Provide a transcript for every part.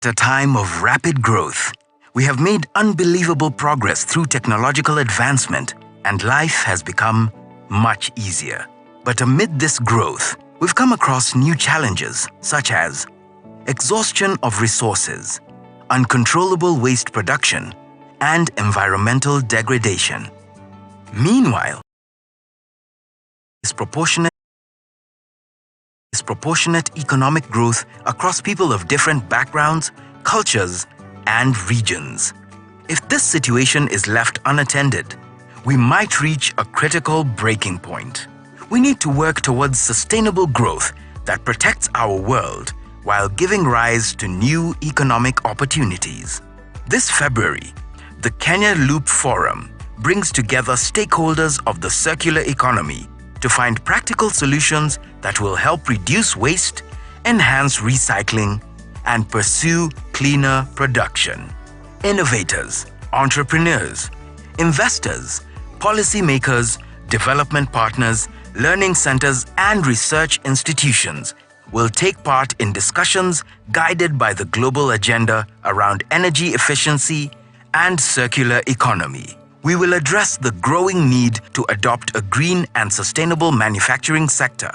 At a time of rapid growth, we have made unbelievable progress through technological advancement, and life has become much easier. But amid this growth, we've come across new challenges such as exhaustion of resources, uncontrollable waste production, and environmental degradation. Meanwhile, disproportionate economic growth across people of different backgrounds, cultures, and regions. If this situation is left unattended, we might reach a critical breaking point. We need to work towards sustainable growth that protects our world while giving rise to new economic opportunities. This February, the Kenya Loop Forum brings together stakeholders of the circular economy to find practical solutions that will help reduce waste, enhance recycling, and pursue cleaner production. Innovators, entrepreneurs, investors, policymakers, development partners, learning centers, and research institutions will take part in discussions guided by the global agenda around energy efficiency and circular economy. We will address the growing need to adopt a green and sustainable manufacturing sector,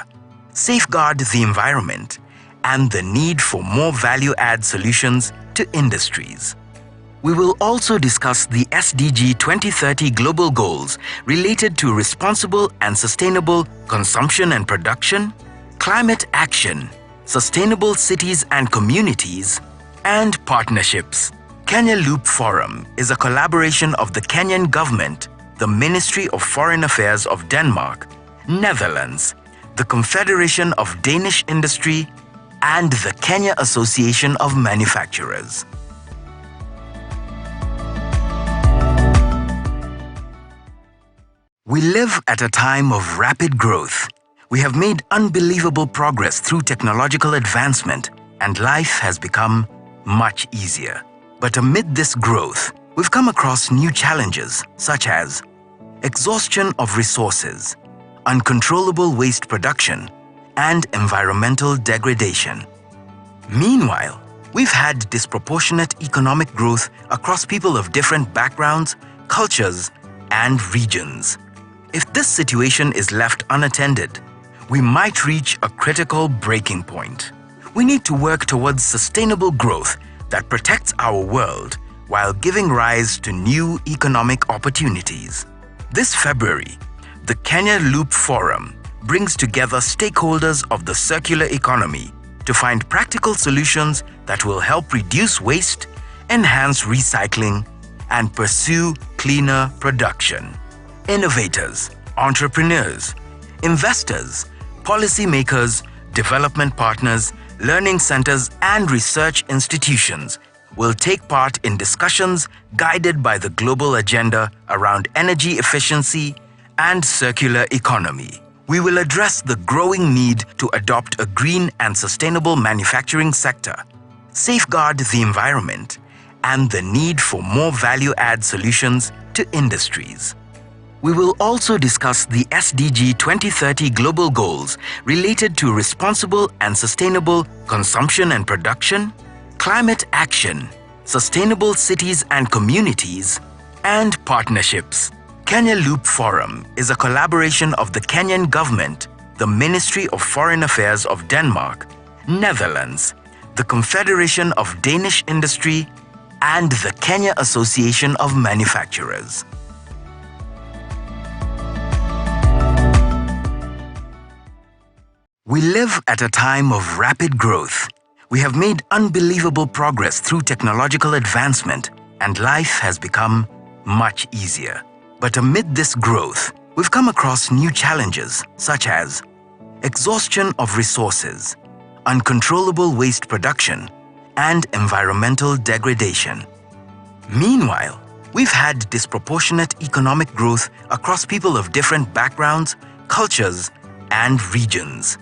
safeguard the environment, and the need for more value-add solutions to industries. We will also discuss the SDG 2030 global goals related to responsible and sustainable consumption and production, climate action, sustainable cities and communities, and partnerships. Kenya Loop Forum is a collaboration of the Kenyan government, the Ministry of Foreign Affairs of Denmark, Netherlands, the Confederation of Danish Industry, and the Kenya Association of Manufacturers. We live at a time of rapid growth. We have made unbelievable progress through technological advancement, and life has become much easier. But amid this growth, we've come across new challenges such as exhaustion of resources, uncontrollable waste production, and environmental degradation. Meanwhile, we've had disproportionate economic growth across people of different backgrounds, cultures, and regions. If this situation is left unattended, we might reach a critical breaking point. We need to work towards sustainable growth that protects our world while giving rise to new economic opportunities. This February, the Kenya Loop Forum brings together stakeholders of the circular economy to find practical solutions that will help reduce waste, enhance recycling, and pursue cleaner production. Innovators, entrepreneurs, investors, policymakers, development partners, learning centers, and research institutions will take part in discussions guided by the global agenda around energy efficiency and circular economy. We will address the growing need to adopt a green and sustainable manufacturing sector, safeguard the environment, and the need for more value-add solutions to industries. We will also discuss the SDG 2030 global goals related to responsible and sustainable consumption and production, climate action, sustainable cities and communities, and partnerships. Kenya Loop Forum is a collaboration of the Kenyan government, the Ministry of Foreign Affairs of Denmark, Netherlands, the Confederation of Danish Industry, and the Kenya Association of Manufacturers. We live at a time of rapid growth. We have made unbelievable progress through technological advancement, and life has become much easier. But amid this growth, we've come across new challenges such as exhaustion of resources, uncontrollable waste production, and environmental degradation. Meanwhile, we've had disproportionate economic growth across people of different backgrounds, cultures, and regions.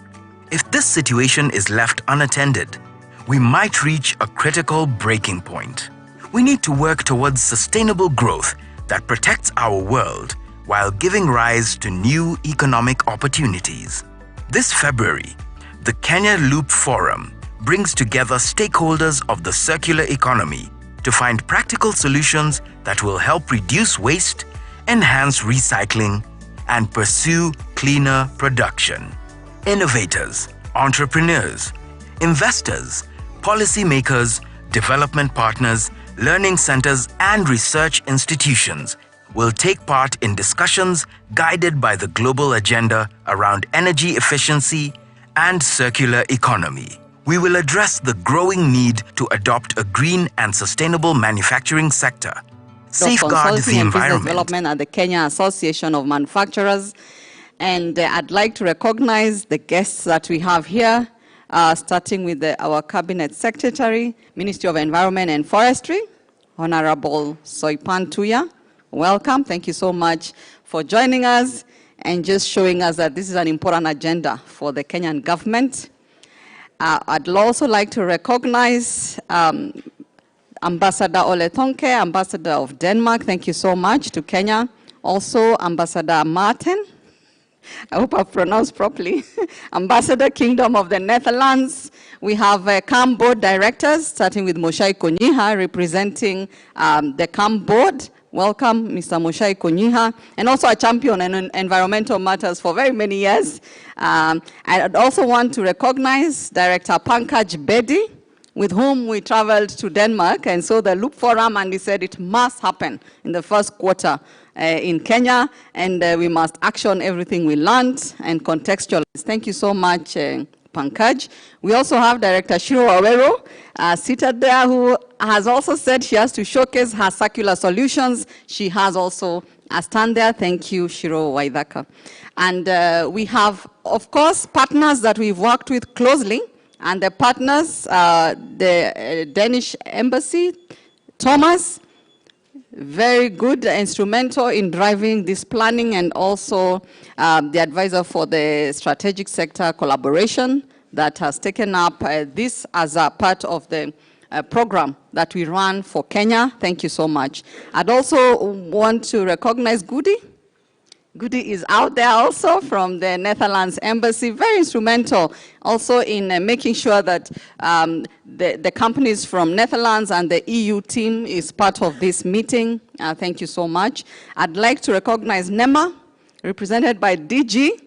If this situation is left unattended, we might reach a critical breaking point. We need to work towards sustainable growth that protects our world while giving rise to new economic opportunities. This February, the Kenya Loop Forum brings together stakeholders of the circular economy to find practical solutions that will help reduce waste, enhance recycling, and pursue cleaner production. Innovators, entrepreneurs, investors, policymakers, development partners, learning centers, and research institutions will take part in discussions guided by the global agenda around energy efficiency and circular economy. We will address the growing need to adopt a green and sustainable manufacturing sector, safeguard the environment. Development at the Kenya Association of Manufacturers. And I'd like to recognize the guests that we have here, starting with our Cabinet Secretary, Ministry of Environment and Forestry, Honorable Soipan Tuya. Welcome. Thank you so much for joining us and just showing us that this is an important agenda for the Kenyan government. I'd also like to recognize Ambassador Ole Tonke, Ambassador of Denmark. Thank you so much to Kenya. Also, Ambassador Martin. I hope I've pronounced properly. Ambassador Kingdom of the Netherlands. We have CAM board directors, starting with Moshai Konyiha, representing the CAM board. Welcome, Mr. Moshai Konyiha, and also a champion in environmental matters for very many years. I'd also want to recognize Director Pankaj Bedi, with whom we traveled to Denmark and saw the Loop Forum, and he said it must happen in the first quarter in Kenya, and we must action everything we learned and contextualize. Thank you so much, Pankaj. We also have Director Shiro Awero seated there, who has also said she has to showcase her circular solutions. She has also a stand there. Thank you, Shiro Waithaka. And we have, of course, partners that we've worked with closely, and the partners, the Danish Embassy, Thomas, very good, instrumental in driving this planning, and also the advisor for the strategic sector collaboration that has taken up this as a part of the program that we run for Kenya. Thank you so much. I'd also want to recognize Goody. Goody is out there also from the Netherlands Embassy, very instrumental also in making sure that the companies from Netherlands and the EU team is part of this meeting. Thank you so much. I'd like to recognize Nema, represented by DG.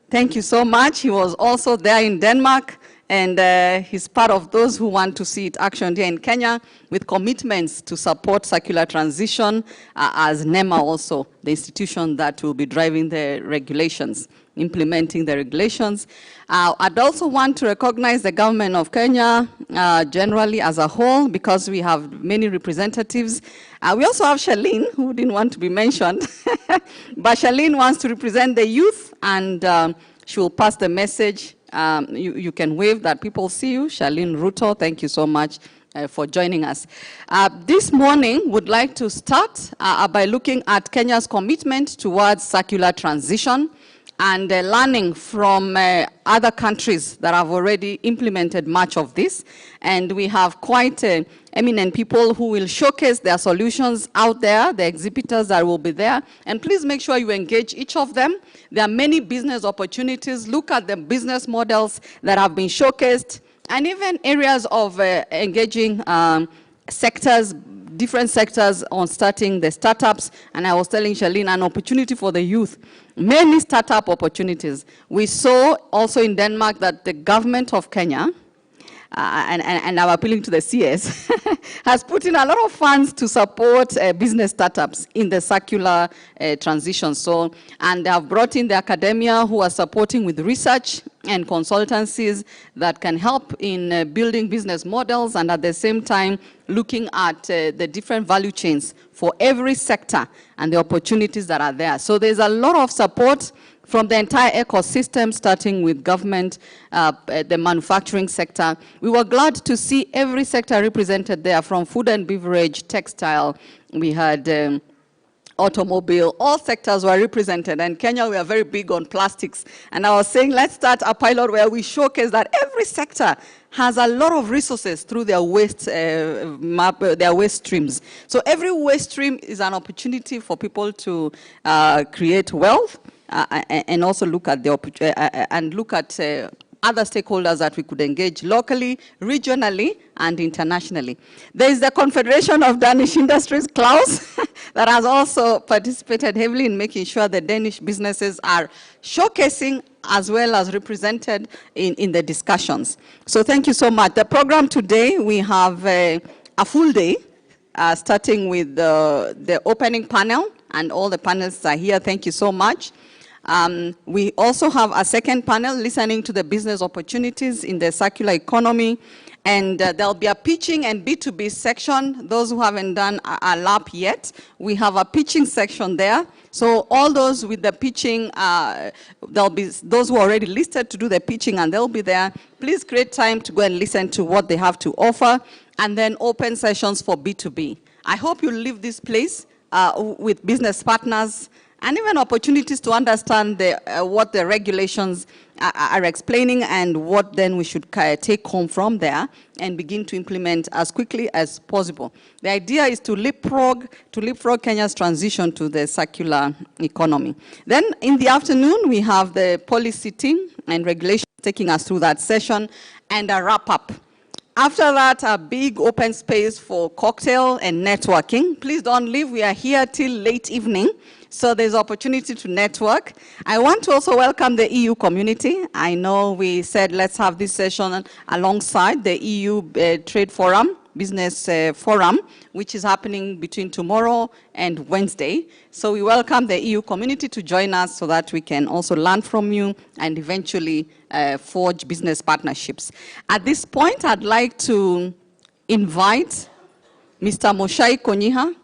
Thank you so much. He was also there in Denmark, and he's part of those who want to see it actioned here in Kenya with commitments to support circular transition as NEMA also, the institution that will be driving the regulations, implementing the regulations. I'd also want to recognize the government of Kenya generally as a whole, because we have many representatives. We also have Charlene, who didn't want to be mentioned, but Charlene wants to represent the youth, and she will pass the message. You can wave that people see you. Charlene Ruto, thank you so much for joining us. This morning, would like to start by looking at Kenya's commitment towards circular transition and learning from other countries that have already implemented much of this. And we have quite eminent people who will showcase their solutions out there, the exhibitors that will be there. And please make sure you engage each of them. There are many business opportunities. Look at the business models that have been showcased, and even areas of engaging sectors, different sectors on starting the startups. And I was telling Charlene, an opportunity for the youth. Many startup opportunities. We saw also in Denmark that the government of Kenya, and I'm appealing to the CS, has put in a lot of funds to support business startups in the circular transition. So, and they have brought in the academia who are supporting with research and consultancies that can help in building business models, and at the same time looking at the different value chains for every sector and the opportunities that are there. So there's a lot of support from the entire ecosystem, starting with government, the manufacturing sector. We were glad to see every sector represented there, from food and beverage, textile, we had automobile, all sectors were represented. And Kenya, we are very big on plastics. And I was saying, let's start a pilot where we showcase that every sector has a lot of resources through their waste their waste streams. So every waste stream is an opportunity for people to create wealth and also look at the other stakeholders that we could engage locally, regionally, and internationally. There is the Confederation of Danish Industries, Klaus, that has also participated heavily in making sure that Danish businesses are showcasing as well as represented in the discussions. So thank you so much. The program today, we have a full day, starting with the opening panel, and all the panelists are here. Thank you so much. We also have a second panel listening to the business opportunities in the circular economy. And there'll be a pitching and B2B section. Those who haven't done a lap yet, we have a pitching section there. So all those with the pitching, there'll be those who are already listed to do the pitching, and they'll be there. Please create time to go and listen to what they have to offer, and then open sessions for B2B. I hope you leave this place with business partners and even opportunities to understand what the regulations are explaining and what then we should take home from there and begin to implement as quickly as possible. The idea is to leapfrog Kenya's transition to the circular economy. Then in the afternoon, we have the policy team and regulations taking us through that session, and a wrap-up. After that, a big open space for cocktail and networking. Please don't leave. We are here till late evening, so there's opportunity to network. I want to also welcome the EU community. I know we said let's have this session alongside the EU Trade Forum, Business Forum, which is happening between tomorrow and Wednesday. So we welcome the EU community to join us so that we can also learn from you and eventually forge business partnerships. At this point, I'd like to invite Mr. Muchai Konyiha,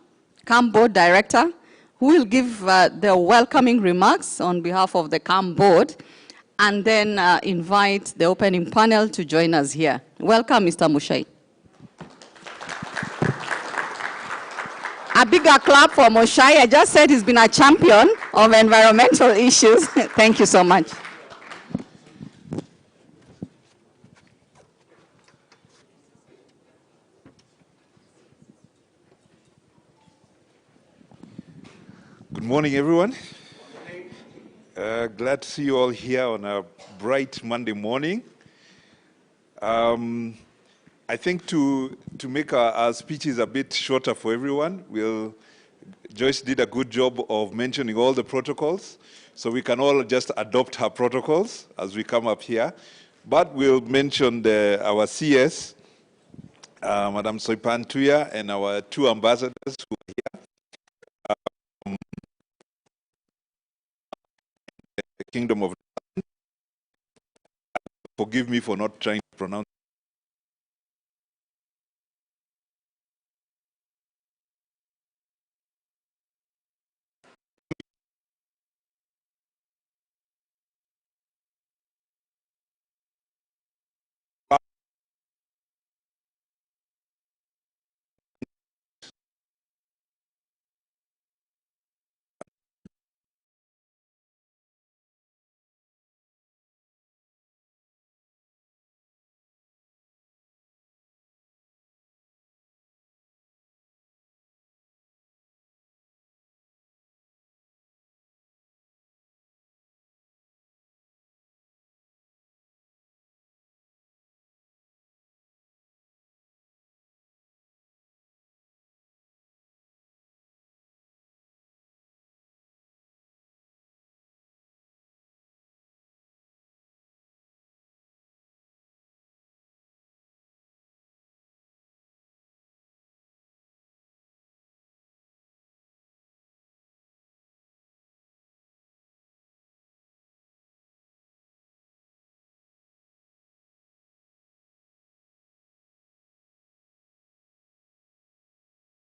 CAM Board Director, who will give the welcoming remarks on behalf of the CAM Board, and then invite the opening panel to join us here. Welcome, Mr. Muchai. A bigger clap for Muchai. I just said he's been a champion of environmental issues. Thank you so much. Good morning, everyone. Glad to see you all here on a bright Monday morning. I think to make our speeches a bit shorter for everyone, Joyce did a good job of mentioning all the protocols, so we can all just adopt her protocols as we come up here. But we'll mention our CS, Madam Soipan Tuya, and our two ambassadors who are here. The Kingdom of forgive me for not trying to pronounce.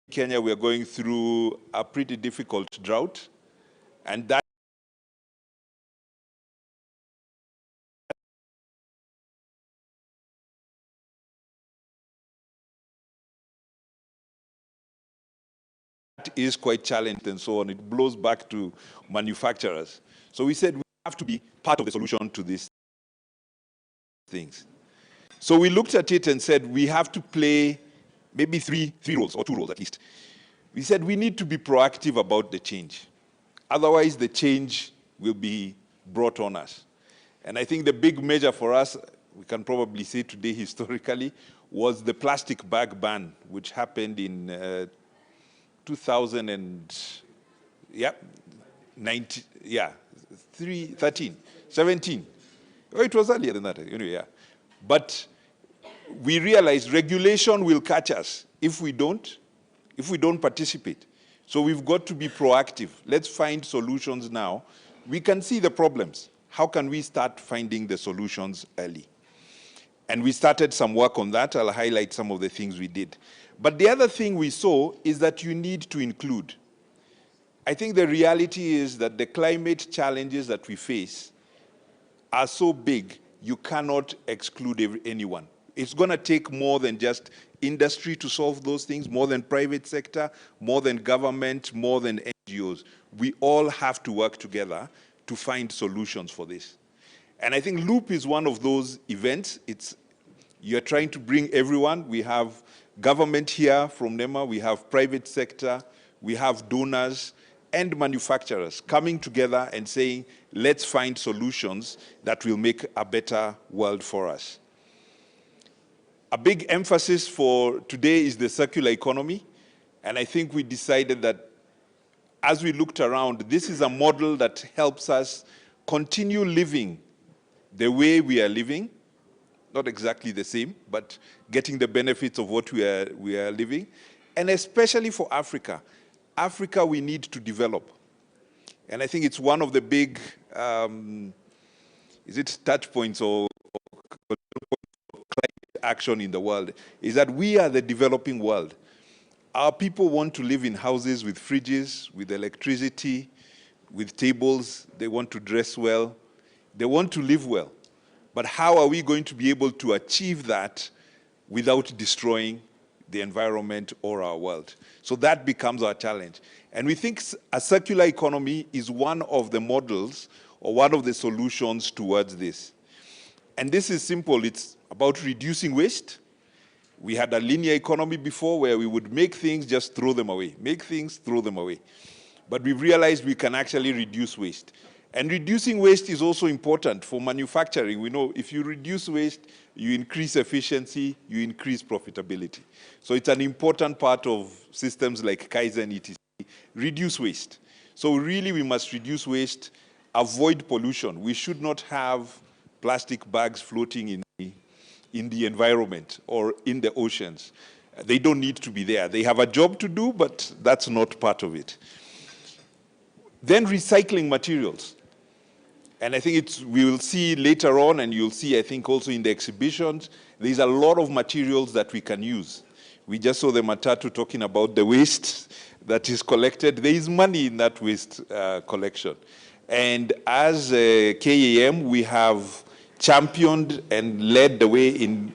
Kenya, we are going through a pretty difficult drought, and that is quite challenged and so on. It blows back to manufacturers. So we said we have to be part of the solution to these things. So we looked at it and said we have to play maybe three roles, or two roles at least. We said we need to be proactive about the change. Otherwise, the change will be brought on us. And I think the big measure for us, we can probably say today historically, was the plastic bag ban, which happened in 17. Oh, it was earlier than that, anyway, yeah. But we realized regulation will catch us if we don't participate. So we've got to be proactive. Let's find solutions now. We can see the problems. How can we start finding the solutions early? And we started some work on that. I'll highlight some of the things we did. But the other thing we saw is that you need to include. I think the reality is that the climate challenges that we face are so big, you cannot exclude anyone. It's going to take more than just industry to solve those things, more than private sector, more than government, more than NGOs. We all have to work together to find solutions for this. And I think Loop is one of those events. You're trying to bring everyone. We have government here from NEMA, we have private sector, we have donors and manufacturers coming together and saying, let's find solutions that will make a better world for us. A big emphasis for today is the circular economy. And I think we decided that as we looked around, this is a model that helps us continue living the way we are living, not exactly the same, but getting the benefits of what we are living. And especially for Africa. Africa, we need to develop. And I think it's one of the big, touch points or climate action in the world, is that we are the developing world. Our people want to live in houses with fridges, with electricity, with tables. They want to dress well. They want to live well. But how are we going to be able to achieve that without destroying the environment or our world? So that becomes our challenge. And we think a circular economy is one of the models or one of the solutions towards this. And this is simple. It's about reducing waste. We had a linear economy before where we would make things, just throw them away. Make things, throw them away. But we've realized we can actually reduce waste. And reducing waste is also important for manufacturing. We know if you reduce waste, you increase efficiency, you increase profitability. So it's an important part of systems like Kaizen, etc. Reduce waste. So really we must reduce waste, avoid pollution. We should not have plastic bags floating in the environment or in the oceans. They don't need to be there. They have a job to do, but that's not part of it. Then recycling materials. And I think we will see later on, and you'll see, I think, also in the exhibitions, there's a lot of materials that we can use. We just saw the Matatu talking about the waste that is collected. There is money in that waste collection. And as KAM, we have championed and led the way in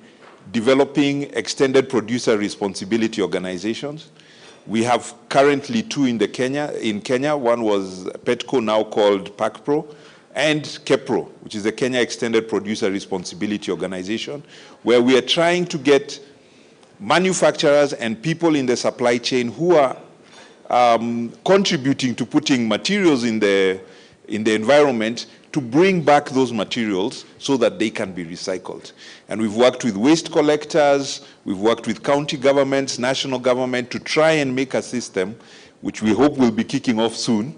developing extended producer responsibility organizations. We have currently two in Kenya. One was Petco, now called PACPRO, and KEPRO, which is the Kenya Extended Producer Responsibility Organization, where we are trying to get manufacturers and people in the supply chain who are contributing to putting materials in the environment to bring back those materials so that they can be recycled. And we've worked with waste collectors, we've worked with county governments, national government to try and make a system, which we hope will be kicking off soon,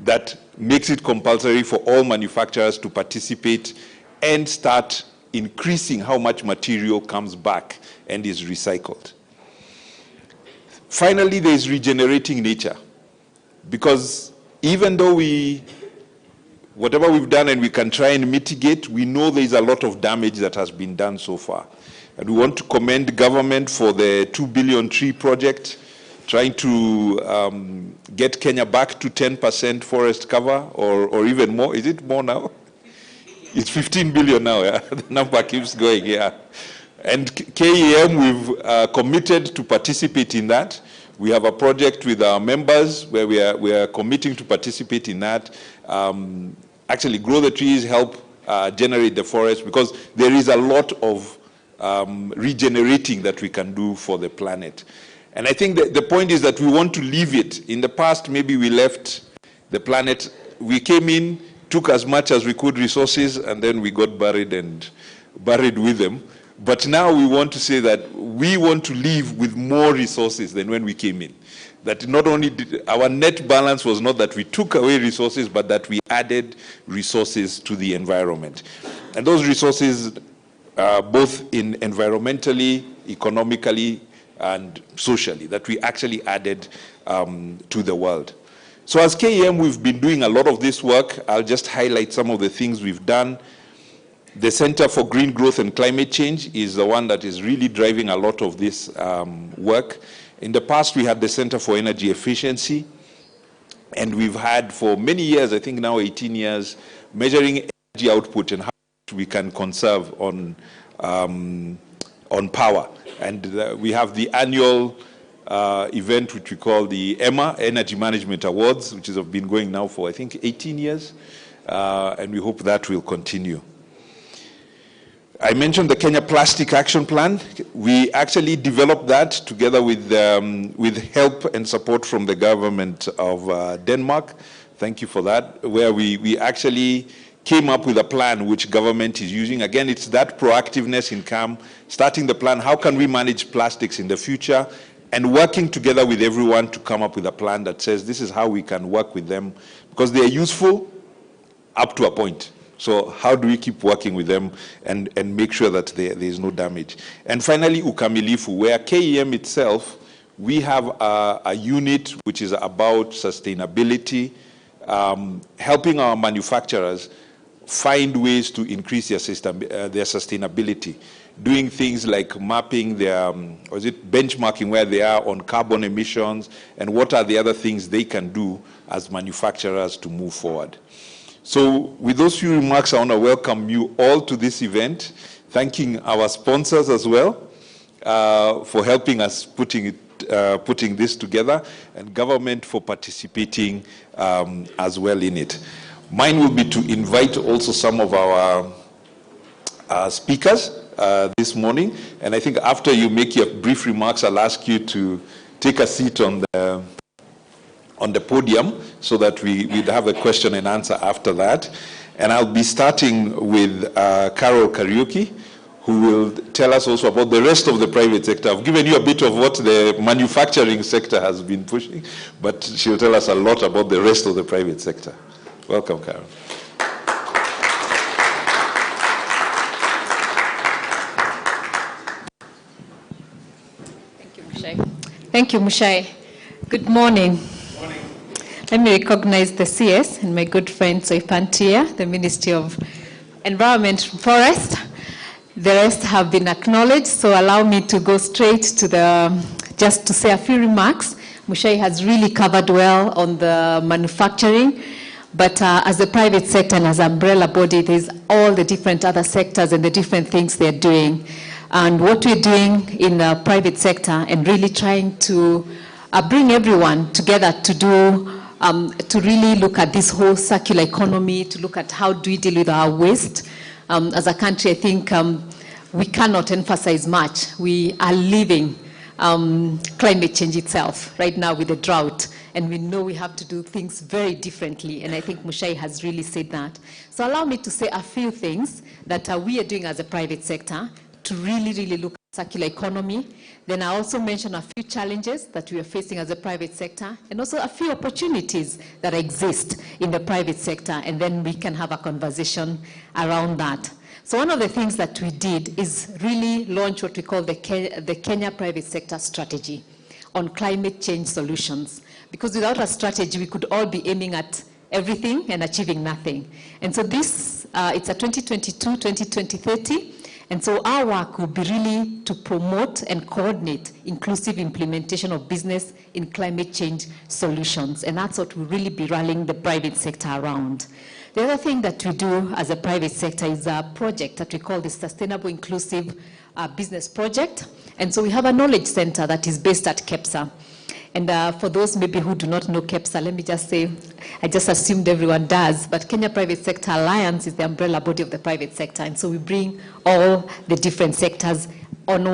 that makes it compulsory for all manufacturers to participate and start increasing how much material comes back and is recycled. Finally, there is regenerating nature. Because even though whatever we've done and we can try and mitigate, we know there is a lot of damage that has been done so far. And we want to commend government for the 2 billion tree project, trying to get Kenya back to 10% forest cover, or even more. Is it more now? It's 15 billion now, yeah? The number keeps going, yeah. And KEM, we've committed to participate in that. We have a project with our members where we are committing to participate in that. Actually grow the trees, help generate the forest, because there is a lot of regenerating that we can do for the planet. And I think that the point is that we want to leave it. In the past, maybe we left the planet. We came in took as much as we could resources, and then we got buried with them. But now we want to say that we want to leave with more resources than when we came in. That not only did our net balance was not that we took away resources, but that we added resources to the environment. And those resources both in environmentally, economically, and socially, that we actually added to the world. So as KEM, we've been doing a lot of this work. I'll just highlight some of the things we've done. The Center for Green Growth and Climate Change is the one that is really driving a lot of this work. In the past, we had the Center for Energy Efficiency, and we've had for many years, I think now 18 years, measuring energy output and how much we can conserve on power. And we have the annual event which we call the EMA, Energy Management Awards, which has been going now for, I think, 18 years, and we hope that will continue. I mentioned the Kenya Plastic Action Plan. We actually developed that together with help and support from the government of Denmark. Thank you for that, where we actually came up with a plan which government is using. Again, it's that proactiveness in CAM, starting the plan, how can we manage plastics in the future, and working together with everyone to come up with a plan that says this is how we can work with them, because they are useful up to a point. So how do we keep working with them and make sure that there is no damage? And finally, Ukamilifu, where KEM itself, we have a unit which is about sustainability, helping our manufacturers find ways to increase their sustainability, doing things like mapping their, benchmarking where they are on carbon emissions, and what are the other things they can do as manufacturers to move forward. So with those few remarks, I want to welcome you all to this event, thanking our sponsors as well for helping us putting this together, and government for participating as well in it. Mine will be to invite also some of our speakers this morning, and I think after you make your brief remarks, I'll ask you to take a seat on the podium so that we'd have a question and answer after that. And I'll be starting with Carol Kariuki, who will tell us also about the rest of the private sector. I've given you a bit of what the manufacturing sector has been pushing, but she'll tell us a lot about the rest of the private sector. Welcome, Carol. Thank you, Mushai. Thank you, Mushai. Good morning. Let me recognize the CS and my good friend Soipantia, the Ministry of Environment and Forest. The rest have been acknowledged, so allow me to go straight to just to say a few remarks. Mushai has really covered well on the manufacturing, but as a private sector and as an umbrella body, there's all the different other sectors and the different things they're doing. And what we're doing in the private sector and really trying to bring everyone together to really look at this whole circular economy, to look at how do we deal with our waste. As a country, I think we cannot emphasize much. We are living climate change itself right now with the drought, and we know we have to do things very differently, and I think Mushai has really said that. So allow me to say a few things that we are doing as a private sector to really look at circular economy. Then I also mentioned a few challenges that we are facing as a private sector, and also a few opportunities that exist in the private sector, and then we can have a conversation around that. So one of the things that we did is really launch what we call the Kenya Private Sector Strategy on climate change solutions. Because without a strategy, we could all be aiming at everything and achieving nothing. And so this, it's a 2022-2030. And so our work will be really to promote and coordinate inclusive implementation of business in climate change solutions. And that's what we'll really be rallying the private sector around. The other thing that we do as a private sector is a project that we call the Sustainable Inclusive Business Project. And so we have a knowledge center that is based at KEPSA. And for those maybe who do not know KEPSA, let me just say, I just assumed everyone does, but Kenya Private Sector Alliance is the umbrella body of the private sector. And so we bring all the different sectors on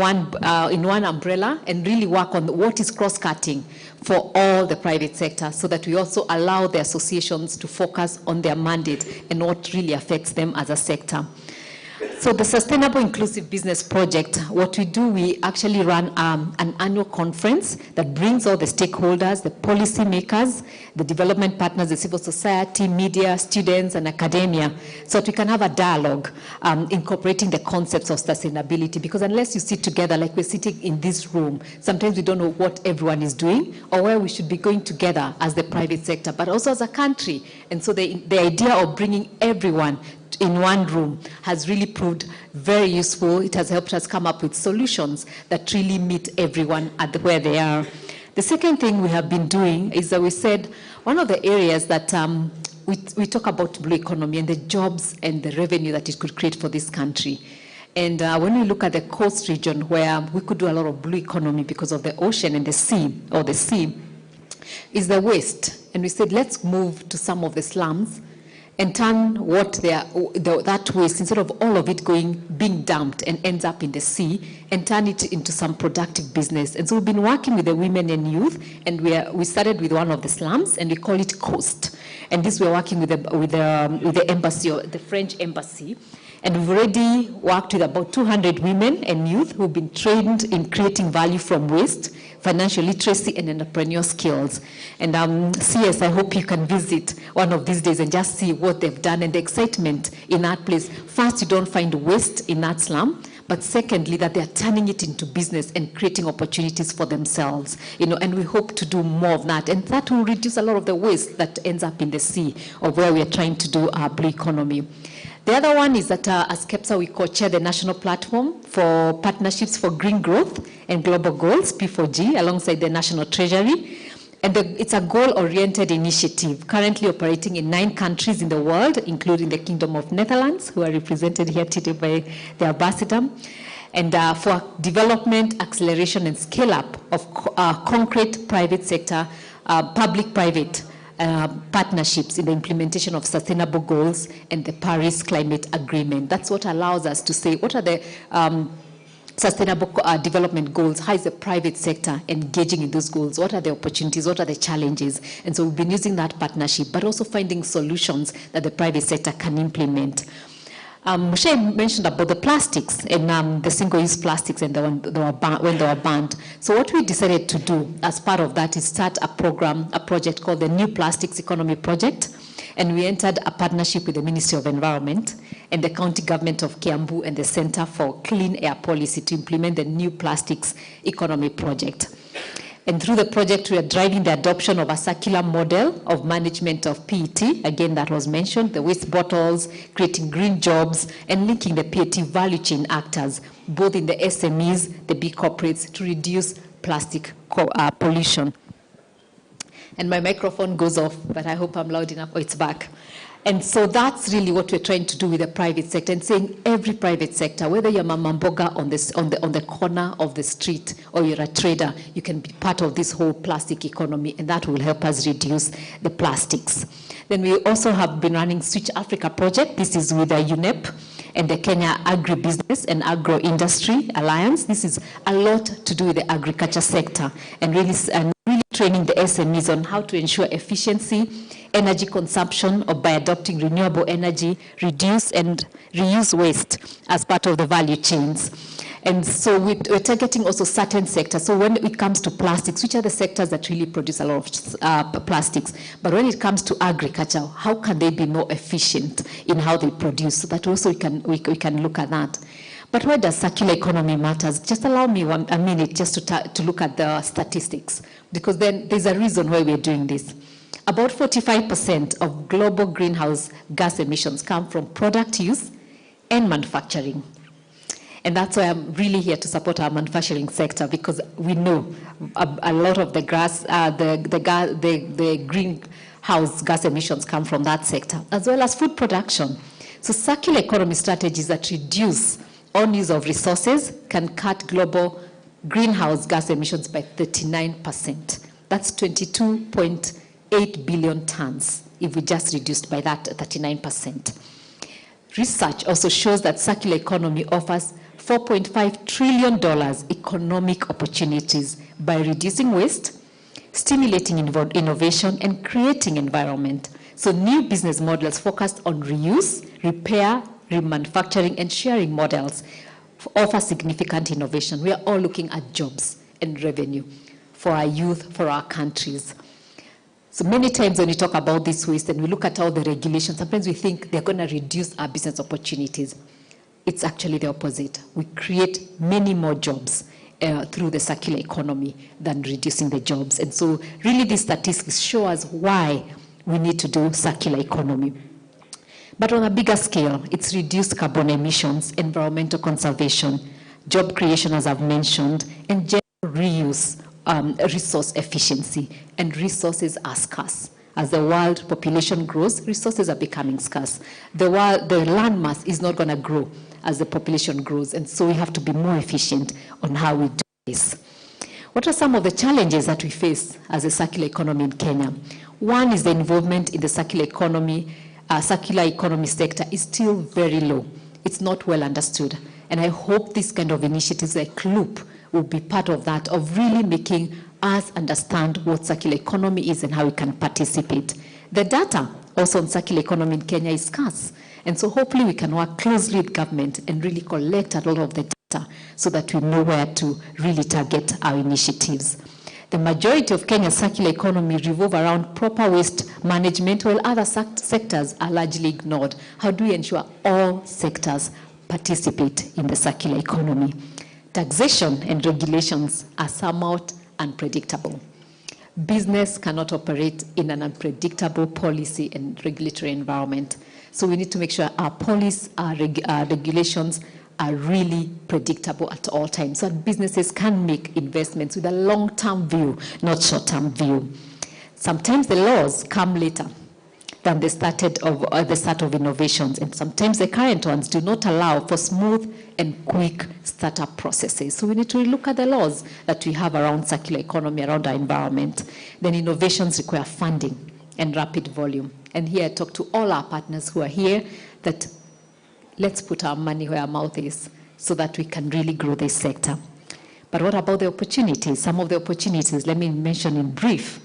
in one umbrella and really work on what is cross-cutting for all the private sector, so that we also allow the associations to focus on their mandate and what really affects them as a sector. So the Sustainable Inclusive Business Project, what we do, we actually run an annual conference that brings all the stakeholders, the policy makers, the development partners, the civil society, media, students, and academia, so that we can have a dialogue incorporating the concepts of sustainability. Because unless you sit together, like we're sitting in this room, sometimes we don't know what everyone is doing or where we should be going together as the private sector, but also as a country. And so the idea of bringing everyone in one room has really proved very useful. It has helped us come up with solutions that really meet everyone at where they are. The second thing we have been doing is that we said one of the areas that we talk about blue economy and the jobs and the revenue that it could create for this country. And when we look at the coast region where we could do a lot of blue economy because of the ocean and the sea, or the sea, is the waste. And we said, let's move to some of the slums and turn that waste, instead of all of it being dumped and ends up in the sea, and turn it into some productive business. And so we've been working with the women and youth, and we started with one of the slums, and we call it Coast. And this we're working with the embassy, or the French embassy. And we've already worked with about 200 women and youth who've been trained in creating value from waste, financial literacy, and entrepreneurial skills. And CS, I hope you can visit one of these days and just see what they've done and the excitement in that place. First, you don't find waste in that slum, but secondly, that they're turning it into business and creating opportunities for themselves. And we hope to do more of that. And that will reduce a lot of the waste that ends up in the sea, of where we are trying to do our blue economy. The other one is that as KEPSA, we co-chair the National Platform for Partnerships for Green Growth and Global Goals, P4G, alongside the National Treasury. And it's a goal-oriented initiative, currently operating in 9 countries in the world, including the Kingdom of Netherlands, who are represented here today by the ambassador. And for development, acceleration, and scale-up of concrete private sector, public-private partnerships in the implementation of sustainable goals and the Paris Climate Agreement. That's what allows us to say, what are the sustainable development goals? How is the private sector engaging in those goals? What are the opportunities? What are the challenges? And so we've been using that partnership, but also finding solutions that the private sector can implement. Moshe mentioned about the plastics and the single-use plastics and when they were banned. So what we decided to do as part of that is start a project called the New Plastics Economy Project. And we entered a partnership with the Ministry of Environment and the County Government of Kiambu and the Center for Clean Air Policy to implement the New Plastics Economy Project. And through the project, we are driving the adoption of a circular model of management of PET. Again, that was mentioned, the waste bottles, creating green jobs, and linking the PET value chain actors, both in the SMEs, the big corporates, to reduce plastic pollution. And my microphone goes off, but I hope I'm loud enough. Oh, it's back. And so that's really what we're trying to do with the private sector, and saying every private sector, whether you're Mama Mboga on the corner of the street or you're a trader, you can be part of this whole plastic economy, and that will help us reduce the plastics. Then we also have been running Switch Africa project. This is with the UNEP and the Kenya Agribusiness and Agro-Industry Alliance. This is a lot to do with the agriculture sector and really training the SMEs on how to ensure efficiency, energy consumption, or by adopting renewable energy, reduce and reuse waste as part of the value chains. And so we're targeting also certain sectors. So when it comes to plastics, which are the sectors that really produce a lot of plastics? But when it comes to agriculture, how can they be more efficient in how they produce? So that also we can look at that. But why does circular economy matters? Just allow me a minute just to look at the statistics, because then there's a reason why we're doing this. About 45% of global greenhouse gas emissions come from product use and manufacturing. And that's why I'm really here to support our manufacturing sector, because we know a lot of the greenhouse gas emissions come from that sector, as well as food production. So circular economy strategies that reduce on use of resources can cut global greenhouse gas emissions by 39%. That's 22.8 billion tons if we just reduced by that 39%. Research also shows that circular economy offers $4.5 trillion economic opportunities by reducing waste, stimulating innovation, and creating environment. So new business models focused on reuse, repair, remanufacturing, and sharing models offer significant innovation. We are all looking at jobs and revenue for our youth, for our countries. So many times when we talk about this waste and we look at all the regulations, sometimes we think they're going to reduce our business opportunities. It's actually the opposite. We create many more jobs through the circular economy than reducing the jobs. And so really these statistics show us why we need to do circular economy. But on a bigger scale, it's reduced carbon emissions, environmental conservation, job creation, as I've mentioned, and general reuse, resource efficiency. And resources are scarce. As the world population grows, resources are becoming scarce. The land mass is not going to grow as the population grows, and so we have to be more efficient on how we do this. What are some of the challenges that we face as a circular economy in Kenya? One is the involvement in the circular economy sector is still very low. It's not well understood. And I hope this kind of initiatives like Loop will be part of that, of really making us understand what circular economy is and how we can participate. The data also on circular economy in Kenya is scarce. And so hopefully we can work closely with government and really collect a lot of the data so that we know where to really target our initiatives. The majority of Kenya's circular economy revolve around proper waste management, while other sectors are largely ignored. How do we ensure all sectors participate in the circular economy? Taxation and regulations are somewhat unpredictable. Business cannot operate in an unpredictable policy and regulatory environment. So we need to make sure our policies, our regulations are really predictable at all times, so that businesses can make investments with a long-term view, not short-term view. Sometimes the laws come later than the start of innovations, and sometimes the current ones do not allow for smooth and quick startup processes. So we need to look at the laws that we have around circular economy, around our environment. Then innovations require funding and rapid volume. And here I talk to all our partners who are here that let's put our money where our mouth is so that we can really grow this sector. But what about the opportunities? Some of the opportunities, let me mention in brief.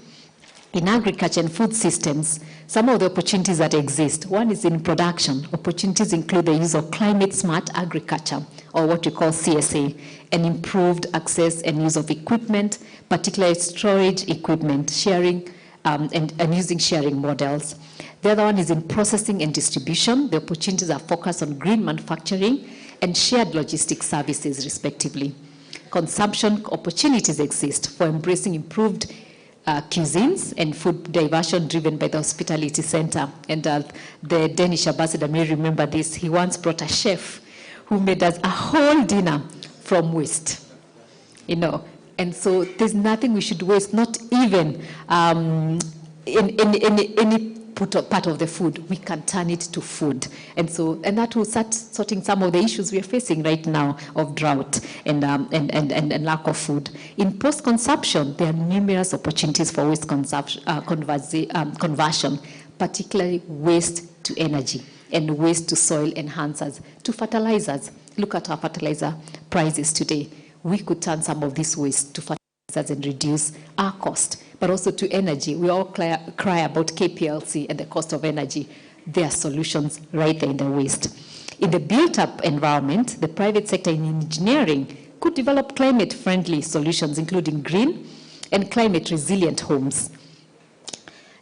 In agriculture and food systems, some of the opportunities that exist. One is in production. Opportunities include the use of climate-smart agriculture, or what we call CSA, and improved access and use of equipment, particularly storage equipment, sharing, and using sharing models. The other one is in processing and distribution. The opportunities are focused on green manufacturing and shared logistics services, respectively. Consumption opportunities exist for embracing improved cuisines and food diversion driven by the hospitality center. And the Danish ambassador may remember this. He once brought a chef who made us a whole dinner from waste, And so there's nothing we should waste, not even in any part of the food. We can turn it to food. And that will start sorting some of the issues we are facing right now of drought and lack of food. In post-consumption, there are numerous opportunities for waste conversion, particularly waste to energy and waste to soil enhancers, to fertilizers. Look at our fertilizer prices today. We could turn some of this waste to fertilizers and reduce our cost, but also to energy. We all cry about KPLC and the cost of energy. There are solutions right there in the waste. In the built-up environment, the private sector in engineering could develop climate-friendly solutions, including green and climate-resilient homes.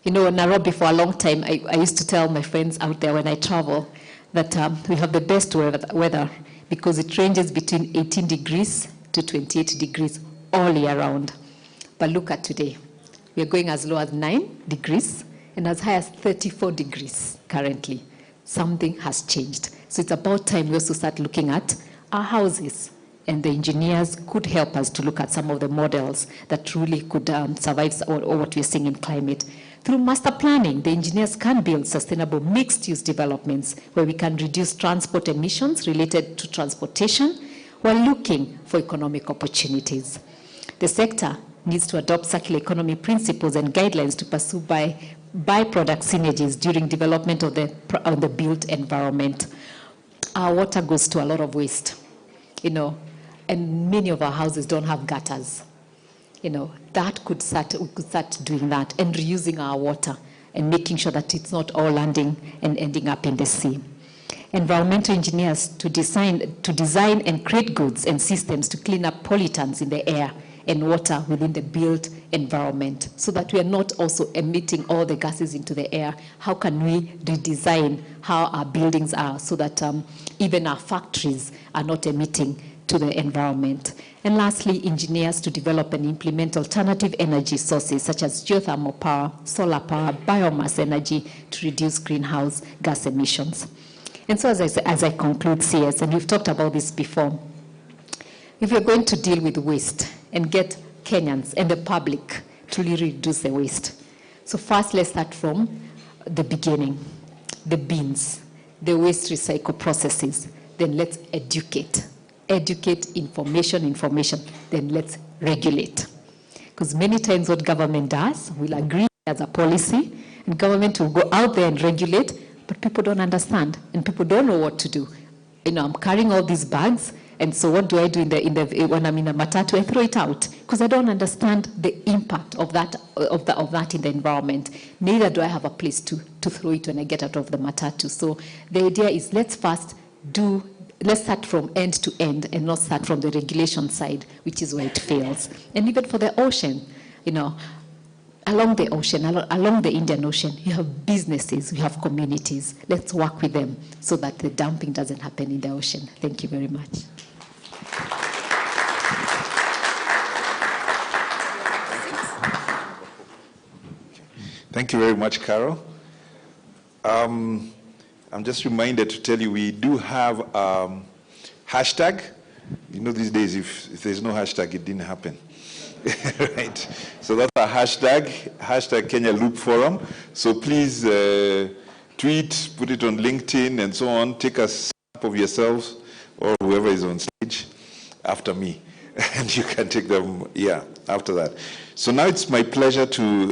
In Nairobi for a long time, I used to tell my friends out there when I travel that we have the best weather because it ranges between 18 degrees to 28 degrees all year round. But look at today. We are going as low as 9 degrees and as high as 34 degrees currently. Something has changed. So it's about time we also start looking at our houses. And the engineers could help us to look at some of the models that truly could survive or what we're seeing in climate. Through master planning, the engineers can build sustainable mixed-use developments where we can reduce transport emissions related to transportation while looking for economic opportunities. The sector needs to adopt circular economy principles and guidelines to pursue byproduct synergies during development of the built environment. Our water goes to a lot of waste, and many of our houses don't have gutters. We could start doing that and reusing our water and making sure that it's not all landing and ending up in the sea. Environmental engineers to design and create goods and systems to clean up pollutants in the air and water within the built environment so that we are not also emitting all the gases into the air. How can we redesign how our buildings are so that even our factories are not emitting to the environment? And lastly, engineers to develop and implement alternative energy sources such as geothermal power, solar power, biomass energy to reduce greenhouse gas emissions. And so as I conclude CS, and we've talked about this before, if you're going to deal with waste and get Kenyans and the public to really reduce the waste, so first let's start from the beginning, the bins, the waste recycle processes, then let's educate, information, then let's regulate. Because many times what government does, we'll agree as a policy, and government will go out there and regulate, but people don't understand, and people don't know what to do. I'm carrying all these bags, and so what do I do when I'm in a matatu? I throw it out because I don't understand the impact of that in the environment. Neither do I have a place to throw it when I get out of the matatu. So the idea is let's start from end to end and not start from the regulation side, which is where it fails. And even for the ocean, along the ocean, along the Indian Ocean, you have businesses, you have communities. Let's work with them so that the dumping doesn't happen in the ocean. Thank you very much. Thank you very much, Carol. I'm just reminded to tell you we do have hashtag. These days, if there's no hashtag, it didn't happen. Right. So that's our hashtag Kenya Loop Forum. So please tweet, put it on LinkedIn and so on. Take a snap of yourselves or whoever is on stage after me. And you can take them, after that. So now it's my pleasure to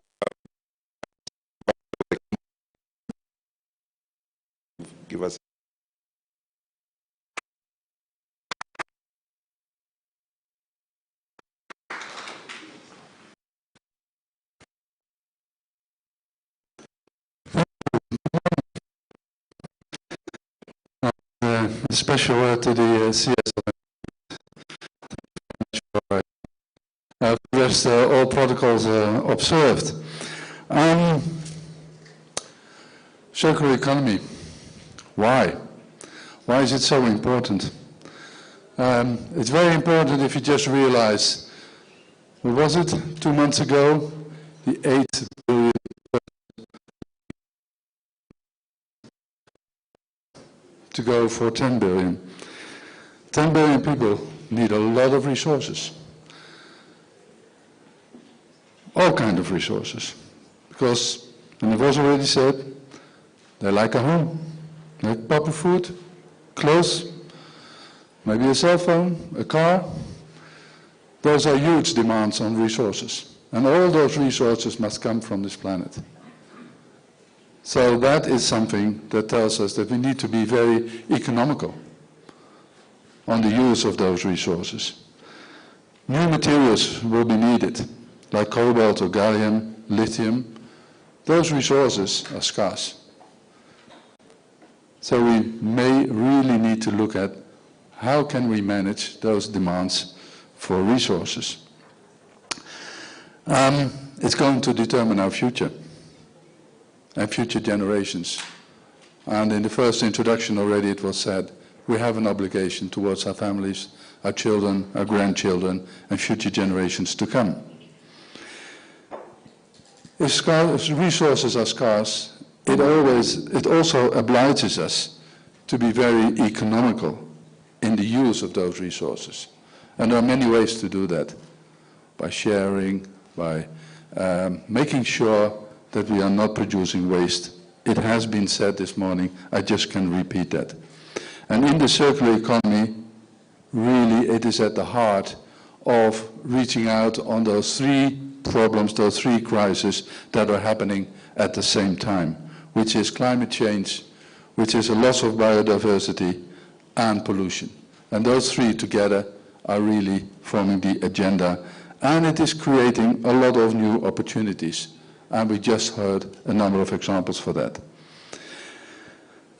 give us a special word to the CS. Rest all protocols observed. Circular economy. Why? Why is it so important? It's very important if you just realize, what was it, 2 months ago? The 8 billion to go for 10 billion. 10 billion people need a lot of resources. All kinds of resources. Because, and it was already said, they like a home, like proper food, clothes, maybe a cell phone, a car. Those are huge demands on resources. And all those resources must come from this planet. So that is something that tells us that we need to be very economical on the use of those resources. New materials will be needed, like cobalt or gallium, lithium. Those resources are scarce. So we may really need to look at how can we manage those demands for resources. It's going to determine our future and future generations. And in the first introduction already it was said, we have an obligation towards our families, our children, our grandchildren, and future generations to come. If resources are scarce, it also obliges us to be very economical in the use of those resources. And there are many ways to do that. By sharing, by making sure that we are not producing waste. It has been said this morning, I just can repeat that. And in the circular economy, really it is at the heart of reaching out on those three problems, those three crises that are happening at the same time, which is climate change, which is a loss of biodiversity, and pollution. And those three together are really forming the agenda, and it is creating a lot of new opportunities. And we just heard a number of examples for that.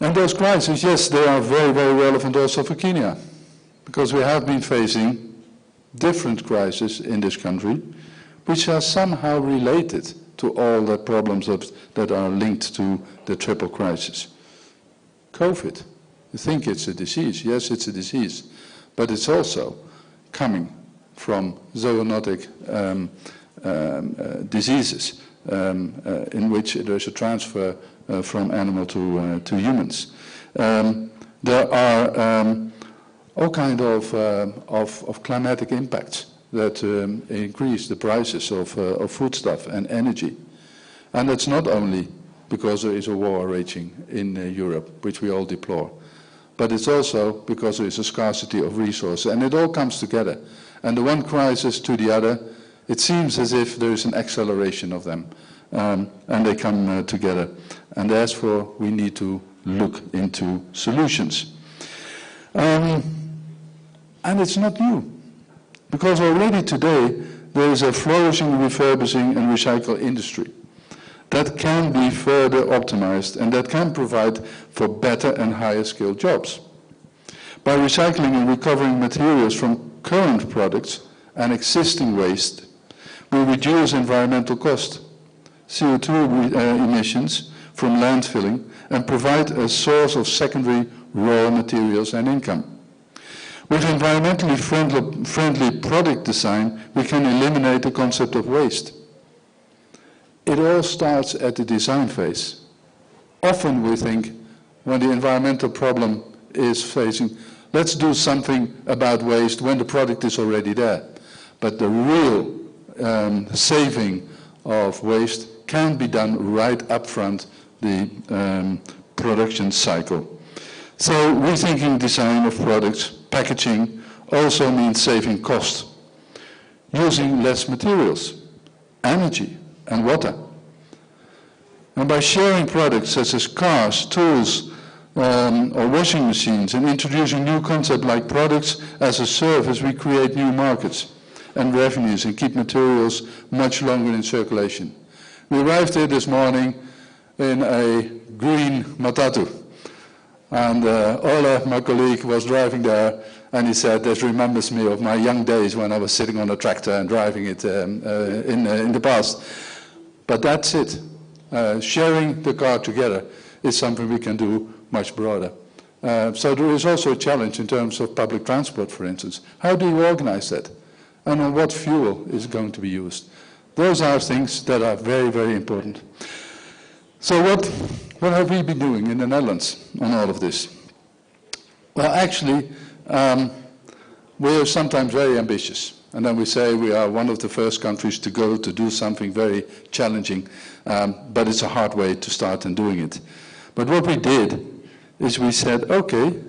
And those crises, yes, they are very, very relevant also for Kenya, because we have been facing different crises in this country, which are somehow related to all the problems that are linked to the triple crisis. COVID, you think it's a disease. Yes, it's a disease, but it's also coming from zoonotic diseases in which there's a transfer from animal to humans. There are all kinds of climatic impacts that increase the prices of foodstuff and energy. And it's not only because there is a war raging in Europe, which we all deplore, but it's also because there is a scarcity of resources. And it all comes together. And the one crisis to the other, it seems as if there is an acceleration of them. And they come together. And therefore, we need to look into solutions. And it's not new, because already today there is a flourishing refurbishing and recycle industry that can be further optimized and that can provide for better and higher skilled jobs. By recycling and recovering materials from current products and existing waste, we reduce environmental cost, CO2 emissions from landfilling, and provide a source of secondary raw materials and income. With environmentally friendly product design, we can eliminate the concept of waste. It all starts at the design phase. Often we think, when the environmental problem is facing, let's do something about waste when the product is already there. But the real saving of waste can be done right up front the production cycle. So rethinking design of products, packaging also means saving cost, using less materials, energy and water. And by sharing products such as cars, tools, or washing machines, and introducing new concepts like products as a service, we create new markets and revenues and keep materials much longer in circulation. We arrived here this morning in a green Matatu. And Ola, my colleague, was driving there, and he said, this remembers me of my young days when I was sitting on a tractor and driving it in the past. But that's it. Sharing the car together is something we can do much broader. So there is also a challenge in terms of public transport, for instance. How do you organize that? And on what fuel is going to be used? Those are things that are very, very important. So what have we been doing in the Netherlands on all of this? Well, actually, we're sometimes very ambitious. And then we say we are one of the first countries to go to do something very challenging. But it's a hard way to start in doing it. But what we did is we said, okay,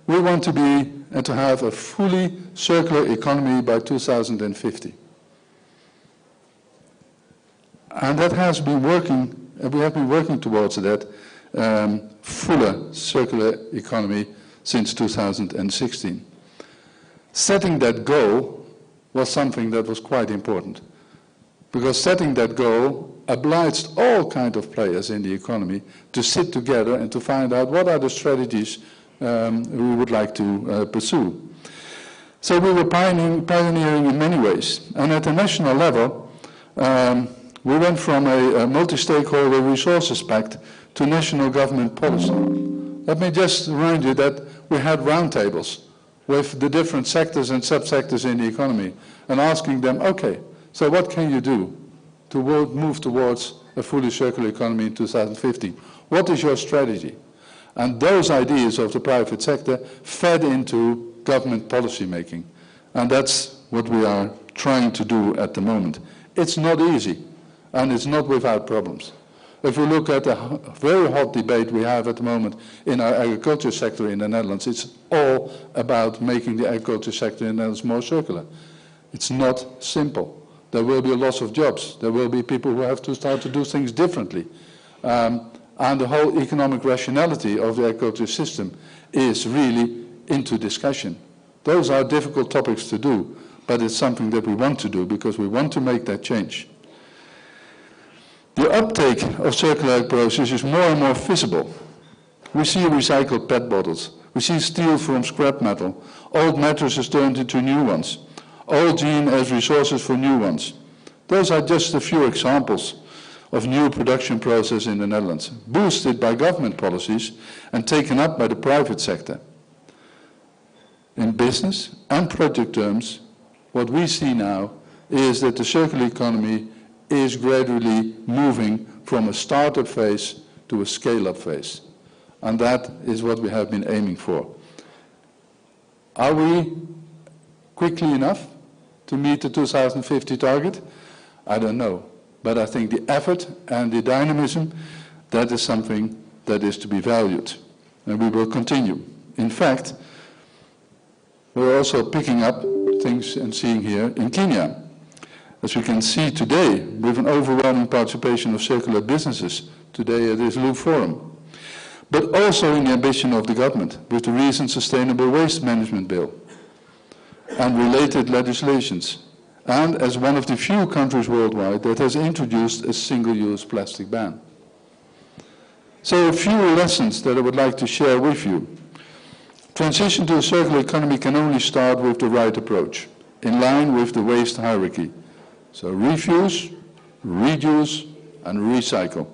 we want to be and to have a fully circular economy by 2050. And that has been working, and we have been working towards that fuller circular economy since 2016. Setting that goal was something that was quite important, because setting that goal obliged all kinds of players in the economy to sit together and to find out what are the strategies we would like to pursue. So we were pioneering in many ways. And at the national level, we went from a multi-stakeholder resources pact to national government policy. Let me just remind you that we had roundtables with the different sectors and subsectors in the economy and asking them, okay, so what can you do to move towards a fully circular economy in 2050? What is your strategy? And those ideas of the private sector fed into government policy making. And that's what we are trying to do at the moment. It's not easy, and it's not without problems. If we look at the very hot debate we have at the moment in our agriculture sector in the Netherlands, it's all about making the agriculture sector in the Netherlands more circular. It's not simple. There will be a loss of jobs. There will be people who have to start to do things differently. And the whole economic rationality of the agricultural system is really into discussion. Those are difficult topics to do, but it's something that we want to do because we want to make that change. The uptake of circular process is more and more visible. We see recycled PET bottles. We see steel from scrap metal. Old mattresses turned into new ones. Old gene as resources for new ones. Those are just a few examples of new production process in the Netherlands, boosted by government policies and taken up by the private sector. In business and project terms, what we see now is that the circular economy is gradually moving from a startup phase to a scale-up phase. And that is what we have been aiming for. Are we quickly enough to meet the 2050 target? I don't know. But I think the effort and the dynamism, that is something that is to be valued. And we will continue. In fact, we're also picking up things and seeing here in Kenya. As we can see today, with an overwhelming participation of circular businesses, today at this Loop Forum. But also in the ambition of the government, with the recent Sustainable Waste Management Bill and related legislations, and as one of the few countries worldwide that has introduced a single-use plastic ban. So a few lessons that I would like to share with you. Transition to a circular economy can only start with the right approach, in line with the waste hierarchy. So refuse, reduce, and recycle.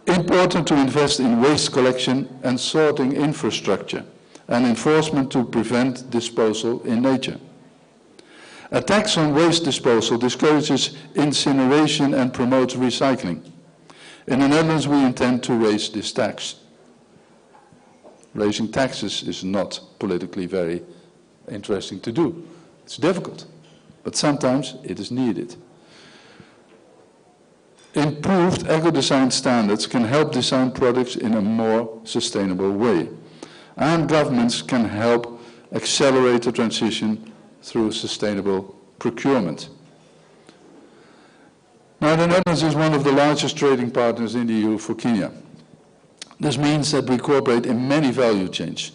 Important to invest in waste collection and sorting infrastructure and enforcement to prevent disposal in nature. A tax on waste disposal discourages incineration and promotes recycling. In the Netherlands, we intend to raise this tax. Raising taxes is not politically very interesting to do. It's difficult, but sometimes it is needed. Improved eco-design standards can help design products in a more sustainable way. And governments can help accelerate the transition through sustainable procurement. Now, the Netherlands is one of the largest trading partners in the EU for Kenya. This means that we cooperate in many value chains,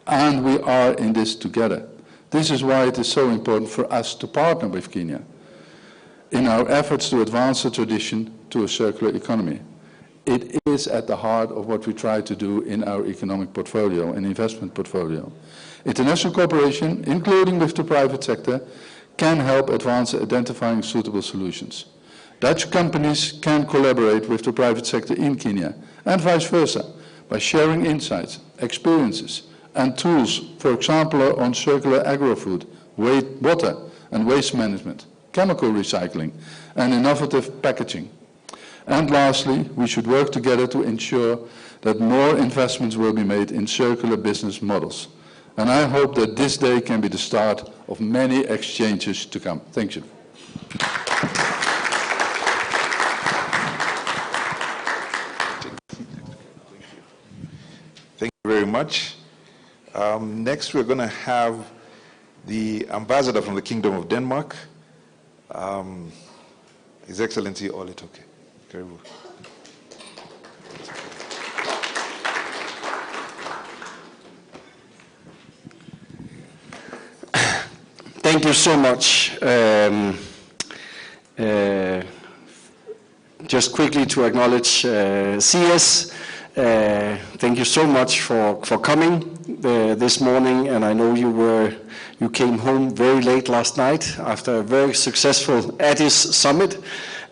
and we are in this together. This is why it is so important for us to partner with Kenya in our efforts to advance the tradition to a circular economy. It is at the heart of what we try to do in our economic portfolio and investment portfolio. International cooperation, including with the private sector, can help advance identifying suitable solutions. Dutch companies can collaborate with the private sector in Kenya, and vice versa, by sharing insights, experiences, and tools, for example, on circular agri-food, water and waste management, chemical recycling, and innovative packaging. And lastly, we should work together to ensure that more investments will be made in circular business models. And I hope that this day can be the start of many exchanges to come. Thank you. Thank you very much. Next, we're going to have the ambassador from the Kingdom of Denmark, His Excellency Ole Toke. Karibu. Thank you so much. Just quickly to acknowledge CS. Thank you so much for coming this morning, and I know you came home very late last night after a very successful Addis summit,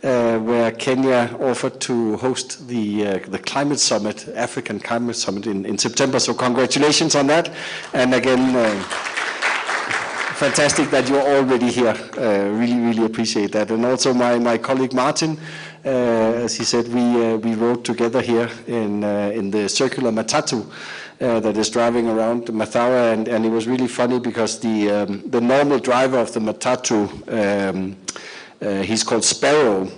where Kenya offered to host the climate summit, African Climate Summit in September. So congratulations on that, and again. Fantastic that you're already here. Really appreciate that. And also my colleague Martin, as he said, we rode together here in the circular matatu that is driving around Mathawa, and it was really funny because the normal driver of the matatu, he's called Sparrow.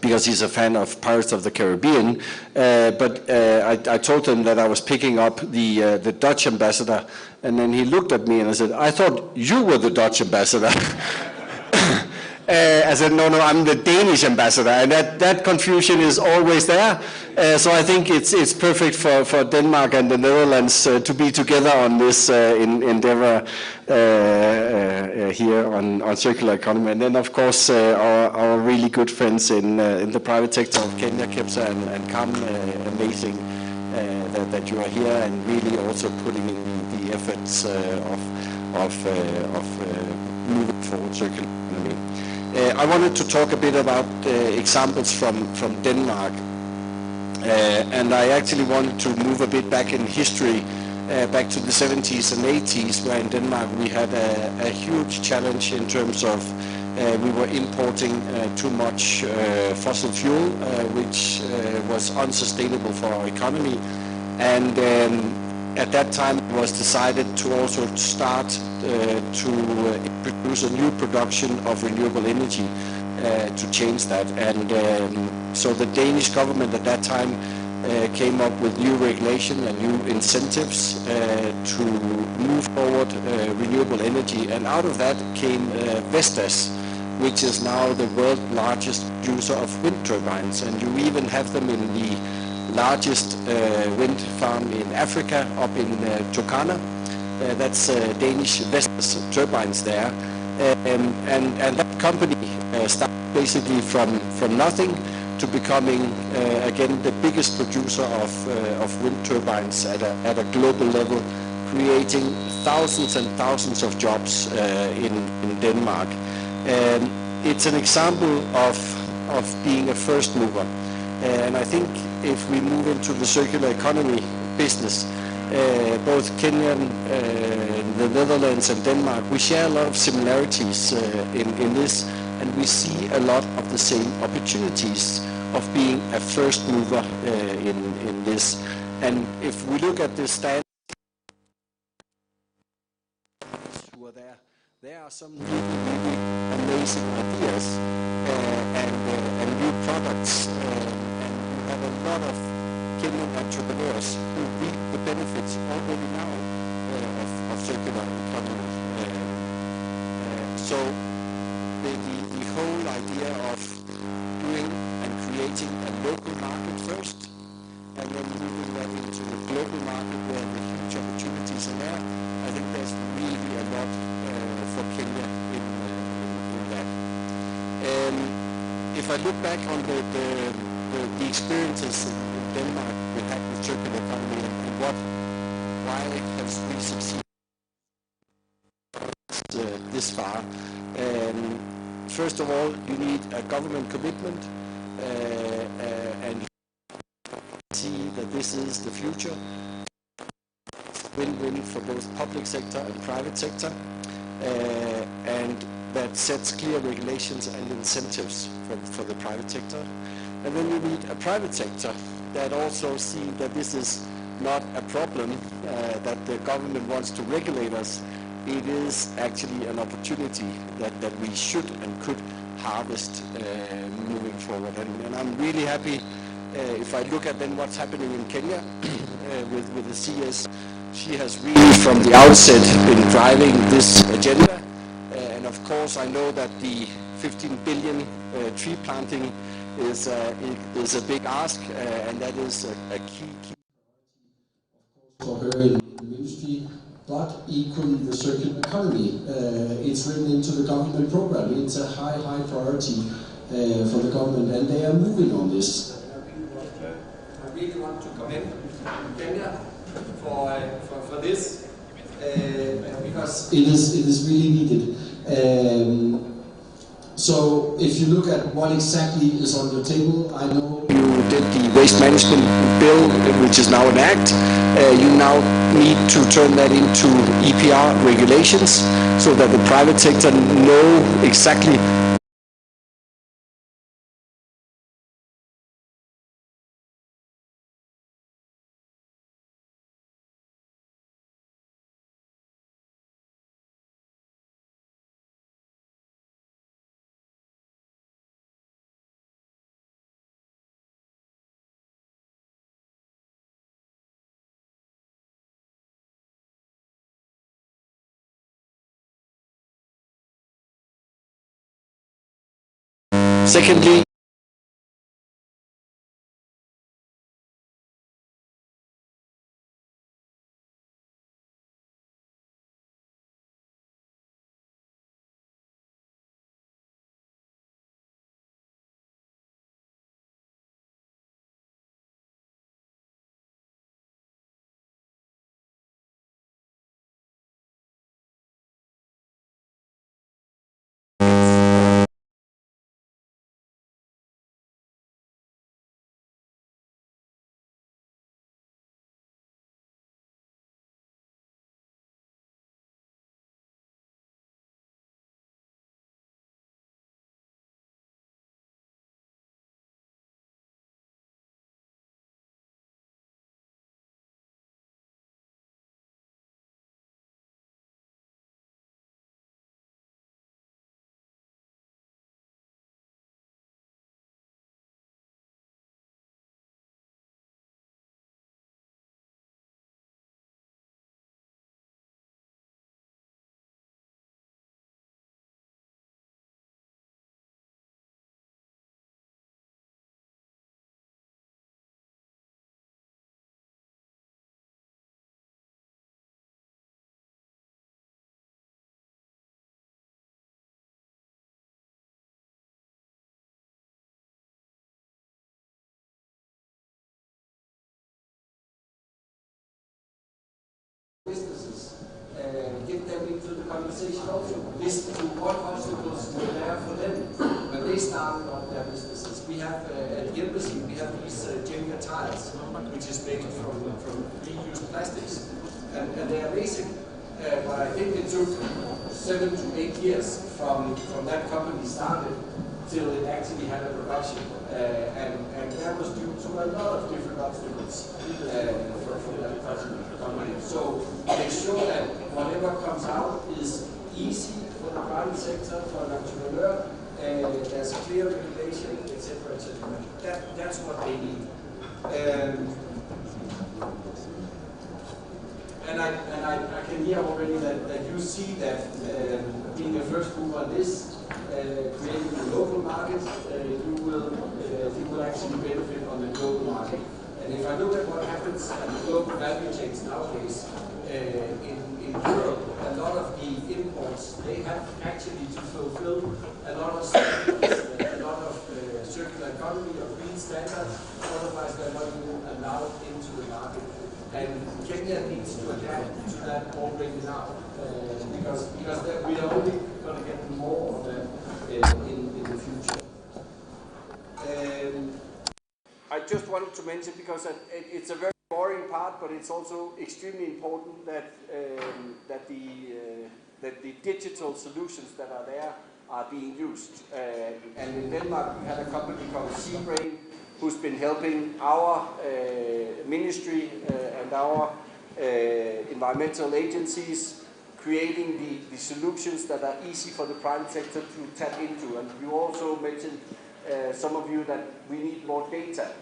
because he's a fan of Pirates of the Caribbean. I told him that I was picking up the Dutch ambassador, and then he looked at me and I said, "I thought you were the Dutch ambassador." I said, no, I'm the Danish ambassador, and that confusion is always there. So I think it's perfect for Denmark and the Netherlands to be together on this endeavor here on circular economy. And then, of course, our really good friends in the private sector of Kenya, Kepsa and KAM, amazing that you are here and really also putting in the efforts of moving forward circular economy. I wanted to talk a bit about examples from Denmark, and I actually wanted to move a bit back in history, back to the 70s and 80s, where in Denmark we had a huge challenge in terms of we were importing too much fossil fuel, which was unsustainable for our economy, and at that time it was decided to also start to produce a new production of renewable energy to change that. And so the Danish government at that time came up with new regulation and new incentives to move forward renewable energy. And out of that came Vestas, which is now the world's largest producer of wind turbines. And you even have them in the largest wind farm in Africa, up in Turkana. That's Danish Vestas turbines there. And that company started basically from nothing to becoming, again, the biggest producer of wind turbines at a global level, creating thousands and thousands of jobs in Denmark. It's an example of being a first mover. And I think if we move into the circular economy business, both Kenya, the Netherlands and Denmark, we share a lot of similarities in this, and we see a lot of the same opportunities of being a first mover in this. And if we look at the stand who are there are some really amazing ideas and new products. And we have a lot of Kenyan entrepreneurs who reap the benefits already now of circular economy. So the whole idea of doing and creating a local market first, and then moving that into the global market where the huge opportunities are there, I think there's really a lot for Kenya in that. If I look back on the experiences in Denmark we had with circular economy and why has we succeeded this far? First of all, you need a government commitment and see that this is the future. Win-win for both public sector and private sector, and that sets clear regulations and incentives for the private sector. And then you need a private sector that also see that this is not a problem, that the government wants to regulate us. It is actually an opportunity that we should and could harvest moving forward. And I'm really happy if I look at then what's happening in Kenya with the CS. She has really from the outset been driving this agenda. And of course I know that the 15 billion tree planting is a big ask, and that is a key for her in the ministry, but equally the circular economy. It's written into the government program. It's a high priority for the government, and they are moving on this. I really want to commend Kenya for this, because it is really needed. So if you look at what exactly is on the table, I know you did the waste management bill, which is now an act. You now need to turn that into EPR regulations so that the private sector know exactly Secondly, businesses, get them into the conversation also. Listen to what obstacles were there for them when they started up their businesses. We have at the embassy, we have these Jenga tiles, which is made from reused plastics, and they're amazing. But I think it took 7 to 8 years from that company started till it actually had a production, and that was due to a lot of different obstacles from that company. So make sure that whatever comes out is easy for the private sector, for an entrepreneur, there's clear regulation, etc., etc. That's what they need. And I can hear already that you see that being a first mover on this, creating a local market, you will actually benefit on the global market. And if I look at what happens at the global value chains nowadays, in Europe, a lot of the imports, they have actually to fulfill a lot of standards, a lot of circular economy or green standards, otherwise they're not even allowed into the market. And Kenya needs to adapt to that already now, because we are only going to get more of that in the future. I just wanted to mention, because it's a very boring part, but it's also extremely important that that the digital solutions that are there are being used. And in Denmark, we have a company called Seabrain, who's been helping our ministry and our environmental agencies creating the solutions that are easy for the private sector to tap into. And you also mentioned, some of you, that we need more data.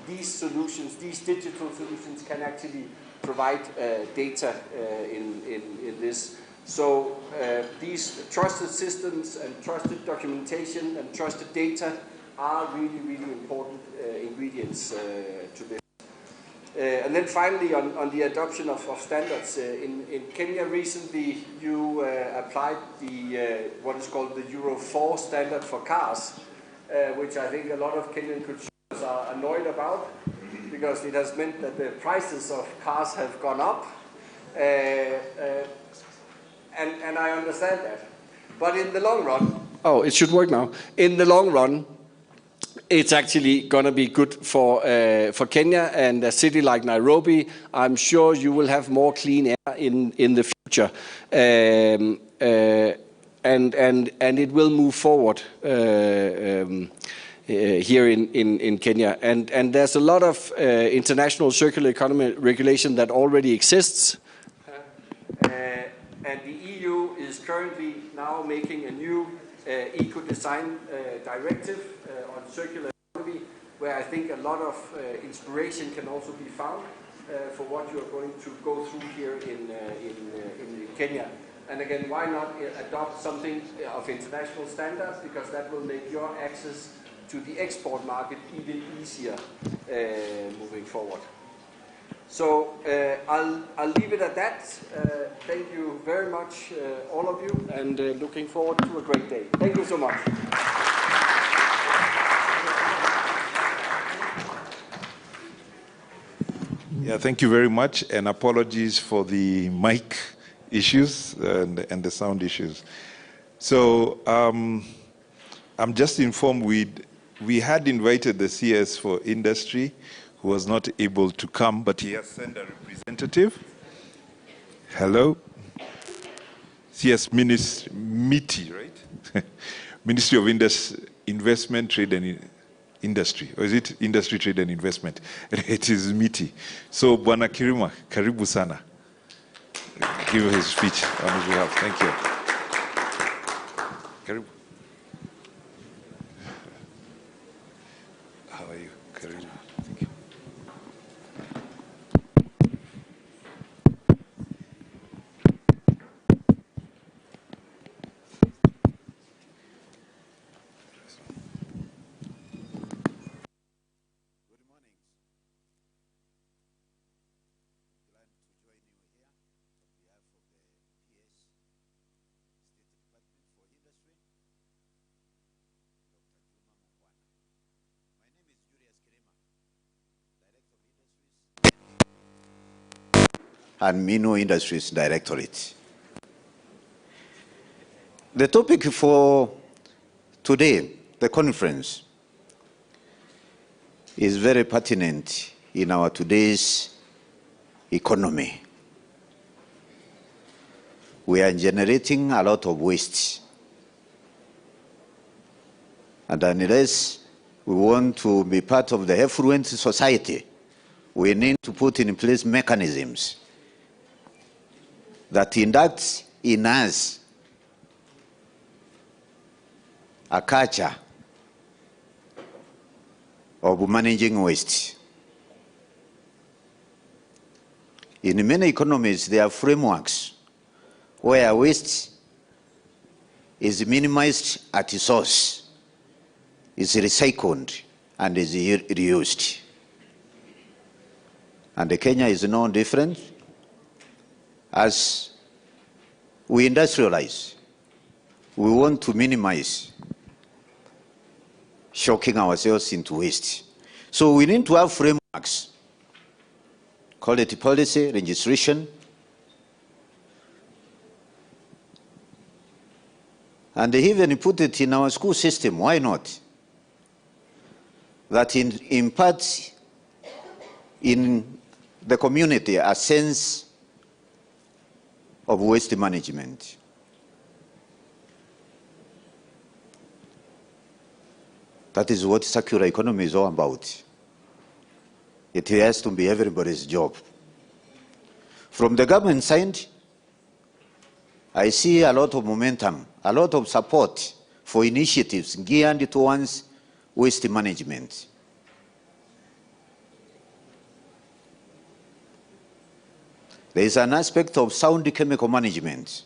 These solutions, these digital solutions, can actually provide data in this. So these trusted systems and trusted documentation and trusted data are really, really important ingredients to this. And then finally, on the adoption of standards, in Kenya recently you applied the what is called the Euro 4 standard for cars, which I think a lot of Kenyan consumers are annoyed about, because it has meant that the prices of cars have gone up, and I understand that. But in the long run, oh, it should work now. In the long run, it's actually going to be good for Kenya and a city like Nairobi. I'm sure you will have more clean air in the future, and it will move forward here in Kenya. And there's a lot of international circular economy regulation that already exists. And the EU is currently now making a new eco-design directive on circular economy, where I think a lot of inspiration can also be found for what you are going to go through here in Kenya. And again, why not adopt something of international standards, because that will make your access to the export market even easier moving forward. So I'll leave it at that. Thank you very much, all of you, and looking forward to a great day. Thank you so much. Yeah, thank you very much, and apologies for the mic issues and the sound issues. So I'm just informed we had invited the CS for industry, who was not able to come, but he has sent a representative. Hello. CS Ministry, MITI, right? Ministry of Investment, Trade and Industry, or is it Industry, Trade and Investment? It is MITI. So, Bwana Kirima, karibu sana. Give his speech on his behalf. Thank you. Karibu. How are you? Karibu. Thank you. And Minu Industries Directorate. The topic for today, the conference, is very pertinent in our today's economy. We are generating a lot of waste. And unless we want to be part of the affluent society, we need to put in place mechanisms that induct in us a culture of managing waste. In many economies, there are frameworks where waste is minimized at its source, is recycled, and is reused. And Kenya is no different. As we industrialize, we want to minimize shocking ourselves into waste. So we need to have frameworks, quality policy, registration, and they even put it in our school system. Why not? That imparts in the community a sense of waste management. That is what circular economy is all about. It has to be everybody's job. From the government side, I see a lot of momentum, a lot of support for initiatives geared towards waste management. There is an aspect of sound chemical management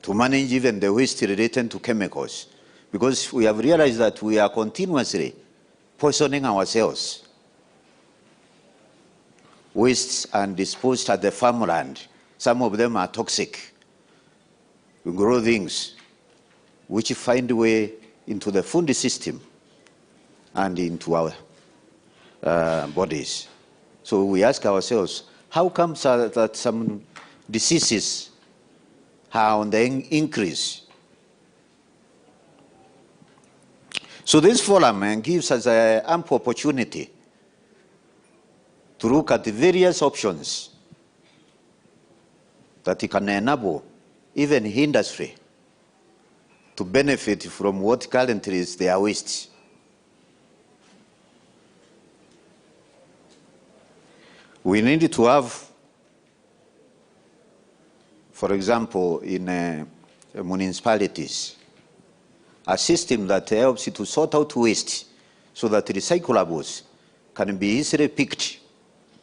to manage even the waste related to chemicals, because we have realized that we are continuously poisoning ourselves. Wastes are disposed at the farmland. Some of them are toxic. We grow things which find a way into the food system and into our bodies. So we ask ourselves, how comes that some diseases are on the increase? So this forum gives us an ample opportunity to look at the various options that can enable even industry to benefit from what currently is their waste. We need to have, for example, in municipalities, a system that helps you to sort out waste so that recyclables can be easily picked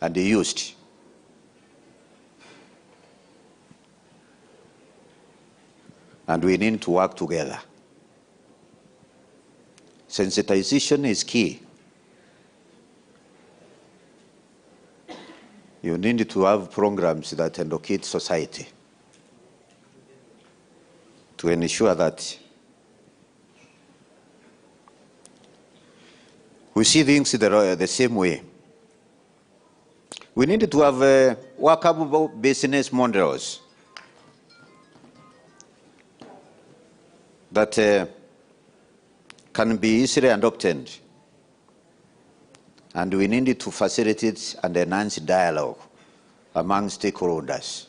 and used. and we need to work together. Sensitization is key. You need to have programs that educate society to ensure that we see things the same way. We need to have workable business models that can be easily adopted, and we need to facilitate and enhance dialogue among stakeholders.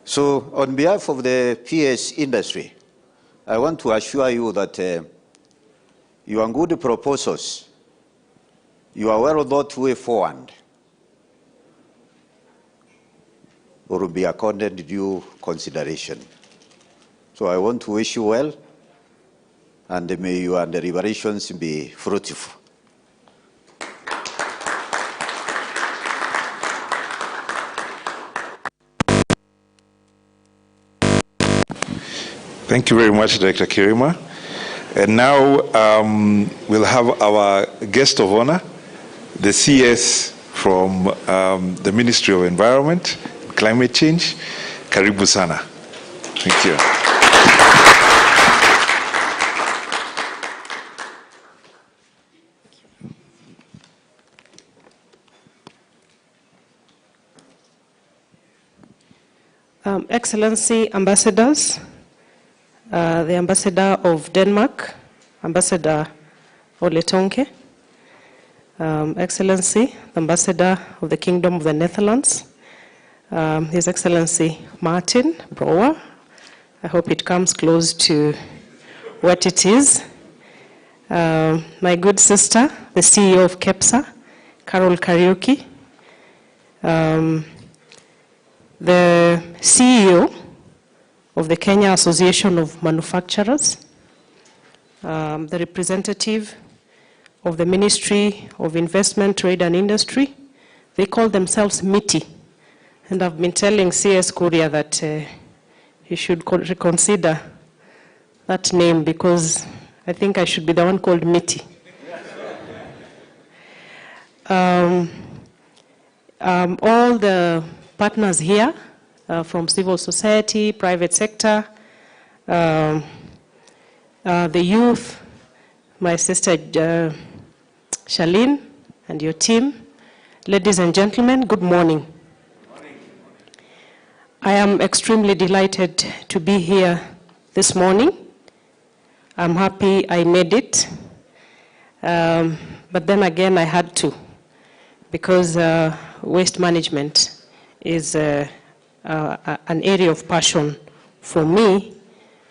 So, on behalf of the PS industry, I want to assure you that your good proposals, your well thought way forward, will be accorded due consideration. So I want to wish you well, and may your deliberations be fruitful. Thank you very much, Director Kirima. And now we'll have our guest of honor, the CS from the Ministry of Environment, Climate Change, Karibu Sana. Thank you. Excellency Ambassadors, the Ambassador of Denmark, Ambassador Ole Tonke, Excellency, the Ambassador of the Kingdom of the Netherlands, His Excellency Martin Brouwer. I hope it comes close to what it is. My good sister, the CEO of KEPSA, Carol Kariuki, the CEO of the Kenya Association of Manufacturers, the representative of the Ministry of Investment, Trade and Industry. They call themselves MITI. And I've been telling CS Kuria that he should reconsider that name, because I think I should be the one called MITI. All the partners here from civil society, private sector, the youth, my sister Charlene and your team, ladies and gentlemen, good morning. I am extremely delighted to be here this morning. I'm happy I made it, but then again I had to, because waste management is an area of passion for me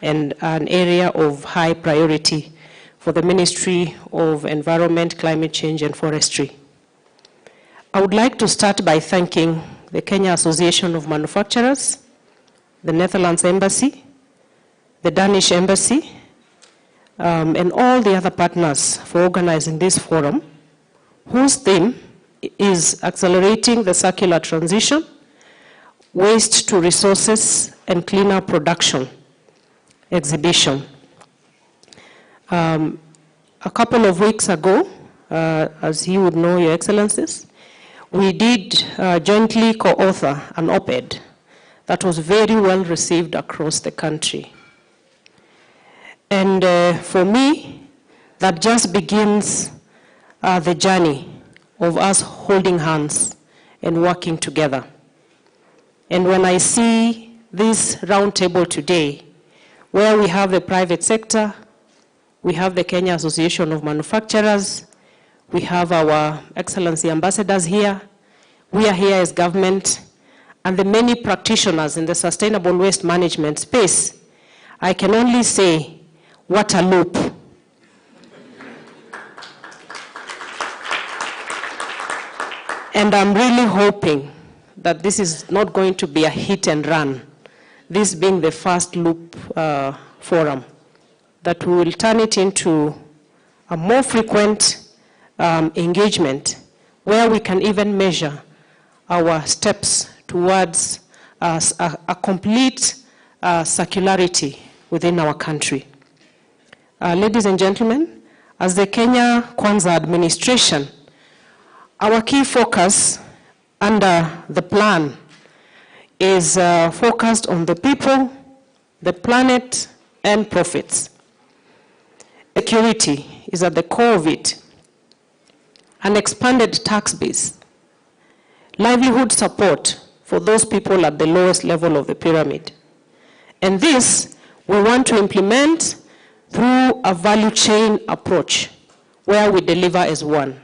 and an area of high priority for the Ministry of Environment, Climate Change and Forestry. I would like to start by thanking the Kenya Association of Manufacturers, the Netherlands Embassy, the Danish Embassy, and all the other partners for organizing this forum, whose theme is accelerating the circular transition, waste to resources and cleaner production exhibition. A couple of weeks ago, as you would know, Your Excellencies, we did jointly co-author an op-ed that was very well received across the country. And for me, that just begins the journey of us holding hands and working together. And when I see this roundtable today, where we have the private sector, we have the Kenya Association of Manufacturers, we have our Excellency ambassadors here, we are here as government, and the many practitioners in the sustainable waste management space, I can only say, what a loop. And I'm really hoping that this is not going to be a hit and run, this being the first loop forum, that we will turn it into a more frequent engagement where we can even measure our steps towards a complete circularity within our country. Ladies and gentlemen, as the Kenya Kwanza administration, our key focus under the plan is focused on the people, the planet, and profits. Security is at the core of it. An expanded tax base, livelihood support for those people at the lowest level of the pyramid. And this we want to implement through a value chain approach where we deliver as one,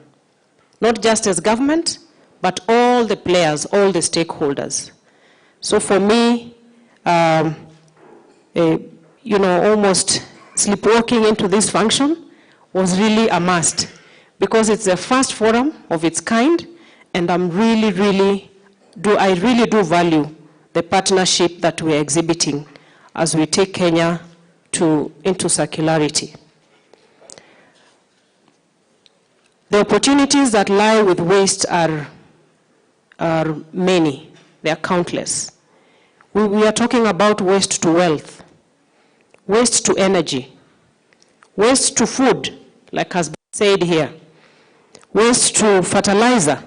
not just as government, but all the players, all the stakeholders. So for me, almost sleepwalking into this function was really a must, because it's the first forum of its kind, and I really do value the partnership that we're exhibiting as we take Kenya into circularity. The opportunities that lie with waste are many, they are countless. We are talking about waste to wealth, waste to energy, waste to food, like has been said here, waste to fertilizer,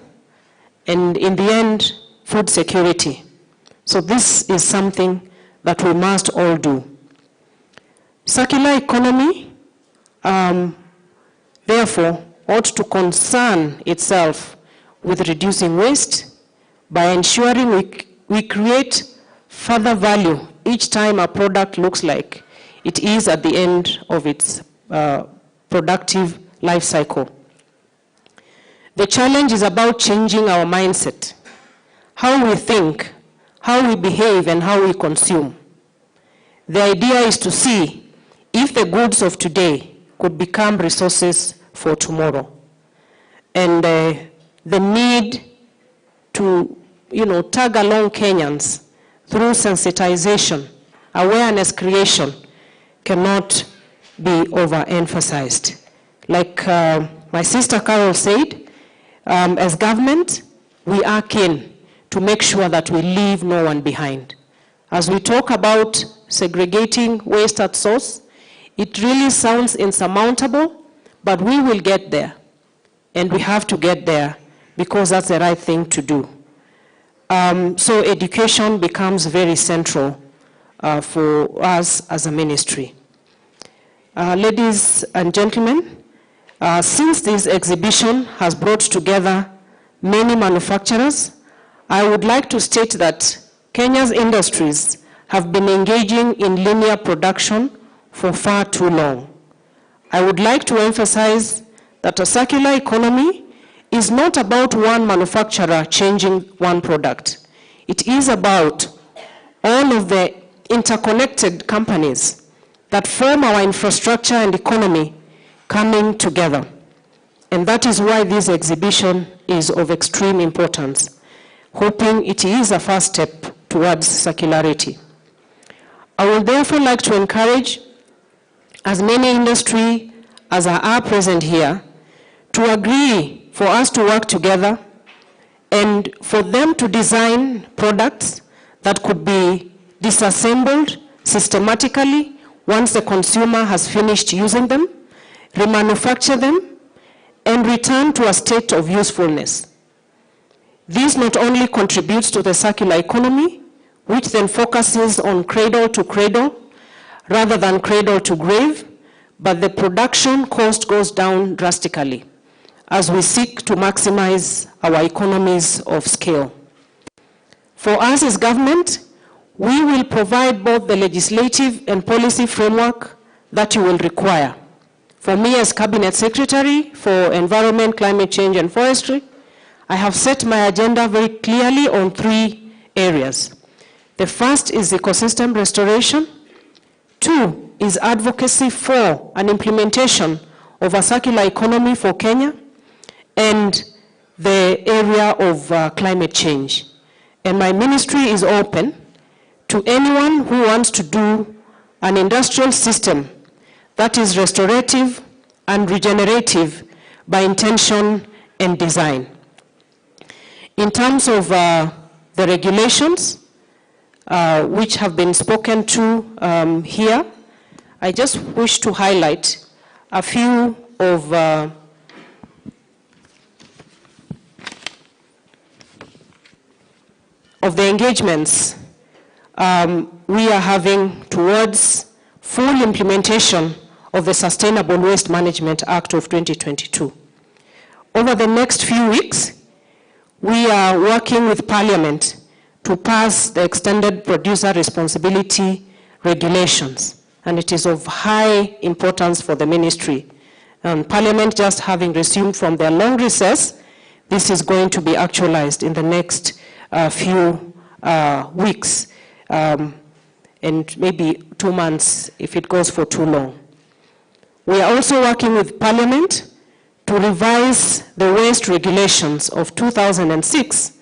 and in the end, food security. So this is something that we must all do. Circular economy, therefore, ought to concern itself with reducing waste by ensuring we create further value each time a product looks like it is at the end of its productive life cycle. The challenge is about changing our mindset, how we think, how we behave, and how we consume. The idea is to see if the goods of today could become resources for tomorrow. And the need to, tag along Kenyans through sensitization, awareness creation, cannot be overemphasized. Like my sister Carol said, as government, we are keen to make sure that we leave no one behind. As we talk about segregating waste at source, it really sounds insurmountable, but we will get there. And we have to get there because that's the right thing to do. So education becomes very central for us as a ministry. Ladies and gentlemen, since this exhibition has brought together many manufacturers, I would like to state that Kenya's industries have been engaging in linear production for far too long. I would like to emphasize that a circular economy is not about one manufacturer changing one product. It is about all of the interconnected companies that form our infrastructure and economy coming together. And that is why this exhibition is of extreme importance, hoping it is a first step towards circularity. I would therefore like to encourage as many industry as are present here to agree for us to work together and for them to design products that could be disassembled systematically once the consumer has finished using them, remanufacture them, and return to a state of usefulness. This not only contributes to the circular economy, which then focuses on cradle to cradle rather than cradle to grave, but the production cost goes down drastically as we seek to maximize our economies of scale. For us as government, we will provide both the legislative and policy framework that you will require. For me as Cabinet Secretary for Environment, Climate Change and Forestry, I have set my agenda very clearly on 3 areas. The first is ecosystem restoration. 2 is advocacy for an implementation of a circular economy for Kenya, and the area of climate change. And my ministry is open to anyone who wants to do an industrial system that is restorative and regenerative by intention and design. In terms of the regulations, which have been spoken to here, I just wish to highlight a few of the engagements we are having towards full implementation of the Sustainable Waste Management Act of 2022. Over the next few weeks, we are working with Parliament to pass the extended producer responsibility regulations, and it is of high importance for the ministry. Parliament just having resumed from their long recess, this is going to be actualized in the next few weeks, and maybe 2 months if it goes for too long. We are also working with Parliament to revise the waste regulations of 2006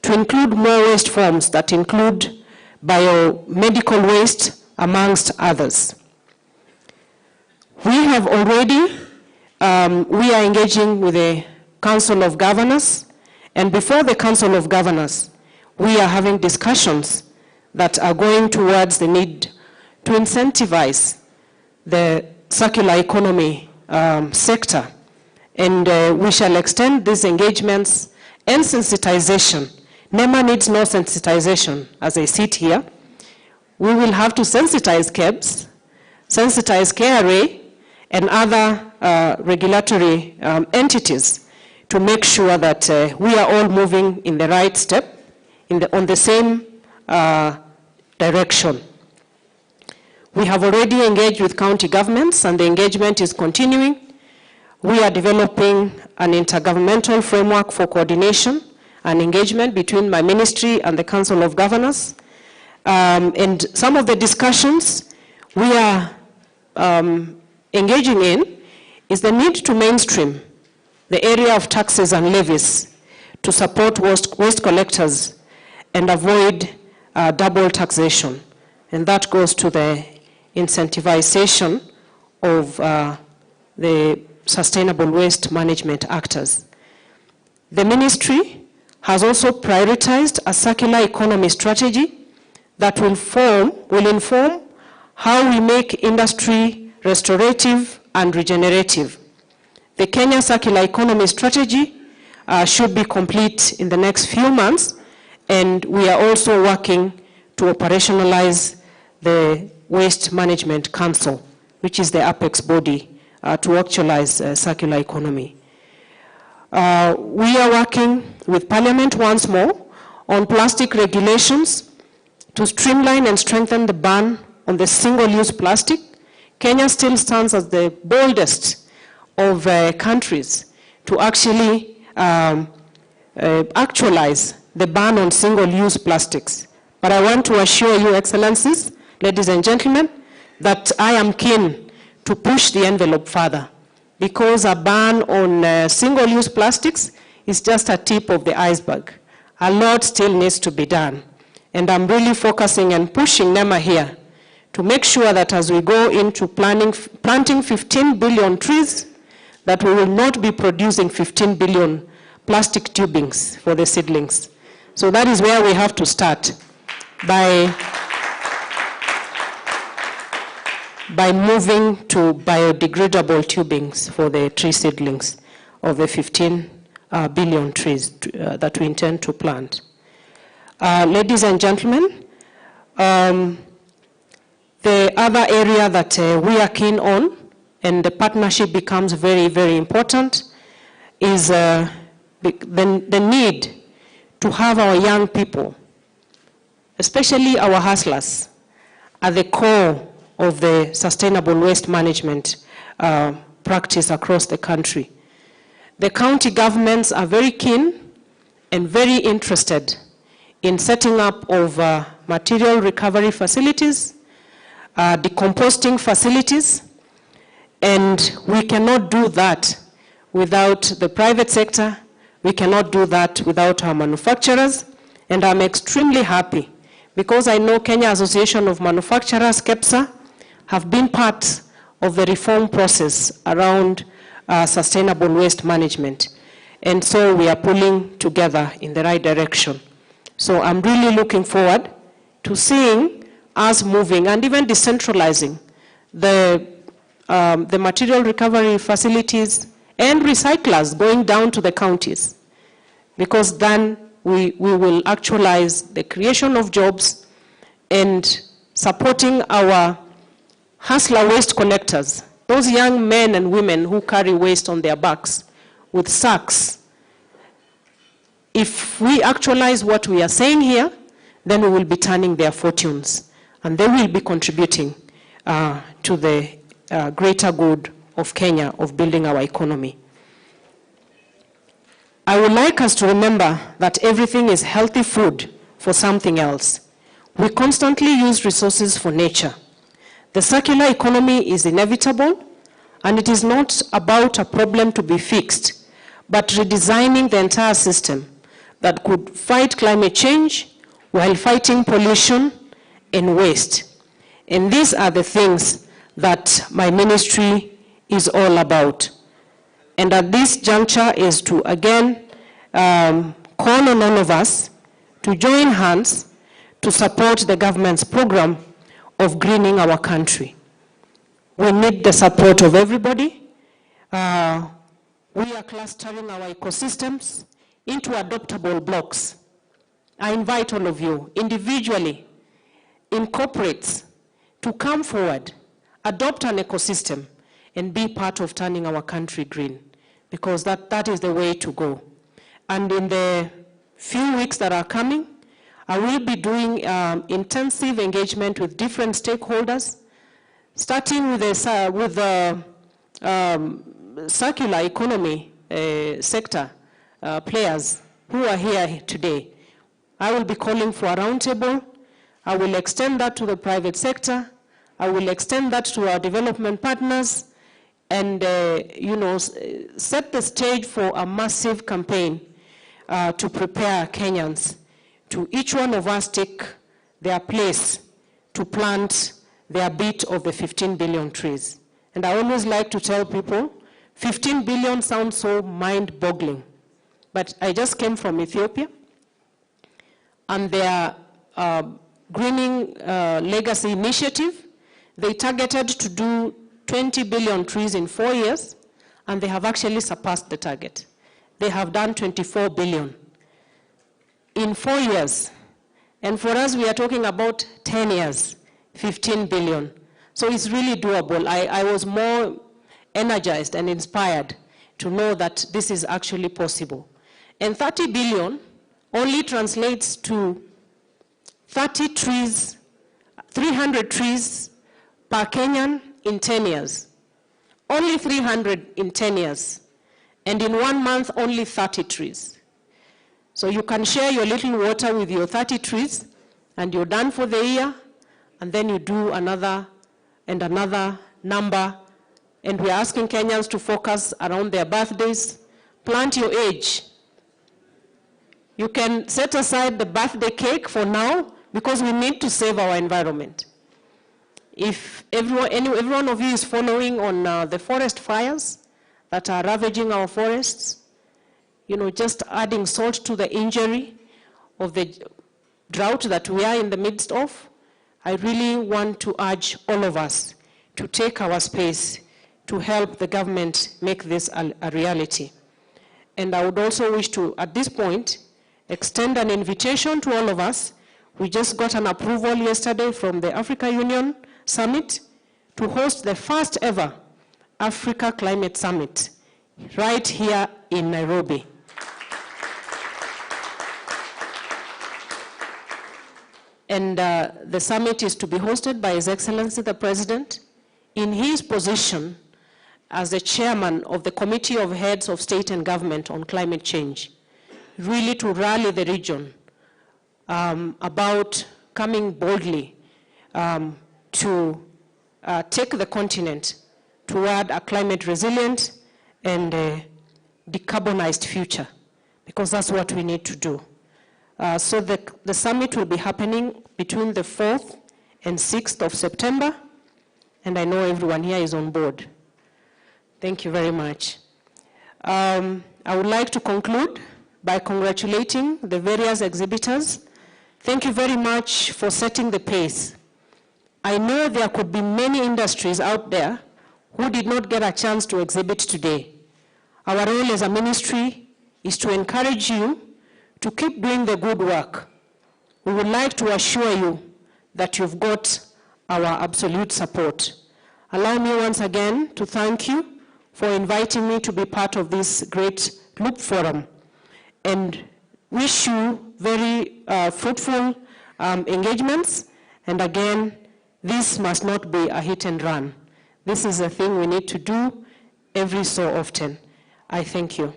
to include more waste forms that include biomedical waste, amongst others. We have already, we are engaging with the Council of Governors, and before the Council of Governors, we are having discussions that are going towards the need to incentivize the circular economy sector. And we shall extend these engagements and sensitization. NEMA needs no sensitization as I sit here. We will have to sensitize KEBS, sensitize KRA, and other regulatory entities to make sure that we are all moving in the right step, on the same direction. We have already engaged with county governments, and the engagement is continuing. We are developing an intergovernmental framework for coordination and engagement between my ministry and the Council of Governors. And some of the discussions we are engaging in is the need to mainstream the area of taxes and levies to support waste collectors and avoid double taxation. And that goes to the incentivization of the sustainable waste management actors. The ministry has also prioritized a circular economy strategy that will inform how we make industry restorative and regenerative. The Kenya Circular Economy Strategy should be complete in the next few months, and we are also working to operationalize the Waste Management Council, which is the apex body to actualize circular economy. We are working with Parliament once more on plastic regulations to streamline and strengthen the ban on the single-use plastic. Kenya still stands as the boldest of countries to actually actualize the ban on single-use plastics. But I want to assure you, Excellencies, ladies and gentlemen, that I am keen to push the envelope further, because a ban on single-use plastics is just a tip of the iceberg. A lot still needs to be done. And I'm really focusing and pushing NEMA here to make sure that as we go into planting 15 billion trees, that we will not be producing 15 billion plastic tubings for the seedlings. So that is where we have to start, by moving to biodegradable tubings for the tree seedlings of the 15 billion trees that we intend to plant. Ladies and gentlemen, the other area that we are keen on, and the partnership becomes very, very important, is the need to have our young people, especially our hustlers, at the core of the sustainable waste management practice across the country. The county governments are very keen and very interested in setting up of material recovery facilities, decomposting facilities, and we cannot do that without the private sector. We cannot do that without our manufacturers, and I'm extremely happy because I know Kenya Association of Manufacturers, KEPSA, have been part of the reform process around sustainable waste management. And so we are pulling together in the right direction. So I'm really looking forward to seeing us moving and even decentralizing the material recovery facilities and recyclers going down to the counties, because then we will actualize the creation of jobs and supporting our hustler waste collectors, those young men and women who carry waste on their backs with sacks. If we actualize what we are saying here, then we will be turning their fortunes, and they will be contributing to the greater good of Kenya, of building our economy. I would like us to remember that everything is healthy food for something else. We constantly use resources for nature. The circular economy is inevitable, and it is not about a problem to be fixed, but redesigning the entire system that could fight climate change while fighting pollution and waste. And these are the things that my ministry is all about. And at this juncture is to again call on all of us to join hands to support the government's program of greening our country. We need the support of everybody. We are clustering our ecosystems into adoptable blocks. I invite all of you, individually, in corporates, to come forward, adopt an ecosystem, and be part of turning our country green, because that is the way to go. And in the few weeks that are coming, I will be doing intensive engagement with different stakeholders, starting with the circular economy sector players who are here today. I will be calling for a roundtable. I will extend that to the private sector. I will extend that to our development partners, and set the stage for a massive campaign to prepare Kenyans, to each one of us take their place to plant their bit of the 15 billion trees. And I always like to tell people, 15 billion sounds so mind-boggling. But I just came from Ethiopia, and their Greening Legacy Initiative, they targeted to do 20 billion trees in 4 years, and they have actually surpassed the target. They have done 24 billion in 4 years. And for us, we are talking about 10 years, 15 billion. So it's really doable. I was more energized and inspired to know that this is actually possible. And 30 billion only translates to 300 trees per Kenyan in 10 years. Only 300 in 10 years. And in 1 month, only 30 trees. So you can share your little water with your 30 trees, and you're done for the year, and then you do another and another number. And we're asking Kenyans to focus around their birthdays. Plant your age. You can set aside the birthday cake for now, because we need to save our environment. If every one of you is following on the forest fires that are ravaging our forests, just adding salt to the injury of the drought that we are in the midst of, I really want to urge all of us to take our space to help the government make this a reality. And I would also wish to, at this point, extend an invitation to all of us. We just got an approval yesterday from the Africa Union Summit to host the first ever Africa Climate Summit right here in Nairobi. And the summit is to be hosted by His Excellency the President in his position as the chairman of the Committee of Heads of State and Government on Climate Change, really to rally the region about coming boldly to take the continent toward a climate resilient and decarbonized future, because that's what we need to do. So the summit will be happening between the 4th and 6th of September, and I know everyone here is on board. Thank you very much. I would like to conclude by congratulating the various exhibitors. Thank you very much for setting the pace. I know there could be many industries out there who did not get a chance to exhibit today. Our role as a ministry is to encourage you to keep doing the good work. We would like to assure you that you've got our absolute support. Allow me once again to thank you for inviting me to be part of this great Loop Forum, and wish you very fruitful engagements. And again, this must not be a hit and run. This is a thing we need to do every so often. I thank you.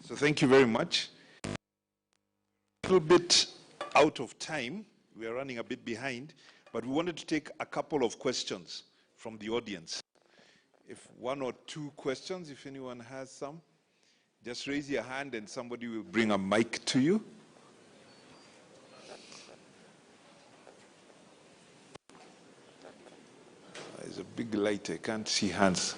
So thank you very much. A little bit out of time. We are running a bit behind, but we wanted to take a couple of questions from the audience. If one or two questions, if anyone has some, just raise your hand and somebody will bring a mic to you. There's a big light, I can't see hands.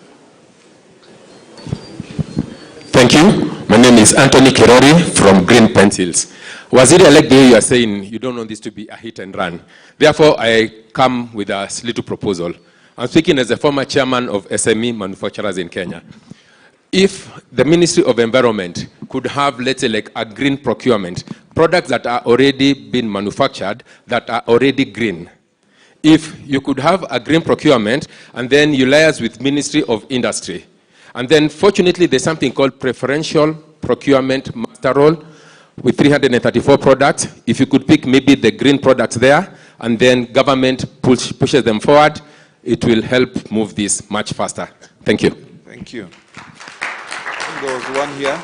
Thank you. My name is Anthony Kirori from Green Pencils. Waziri-elect, you are saying you don't want this to be a hit and run. Therefore, I come with a little proposal. I'm speaking as a former chairman of SME manufacturers in Kenya. If the Ministry of Environment could have, let's say, like a green procurement, products that are already been manufactured, that are already green. If you could have a green procurement and then you liaise with Ministry of Industry. And then fortunately, there's something called preferential procurement master roll with 334 products. If you could pick maybe the green products there and then government pushes them forward, it will help move this much faster. Thank you. Thank you. There was one here.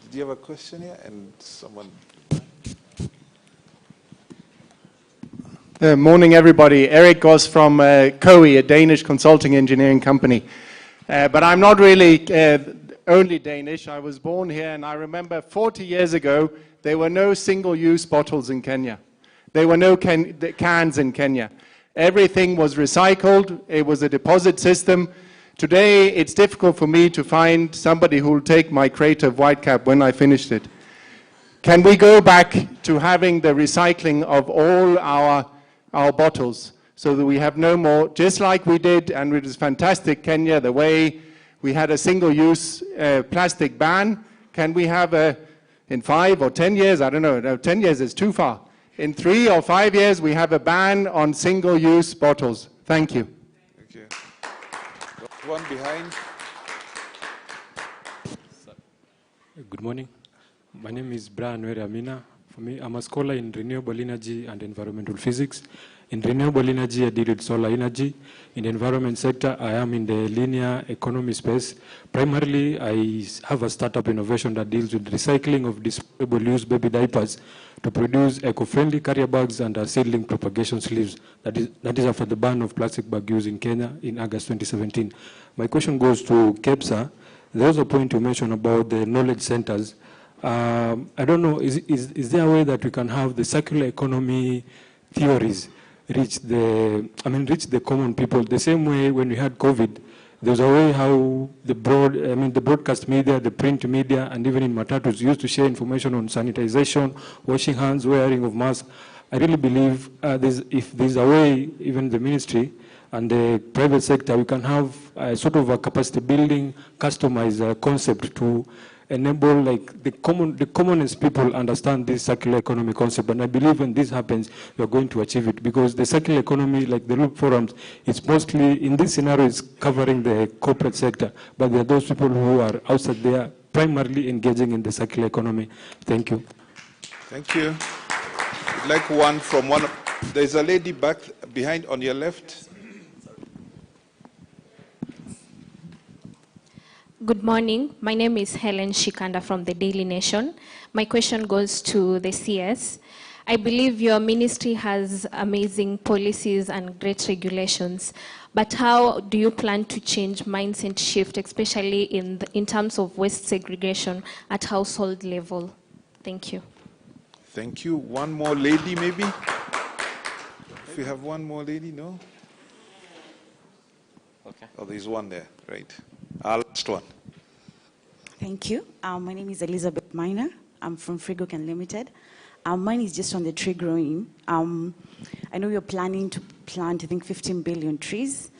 Did you have a question here? And someone. Morning, everybody. Eric Goss from COE, a Danish consulting engineering company. But I'm not really only Danish. I was born here, and I remember 40 years ago, there were no single-use bottles in Kenya. There were no cans in Kenya. Everything was recycled. It was a deposit system. Today, it's difficult for me to find somebody who will take my crate of Whitecap when I finished it. Can we go back to having the recycling of all our bottles so that we have no more, just like we did, and it was fantastic, Kenya, the way we had a single-use plastic ban. Can we have in 5 or 10 years, I don't know, no, 10 years is too far. In 3 or 5 years, we have a ban on single-use bottles. Thank you. Thank you. One behind. Good morning. My name is Brian Weramina. For me, I'm a scholar in renewable energy and environmental physics. In renewable energy, I deal with solar energy. In the environment sector, I am in the linear economy space. Primarily, I have a startup innovation that deals with recycling of disposable use baby diapers to produce eco-friendly carrier bags and seedling propagation sleeves. That is after the ban of plastic bag use in Kenya in August 2017. My question goes to KEPSA. There was a point you mentioned about the knowledge centers. I don't know, is there a way that we can have the circular economy theories reach the common people? The same way when we had COVID, there's a way how the broadcast media, the print media, and even in matatus used to share information on sanitization, washing hands, wearing of masks. I really believe if there's a way, even the ministry and the private sector, we can have a sort of a capacity building, customized concept to enable like the commonest people understand this circular economy concept. And I believe when this happens, we are going to achieve it, because the circular economy, like the Loop Forums, it's mostly, in this scenario, it's covering the corporate sector, but there are those people who are outside there primarily engaging in the circular economy. Thank you. Thank you. I'd like one from there's a lady back behind on your left. Good morning. My name is Helen Shikanda from the Daily Nation. My question goes to the CS. I believe your ministry has amazing policies and great regulations, but how do you plan to change mindset shift, especially in terms of waste segregation at household level? Thank you. Thank you. One more lady, maybe? If we have one more lady, no? Okay. Oh, there's one there, right. Our last one. Thank you. My name is Elizabeth Miner. I'm from Frigoken Limited. Mine is just on the tree growing. I know you're planning to plant, I think, 15 billion trees.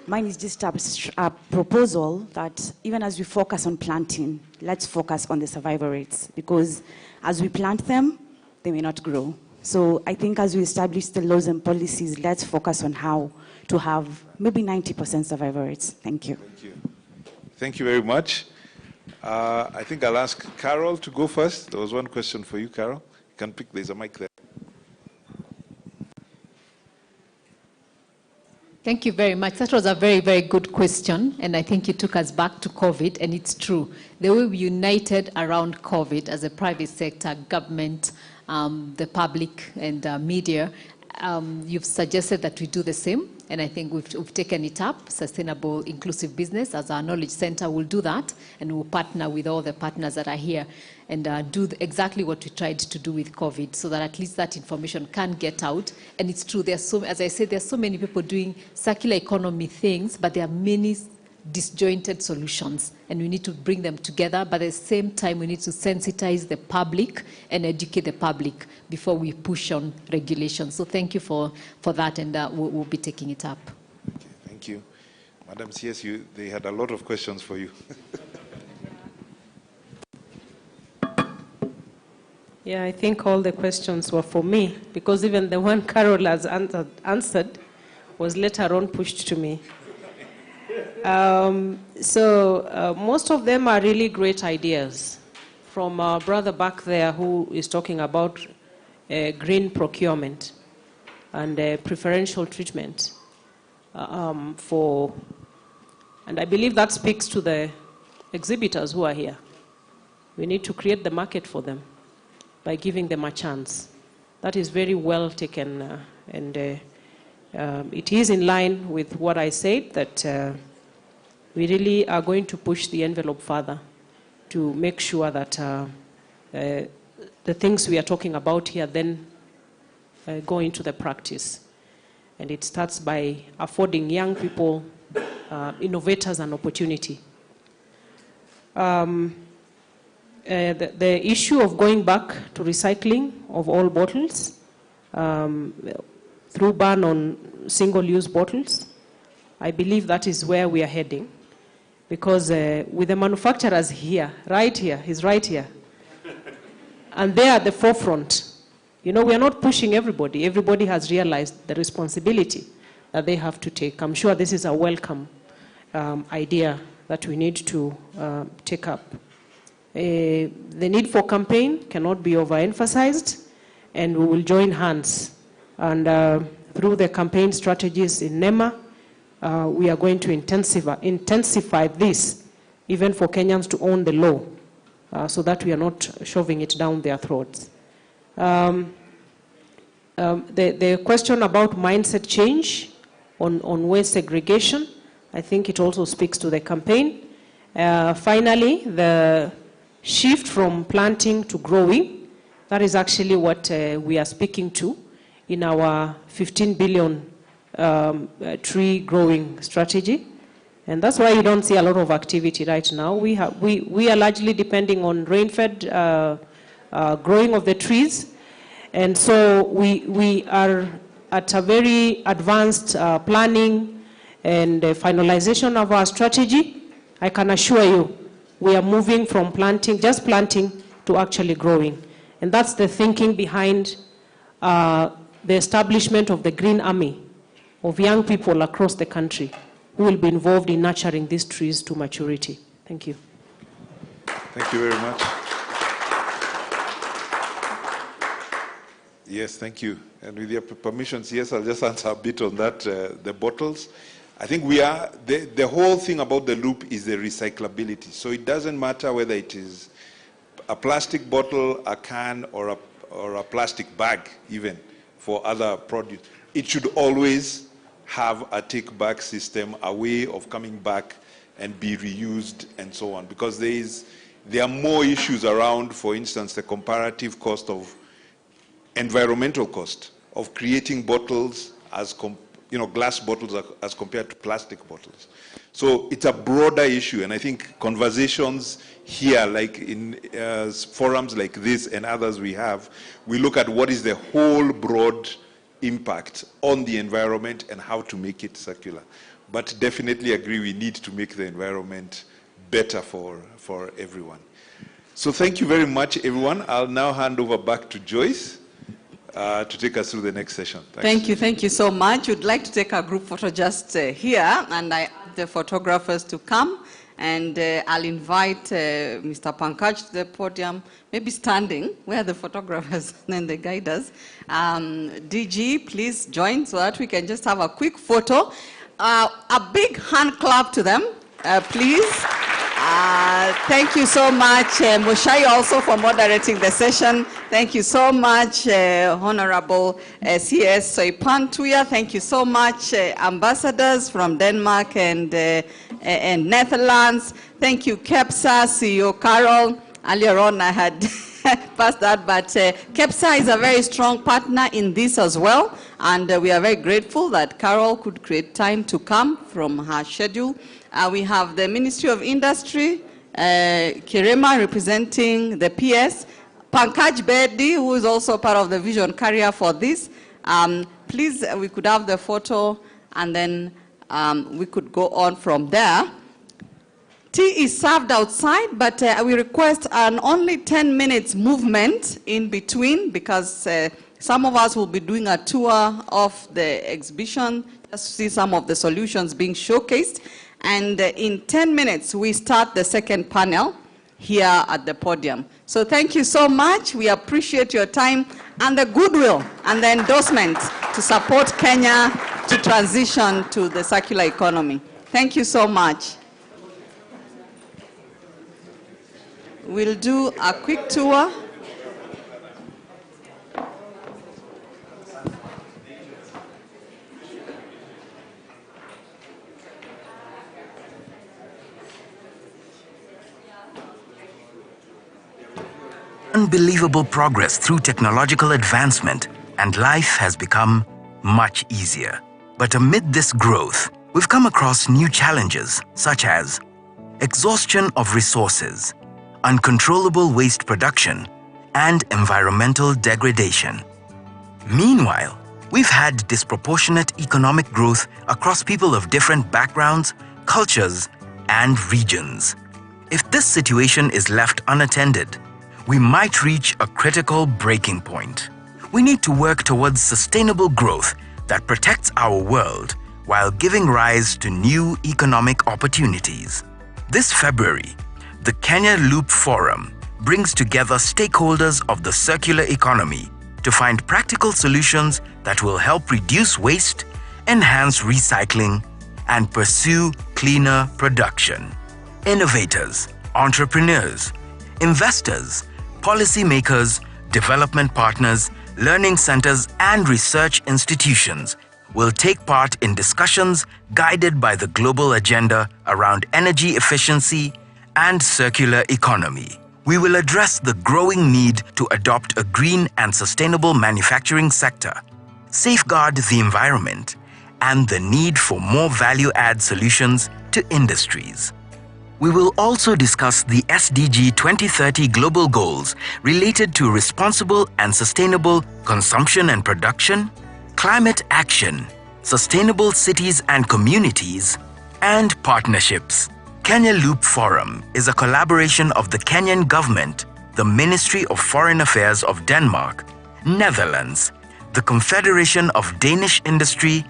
Mine is just a proposal that even as we focus on planting, let's focus on the survival rates, because as we plant them, they may not grow. So I think as we establish the laws and policies, let's focus on how to have maybe 90% survival rates. Thank you. Thank you. Thank you very much. I think I'll ask Carol to go first. There was one question for you, Carol. You can pick, there's a mic there. Thank you very much. That was a very, very good question, and I think it took us back to COVID, and it's true. The way we united around COVID as a private sector, government, the public, and media, you've suggested that we do the same, and I think we've taken it up. Sustainable Inclusive Business, as our knowledge center, will do that, and we'll partner with all the partners that are here and do exactly what we tried to do with COVID, so that at least that information can get out. And it's true, there's so, as I said, there's so many people doing circular economy things, but there are many disjointed solutions, and we need to bring them together, but at the same time we need to sensitize the public and educate the public before we push on regulations. So thank you for that, and we'll be taking it up. Okay, thank you. Madam CS, they had a lot of questions for you. Yeah, I think all the questions were for me, because even the one Carol has answered was later on pushed to me. Most of them are really great ideas. From our brother back there who is talking about green procurement and preferential treatment and I believe that speaks to the exhibitors who are here. We need to create the market for them by giving them a chance. That is very well taken, and it is in line with what I said, that we really are going to push the envelope further to make sure that the things we are talking about here then go into the practice. And it starts by affording young people, innovators, an opportunity. The issue of going back to recycling of all bottles through ban on single-use bottles, I believe that is where we are heading, because with the manufacturers here, he's right here, and they're at the forefront. You know, we are not pushing everybody. Everybody has realized the responsibility that they have to take. I'm sure this is a welcome idea that we need to take up. The need for campaign cannot be overemphasized, and we will join hands. And through the campaign strategies in NEMA, we are going to intensify this, even for Kenyans to own the law, so that we are not shoving it down their throats. The question about mindset change on waste segregation, I think it also speaks to the campaign. Finally, the shift from planting to growing, that is actually what we are speaking to in our 15 billion tree growing strategy. And that's why you don't see a lot of activity right now. We are largely depending on rain-fed growing of the trees. And so we are at a very advanced planning and finalization of our strategy. I can assure you, we are moving from just planting to actually growing. And that's the thinking behind the establishment of the Green Army of young people across the country who will be involved in nurturing these trees to maturity. Thank you. Thank you very much. Yes, thank you. And with your permissions, yes, I'll just answer a bit on that, the bottles. I think the whole thing about the loop is the recyclability. So it doesn't matter whether it is a plastic bottle, a can, or or a plastic bag even for other produce. It should always have a take-back system, a way of coming back and be reused and so on, because there are more issues around, for instance, the comparative cost of environmental cost of creating bottles as glass bottles as compared to plastic bottles. So it's a broader issue, and I think conversations here, like in forums like this and others we have, we look at what is the whole broad impact on the environment and how to make it circular. But definitely agree we need to make the environment better for everyone. So thank you very much, everyone. I'll now hand over back to Joyce to take us through the next session. Thank you so much. We'd like to take our group photo just here, and I ask the photographers to come, and I'll invite Mr. Pankaj to the podium, maybe standing, where the photographers and the guiders. DG, please join so that we can just have a quick photo. A big hand clap to them, please. Thank you so much, Mushai, also for moderating the session. Thank you so much, Honorable CS Soipantuya. Thank you so much, ambassadors from Denmark and Netherlands. Thank you, KEPSA, CEO Carol. Earlier on, I had passed that, but KEPSA is a very strong partner in this as well, and we are very grateful that Carol could create time to come from her schedule. We have the Ministry of Industry, Kirema representing the PS, Pankaj Bedi, who is also part of the vision carrier for this. Please, we could have the photo, and then we could go on from there. Tea is served outside, but we request an only 10 minutes movement in between, because some of us will be doing a tour of the exhibition just to see some of the solutions being showcased. And in 10 minutes, we start the second panel here at the podium. So thank you so much. We appreciate your time and the goodwill and the endorsement to support Kenya to transition to the circular economy. Thank you so much. We'll do a quick tour. Unbelievable progress through technological advancement, and life has become much easier. But amid this growth, we've come across new challenges such as exhaustion of resources, uncontrollable waste production, and environmental degradation. Meanwhile, we've had disproportionate economic growth across people of different backgrounds, cultures, and regions. If this situation is left unattended, we might reach a critical breaking point. We need to work towards sustainable growth that protects our world while giving rise to new economic opportunities. This February, the Kenya Loop Forum brings together stakeholders of the circular economy to find practical solutions that will help reduce waste, enhance recycling, and pursue cleaner production. Innovators, entrepreneurs, investors, policymakers, development partners, learning centers, and research institutions will take part in discussions guided by the global agenda around energy efficiency and circular economy. We will address the growing need to adopt a green and sustainable manufacturing sector, safeguard the environment, and the need for more value-add solutions to industries. We will also discuss the SDG 2030 global goals related to responsible and sustainable consumption and production, climate action, sustainable cities and communities, and partnerships. Kenya Loop Forum is a collaboration of the Kenyan government, the Ministry of Foreign Affairs of Denmark, Netherlands, the Confederation of Danish Industry,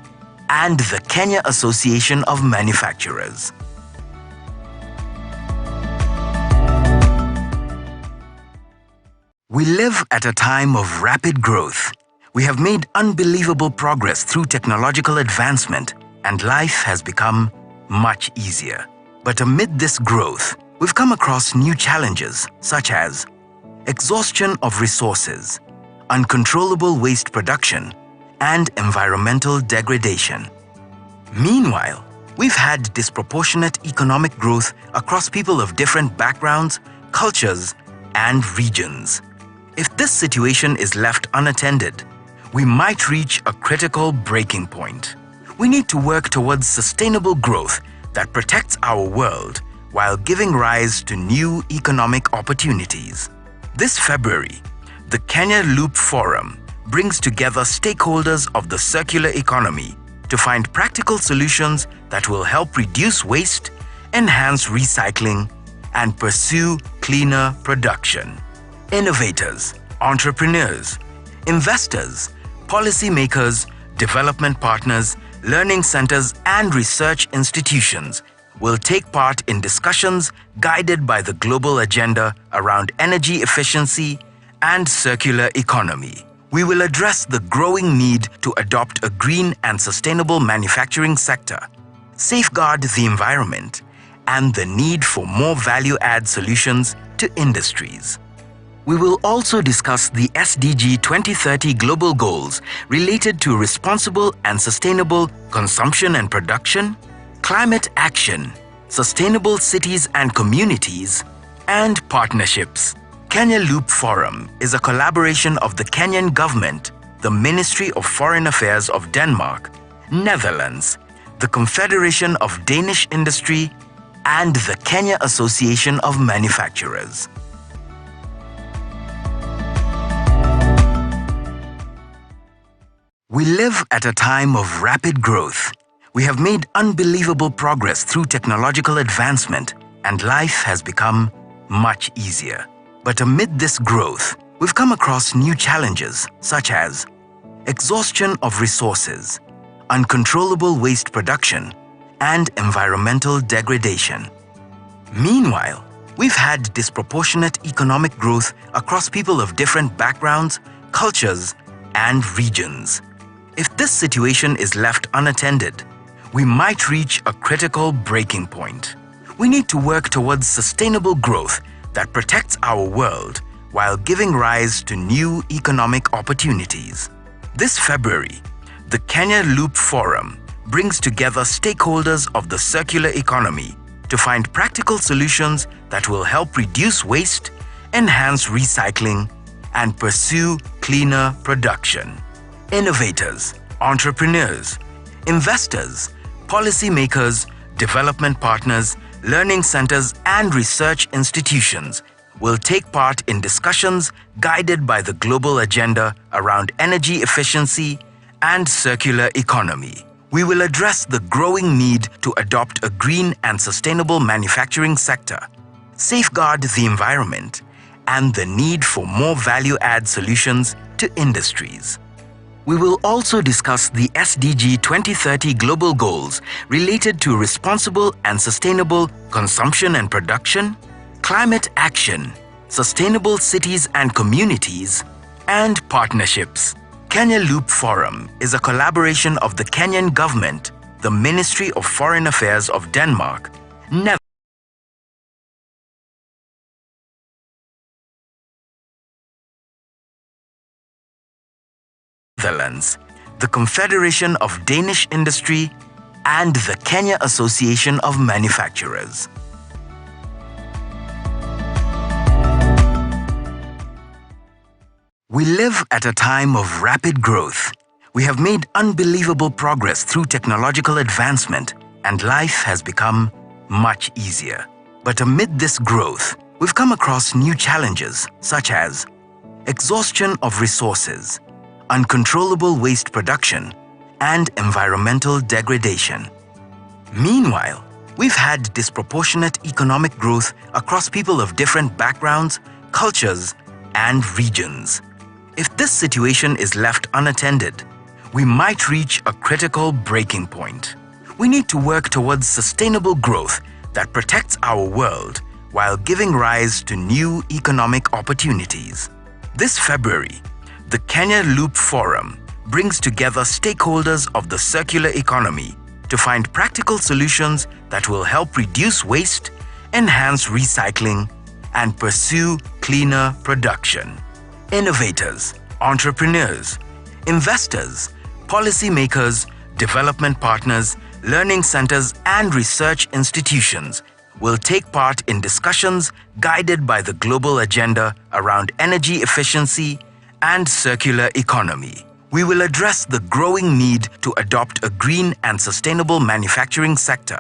and the Kenya Association of Manufacturers. We live at a time of rapid growth. We have made unbelievable progress through technological advancement, and life has become much easier. But amid this growth, we've come across new challenges such as exhaustion of resources, uncontrollable waste production, and environmental degradation. Meanwhile, we've had disproportionate economic growth across people of different backgrounds, cultures, and regions. If this situation is left unattended, we might reach a critical breaking point. We need to work towards sustainable growth that protects our world while giving rise to new economic opportunities. This February, the Kenya Loop Forum brings together stakeholders of the circular economy to find practical solutions that will help reduce waste, enhance recycling, and pursue cleaner production. Innovators, entrepreneurs, investors, policymakers, development partners, learning centers, and research institutions will take part in discussions guided by the global agenda around energy efficiency and circular economy. We will address the growing need to adopt a green and sustainable manufacturing sector, safeguard the environment, and the need for more value-add solutions to industries. We will also discuss the SDG 2030 global goals related to responsible and sustainable consumption and production, climate action, sustainable cities and communities, and partnerships. Kenya Loop Forum is a collaboration of the Kenyan government, the Ministry of Foreign Affairs of Denmark, Netherlands, the Confederation of Danish Industry, and the Kenya Association of Manufacturers. We live at a time of rapid growth. We have made unbelievable progress through technological advancement, and life has become much easier. But amid this growth, we've come across new challenges such as exhaustion of resources, uncontrollable waste production, and environmental degradation. Meanwhile, we've had disproportionate economic growth across people of different backgrounds, cultures, and regions. If this situation is left unattended, we might reach a critical breaking point. We need to work towards sustainable growth that protects our world while giving rise to new economic opportunities. This February, the Kenya Loop Forum brings together stakeholders of the circular economy to find practical solutions that will help reduce waste, enhance recycling, and pursue cleaner production. Innovators, entrepreneurs, investors, policymakers, development partners, learning centers, and research institutions will take part in discussions guided by the global agenda around energy efficiency and circular economy. We will address the growing need to adopt a green and sustainable manufacturing sector, safeguard the environment, and the need for more value-add solutions to industries. We will also discuss the SDG 2030 global goals related to responsible and sustainable consumption and production, climate action, sustainable cities and communities, and partnerships. Kenya Loop Forum is a collaboration of the Kenyan government, the Ministry of Foreign Affairs of Denmark, Netherlands, the Confederation of Danish Industry, and the Kenya Association of Manufacturers. We live at a time of rapid growth. We have made unbelievable progress through technological advancement, and life has become much easier. But amid this growth, we've come across new challenges such as exhaustion of resources, uncontrollable waste production, and environmental degradation. Meanwhile, we've had disproportionate economic growth across people of different backgrounds, cultures, and regions. If this situation is left unattended, we might reach a critical breaking point. We need to work towards sustainable growth that protects our world while giving rise to new economic opportunities. This February, the Kenya Loop Forum brings together stakeholders of the circular economy to find practical solutions that will help reduce waste, enhance recycling, and pursue cleaner production. Innovators, Entrepreneurs, investors, policymakers, development partners, learning centers, and research institutions will take part in discussions guided by the global agenda around energy efficiency and circular economy. We will address the growing need to adopt a green and sustainable manufacturing sector,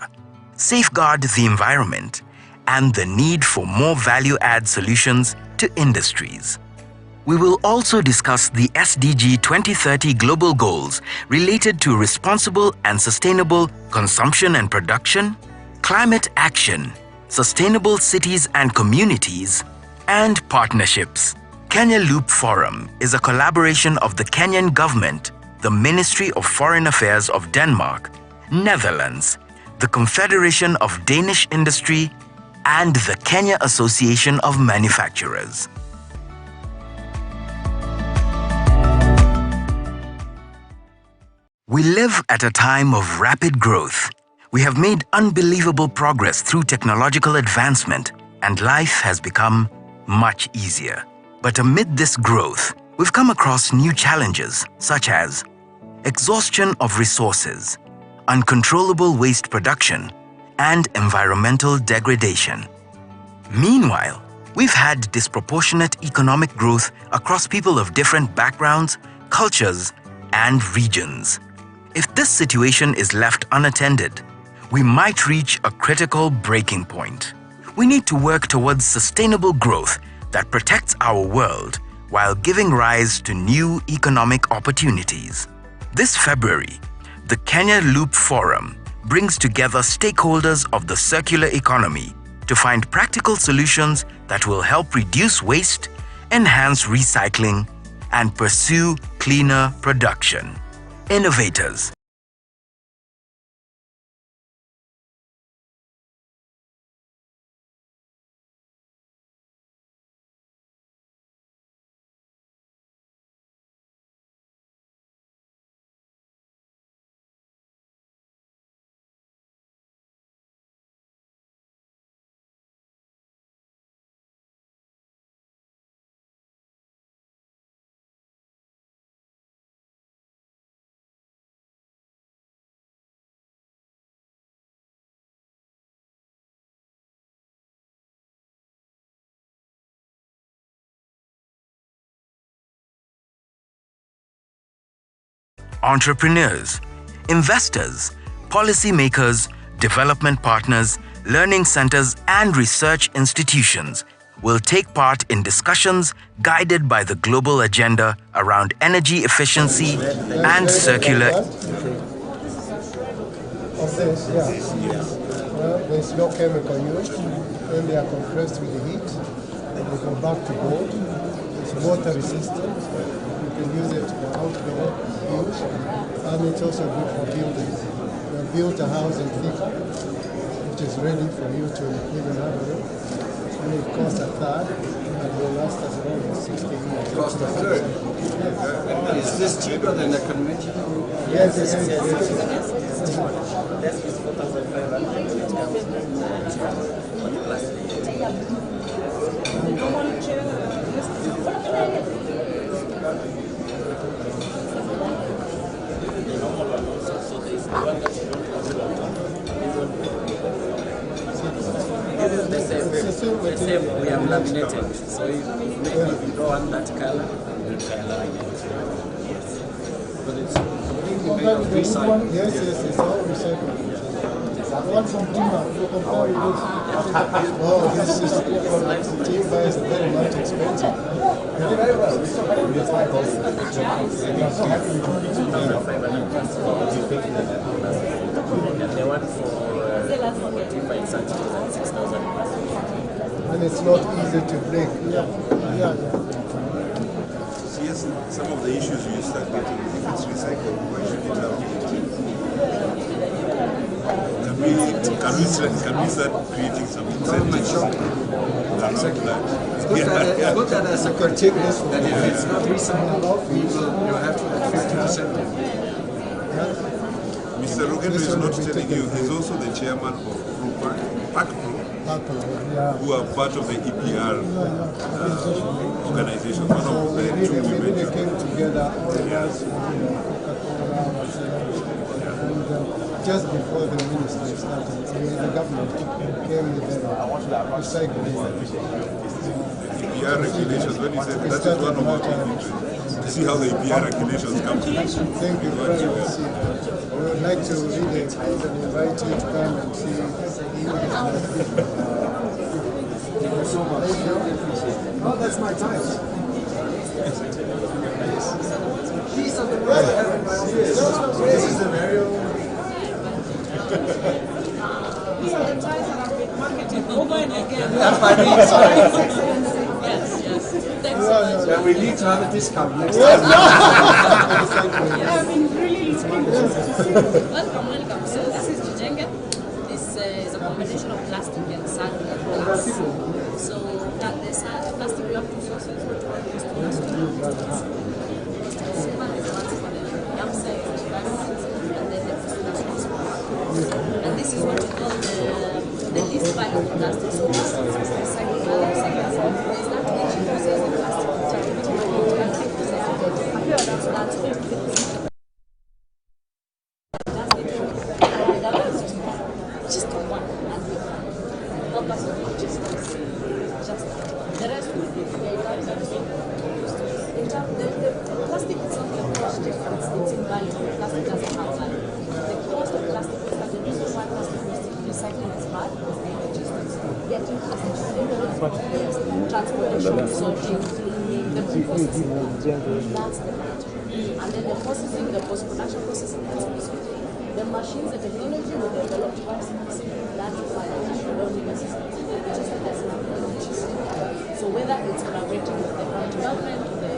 safeguard the environment, and the need for more value-add solutions to industries. We will also discuss the SDG 2030 global goals related to responsible and sustainable consumption and production, climate action, sustainable cities and communities, and partnerships. Kenya Loop Forum is a collaboration of the Kenyan government, the Ministry of Foreign Affairs of Denmark, Netherlands, the Confederation of Danish Industry, and the Kenya Association of Manufacturers. We live at a time of rapid growth. We have made unbelievable progress through technological advancement, and life has become much easier. But amid this growth, we've come across new challenges such as exhaustion of resources, uncontrollable waste production, and environmental degradation. Meanwhile, we've had disproportionate economic growth across people of different backgrounds, cultures, and regions. If this situation is left unattended, we might reach a critical breaking point. We need to work towards sustainable growth that protects our world while giving rise to new economic opportunities. This February, the Kenya Loop Forum brings together stakeholders of the circular economy to find practical solutions that will help reduce waste, enhance recycling, and pursue cleaner production. Innovators, entrepreneurs, investors, policymakers, development partners, learning centers, and research institutions will take part in discussions guided by the global agenda around energy efficiency and circular. There's no chemical used, then they are compressed with the heat, and they go back to gold. It's water resistant. You can use it for outdoor use, and it's also good for building. We have built a house in Thika, which is ready for you to live in another room. And it costs a third, and will last us around 60 years. Cost a third? Yeah. Is this cheaper than the conventional? Yes, yes. That's 4,500. The same we have laminated. So if you don't want that color, you color yes. But it's completely made of recycled. Yes, it's all recycled. What's from timber? You compare with this. Oh, this is timber is very much expensive. And the one for timber is actually 6,000. And it's not easy to break. Yeah. See, yes, some of the issues you start getting, if it's recycled, why should it have? Can we start creating some incentives around that? It's good that as a critique that if it's not recycled, you have to have 50%. Mr. Rugendo is not telling you, he's also the chairman of PACPRO, who are part of the EPR organization. One of the two we mentioned. Came together, others, and just before the ministry started, the government came with the recycling. EPR regulations, when you said that is one of our interests, to see how the EPR regulations come to us. Thank you very much. We would like to read it and invite you to come and see. Oh, that's my time. Peace of the world. This is the very over and again. Yes. Thanks so much. Yeah, we need to have a discount next time. Welcome. So this is Jijenge. This is a combination of plastic and sand and glass. So that the sand, plastic, we have two sources. One is silver, and the ones for the yam side, and then the and this is what we call the least valuable plastic. So this is recycling other sectors. There's not much process of plastic. Just one. Help us with logistics. Just the rest will be the plastic is not a much difference. It's in value. Plastic doesn't have value. The cost of plastic is that the reason why plastic recycling is hard is the logistics. Getting plastic transportation, sorting, the processing. That's the part. And then the processing, the post-production processing, that's also the machines, the technology we developed once that's why we don't necessarily just as so whether it's collaborating with the county government or the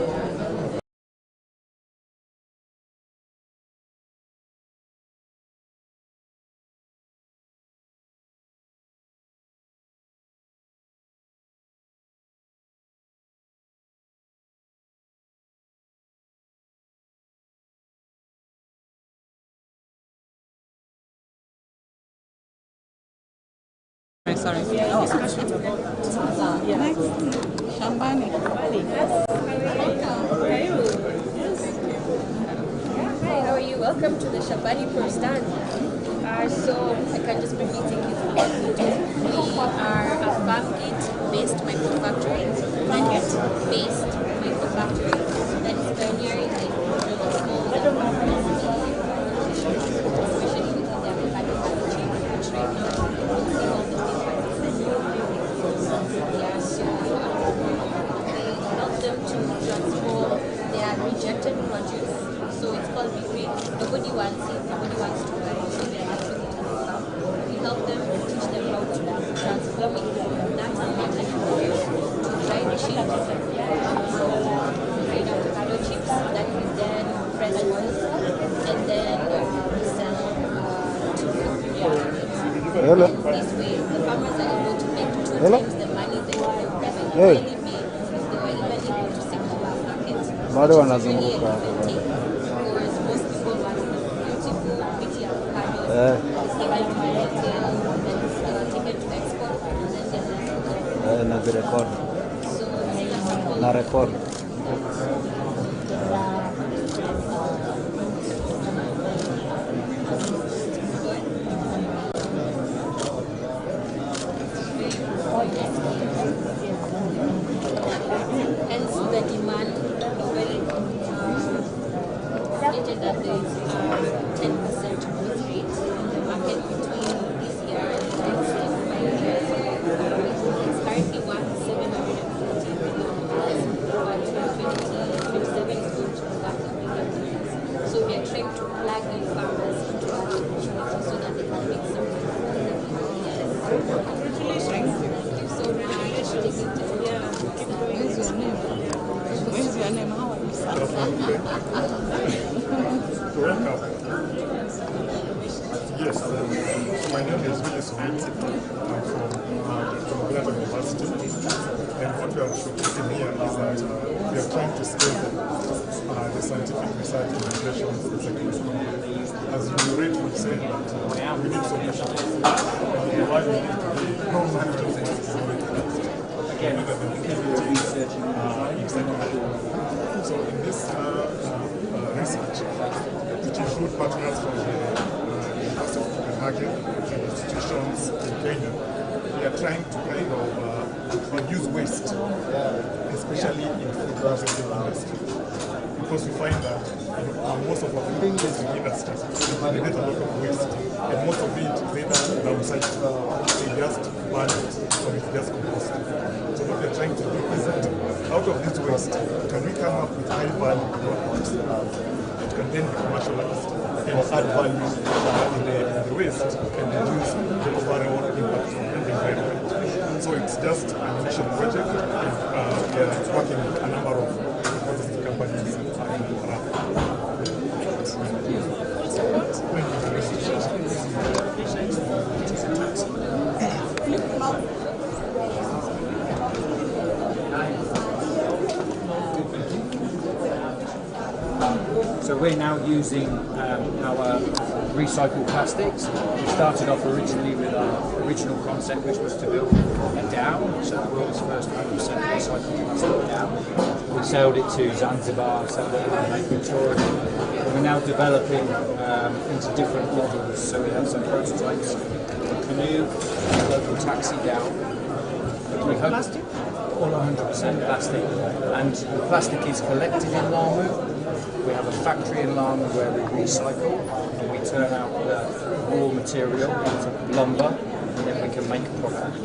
Sorry. Oh. Next. Shambani. Hi, how are you? Welcome to the Shambani Pro stand. So I can just briefly take you through what we do. We are a farm gate-based manufacturing, based manufacturing that is pioneering in small especially within the African country, which right now transform their rejected produce. So it's called Be-Free. Nobody wants it, nobody wants to buy it, so they're not doing it on the farm. We help them to teach them how to transform it from nuts and magnet to dry the chips. So create avocado chips that we then press oil and then sell to this way, the farmers are able to make 2 times the money they would have really made. Bado wanazunguka na zirekodi na rekodi. Hence the demand stated that there is 10% growth rate in the market between this year and the next 5 years. It's currently worth $740 million, but 2027 is going to be worth $1 billion. So we are trying to plug in farmers into our opportunity so that they can make some money. Congratulations. Thank you so much. Where's your name? How are you? Yes, my name is Willis Wheat. I'm from Glasgow University. And what we are showcasing here is that we are trying to scale the scientific research and innovations in secondary school. as you rightly said, that we need solutions. And why we need to be non-management again, so in this research, which include partners from the University of Copenhagen and institutions in Kenya, we are trying to kind of reduce waste, especially in food processing industry. Because we find that most of our food processing industry generate a lot of waste, and most of it they don't downsize. They just burn it, or it's just composted. So what we're trying to do is that out of this waste, can we come up with high value products that can then be commercialized and add value in the waste and reduce the overall impact on the environment. So it's just an initial project, and we are working with a number of processing companies around. So we're now using our recycled plastics. We started off originally with our original concept, which was to build a dam, so the world's first 100% recycled plastic dam. We sailed it to Zanzibar, sailed it to Lake Victoria. We're now developing into different models, so we have some prototypes, a canoe, a local taxi down. Plastic? All 100% plastic, and the plastic is collected in Lamu. We have a factory in Lamu where we recycle and we turn out the raw material into lumber, and then we can make a product.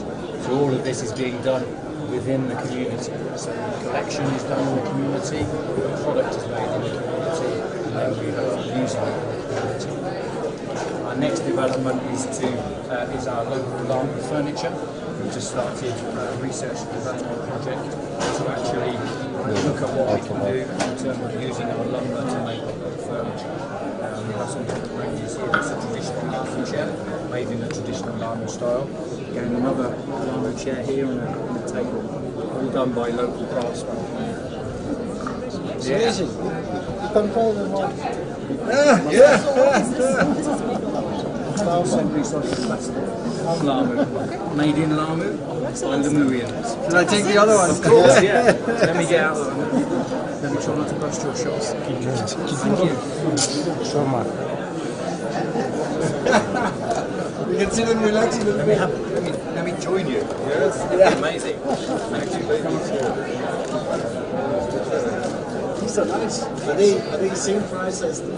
So all of this is being done within the community. So the collection is done in the community, the product is made in the community, and then we are using it in the community. Our next development is our local Lamu furniture. We just started a research and development project to actually look at what we can do in terms of using our lumber to make furniture. We have some different ranges here. It's a traditional Lamu chair, made in the traditional Lamu style. Again, another Lamu chair here on a table, all done by local craftsmen. It's amazing. You can call them one. Recycled plastic. Lamu. Made in Lamu by Lamurians. Should I take the other one? Of course, yeah. Let me get out of them. Let me try not to bust your shots. Thank you. So much. You can sit and relax. Let me join you. Yes. Yeah. Amazing. These are nice. Are they the same price as the...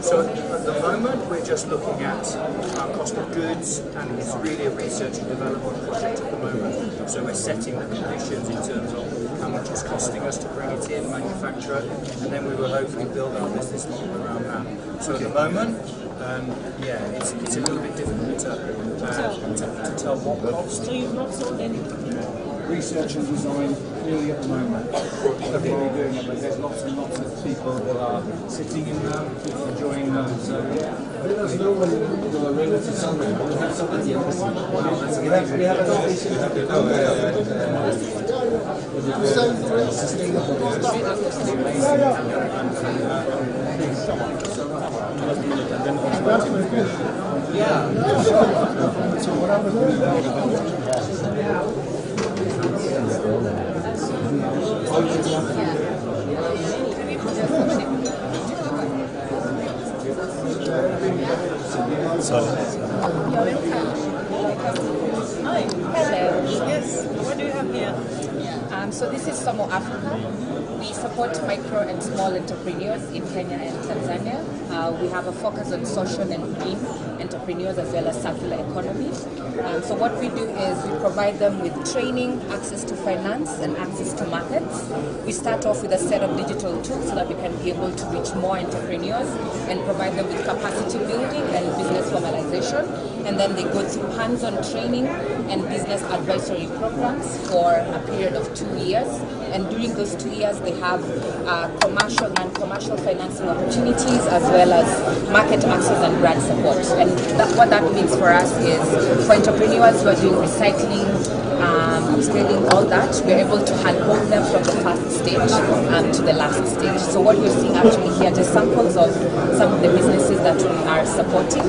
So at the moment we're just looking at our cost of goods, and it's really a research and development project at the moment. So we're setting the conditions in terms of how much it's costing us to bring it in, manufacture it, and then we will hopefully build our business model around that. So at the moment, it's a little bit difficult to tell what cost. So you've not sold anything? Research and design really at the moment. I think we're doing it, but there's lots and lots of people that are sitting in them, enjoying them. So let us know when you're ready to sell them. We'll have somebody else. We have an office in Hi. Hello. Yes. What do you have here? So this is Somo Africa. We support micro and small entrepreneurs in Kenya and Tanzania. We have a focus on social and green entrepreneurs as well as circular economy. So what we do is we provide them with training, access to finance and access to markets. We start off with a set of digital tools so that we can be able to reach more entrepreneurs and provide them with capacity building and business formalization. And then they go through hands-on training and business advisory programs for a period of 2 years. and during those 2 years they have commercial and commercial financing opportunities as well as market access and grant support. And what that means for us is for entrepreneurs who are doing recycling, upscaling, all that, we're able to handhold them from the first stage to the last stage. So what you're seeing actually here, just samples of some of the businesses that we are supporting.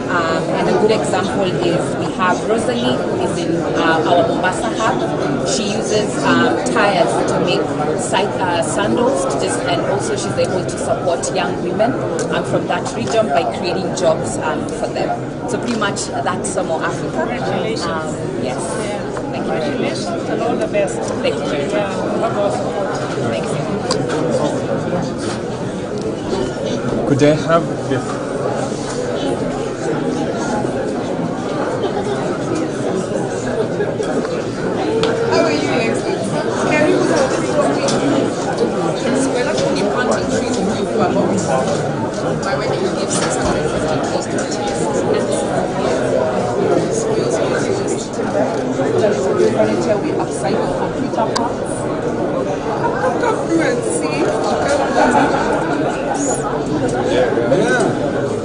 And a good example is we have Rosalie, is in our Mombasa hub. She uses tires to make sandals, and also she's able to support young women from that region by creating jobs for them. So pretty much that's Samo Africa. Congratulations. Yes. Thank you. Congratulations and all the best. Thank you. Have our support. Thank you. Could I have the How are you, Excellency? Can you put we're not only planting trees in you for my wedding will give 650 trees to the furniture we upcycle computer parts. Come through and see. Yeah.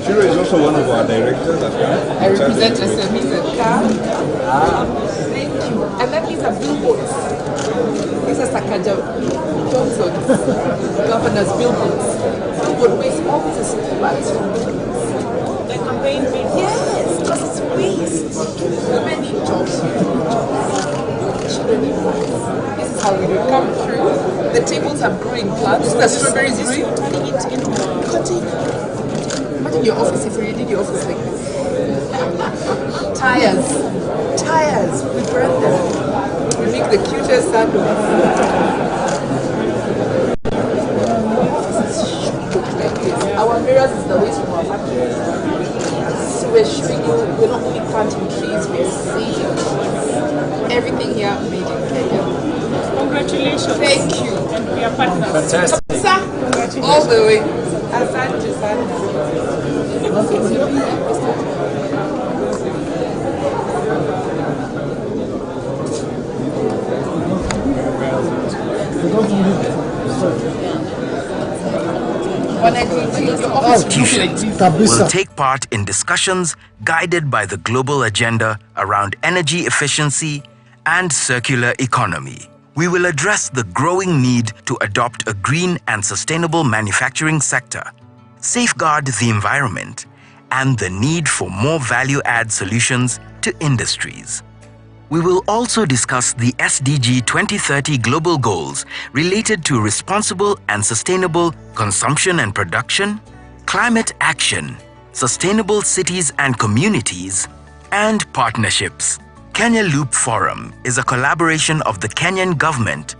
Shiro is also one of our directors. I represent SMEs and CAR. Thank you. And then these are billboards. These are Sakaja Johnson's governor's billboards. Billboard waste offices, but The campaign waste. yes, because it's waste. Women need jobs. Children need plants. This is how we do it. Come through. The tables are growing plants. The strawberries growing. Turning it into cutting. Imagine your office if you did your office like this. Tires. We brand them. We make the cutest sandals. Our mirrors is the waste from our factories. So we're shipping you, we're not only planting trees, we're saving trees. Everything here made in Kenya. Congratulations. Thank you. And we are partners. Fantastic. All the way. Asante sana. Institutions will take part in discussions guided by the global agenda around energy efficiency and circular economy. We will address the growing need to adopt a green and sustainable manufacturing sector, safeguard the environment, and the need for more value-add solutions to industries. We will also discuss the SDG 2030 global goals related to responsible and sustainable consumption and production, climate action, sustainable cities and communities, and partnerships. Kenya Loop Forum is a collaboration of the Kenyan government,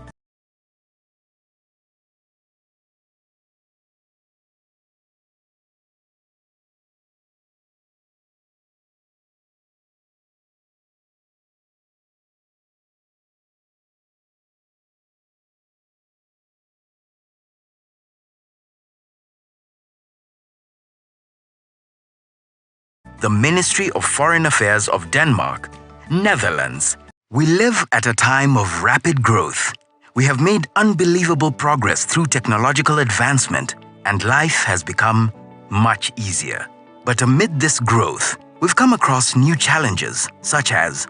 the Ministry of Foreign Affairs of Denmark, Netherlands. We live at a time of rapid growth. We have made unbelievable progress through technological advancement, and life has become much easier. But amid this growth, we've come across new challenges such as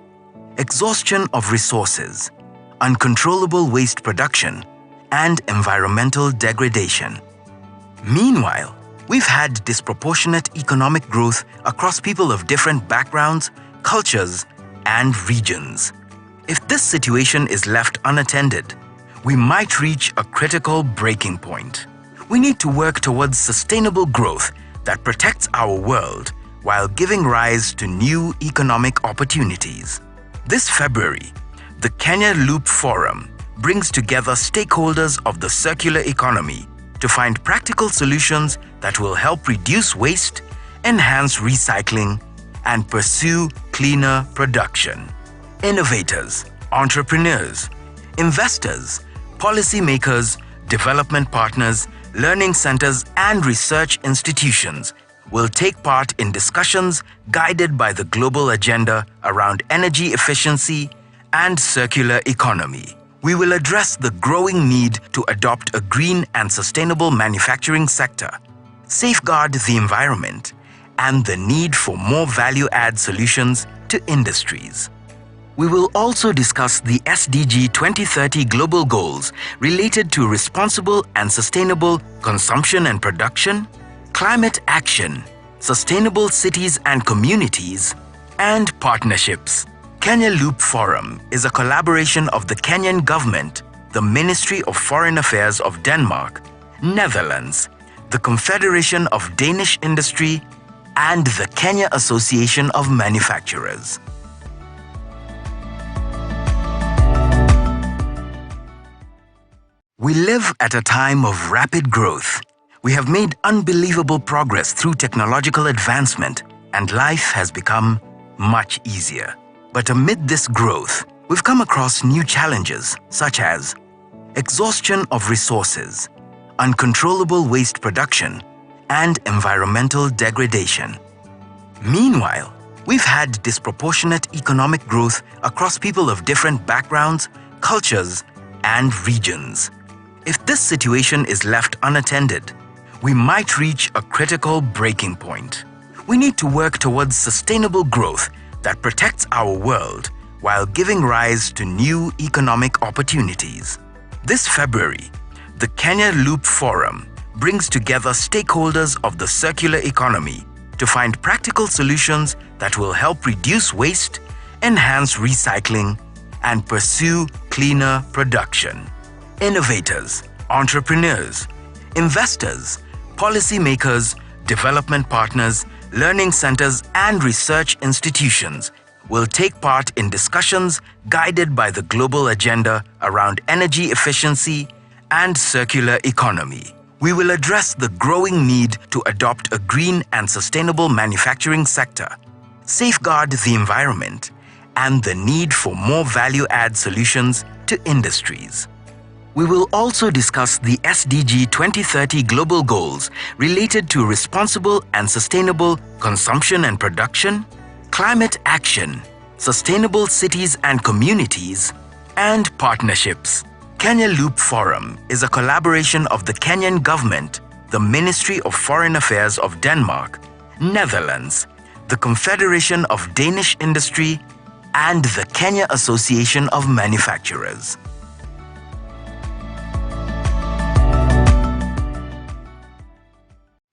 exhaustion of resources, uncontrollable waste production, and environmental degradation. Meanwhile, we've had disproportionate economic growth across people of different backgrounds, cultures, and regions. If this situation is left unattended, we might reach a critical breaking point. We need to work towards sustainable growth that protects our world while giving rise to new economic opportunities. This February, the Kenya Loop Forum brings together stakeholders of the circular economy to find practical solutions that will help reduce waste, enhance recycling, and pursue cleaner production. Innovators, entrepreneurs, investors, policymakers, development partners, learning centers, and research institutions will take part in discussions guided by the global agenda around energy efficiency and circular economy. we will address the growing need to adopt a green and sustainable manufacturing sector, safeguard the environment, and the need for more value-add solutions to industries. We will also discuss the SDG 2030 global goals related to responsible and sustainable consumption and production, climate action, sustainable cities and communities, and partnerships. Kenya Loop Forum is a collaboration of the Kenyan government, the Ministry of Foreign Affairs of Denmark, Netherlands, the Confederation of Danish Industry, and the Kenya Association of Manufacturers. We live at a time of rapid growth. We have made unbelievable progress through technological advancement, and life has become much easier. But amid this growth, we've come across new challenges such as exhaustion of resources, uncontrollable waste production, and environmental degradation. Meanwhile, we've had disproportionate economic growth across people of different backgrounds, cultures, and regions. If this situation is left unattended, we might reach a critical breaking point. We need to work towards sustainable growth that protects our world while giving rise to new economic opportunities. This February, the Kenya Loop Forum brings together stakeholders of the circular economy to find practical solutions that will help reduce waste, enhance recycling, and pursue cleaner production. Innovators, entrepreneurs, investors, policymakers, development partners, learning centers, and research institutions will take part in discussions guided by the global agenda around energy efficiency and circular economy. We will address the growing need to adopt a green and sustainable manufacturing sector, safeguard the environment, and the need for more value-add solutions to industries. We will also discuss the SDG 2030 global goals related to responsible and sustainable consumption and production, climate action, sustainable cities and communities, and partnerships. Kenya Loop Forum is a collaboration of the Kenyan government, the Ministry of Foreign Affairs of Denmark, Netherlands, the Confederation of Danish Industry, and the Kenya Association of Manufacturers.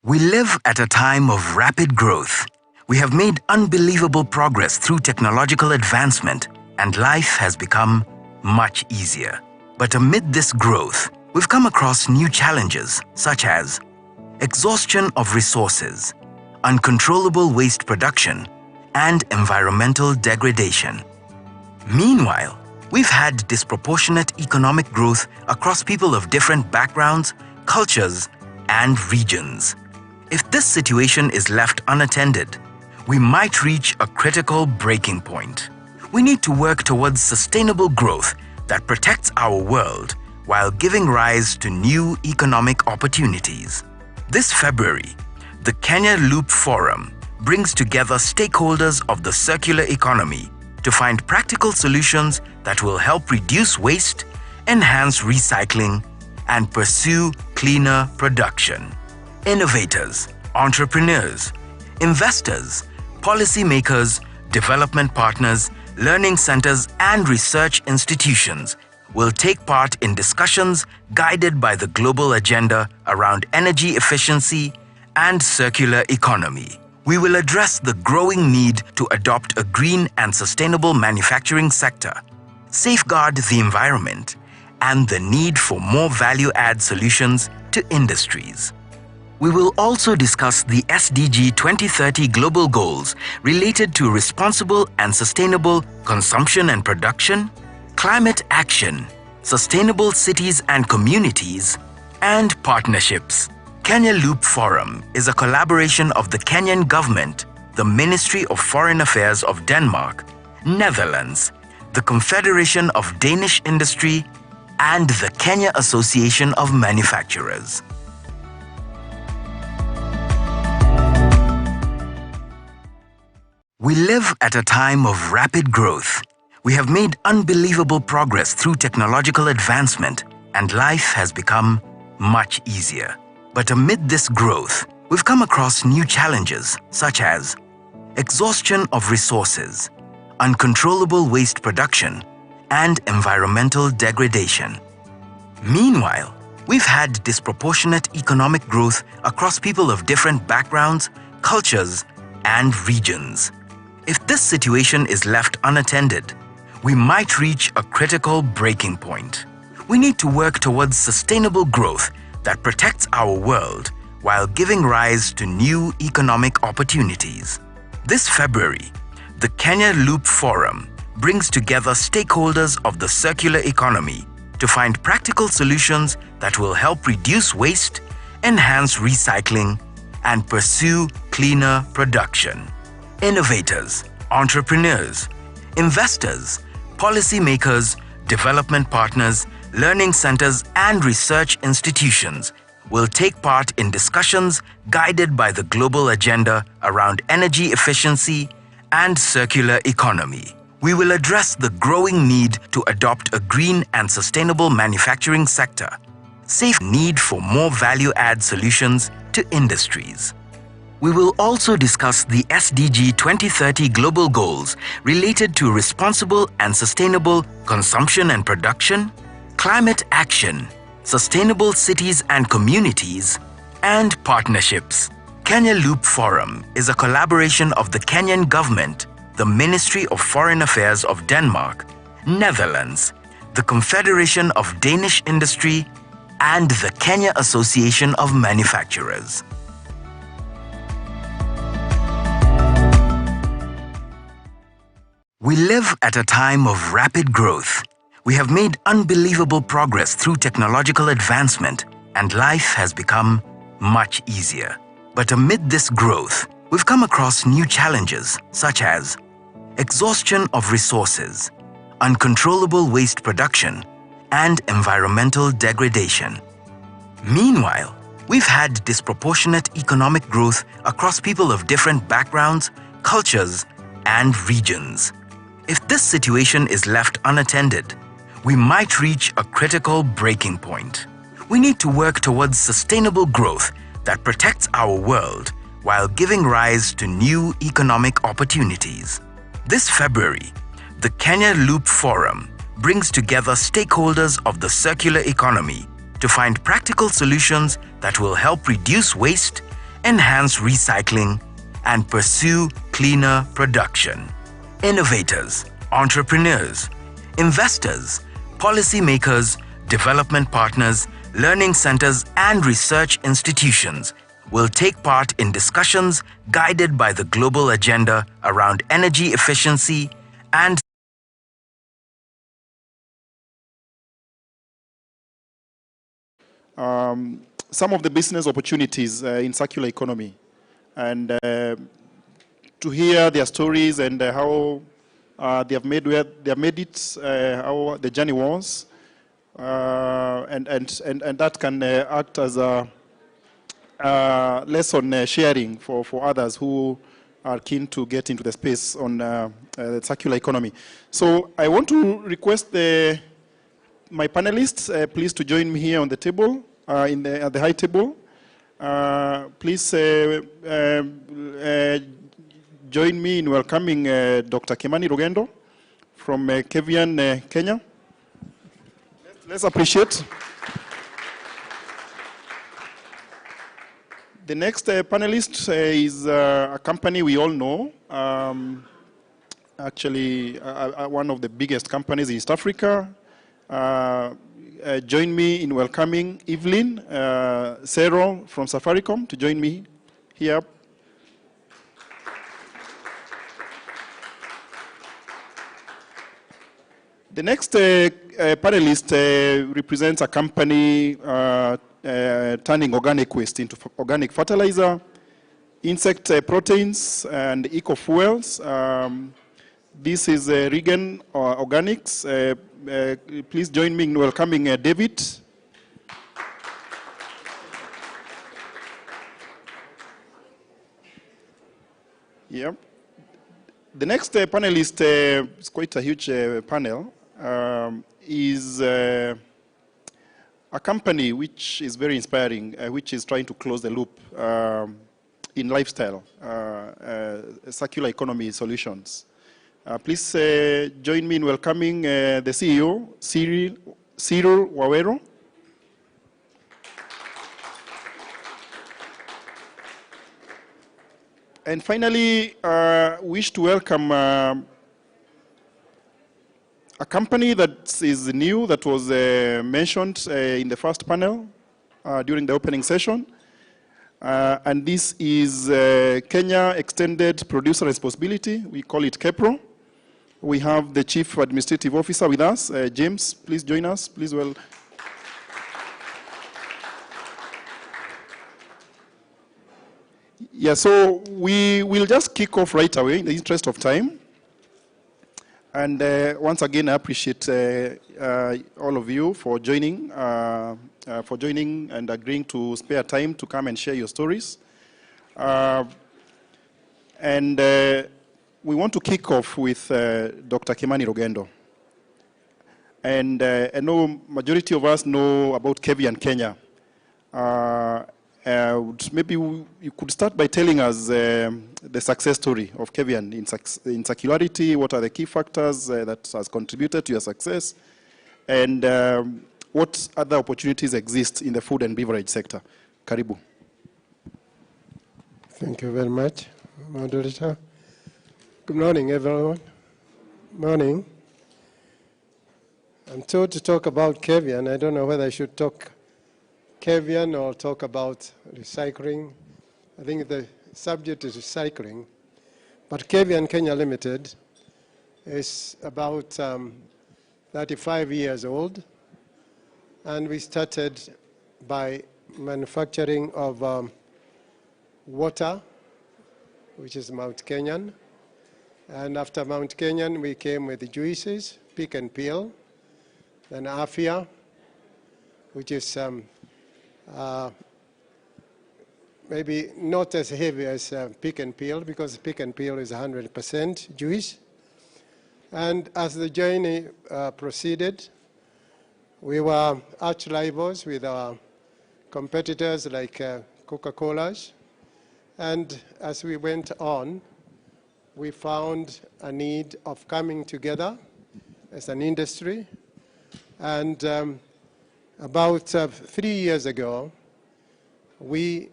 We live at a time of rapid growth. We have made unbelievable progress through technological advancement, and life has become much easier. But amid this growth, we've come across new challenges such as exhaustion of resources, uncontrollable waste production, and environmental degradation. Meanwhile, we've had disproportionate economic growth across people of different backgrounds, cultures, and regions. If this situation is left unattended, we might reach a critical breaking point. We need to work towards sustainable growth that protects our world while giving rise to new economic opportunities. This February, the Kenya Loop Forum brings together stakeholders of the circular economy to find practical solutions that will help reduce waste, enhance recycling, and pursue cleaner production. Innovators, entrepreneurs, investors, policymakers, development partners, learning centers, and research institutions will take part in discussions guided by the global agenda around energy efficiency and circular economy. We will address the growing need to adopt a green and sustainable manufacturing sector, safeguard the environment, and the need for more value-add solutions to industries. We will also discuss the SDG 2030 global goals related to responsible and sustainable consumption and production, climate action, sustainable cities and communities, and partnerships. Kenya Loop Forum is a collaboration of the Kenyan government, the Ministry of Foreign Affairs of Denmark, Netherlands, the Confederation of Danish Industry, and the Kenya Association of Manufacturers. We live at a time of rapid growth. We have made unbelievable progress through technological advancement, and life has become much easier. But amid this growth, we've come across new challenges such as exhaustion of resources, uncontrollable waste production, and environmental degradation. Meanwhile, we've had disproportionate economic growth across people of different backgrounds, cultures, and regions. If this situation is left unattended, we might reach a critical breaking point. We need to work towards sustainable growth that protects our world while giving rise to new economic opportunities. This February, the Kenya Loop Forum brings together stakeholders of the circular economy to find practical solutions that will help reduce waste, enhance recycling, and pursue cleaner production. Innovators, entrepreneurs, investors, policymakers, development partners, learning centers, and research institutions will take part in discussions guided by the global agenda around energy efficiency and circular economy. We will address the growing need to adopt a green and sustainable manufacturing sector, safe need for more value-add solutions to industries. We will also discuss the SDG 2030 global goals related to responsible and sustainable consumption and production, climate action, sustainable cities and communities, and partnerships. Kenya Loop Forum is a collaboration of the Kenyan government, the Ministry of Foreign Affairs of Denmark, Netherlands, the Confederation of Danish Industry, and the Kenya Association of Manufacturers. We live at a time of rapid growth. We have made unbelievable progress through technological advancement, and life has become much easier. But amid this growth, we've come across new challenges such as exhaustion of resources, uncontrollable waste production, and environmental degradation. Meanwhile, we've had disproportionate economic growth across people of different backgrounds, cultures, and regions. If this situation is left unattended, we might reach a critical breaking point. We need to work towards sustainable growth that protects our world while giving rise to new economic opportunities. This February, the Kenya Loop Forum brings together stakeholders of the circular economy to find practical solutions that will help reduce waste, enhance recycling, and pursue cleaner production. Innovators, entrepreneurs, investors, policymakers, development partners, learning centers, and research institutions will take part in discussions guided by the global agenda around energy efficiency and some of the business opportunities in circular economy, and to hear their stories and how they have made it, how the journey was, and that can act as a lesson sharing for others who are keen to get into the space on the circular economy. So I want to request my panelists, please, to join me here on the table, at the high table. Please join me in welcoming Dr. Kimani Rugendo from KVN, Kenya. Let's appreciate. The next panelist is a company we all know, actually one of the biggest companies in East Africa. Join me in welcoming Evelyn Sero from Safaricom to join me here. The next panelist represents a company turning organic waste into organic fertilizer, insect proteins, and eco-fuels. This is Regen Organics. Please join me in welcoming David. Yeah. The next panelist is quite a huge panel. Is a company which is very inspiring, which is trying to close the loop in lifestyle, circular economy solutions. Please join me in welcoming the CEO, Cyril Waweru. And finally, wish to welcome a company that is new, that was mentioned in the first panel during the opening session. And this is Kenya Extended Producer Responsibility. We call it KEPRO. We have the Chief Administrative Officer with us. James, please join us. Please, well. Yeah, so we will just kick off right away in the interest of time. And once again, I appreciate all of you for joining and agreeing to spare time to come and share your stories. We want to kick off with Dr. Kimani Rugendo. And I know majority of us know about Kevian Kenya. Maybe you could start by telling us the success story of Kevian in circularity. What are the key factors that has contributed to your success? And what other opportunities exist in the food and beverage sector? Karibu. Thank you very much, moderator. Good morning, everyone. Morning. I'm told to talk about Kevian. I don't know whether I should talk Kevian or talk about recycling. I think the subject is recycling. But Kevian Kenya Limited is about 35 years old. And we started by manufacturing of water, which is Mount Kenyan. And after Mount Kenyan, we came with the juices, Pick and Peel, then Afia, which is maybe not as heavy as Pick and Peel, because Pick and Peel is 100% juice. And as the journey proceeded, we were arch rivals with our competitors like Coca-Cola's. And as we went on, we found a need of coming together as an industry. And about 3 years ago, we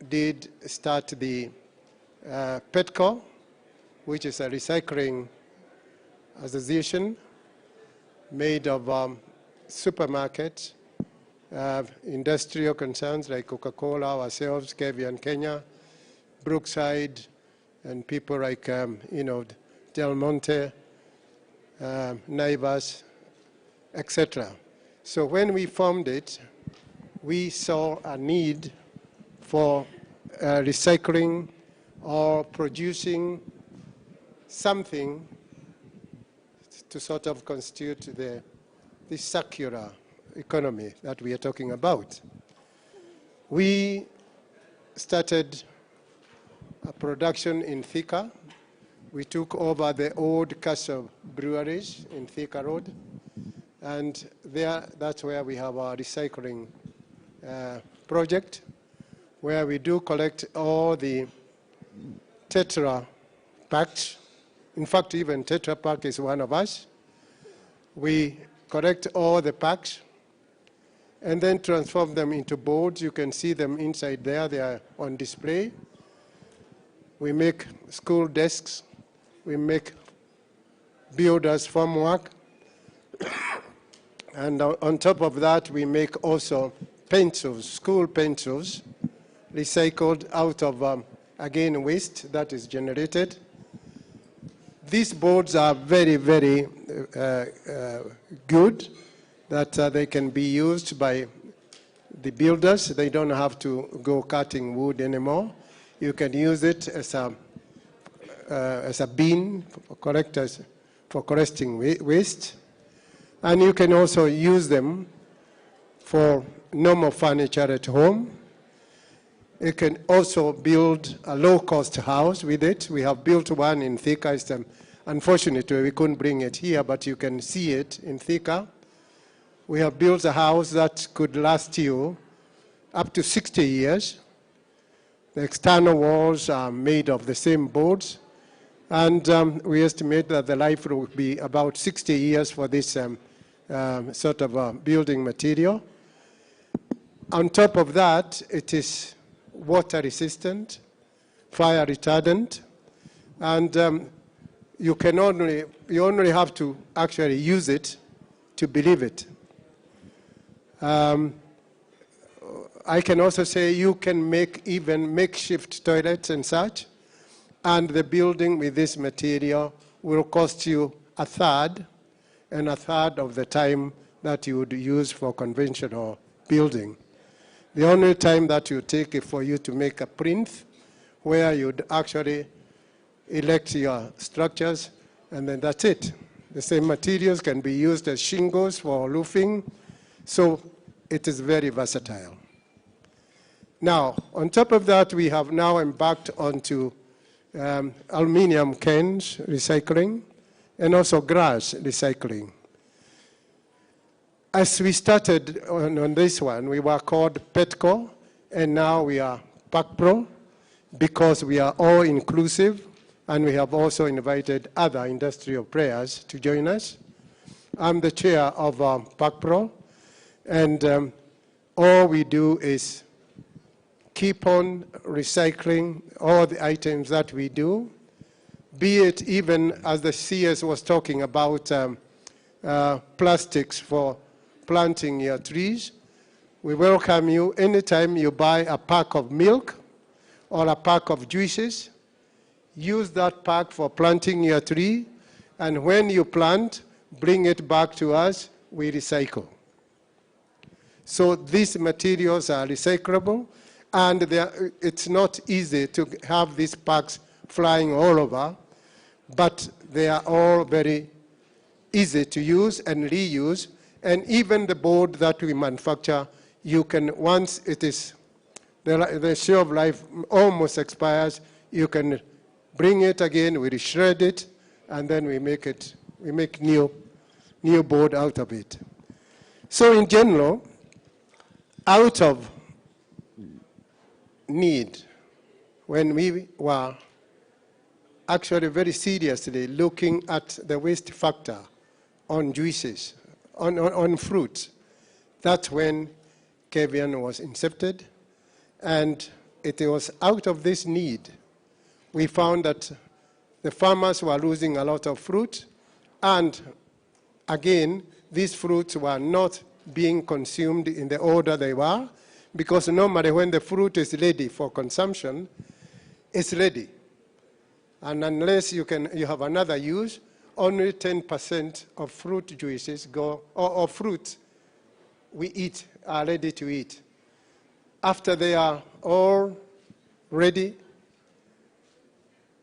did start the PETCO, which is a recycling association made of supermarkets, industrial concerns like Coca-Cola, ourselves, Kevian Kenya, Brookside, and people like, Del Monte, Naivas, etc. So when we formed it, we saw a need for recycling or producing something to sort of constitute the circular economy that we are talking about. We started a production in Thika. We took over the old Castle breweries in Thika Road. And that's where we have our recycling project, where we do collect all the Tetra packs. In fact, even Tetra Pak is one of us. We collect all the packs and then transform them into boards. You can see them inside there. They are on display. We make school desks. We make builders' formwork. And on top of that, we make also pencils, school pencils, recycled out of, again, waste that is generated. These boards are very, very good, that they can be used by the builders. They don't have to go cutting wood anymore. You can use it as a bin for collecting waste. And you can also use them for normal furniture at home. You can also build a low-cost house with it. We have built one in Thika. Unfortunately, we couldn't bring it here, but you can see it in Thika. We have built a house that could last you up to 60 years. The external walls are made of the same boards, and we estimate that the life will be about 60 years for this sort of building material. On top of that, it is water resistant, fire retardant, and you only have to actually use it to believe it. I can also say you can make even makeshift toilets and such, and the building with this material will cost you a third of the time that you would use for conventional building. The only time that you take is for you to make a plinth where you'd actually erect your structures, and then that's it. The same materials can be used as shingles for roofing, so it is very versatile. Now, on top of that, we have now embarked onto aluminum cans recycling and also glass recycling. As we started on this one, we were called Petco, and now we are PACPRO, because we are all inclusive, and we have also invited other industrial players to join us. I'm the chair of PACPRO, and all we do is keep on recycling all the items that we do, be it even as the CS was talking about plastics for planting your trees. We welcome you anytime you buy a pack of milk or a pack of juices. Use that pack for planting your tree, and when you plant, bring it back to us, we recycle. So these materials are recyclable, and it's not easy to have these packs flying all over, but they are all very easy to use and reuse. And even the board that we manufacture, you can, once it is, the shelf life almost expires, you can bring it again, we shred it, and then we make new board out of it. So in general, out of need, when we were actually very seriously looking at the waste factor on juices, on fruit, that's when Kevian was incepted, and it was out of this need we found that the farmers were losing a lot of fruit, and again, these fruits were not being consumed in the order they were, because normally when the fruit is ready for consumption, it's ready. And unless you have another use, only 10% of fruit juices go, or fruits we eat are ready to eat. After they are all ready,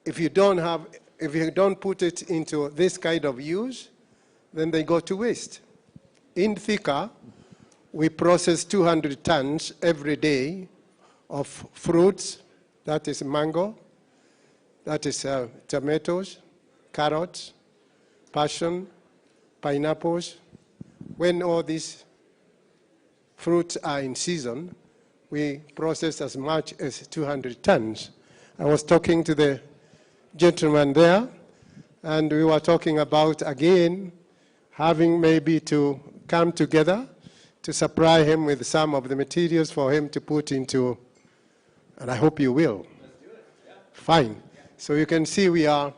if you don't put it into this kind of use, then they go to waste. In Thika, we process 200 tons every day of fruits. That is mango, that is tomatoes, carrots, passion, pineapples. When all these fruits are in season, we process as much as 200 tons. I was talking to the gentleman there, and we were talking about, again, having maybe to come together to supply him with some of the materials for him to put into, and I hope you will. Fine. So you can see we are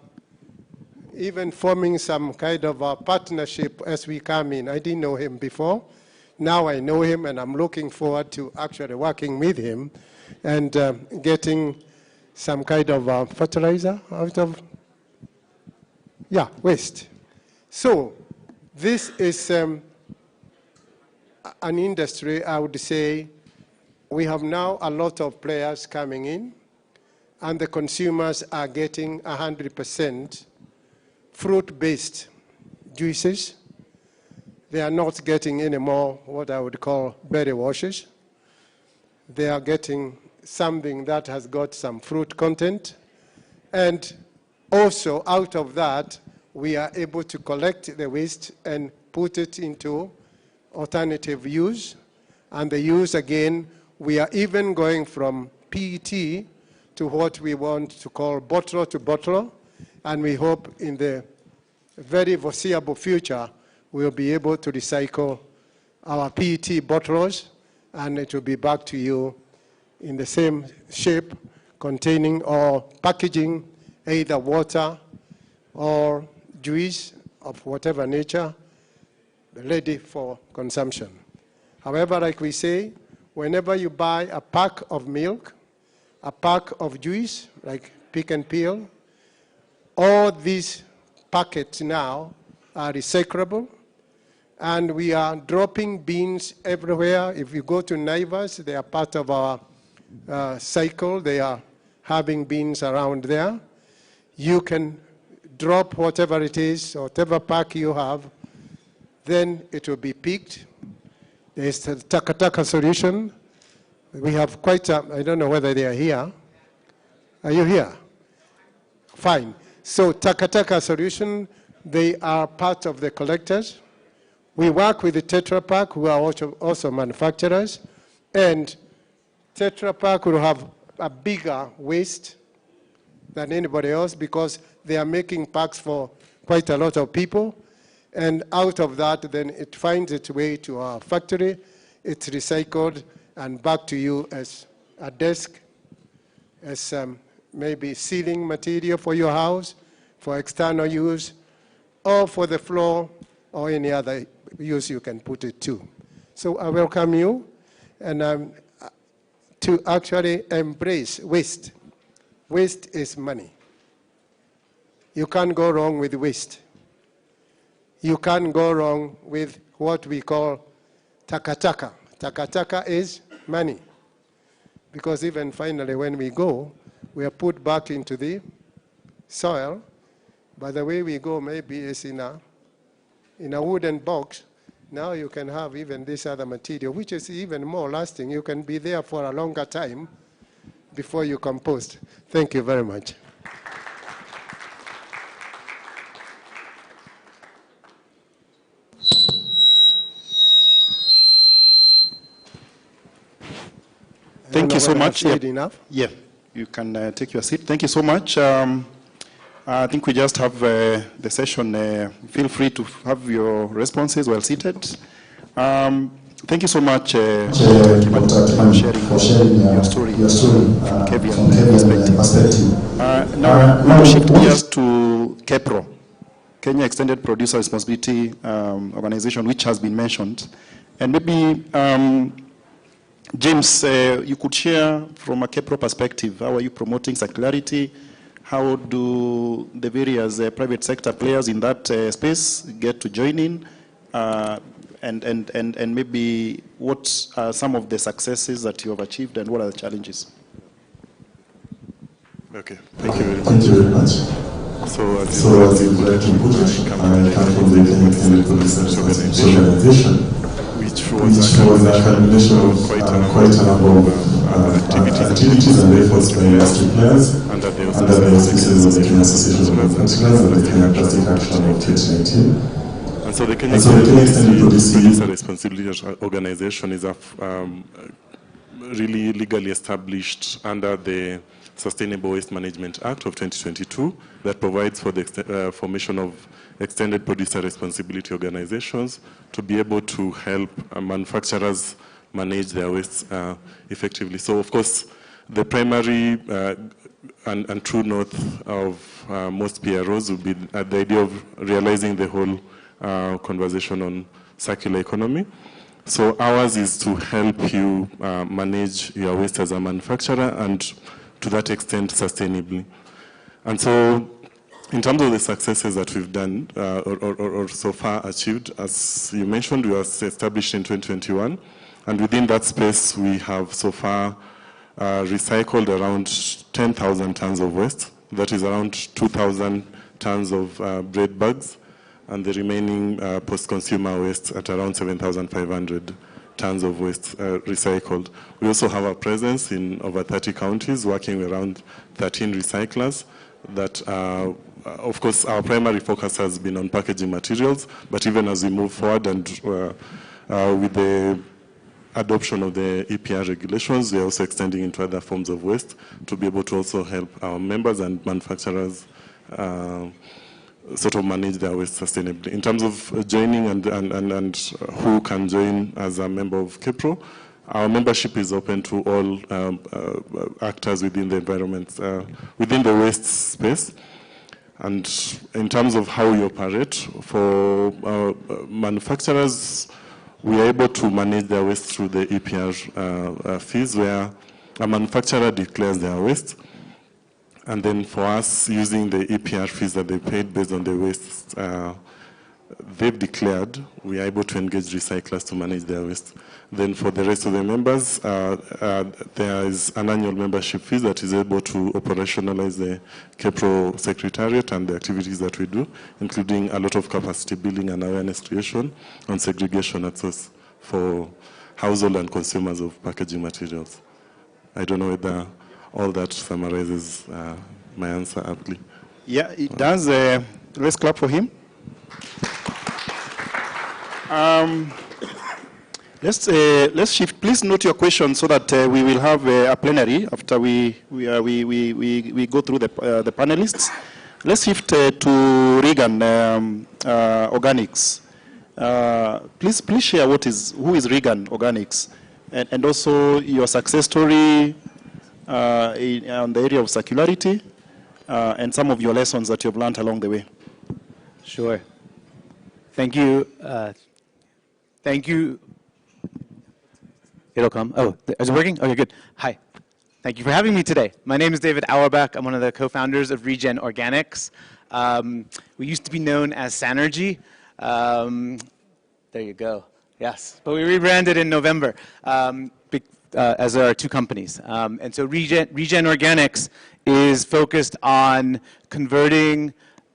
even forming some kind of a partnership as we come in. I didn't know him before. Now I know him, and I'm looking forward to actually working with him and getting some kind of fertilizer out of, waste. So this is an industry, I would say, we have now a lot of players coming in, and the consumers are getting 100% fruit-based juices. They are not getting any more what I would call berry washes. They are getting something that has got some fruit content. And also out of that, we are able to collect the waste and put it into alternative use. And the use, again, we are even going from PET to what we want to call bottle to bottle. And we hope in the very foreseeable future, we'll be able to recycle our PET bottles, and it will be back to you in the same shape, containing or packaging either water or juice of whatever nature, ready for consumption. However, like we say, whenever you buy a pack of milk, a pack of juice, like Pick and Peel, all these packets now are recyclable, and we are dropping bins everywhere. If you go to Naivas, they are part of our cycle. They are having bins around there. You can drop whatever it is, whatever pack you have, then it will be picked. There's the Takataka solution. We have quite a, I don't know whether they are here. Are you here? Fine. So Takataka solution, they are part of the collectors. We work with the Tetra Pak, who are also manufacturers, and Tetra Pak will have a bigger waste than anybody else because they are making packs for quite a lot of people. And out of that, then it finds its way to our factory. It's recycled and back to you as a desk, as maybe ceiling material for your house, for external use, or for the floor, or any other use you can put it to. So I welcome you, and to actually embrace waste. Waste is money. You can't go wrong with waste. You can't go wrong with what we call takataka. Takataka is money. Because even finally when we go, we are put back into the soil. But the way we go maybe is in a wooden box. Now you can have even this other material, which is even more lasting. You can be there for a longer time before you compost. Thank you very much. Thank you so much. Said enough? Yeah, you can take your seat. Thank you so much. I think we just have the session. Feel free to have your responses while seated. Thank you so much, Dr. Kimani, for sharing your story from KEVIA perspective. Now, we will shift gears to KEPRO, Kenya Extended Producer Responsibility Organization, which has been mentioned. And maybe, James, you could share from a KEPRO perspective, how are you promoting circularity? How do the various private sector players in that space get to join in? And maybe what are some of the successes that you have achieved and what are the challenges? Okay, thank you very much. Thank you very much. So as you would like to put it, I come from the Kenya Extended Producer Organization, which was a combination of quite a number of activities and efforts by industry players under the auspices of the Kenya Association of Manufacturers and the Kenya Plastic Action of 2019. And so the Kenya Extended Producer Responsibility Organization is a really legally established under the Sustainable Waste Management Act of 2022 that provides for the formation of extended producer responsibility organizations to be able to help manufacturers manage their waste effectively. So, of course, the primary and true north of most PROs would be the idea of realizing the whole conversation on circular economy. So ours is to help you manage your waste as a manufacturer and to that extent sustainably. And so in terms of the successes that we've done or so far achieved, as you mentioned, we were established in 2021. And within that space, we have so far recycled around 10,000 tons of waste. That is around 2,000 tons of bread bags, and the remaining post-consumer waste at around 7,500 tons of waste recycled. We also have a presence in over 30 counties, working with around 13 recyclers that of course, our primary focus has been on packaging materials, but even as we move forward and with the adoption of the EPR regulations, we are also extending into other forms of waste to be able to also help our members and manufacturers sort of manage their waste sustainably. In terms of joining and who can join as a member of KEPRO, our membership is open to all actors within the environment, within the waste space. And in terms of how we operate, for manufacturers, we are able to manage their waste through the EPR fees, where a manufacturer declares their waste. And then for us, using the EPR fees that they paid based on the waste they've declared, we are able to engage recyclers to manage their waste. Then for the rest of the members, there is an annual membership fee that is able to operationalize the KEPRO Secretariat and the activities that we do, including a lot of capacity building and awareness creation on segregation at source for household and consumers of packaging materials. I don't know whether all that summarizes my answer aptly. Yeah, it does. Let's clap for him. Let's shift. Please note your questions so that we will have a plenary after we go through the panelists. Let's shift to Regan Organics. Please share who is Regan Organics, and also your success story on the area of circularity, and some of your lessons that you've learned along the way. Sure. Thank you. Thank you. It'll come. Oh, is it working? Okay, good. Hi. Thank you for having me today. My name is David Auerbach. I'm one of the co-founders of Regen Organics. We used to be known as Sanergy. There you go. Yes. But we rebranded in November as our two companies. And so Regen Organics is focused on converting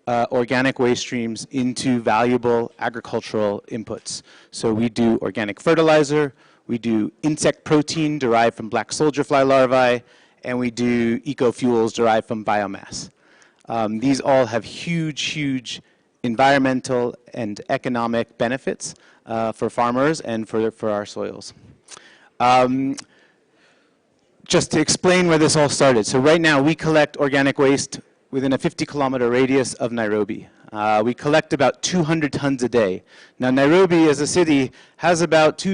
organic waste streams into valuable agricultural inputs. So we do organic fertilizer, we do insect protein derived from black soldier fly larvae, and we do eco-fuels derived from biomass. These all have huge environmental and economic benefits for farmers and for our soils. Just to explain where this all started. So right now we collect organic waste within a 50-kilometer radius of Nairobi. We collect about 200 tons a day. Now Nairobi as a city has about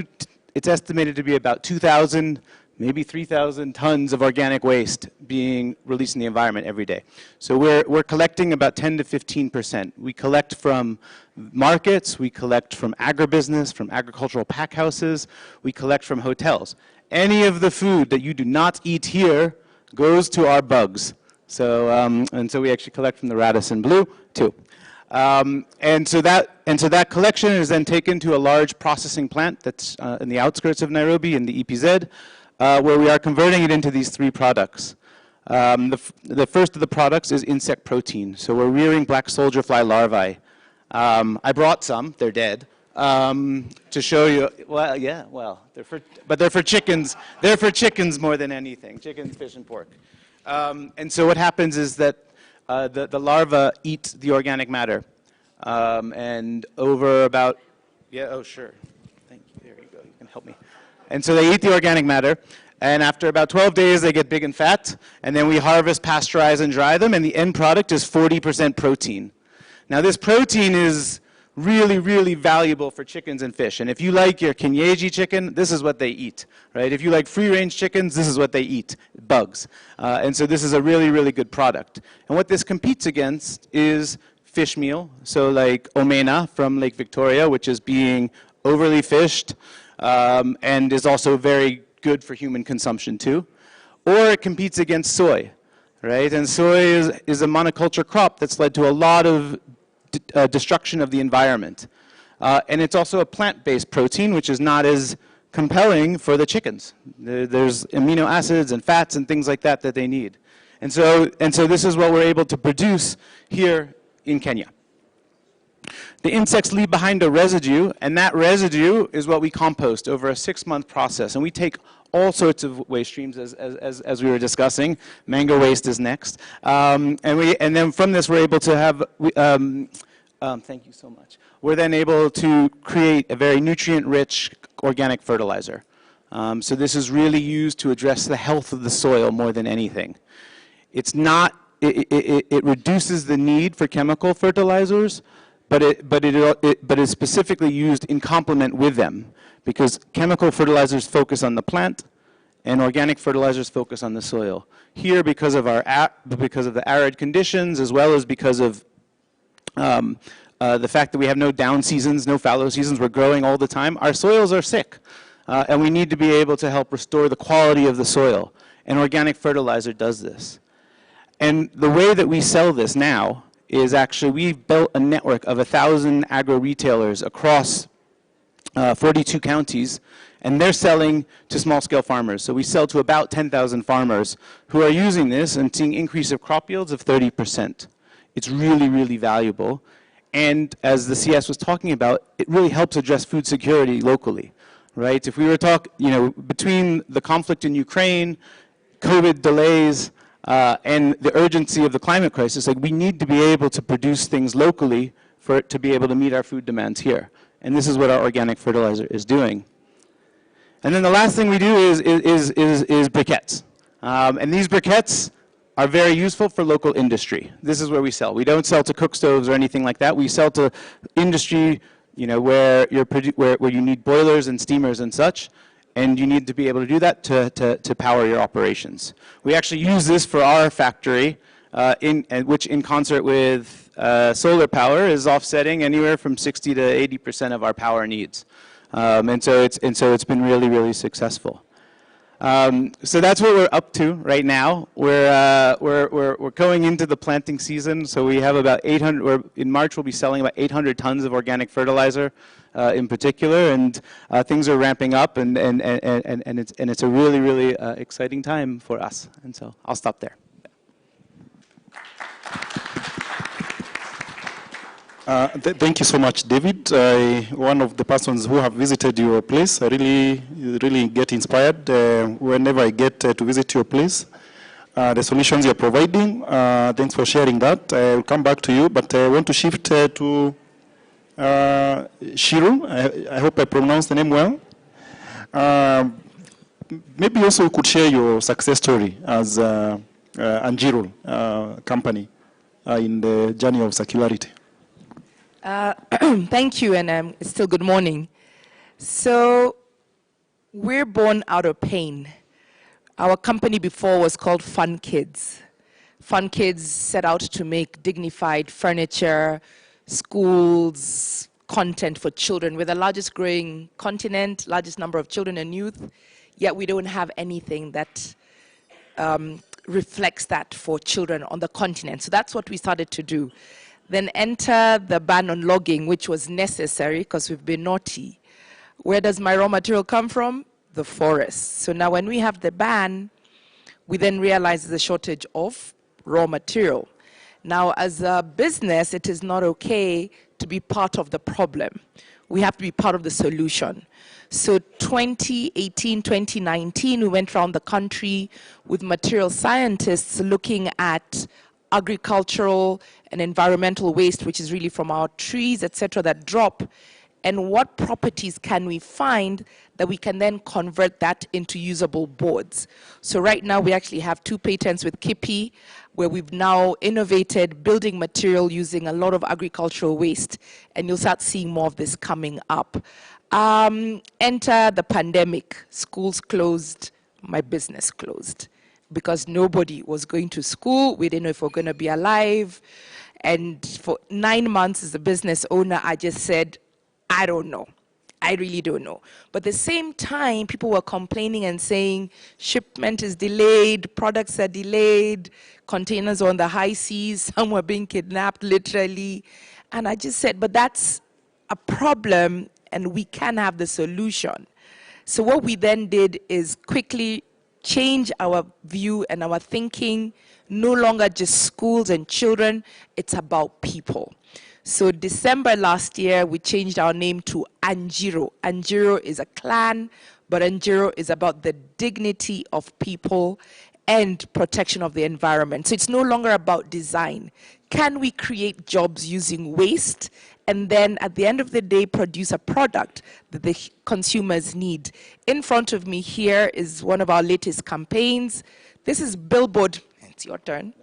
it's estimated to be about 2,000, maybe 3,000 tons of organic waste being released in the environment every day. So we're collecting about 10 to 15%. We collect from markets, we collect from agribusiness, from agricultural pack houses, we collect from hotels. Any of the food that you do not eat here goes to our bugs. So, and so we actually collect from the Radisson Blu too. And so that collection is then taken to a large processing plant that's in the outskirts of Nairobi in the EPZ, where we are converting it into these three products. The first of the products is insect protein. So we're rearing black soldier fly larvae. I brought some, they're dead, to show you. Well, yeah, well, they're for chickens. They're for chickens more than anything, chickens, fish, and pork. And so what happens is that the larvae eat the organic matter. And over about, yeah, oh, sure. Thank you. There you go. You can help me. And so they eat the organic matter. And after about 12 days, they get big and fat. And then we harvest, pasteurize, and dry them. And the end product is 40% protein. Now, this protein is really valuable for chickens and fish. And if you like your kienyeji chicken, this is what they eat, right? If you like free-range chickens, this is what they eat, bugs. And so this is a really good product. And what this competes against is fish meal, so like omena from Lake Victoria, which is being overly fished and is also very good for human consumption too. Or it competes against soy, right? And soy is a monoculture crop that's led to a lot of destruction of the environment. And it's also a plant-based protein, which is not as compelling for the chickens. There's amino acids and fats and things like that that they need. And so this is what we're able to produce here in Kenya. The insects leave behind a residue, and that residue is what we compost over a 6-month process. And we take all sorts of waste streams, as we were discussing. Mango waste is next. And then from this, we're able to have, thank you so much. We're then able to create a very nutrient-rich organic fertilizer. So this is really used to address the health of the soil more than anything. It's not, it reduces the need for chemical fertilizers, but it's specifically used in complement with them, because chemical fertilizers focus on the plant and organic fertilizers focus on the soil. Here, because of the arid conditions, as well as because of the fact that we have no down seasons, no fallow seasons, we're growing all the time, our soils are sick. And we need to be able to help restore the quality of the soil. And organic fertilizer does this. And the way that we sell this now is actually we've built a network of 1,000 agro-retailers across 42 counties, and they're selling to small-scale farmers. So we sell to about 10,000 farmers who are using this and seeing increase of crop yields of 30%. It's really, really valuable. And as the CS was talking about, it really helps address food security locally, right? If we were between the conflict in Ukraine, COVID delays, and the urgency of the climate crisis, like, we need to be able to produce things locally for it to be able to meet our food demands here. And this is what our organic fertilizer is doing. And then the last thing we do is briquettes. And these briquettes are very useful for local industry. This is where we sell. We don't sell to cook stoves or anything like that. We sell to industry, where you need boilers and steamers and such. And you need to be able to do that to power your operations. We actually use this for our factory, which in concert with solar power is offsetting anywhere from 60 to 80% of our power needs. And so it's been really, really successful. So that's what we're up to right now. We're going into the planting season, so we have about 800. In March, we'll be selling about 800 tons of organic fertilizer, in particular, and things are ramping up, and it's a really, really exciting time for us. And so I'll stop there. Thank you so much, David. One of the persons who have visited your place, I really get inspired whenever I get to visit your place. The solutions you're providing, thanks for sharing that. I'll come back to you, but I want to shift to Shiro. I hope I pronounced the name well. Maybe also you could share your success story as Anjiro company in the journey of circularity. Thank you, and it's still good morning. So we're born out of pain. Our company before was called Fun Kids. Fun Kids set out to make dignified furniture, schools, content for children. We're the largest growing continent, largest number of children and youth, yet we don't have anything that reflects that for children on the continent. So that's what we started to do. Then enter the ban on logging, which was necessary because we've been naughty. Where does my raw material come from? The forest. So now when we have the ban, we then realize there's a shortage of raw material. Now as a business, it is not okay to be part of the problem. We have to be part of the solution. So 2018, 2019, we went around the country with material scientists looking at agricultural and environmental waste, which is really from our trees, etc., that drop, and what properties can we find that we can then convert that into usable boards. So right now we actually have 2 patents with Kippy, where we've now innovated building material using a lot of agricultural waste, and you'll start seeing more of this coming up. Enter the pandemic. Schools closed, my business closed, because nobody was going to school. We didn't know if we were going to be alive. And for 9 months as a business owner, I just said, I don't know. I really don't know. But at the same time, people were complaining and saying, shipment is delayed, products are delayed, containers are on the high seas, some were being kidnapped, literally. And I just said, but that's a problem, and we can have the solution. So what we then did is quickly change our view and our thinking, no longer just schools and children, it's about people. So December last year, we changed our name to Anjiro. Anjiro is a clan, but Anjiro is about the dignity of people and protection of the environment. So it's no longer about design. Can we create jobs using waste and then at the end of the day produce a product that the consumers need? In front of me here is one of our latest campaigns. This is billboard, it's your turn.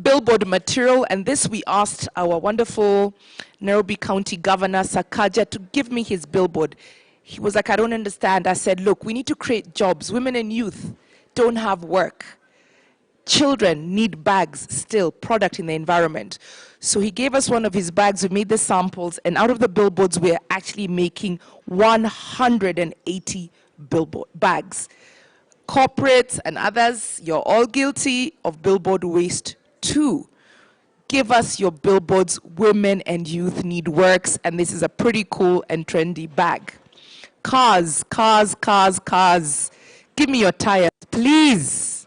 Billboard material, and this we asked our wonderful Nairobi County Governor Sakaja to give me his billboard. He was like, I don't understand. I said, look, we need to create jobs. Women and youth don't have work. Children need bags still, product in the environment. So he gave us one of his bags, we made the samples, and out of the billboards, we're actually making 180 billboard bags. Corporates and others, you're all guilty of billboard waste too. Give us your billboards. Women and youth need works, and this is a pretty cool and trendy bag. Cars, cars, cars, cars. Give me your tires, please.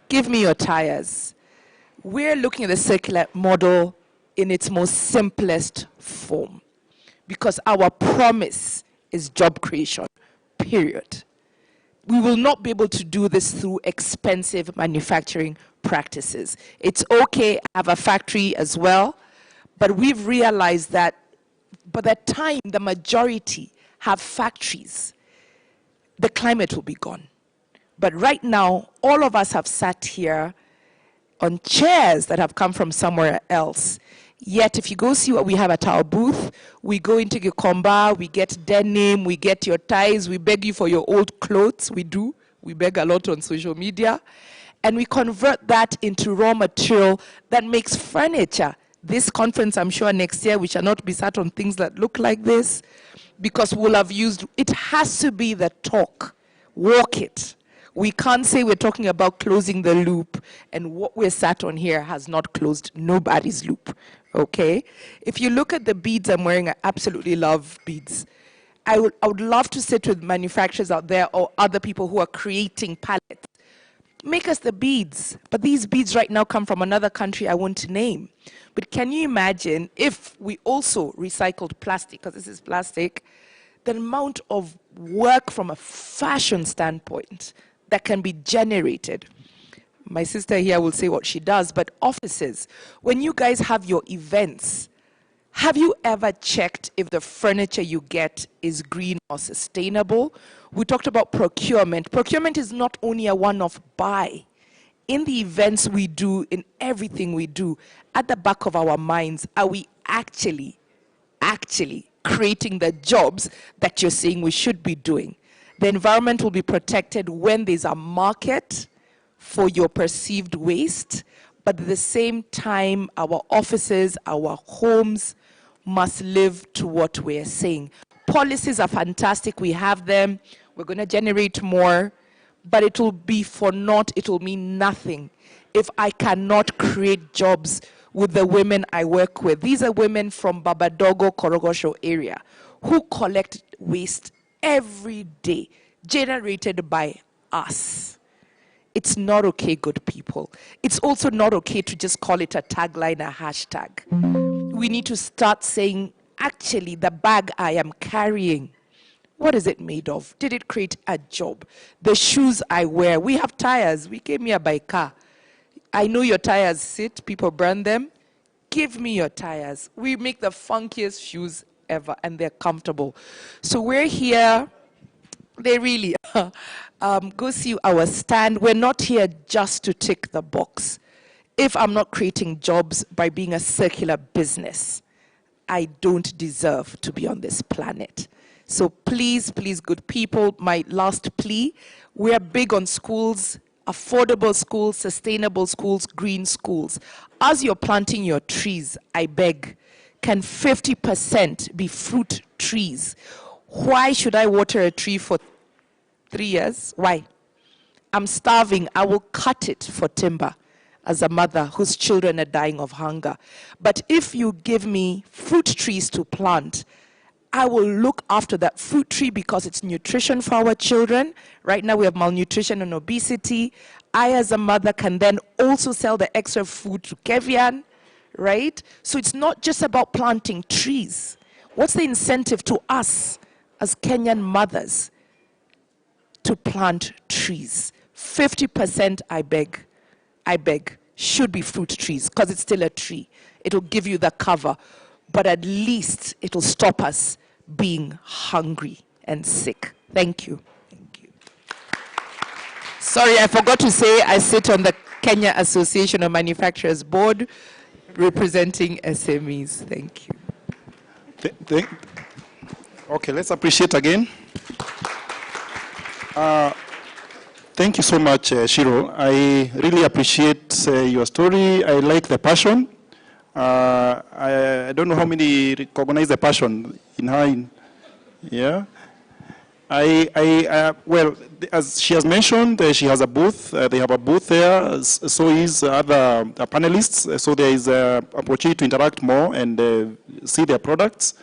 Give me your tires. We're looking at the circular model in its most simplest form because our promise is job creation, period. We will not be able to do this through expensive manufacturing practices. It's okay to have a factory as well, but we've realized that by the time the majority have factories, the climate will be gone. But right now, all of us have sat here on chairs that have come from somewhere else. Yet, if you go see what we have at our booth, we go into Gikomba, we get denim, we get your ties, we beg you for your old clothes. We do. We beg a lot on social media. And we convert that into raw material that makes furniture. This conference, I'm sure next year, we shall not be sat on things that look like this because we'll have used, it has to be the talk. Walk it. We can't say we're talking about closing the loop and what we're sat on here has not closed nobody's loop, okay? If you look at the beads I'm wearing, I absolutely love beads. I would love to sit with manufacturers out there or other people who are creating palettes. Make us the beads, but these beads right now come from another country I won't name. But can you imagine if we also recycled plastic, because this is plastic, the amount of work from a fashion standpoint that can be generated. My sister here will say what she does, but offices, when you guys have your events, have you ever checked if the furniture you get is green or sustainable? We talked about procurement. Procurement is not only a one-off buy. In the events we do, in everything we do, at the back of our minds, are we actually creating the jobs that you're saying we should be doing? The environment will be protected when there's a market for your perceived waste, but at the same time, our offices, our homes must live to what we're saying. Policies are fantastic, we have them, we're going to generate more, but it will be for naught, it will mean nothing if I cannot create jobs with the women I work with. These are women from Babadogo, Korogosho area who collect waste every day, generated by us. It's not okay, good people. It's also not okay to just call it a tagline, a hashtag. We need to start saying, actually, the bag I am carrying, what is it made of? Did it create a job? The shoes I wear, we have tires. We came here by car. I know your tires sit, people burn them. Give me your tires. We make the funkiest shoes ever, and they're comfortable. So we're here. They really go see our stand. We're not here just to tick the box. If I'm not creating jobs by being a circular business, I don't deserve to be on this planet. So please, please, good people, my last plea, we're big on schools, affordable schools, sustainable schools, green schools. As you're planting your trees, I beg, can 50% be fruit trees? Why should I water a tree for 3 years? Why? I'm starving. I will cut it for timber as a mother whose children are dying of hunger. But if you give me fruit trees to plant, I will look after that fruit tree because it's nutrition for our children. Right now we have malnutrition and obesity. I as a mother can then also sell the extra food to Kevian, right? So it's not just about planting trees. What's the incentive to us as Kenyan mothers to plant trees? 50%, I beg, should be fruit trees, because it's still a tree. It'll give you the cover, but at least it'll stop us being hungry and sick. Thank you. Thank you. Sorry, I forgot to say I sit on the Kenya Association of Manufacturers Board representing SMEs. Thank you. Okay, let's appreciate again. Thank you so much, Shiro. I really appreciate your story. I like the passion. I don't know how many recognize the passion in her. Yeah. Well, as she has mentioned, she has a booth. They have a booth there. So is other panelists. So there is an opportunity to interact more and see their products.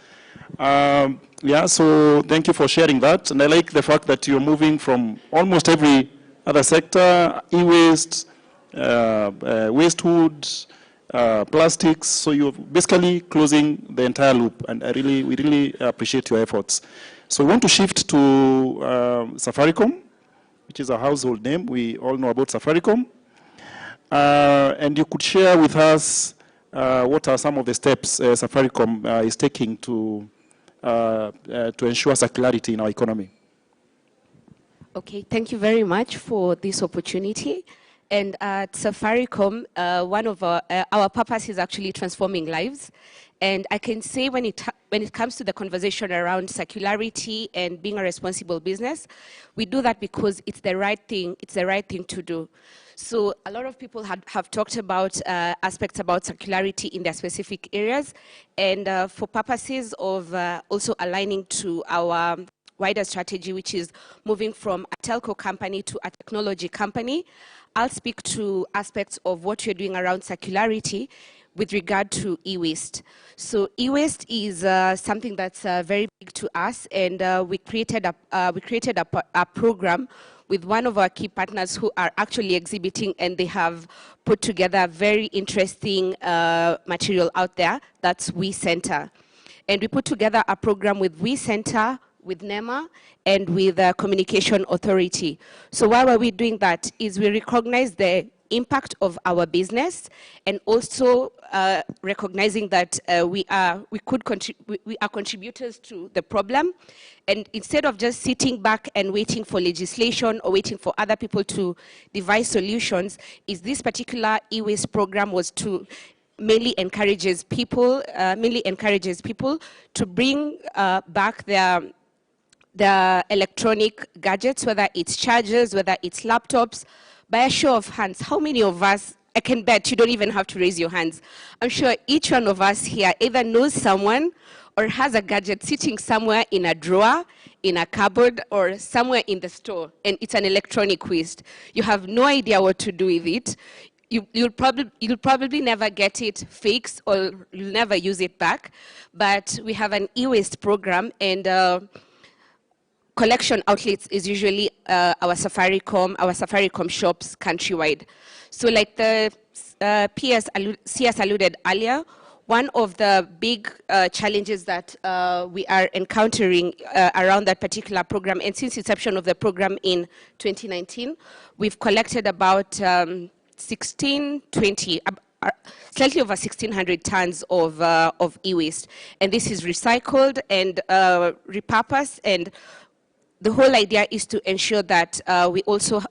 Yeah, so thank you for sharing that. And I like the fact that you're moving from almost every other sector, e-waste, waste wood, plastics. So you're basically closing the entire loop. And we really appreciate your efforts. So we want to shift to Safaricom, which is a household name. We all know about Safaricom. And you could share with us what are some of the steps Safaricom is taking to ensure circularity in our economy. Okay, thank you very much for this opportunity. And at Safaricom, one of our purpose is actually transforming lives. And I can say when it comes to the conversation around circularity and being a responsible business, we do that because it's the right thing. It's the right thing to do. So a lot of people have talked about aspects about circularity in their specific areas. And for purposes of also aligning to our wider strategy, which is moving from a telco company to a technology company, I'll speak to aspects of what you're doing around circularity with regard to e-waste. So e-waste is something that's very big to us, and we created a program with one of our key partners who are actually exhibiting, and they have put together very interesting material out there. That's WeCenter. And we put together a program with WeCenter, with NEMA, and with the Communication Authority. So why were we doing that is we recognize the impact of our business, and also recognizing that we are contributors to the problem. And instead of just sitting back and waiting for legislation or waiting for other people to devise solutions, is this particular e-waste program was to mainly encourages people to bring back their electronic gadgets, whether it's chargers, whether it's laptops. By a show of hands, how many of us, I can bet you don't even have to raise your hands. I'm sure each one of us here either knows someone or has a gadget sitting somewhere in a drawer, in a cupboard, or somewhere in the store, and it's an electronic waste. You have no idea what to do with it. You'll probably never get it fixed, or you'll never use it back. But we have an e-waste program, and collection outlets is usually our Safaricom shops countrywide. So like the CS alluded earlier, one of the big challenges that we are encountering around that particular program, and since inception of the program in 2019, we've collected about slightly over 1,600 tons of e-waste. And this is recycled and repurposed, and the whole idea is to ensure that we also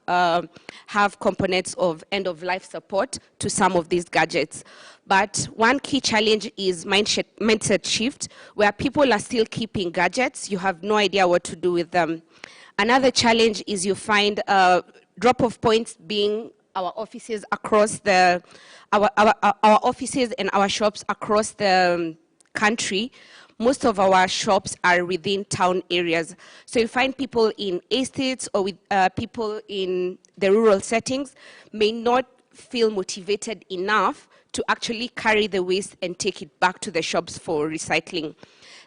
have components of end-of-life support to some of these gadgets. But one key challenge is mindset shift, where people are still keeping gadgets. You have no idea what to do with them. Another challenge is you find drop-off points being our offices across our offices and our shops across the country. Most of our shops are within town areas. So you find people in estates or with people in the rural settings may not feel motivated enough to actually carry the waste and take it back to the shops for recycling.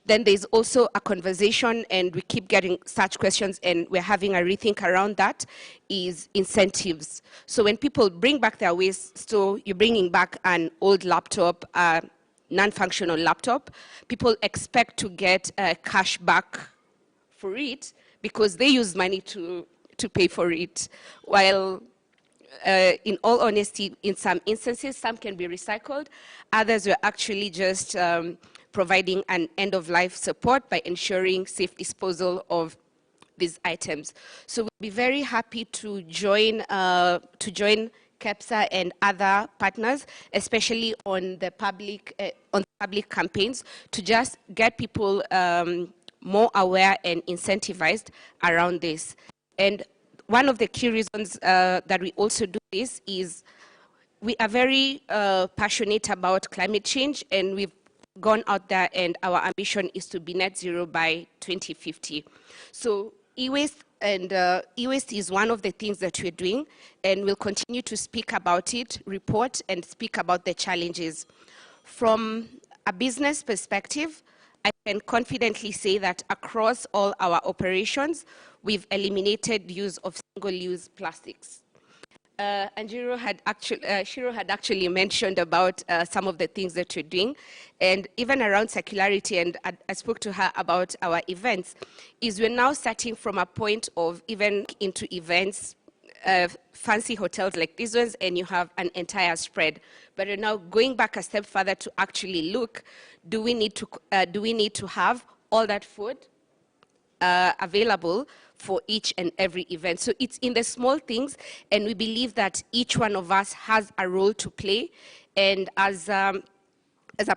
Then there's also a conversation, and we keep getting such questions, and we're having a rethink around that, is incentives. So when people bring back their waste, so you're bringing back an old laptop, non-functional laptop, people expect to get cash back for it because they use money to pay for it. While in all honesty, in some instances, some can be recycled. Others were actually just providing an end-of-life support by ensuring safe disposal of these items. So we'll be very happy to join KEPSA and other partners, especially on the public campaigns, to just get people more aware and incentivized around this. And one of the key reasons that we also do this is we are very passionate about climate change, and we've gone out there, and our ambition is to be net zero by 2050. So e-waste and e-waste is one of the things that we're doing, and we'll continue to speak about it, report, and speak about the challenges. From a business perspective, I can confidently say that across all our operations, we've eliminated use of single-use plastics. And Shiro had actually mentioned about some of the things that we're doing, and even around circularity, and I spoke to her about our events, is we're now starting from a point of even into events, fancy hotels like these ones, and you have an entire spread. But we're now going back a step further to actually look, do we need to have all that food available for each and every event? So it's in the small things, and we believe that each one of us has a role to play. And as a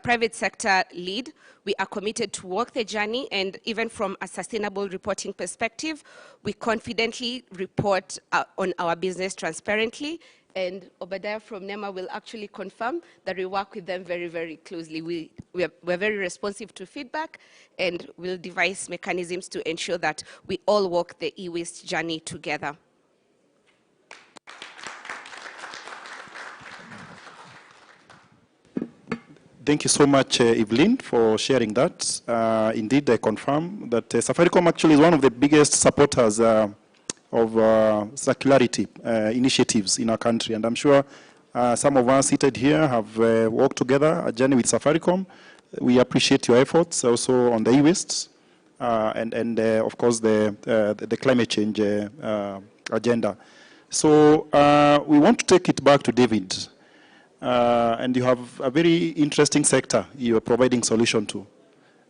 private sector lead, we are committed to walk the journey, and even from a sustainable reporting perspective, we confidently report on our business transparently. And Obadiah from NEMA will actually confirm that we work with them very, very closely. We're very responsive to feedback, and we'll devise mechanisms to ensure that we all walk the e-waste journey together. Thank you so much, Evelyn, for sharing that. Indeed, I confirm that Safaricom actually is one of the biggest supporters of circularity initiatives in our country. And I'm sure some of us seated here have walked together a journey with Safaricom. We appreciate your efforts also on the e-waste and of course, the climate change agenda. So we want to take it back to David. And you have a very interesting sector you are providing solution to.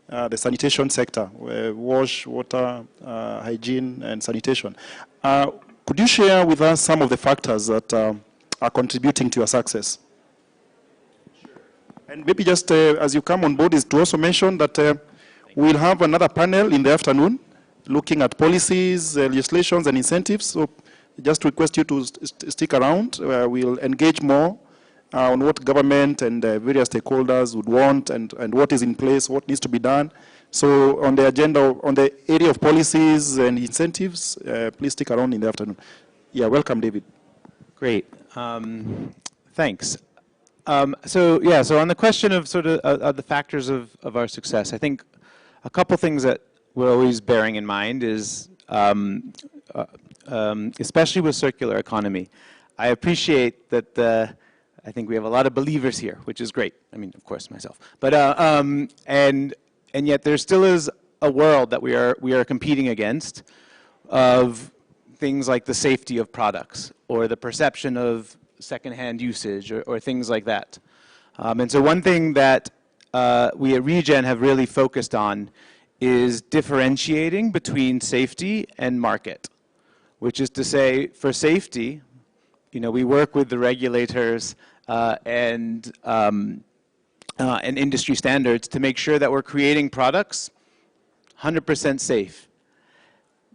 The sanitation sector, wash, water, hygiene, and sanitation. Could you share with us some of the factors that are contributing to your success? Sure. And maybe just as you come on board is to also mention that we'll have another panel in the afternoon looking at policies, legislations, and incentives. So just request you to stick around. We'll engage more on what government and various stakeholders would want and what is in place, what needs to be done. So on the agenda, on the area of policies and incentives, please stick around in the afternoon. Yeah, welcome, David. Great. Thanks. So on the question of sort of the factors of our success, I think a couple things that we're always bearing in mind is, especially with circular economy, I appreciate that I think we have a lot of believers here, which is great. I mean, of course, myself. But and yet there still is a world that we are competing against of things like the safety of products or the perception of secondhand usage or things like that. And so one thing that we at Regen have really focused on is differentiating between safety and market, which is to say, for safety, we work with the regulators and industry standards to make sure that we're creating products 100% safe,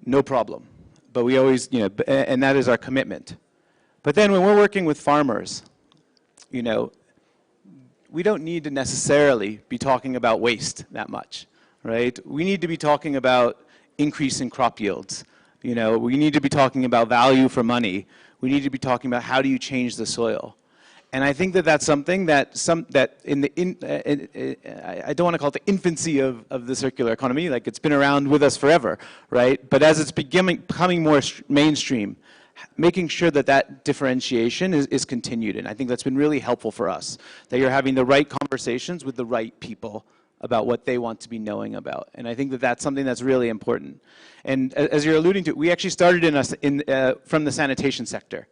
no problem. But we always, and that is our commitment. But then when we're working with farmers, we don't need to necessarily be talking about waste that much, right? We need to be talking about increasing crop yields. We need to be talking about value for money. We need to be talking about how do you change the soil. And I think that that's something that I don't want to call it the infancy of the circular economy, like it's been around with us forever, right? But as it's becoming more mainstream, making sure that that differentiation is continued. And I think that's been really helpful for us, that you're having the right conversations with the right people about what they want to be knowing about. And I think that that's something that's really important. And as you're alluding to, we actually started from the sanitation sector.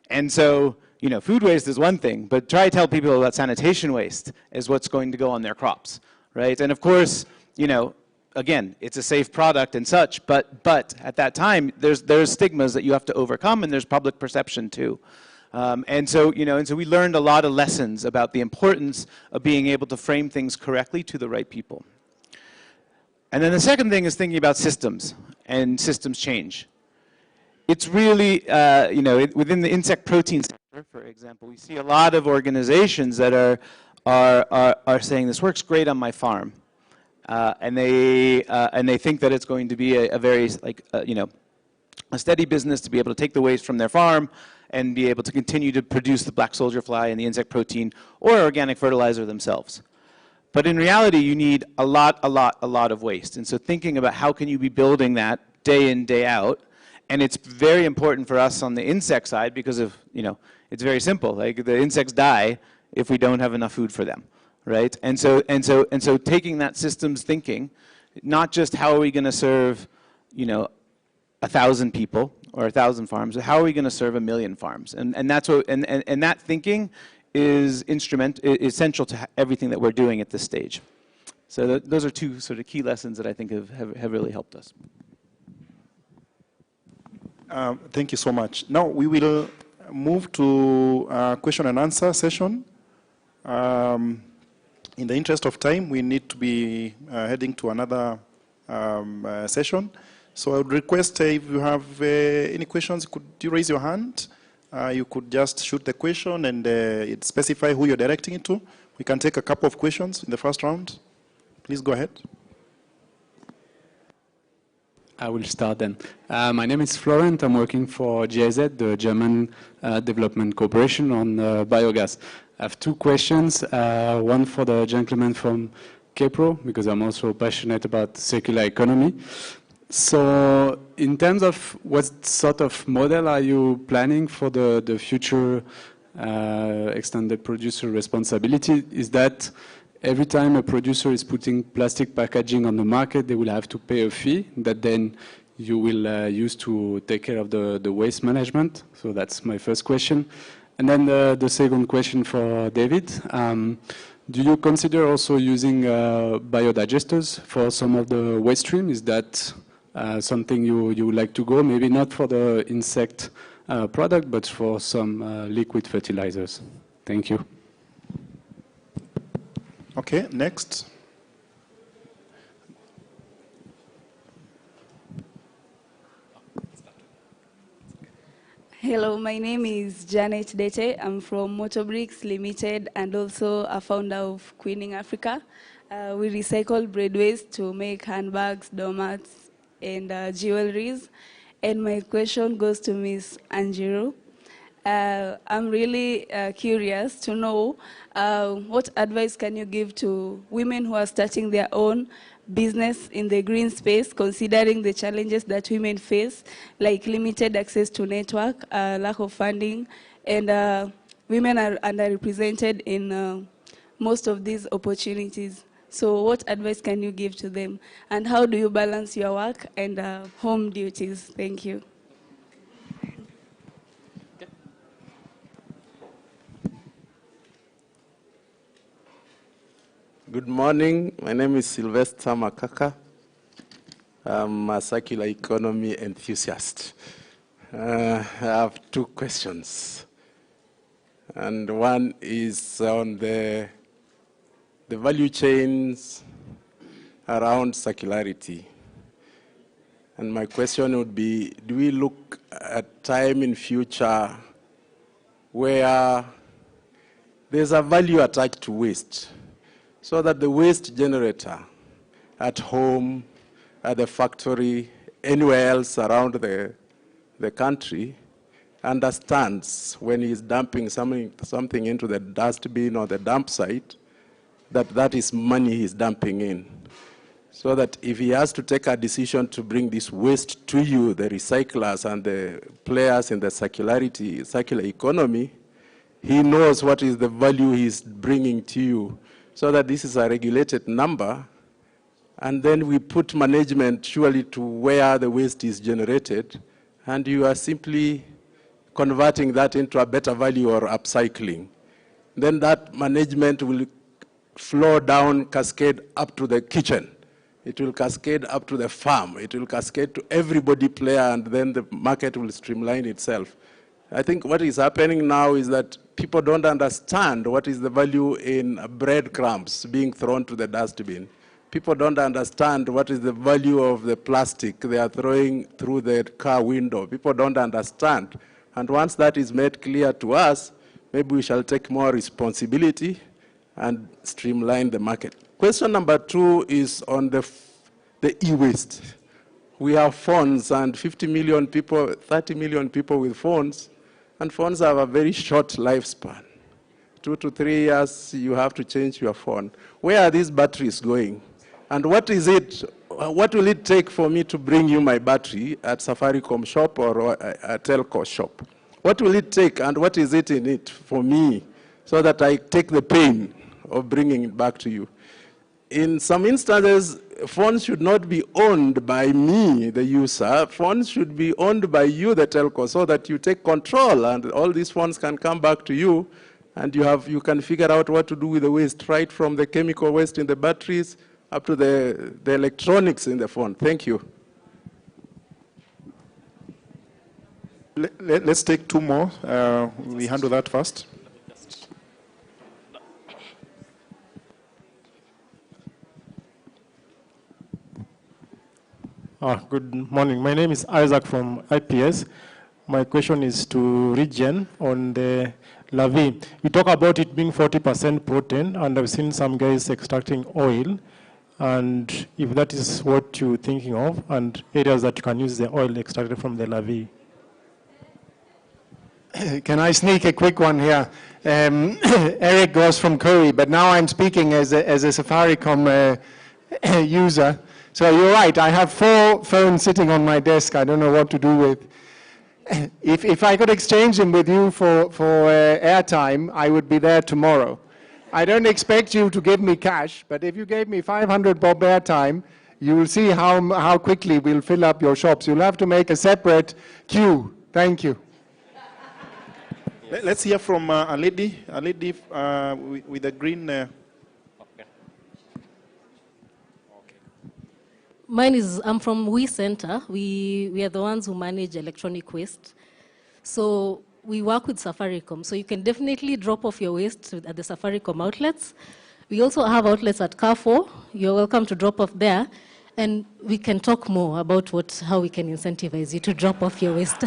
And so, you know, food waste is one thing, but try to tell people about sanitation waste is what's going to go on their crops, right? And of course, you know, again, it's a safe product and such, but at that time, there's stigmas that you have to overcome, and there's public perception too. And so, you know, and so we learned a lot of lessons about the importance of being able to frame things correctly to the right people. And then the second thing is thinking about systems and systems change. It's really, you know, within the insect protein sector, for example, we see a lot of organizations that are saying this works great on my farm, and they think that it's going to be a very you know, a steady business to be able to take the waste from their farm and be able to continue to produce the black soldier fly and the insect protein or organic fertilizer themselves. But in reality, you need a lot of waste. And so thinking about how can you be building that day in, day out. And it's very important for us on the insect side because of, you know, it's very simple. Like the insects die if we don't have enough food for them, right? And so taking that systems thinking, not just how are we going to serve, you know, 1,000 people or 1,000 farms, but how are we going to serve 1 million farms? And that's what, and that thinking is essential to everything that we're doing at this stage. So those are two sort of key lessons that I think have really helped us. Thank you so much. Now we will move to question and answer session. In the interest of time, we need to be heading to another session. So I would request if you have any questions, could you raise your hand? You could just shoot the question and specify who you're directing it to. We can take a couple of questions in the first round. Please go ahead. I will start then. My name is Florent. I'm working for GIZ, the German Development Corporation, on biogas. I have two questions. One for the gentleman from KEPRO, because I'm also passionate about circular economy. So in terms of what sort of model are you planning for the future extended producer responsibility? Is that every time a producer is putting plastic packaging on the market, they will have to pay a fee that then you will use to take care of the waste management? So that's my first question. And then the second question for David. Do you consider also using biodigesters for some of the waste stream? Is that something you would like to go? Maybe not for the insect product, but for some liquid fertilizers. Thank you. Okay, next. Hello, my name is Janet Dete. I'm from Motorbricks Limited and also a founder of Queening Africa. We recycle bread waste to make handbags, doormats, and jewelries. And my question goes to Ms. Anjiru. I'm really curious to know what advice can you give to women who are starting their own business in the green space, considering the challenges that women face, like limited access to network, lack of funding, and women are underrepresented in most of these opportunities. So what advice can you give to them? And how do you balance your work and home duties? Thank you. Good morning. My name is Sylvester Makaka. I'm a circular economy enthusiast. I have two questions. And one is on the value chains around circularity. And my question would be, do we look at time in future where there's a value attached to waste, so that the waste generator at home, at the factory, anywhere else around the country understands when he's dumping something into the dustbin or the dump site, that that is money he's dumping in. So that if he has to take a decision to bring this waste to you, the recyclers and the players in the circular economy, he knows what is the value he's bringing to you. So that this is a regulated number, and then we put management surely to where the waste is generated, and you are simply converting that into a better value or upcycling. Then that management will flow down, cascade up to the kitchen. It will cascade up to the farm. It will cascade to everybody player, and then the market will streamline itself. I think what is happening now is that people don't understand what is the value in breadcrumbs being thrown to the dustbin. People don't understand what is the value of the plastic they are throwing through the car window. People don't understand. And once that is made clear to us, maybe we shall take more responsibility and streamline the market. Question number 2 is on the e-waste. We have phones, and 50 million people, 30 million people with phones, and phones have a very short lifespan. 2 to 3 years, you have to change your phone. Where are these batteries going? And what will it take for me to bring you my battery at Safaricom shop or a telco shop? What will it take, and what is it in it for me, so that I take the pain of bringing it back to you? In some instances, phones should not be owned by me, the user. Phones should be owned by you, the telco, so that you take control, and all these phones can come back to you, and you can figure out what to do with the waste, right from the chemical waste in the batteries up to the electronics in the phone. Thank you. Let's take 2 more. We handle that first. Good morning. My name is Isaac from IPS. My question is to Regen on the Lavi. You talk about it being 40% protein, and I've seen some guys extracting oil. And if that is what you're thinking of, and areas that you can use the oil extracted from the Lavi. Can I sneak a quick one here? Eric Goss from Curry, but now I'm speaking as a Safaricom user. So you're right, I have 4 phones sitting on my desk I don't know what to do with. If I could exchange them with you for airtime, I would be there tomorrow. I don't expect you to give me cash, but if you gave me 500 bob airtime, you will see how quickly we'll fill up your shops. You'll have to make a separate queue. Thank you. Let's hear from a lady with a green... I'm from We Center. We are the ones who manage electronic waste. So we work with Safaricom. So you can definitely drop off your waste at the Safaricom outlets. We also have outlets at Carrefour. You're welcome to drop off there. And we can talk more about how we can incentivize you to drop off your waste.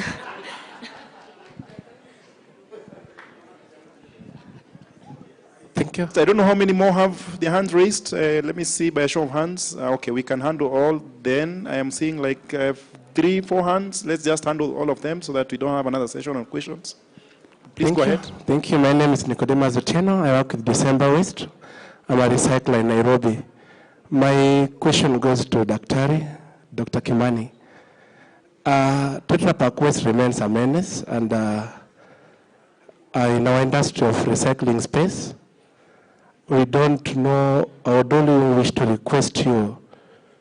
Thank you. I don't know how many more have their hands raised. Let me see by a show of hands. Okay, we can handle all then. I am seeing like 3, 4 hands. Let's just handle all of them so that we don't have another session on questions. Please go ahead. Thank you. My name is Nicodemus Otieno. I work with December Waste. I'm a recycler in Nairobi. My question goes to Dr. Kimani. Tetra Pak waste remains a menace, and in our industry of recycling space, we don't know, or don't even wish to request you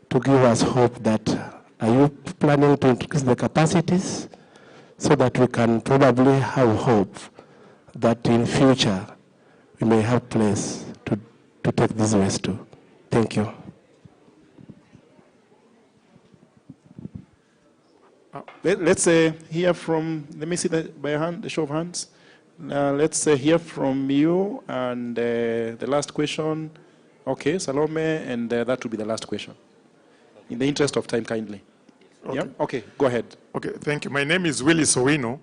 to give us hope that, are you planning to increase the capacities so that we can probably have hope that in future we may have place to take this waste to? Thank you. Let's hear from, let me see by a hand, the show of hands. Let's hear from you, and the last question. Okay, Salome, and that will be the last question. In the interest of time, kindly. Okay. Yeah? Okay, go ahead. Okay, thank you. My name is Willie Sowino.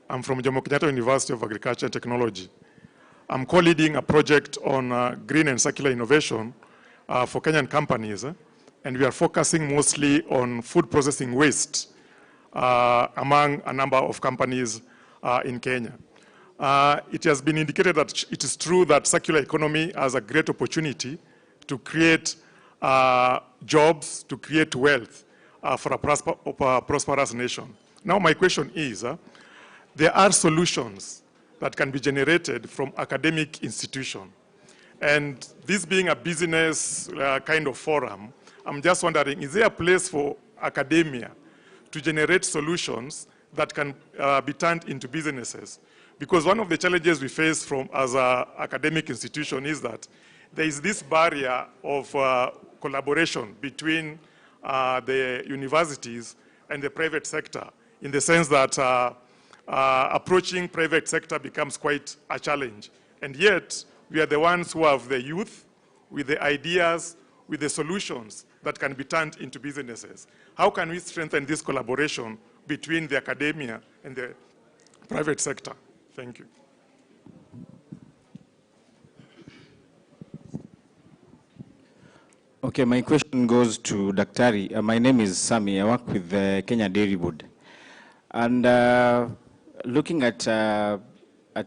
I'm from Jomo Kenyatta University of Agriculture and Technology. I'm co-leading a project on green and circular innovation for Kenyan companies, and we are focusing mostly on food processing waste among a number of companies in Kenya. It has been indicated that it is true that circular economy has a great opportunity to create jobs, to create wealth for a prosperous nation. Now my question is, there are solutions that can be generated from academic institutions. And this being a business kind of forum, I'm just wondering, is there a place for academia to generate solutions that can be turned into businesses? Because one of the challenges we face as an academic institution is that there is this barrier of collaboration between the universities and the private sector, in the sense that approaching private sector becomes quite a challenge. And yet, we are the ones who have the youth with the ideas, with the solutions that can be turned into businesses. How can we strengthen this collaboration between the academia and the private sector? Thank you. Okay, my question goes to Daktari. My name is Sami. I work with the Kenya Dairy Board. And looking at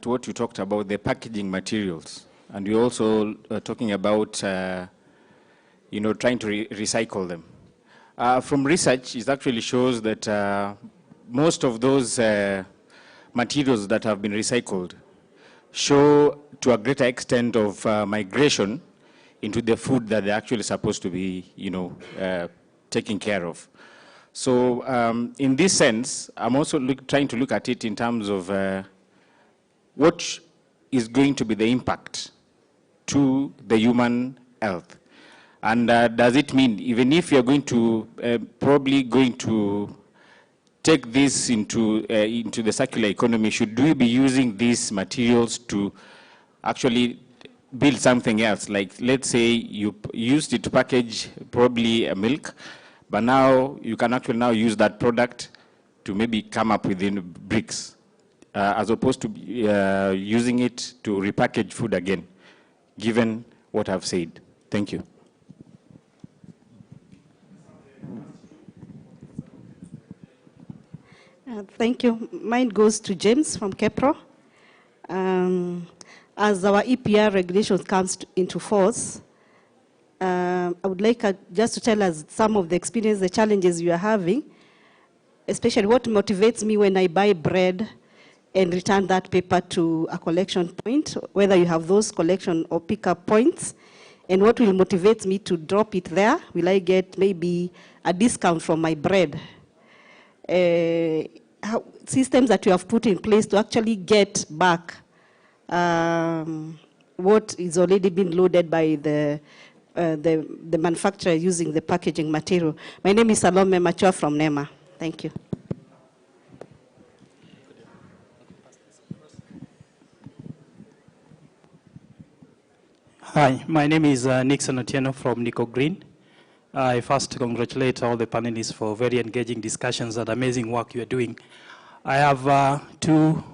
what you talked about, the packaging materials, and you're also talking about, trying to recycle them. From research, it actually shows that most of those materials that have been recycled show to a greater extent of migration into the food that they're actually supposed to be, taking care of. So in this sense, I'm also trying to look at it in terms of what is going to be the impact to the human health. And does it mean, even if you're going to, probably going to take this into the circular economy, should we be using these materials to actually build something else? Like, let's say you used it to package probably a milk, but now you can actually now use that product to maybe come up with bricks, as opposed to using it to repackage food again, given what I've said. Thank you. Thank you. Mine goes to James from KEPRO. As our EPR regulations comes into force, I would like just to tell us some of the experience, the challenges you are having, especially what motivates me when I buy bread and return that paper to a collection point, whether you have those collection or pickup points, and what will motivate me to drop it there. Will I get maybe a discount from my bread? Systems that you have put in place to actually get back what is already been loaded by the manufacturer using the packaging material. My name is Salome Machua from NEMA. Thank you. Hi, my name is Nixon Otieno from Nico Green. I first congratulate all the panelists for very engaging discussions and amazing work you are doing. I have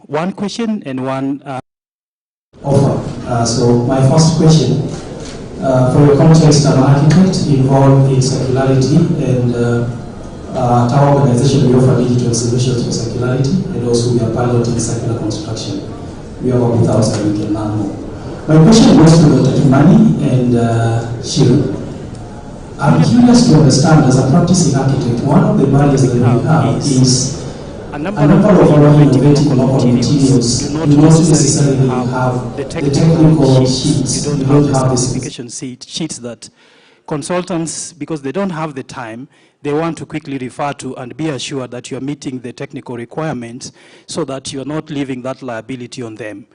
one question and one offer. So my first question, for your context, I'm an architect involved in circularity, and at our organization we offer digital solutions for circularity, and also we are piloting circular construction. We are with us and we can learn more. My question goes to Dr. Kimani and Shiro. I'm curious to understand, as a practicing architect, one of the barriers that we have is a number of our innovative local materials do not necessarily have the technical sheets, you don't have the specification sheets that consultants, because they don't have the time, they want to quickly refer to and be assured that you're meeting the technical requirements so that you're not leaving that liability on them.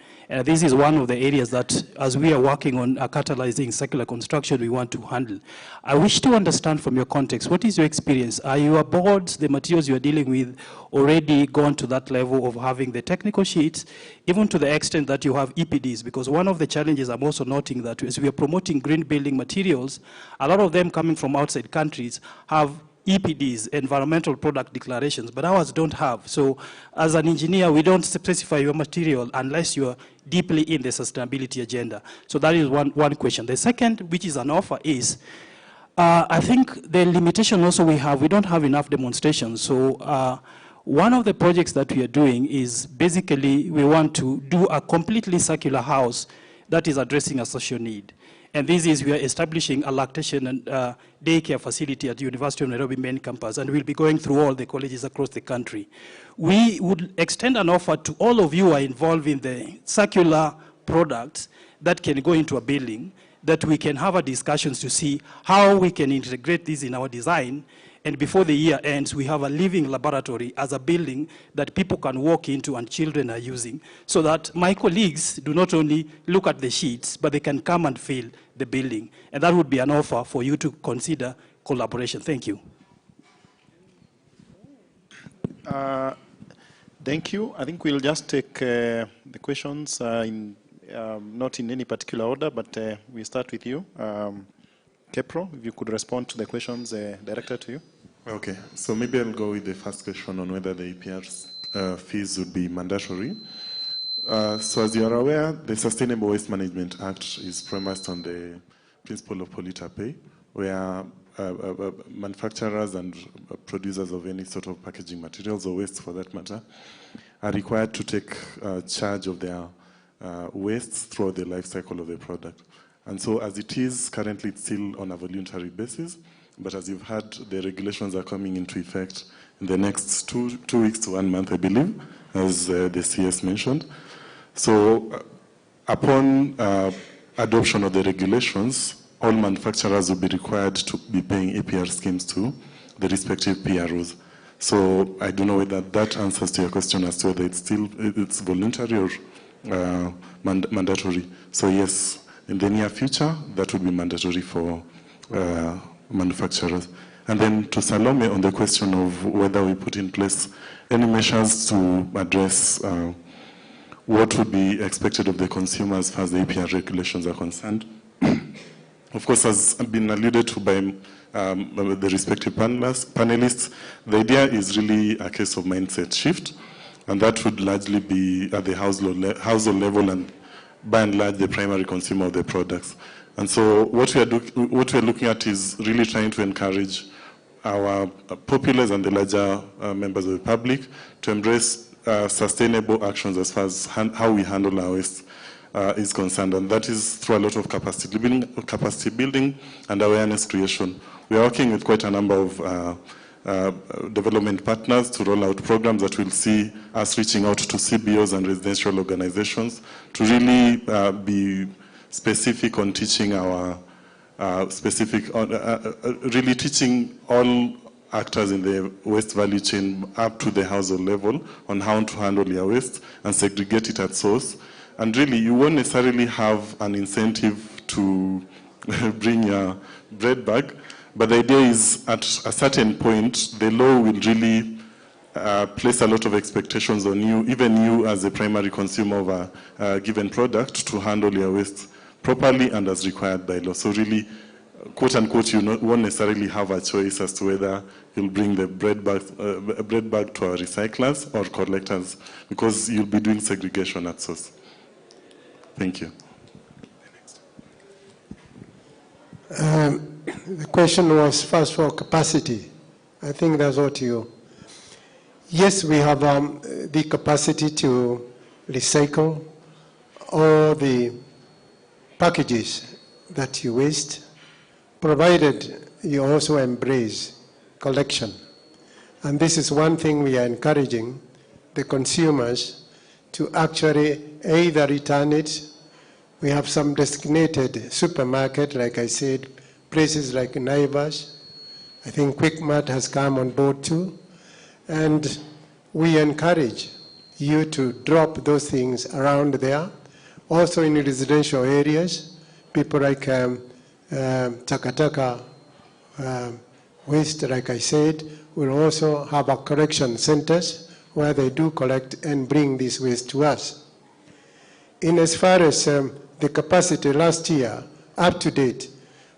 This is one of the areas that, as we are working on catalyzing circular construction, we want to handle. I wish to understand from your context, what is your experience? Are your boards, the materials you're dealing with, already gone to that level of having the technical sheets, even to the extent that you have EPDs? Because one of the challenges I'm also noting that as we are promoting green building materials, a lot of them coming from outside countries have EPDs, environmental product declarations, but ours don't have. So as an engineer, we don't specify your material unless you're deeply in the sustainability agenda. So that is one question. The second, which is an offer, is I think the limitation also we don't have enough demonstrations. So One of the projects that we are doing is basically we want to do a completely circular house that is addressing a social need. And this is, we are establishing a lactation and daycare facility at the University of Nairobi main campus, and we'll be going through all the colleges across the country. We would extend an offer to all of you who are involved in the circular products that can go into a building, that we can have a discussions to see how we can integrate this in our design. And before the year ends, we have a living laboratory as a building that people can walk into and children are using, so that my colleagues do not only look at the sheets, but they can come and feel the building. And that would be an offer for you to consider collaboration. Thank you. Thank you. I think we'll just take the questions not in any particular order, but we start with you. Kepro, if you could respond to the questions directed to you. Okay, so maybe I'll go with the first question on whether the EPR fees would be mandatory. So as you are aware, the Sustainable Waste Management Act is premised on the principle of polluter pay, where manufacturers and producers of any sort of packaging materials or waste for that matter are required to take charge of their waste throughout the life cycle of the product. And so as it is, currently it's still on a voluntary basis, but as you've heard, the regulations are coming into effect in the next two weeks to 1 month, I believe, as the CS mentioned. So upon adoption of the regulations, all manufacturers will be required to be paying EPR schemes to the respective PROs. So I don't know whether that answers to your question as to whether it's voluntary or mandatory. So yes, in the near future, that would be mandatory for manufacturers. And then to Salome on the question of whether we put in place any measures to address what would be expected of the consumer as far as the EPR regulations are concerned. Of course, as been alluded to by the respective panelists, the idea is really a case of mindset shift, and that would largely be at the household level and by and large the primary consumer of the products. And so what we are looking at is really trying to encourage our populace and the larger members of the public to embrace sustainable actions as far as how we handle our waste is concerned, and that is through a lot of capacity building and awareness creation. We are working with quite a number of development partners to roll out programs that will see us reaching out to CBOs and residential organizations to really be specific on teaching our really teaching all actors in the waste value chain up to the household level on how to handle your waste and segregate it at source. And really, you won't necessarily have an incentive to bring your bread bag, but the idea is at a certain point, the law will really place a lot of expectations on you, even you as a primary consumer of a given product, to handle your waste properly and as required by law. So really, quote unquote, you won't necessarily have a choice as to whether you'll bring the bread bag to our recyclers or collectors, because you'll be doing segregation at source. Thank you. The question was first for capacity. I think that's what you... Yes, we have the capacity to recycle all the packages that you waste, provided you also embrace collection. And this is one thing we are encouraging the consumers to actually either return it. We have some designated supermarket, like I said, places like Naivas. I think QuickMart has come on board too. And we encourage you to drop those things around there. Also in residential areas, people like Takataka waste, like I said, will also have a collection centers where they do collect and bring this waste to us. In as far as the capacity last year, up to date,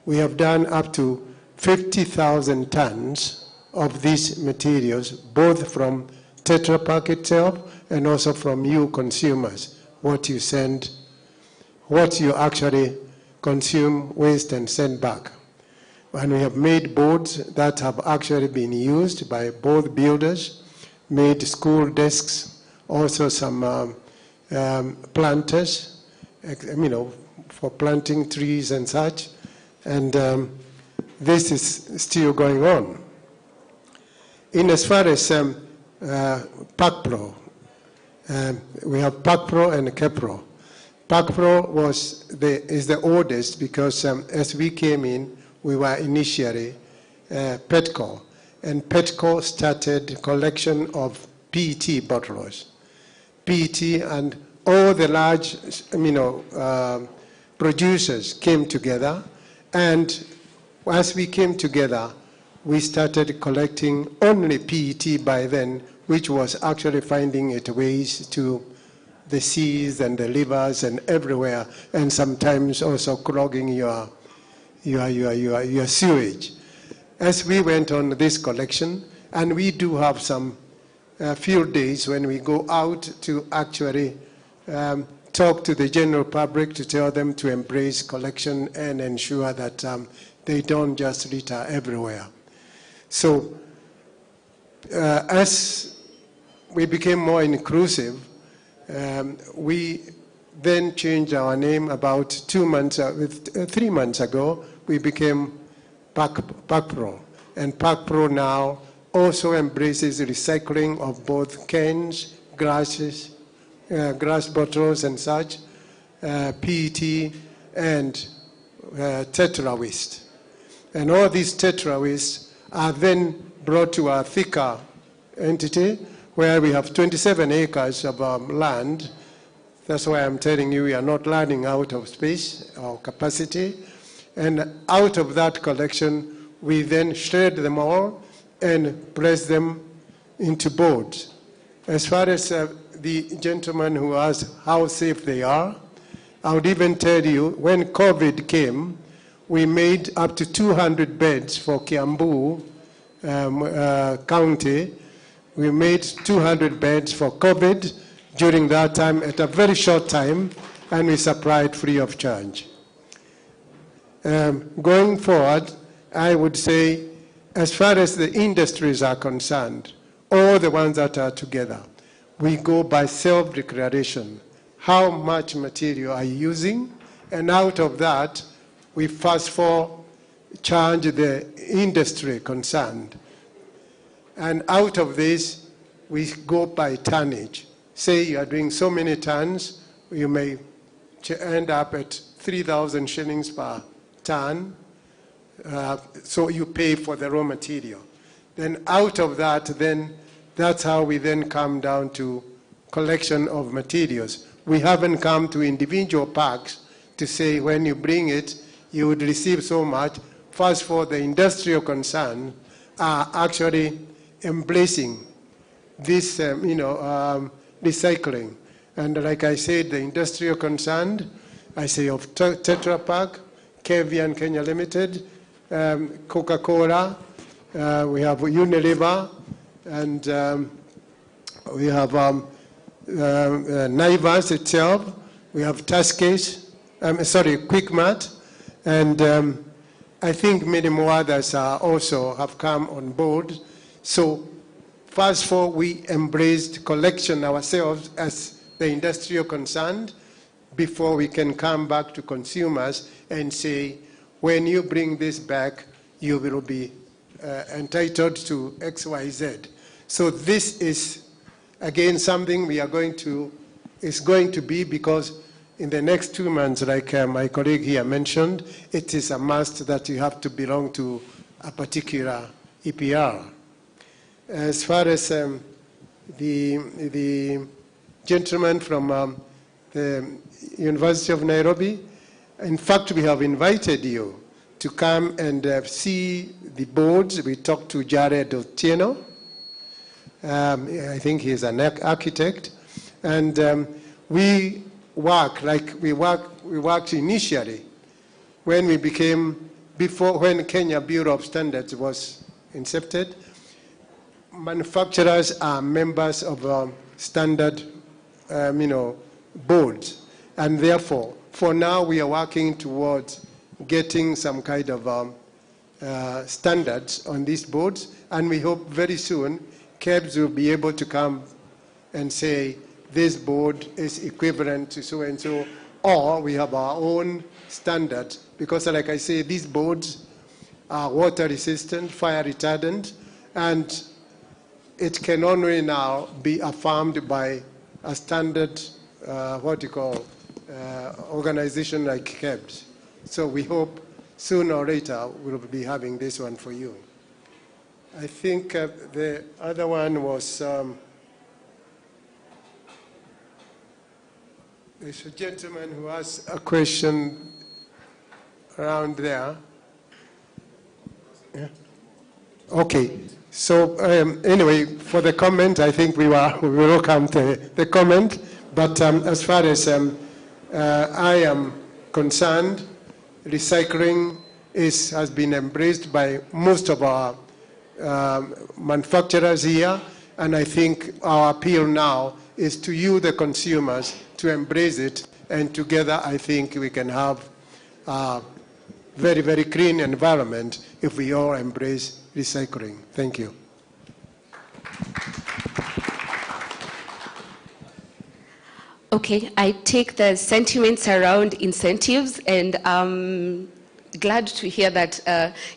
we have done up to 50,000 tons of these materials, both from Tetra Pak itself and also from you consumers, what you send, what you actually consume, waste, and send back. And we have made boards that have actually been used by both builders made school desks, also some planters, for planting trees and such. And this is still going on. In as far as PACPRO, we have PACPRO and KEPRO. PACPRO is the oldest because as we came in, we were initially PETCO. And PETCO started collection of PET bottles. PET and all the large producers came together. And as we came together, we started collecting only PET by then, which was actually finding its ways to the seas and the rivers and everywhere, and sometimes also clogging your sewage. As we went on this collection, and we do have some field days when we go out to actually talk to the general public to tell them to embrace collection and ensure that they don't just litter everywhere. So as we became more inclusive, we then changed our name about 3 months ago. We became PACPRO. And PACPRO now also embraces recycling of both cans, glass bottles and such, PET, and tetra waste. And all these tetra waste are then brought to our Thika entity, where we have 27 acres of land. That's why I'm telling you we are not running out of space or capacity. And out of that collection, we then shred them all and press them into boards. As far as the gentleman who asked how safe they are, I would even tell you, when COVID came, we made up to 200 beds for Kiambu County. We made 200 beds for COVID during that time at a very short time, and we supplied free of charge. Going forward, I would say, as far as the industries are concerned, all the ones that are together, we go by self-declaration. How much material are you using? And out of that, we first of all charge the industry concerned. And out of this, we go by tonnage. Say you are doing so many tons, you may end up at 3,000 shillings per ton. So you pay for the raw material. Then out of that, then that's how we then come down to collection of materials. We haven't come to individual packs to say when you bring it, you would receive so much. First, for the industrial concern, are actually embracing this, recycling. And like I said, the industrial concerned, I say of Tetra Pak, Kevian Kenya Limited, Coca-Cola, we have Unilever, and we have Naivas itself, we have Tuskys, Quickmart, and I think many more others also have come on board. So first of all, we embraced collection ourselves as the industrial concerned before we can come back to consumers and say, when you bring this back, you will be entitled to X, Y, Z. So this is, again, something we are going to be, because in the next 2 months, like my colleague here mentioned, it is a must that you have to belong to a particular EPR. As far as the gentleman from the University of Nairobi, in fact, we have invited you to come and see the boards. We talked to Jared Otieno. I think he's an architect. And we worked initially when we became, when Kenya Bureau of Standards was incepted. Manufacturers are members of standard, boards. And therefore, for now, we are working towards getting some kind of standards on these boards. And we hope very soon KEBS will be able to come and say, this board is equivalent to so-and-so, or we have our own standard. Because like I say, these boards are water resistant, fire retardant, and it can only now be affirmed by a standard, organization like KEBS. So we hope sooner or later we'll be having this one for you. I think the other one was, there's a gentleman who asked a question around there. Yeah. Okay. So anyway, for the comment, I think we welcome the comment. But as far as I am concerned, recycling has been embraced by most of our manufacturers here, and I think our appeal now is to you, the consumers, to embrace it, and together I think we can have a very, very clean environment if we all embrace recycling. Thank you. Okay, I take the sentiments around incentives, and I'm glad to hear that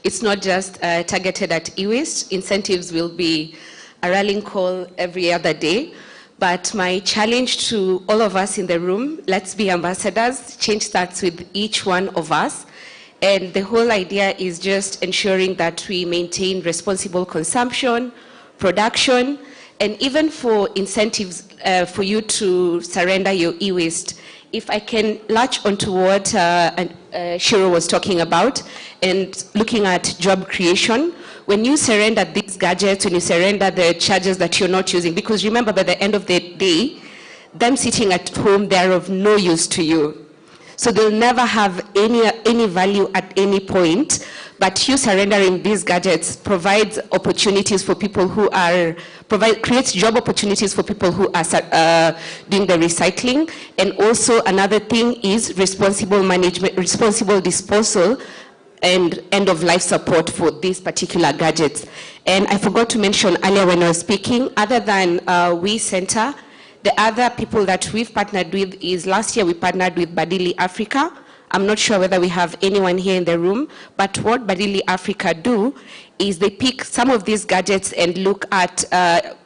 it's not just targeted at e-waste. Incentives will be a rallying call every other day. But my challenge to all of us in the room, let's be ambassadors. Change starts with each one of us. And the whole idea is just ensuring that we maintain responsible consumption, production, and even for incentives for you to surrender your e-waste. If I can latch onto what Shiro was talking about, and looking at job creation, when you surrender these gadgets, when you surrender the chargers that you're not using, because remember, by the end of the day, them sitting at home, they're of no use to you. So they'll never have any value at any point, but you surrendering these gadgets provides opportunities for people who are, creates job opportunities for people who are doing the recycling. And also another thing is responsible management, responsible disposal, and end-of-life support for these particular gadgets. And I forgot to mention earlier when I was speaking, other than We Center, the other people that we've partnered with is, last year we partnered with Badili Africa. I'm not sure whether we have anyone here in the room, but what Badili Africa do is they pick some of these gadgets and look at,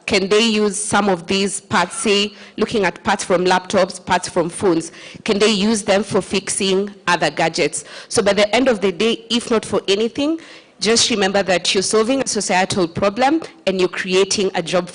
can they use some of these parts, say, looking at parts from laptops, parts from phones, can they use them for fixing other gadgets? So by the end of the day, if not for anything, just remember that you're solving a societal problem and you're creating a job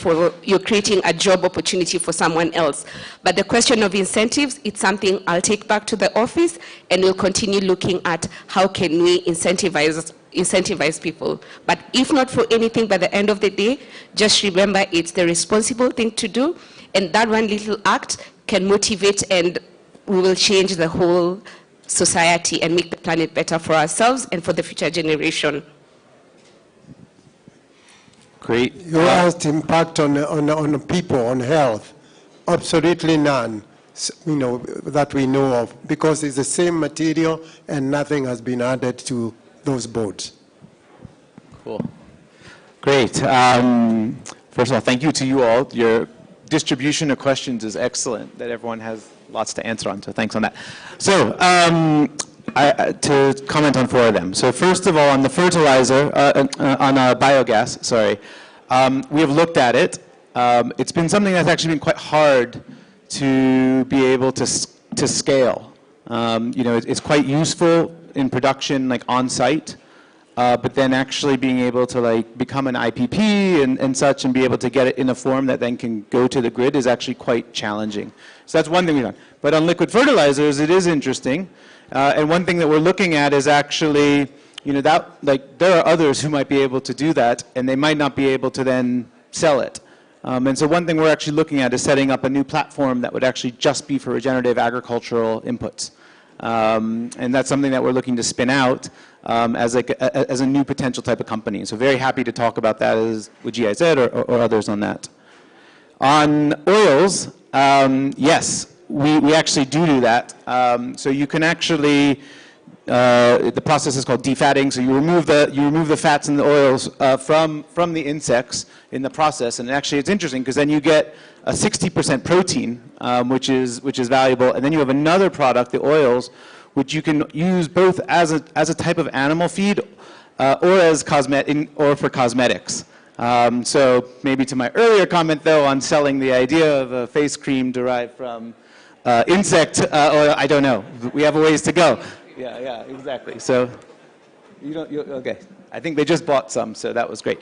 opportunity for someone else. But the question of incentives, it's something I'll take back to the office, and we'll continue looking at how can we incentivize people. But if not for anything, by the end of the day, just remember it's the responsible thing to do, and that one little act can motivate, and we will change the whole society and make the planet better for ourselves and for the future generation. Great. You asked impact on people, on health. Absolutely none, that we know of, because it's the same material and nothing has been added to those boards. Cool. Great. First of all, thank you to you all. Your distribution of questions is excellent, that everyone has lots to answer on, so thanks on that. So, to comment on 4 of them. So first of all, on the fertilizer, on biogas, sorry, we have looked at it. It's been something that's actually been quite hard to be able to scale. It's quite useful in production, like on site, but then actually being able to become an IPP and such, and be able to get it in a form that then can go to the grid is actually quite challenging. So that's one thing we've done. But on liquid fertilizers, it is interesting. And one thing that we're looking at is actually, there are others who might be able to do that, and they might not be able to then sell it. And so one thing we're actually looking at is setting up a new platform that would actually just be for regenerative agricultural inputs. And that's something that we're looking to spin out as a new potential type of company. So very happy to talk about that with GIZ or others on that. On oils, yes, we actually do that. So you can actually the process is called defatting. So you remove the fats and the oils from the insects in the process, and actually it's interesting because then you get a 60% protein, which is valuable, and then you have another product, the oils, which you can use both as a type of animal feed or as for cosmetics. So maybe to my earlier comment though on selling the idea of a face cream derived from insect oil, I don't know. We have a ways to go. Yeah, exactly. So okay. I think they just bought some, so that was great.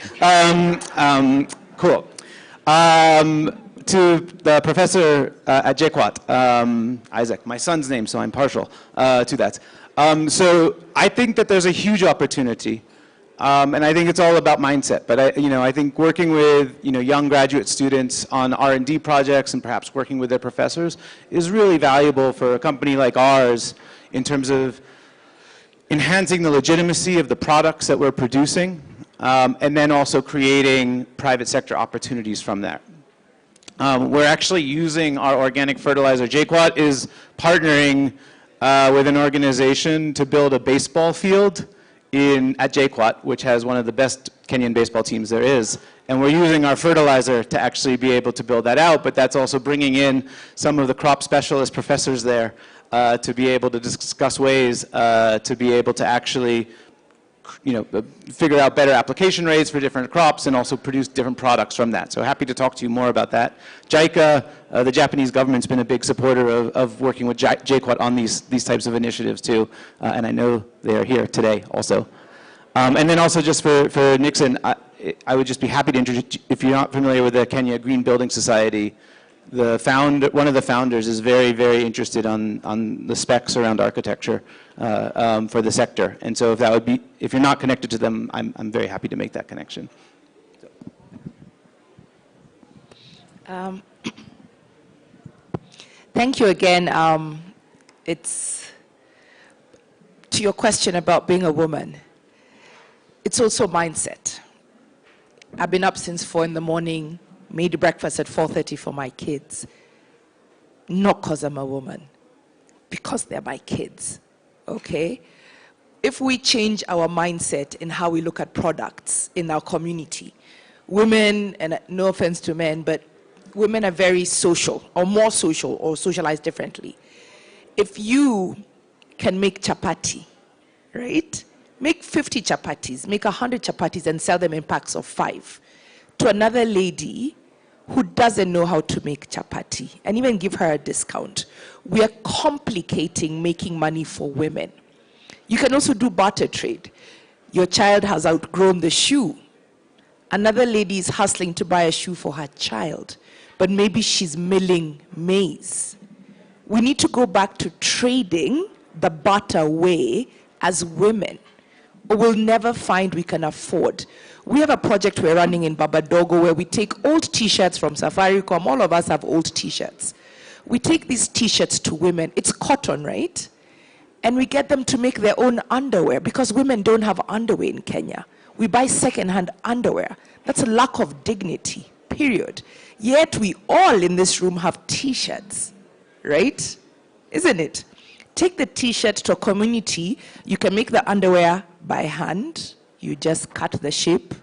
Cool. To the professor at JKUAT, Isaac, my son's name, so I'm partial to that. So I think that there's a huge opportunity, and I think it's all about mindset. But I think working with young graduate students on R&D projects and perhaps working with their professors is really valuable for a company like ours in terms of enhancing the legitimacy of the products that we're producing, and then also creating private sector opportunities from that. We're actually using our organic fertilizer. JKUAT is partnering with an organization to build a baseball field at JKUAT, which has one of the best Kenyan baseball teams there is. And we're using our fertilizer to actually be able to build that out, but that's also bringing in some of the crop specialist professors there to be able to discuss ways to be able to actually figure out better application rates for different crops and also produce different products from that. So happy to talk to you more about that. JICA, the Japanese government's been a big supporter of working with JKUAT on these types of initiatives too, and I know they are here today also. And then also just for Nixon, I would just be happy to introduce, if you're not familiar with the Kenya Green Building Society, one of the founders is very, very interested on the specs around architecture for the sector. And so if you're not connected to them, I'm very happy to make that connection. Thank you again. It's to your question about being a woman. It's also mindset. I've been up since 4 in the morning, made breakfast at 4:30 for my kids. Not because I'm a woman, because they're my kids, okay? If we change our mindset in how we look at products in our community, women, and no offense to men, but women are very social, or more social, or socialized differently. If you can make chapati, right? Make 50 chapatis, make 100 chapatis and sell them in packs of 5 to another lady who doesn't know how to make chapati, and even give her a discount. We are complicating making money for women. You can also do barter trade. Your child has outgrown the shoe. Another lady is hustling to buy a shoe for her child, but maybe she's milling maize. We need to go back to trading the barter way as women, or we'll never find we can afford. We have a project we're running in Babadogo where we take old t-shirts from Safaricom. All of us have old t-shirts. We take these t-shirts to women. It's cotton, right? And we get them to make their own underwear because women don't have underwear in Kenya. We buy second-hand underwear. That's a lack of dignity, period. Yet we all in this room have t-shirts, right? Isn't it? Take the t-shirt to a community. You can make the underwear by hand. You just cut the shape,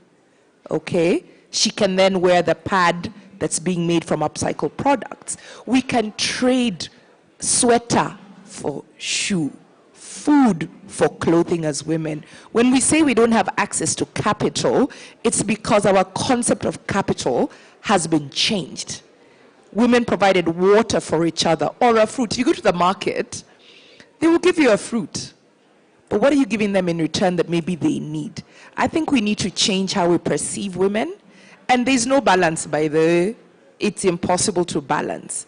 okay? She can then wear the pad that's being made from upcycled products. We can trade sweater for shoe, food for clothing as women. When we say we don't have access to capital, it's because our concept of capital has been changed. Women provided water for each other or a fruit. You go to the market, they will give you a fruit. But what are you giving them in return that maybe they need? I think we need to change how we perceive women. And there's no balance, by the way. It's impossible to balance.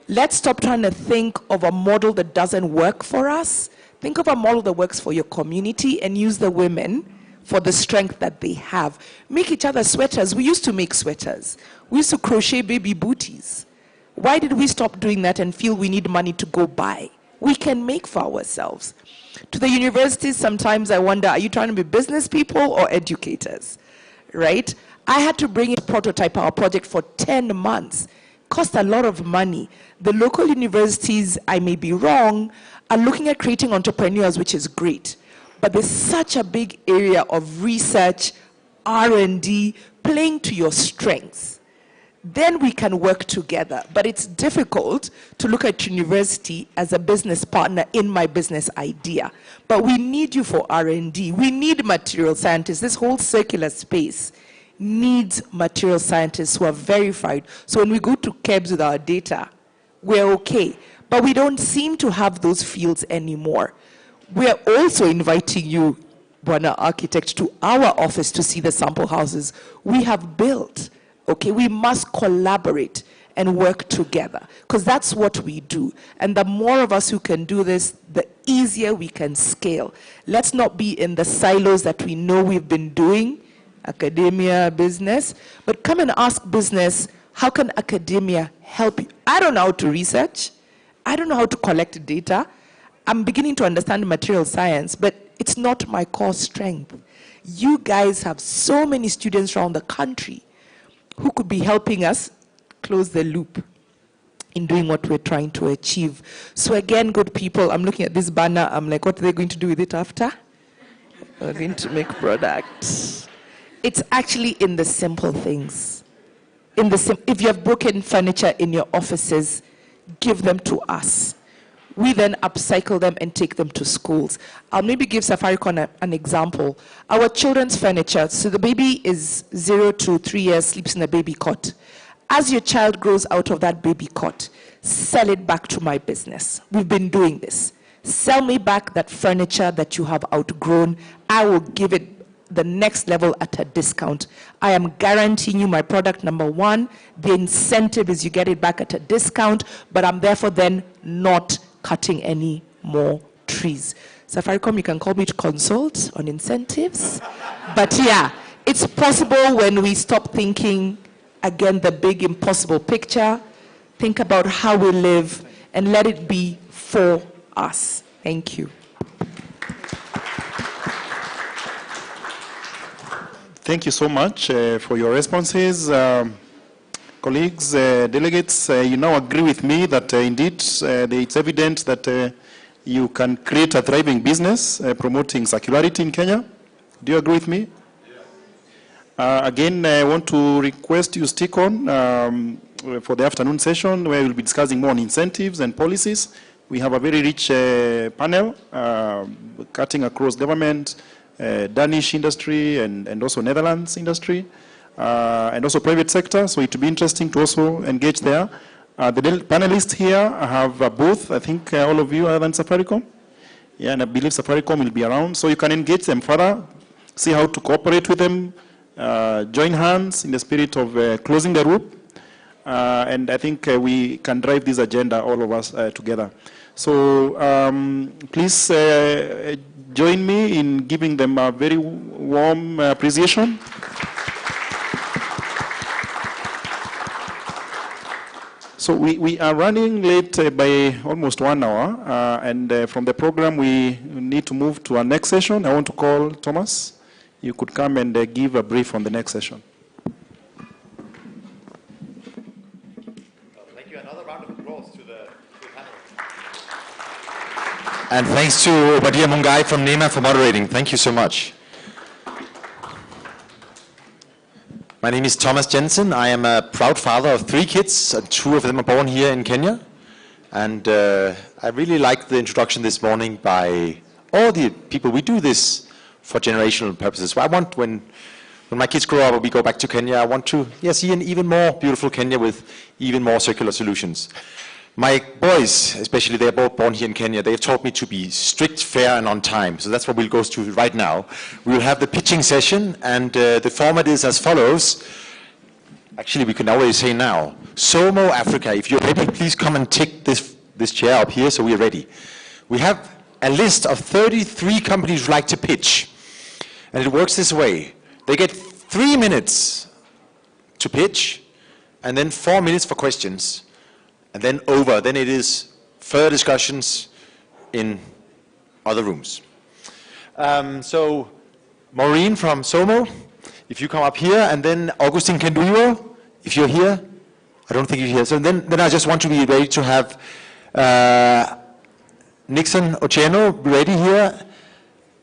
Let's stop trying to think of a model that doesn't work for us. Think of a model that works for your community and use the women for the strength that they have. Make each other sweaters. We used to make sweaters. We used to crochet baby booties. Why did we stop doing that and feel we need money to go buy? We can make for ourselves. To the universities, sometimes I wonder, are you trying to be business people or educators, right? I had to bring a prototype our project for 10 months. Cost a lot of money. The local universities, I may be wrong, are looking at creating entrepreneurs, which is great. But there's such a big area of research, R&D, playing to your strengths. Then we can work together. But it's difficult to look at university as a business partner in my business idea. But we need you for R&D. We need material scientists. This whole circular space needs material scientists who are verified. So when we go to KEBS with our data, we're okay. But we don't seem to have those fields anymore. We're also inviting you, Bwana Architect, to our office to see the sample houses we have built. Okay, we must collaborate and work together, because that's what we do. And the more of us who can do this, the easier we can scale. Let's not be in the silos that we know we've been doing, academia, business, but come and ask business, how can academia help you? I don't know how to research. I don't know how to collect data. I'm beginning to understand material science, but it's not my core strength. You guys have so many students around the country who could be helping us close the loop in doing what we're trying to achieve. So again, good people, I'm looking at this banner, I'm like, what are they going to do with it after? We're going to make products. It's actually in the simple things. If you have broken furniture in your offices, give them to us. We then upcycle them and take them to schools. I'll maybe give Safaricom an example. Our children's furniture, so the baby is 0 to 3 years, sleeps in a baby cot. As your child grows out of that baby cot, sell it back to my business. We've been doing this. Sell me back that furniture that you have outgrown. I will give it the next level at a discount. I am guaranteeing you my product number one. The incentive is you get it back at a discount, but I'm therefore then not cutting any more trees. Safaricom, you can call me to consult on incentives. But yeah, it's possible when we stop thinking, again, the big impossible picture, think about how we live and let it be for us. Thank you. Thank you so much for your responses. Colleagues, delegates, you now agree with me that indeed it's evident that you can create a thriving business promoting circularity in Kenya. Do you agree with me? Again, I want to request you stick on for the afternoon session where we'll be discussing more on incentives and policies. We have a very rich panel cutting across government, Danish industry, and also Netherlands industry, and also private sector. So it will be interesting to also engage there. The panelists here have a booth, I think all of you other than Safaricom. Yeah, and I believe Safaricom will be around. So you can engage them further, see how to cooperate with them, join hands in the spirit of closing the loop. And I think we can drive this agenda, all of us together. So please join me in giving them a very warm appreciation. So we are running late by almost 1 hour, and from the program we need to move to our next session. I want to call Thomas. You could come and give a brief on the next session. Thank you. Another round of applause to the panel. And thanks to Obadia Mungai from NEMA for moderating. Thank you so much. My name is Thomas Jensen. I am a proud father of 3 kids, and 2 of them are born here in Kenya. And I really liked the introduction this morning by all the people. We do this for generational purposes. So I want, when my kids grow up and we go back to Kenya, I want to see an even more beautiful Kenya with even more circular solutions. My boys, especially, they're both born here in Kenya. They've taught me to be strict, fair, and on time. So that's what we'll go to right now. We'll have the pitching session, and the format is as follows. Actually, we can already say now. SOMO Africa, if you're ready, please come and take this chair up here so we're ready. We have a list of 33 companies who'd like to pitch. And it works this way. They get 3 minutes to pitch, and then 4 minutes for questions. And then over. Then it is further discussions in other rooms. So Maureen from SOMO, if you come up here, and then Augustin Kenduiro, if you're here. I don't think you're here. So then I just want to be ready to have Nixon Otieno, ready here,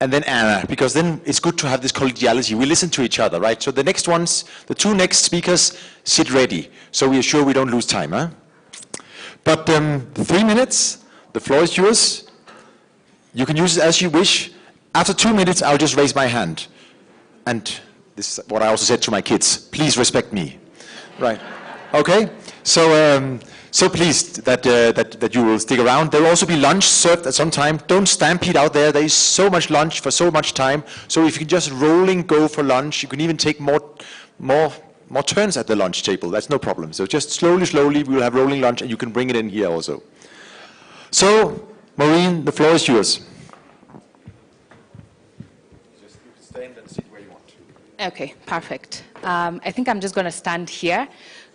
and then Anna, because then it's good to have this collegiality. We listen to each other, right? So the next ones, the two next speakers, sit ready, so we are sure we don't lose time, huh? But 3 minutes, the floor is yours. You can use it as you wish. After 2 minutes, I'll just raise my hand. And this is what I also said to my kids, please respect me. Right, okay? So pleased that you will stick around. There will also be lunch served at some time. Don't stampede out there. There is so much lunch for so much time. So if you can just rolling go for lunch, you can even take more turns at the lunch table. That's no problem. So just slowly, we will have rolling lunch, and you can bring it in here also. So, Maureen, the floor is yours. Just stand and sit where you want to. Okay, perfect. I think I'm just going to stand here.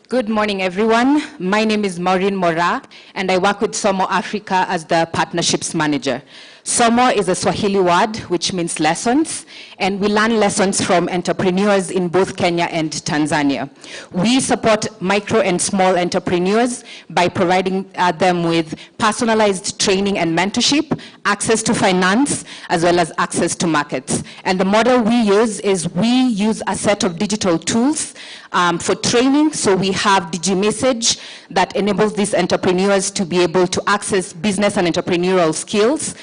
Good morning, everyone. My name is Maureen Mora, and I work with Somo Africa as the Partnerships Manager. Somo is a Swahili word, which means lessons, and we learn lessons from entrepreneurs in both Kenya and Tanzania. We support micro and small entrepreneurs by providing them with personalized training and mentorship, access to finance, as well as access to markets. And the model we use is we use a set of digital tools for training. So we have DigiMessage that enables these entrepreneurs to be able to access business and entrepreneurial skills.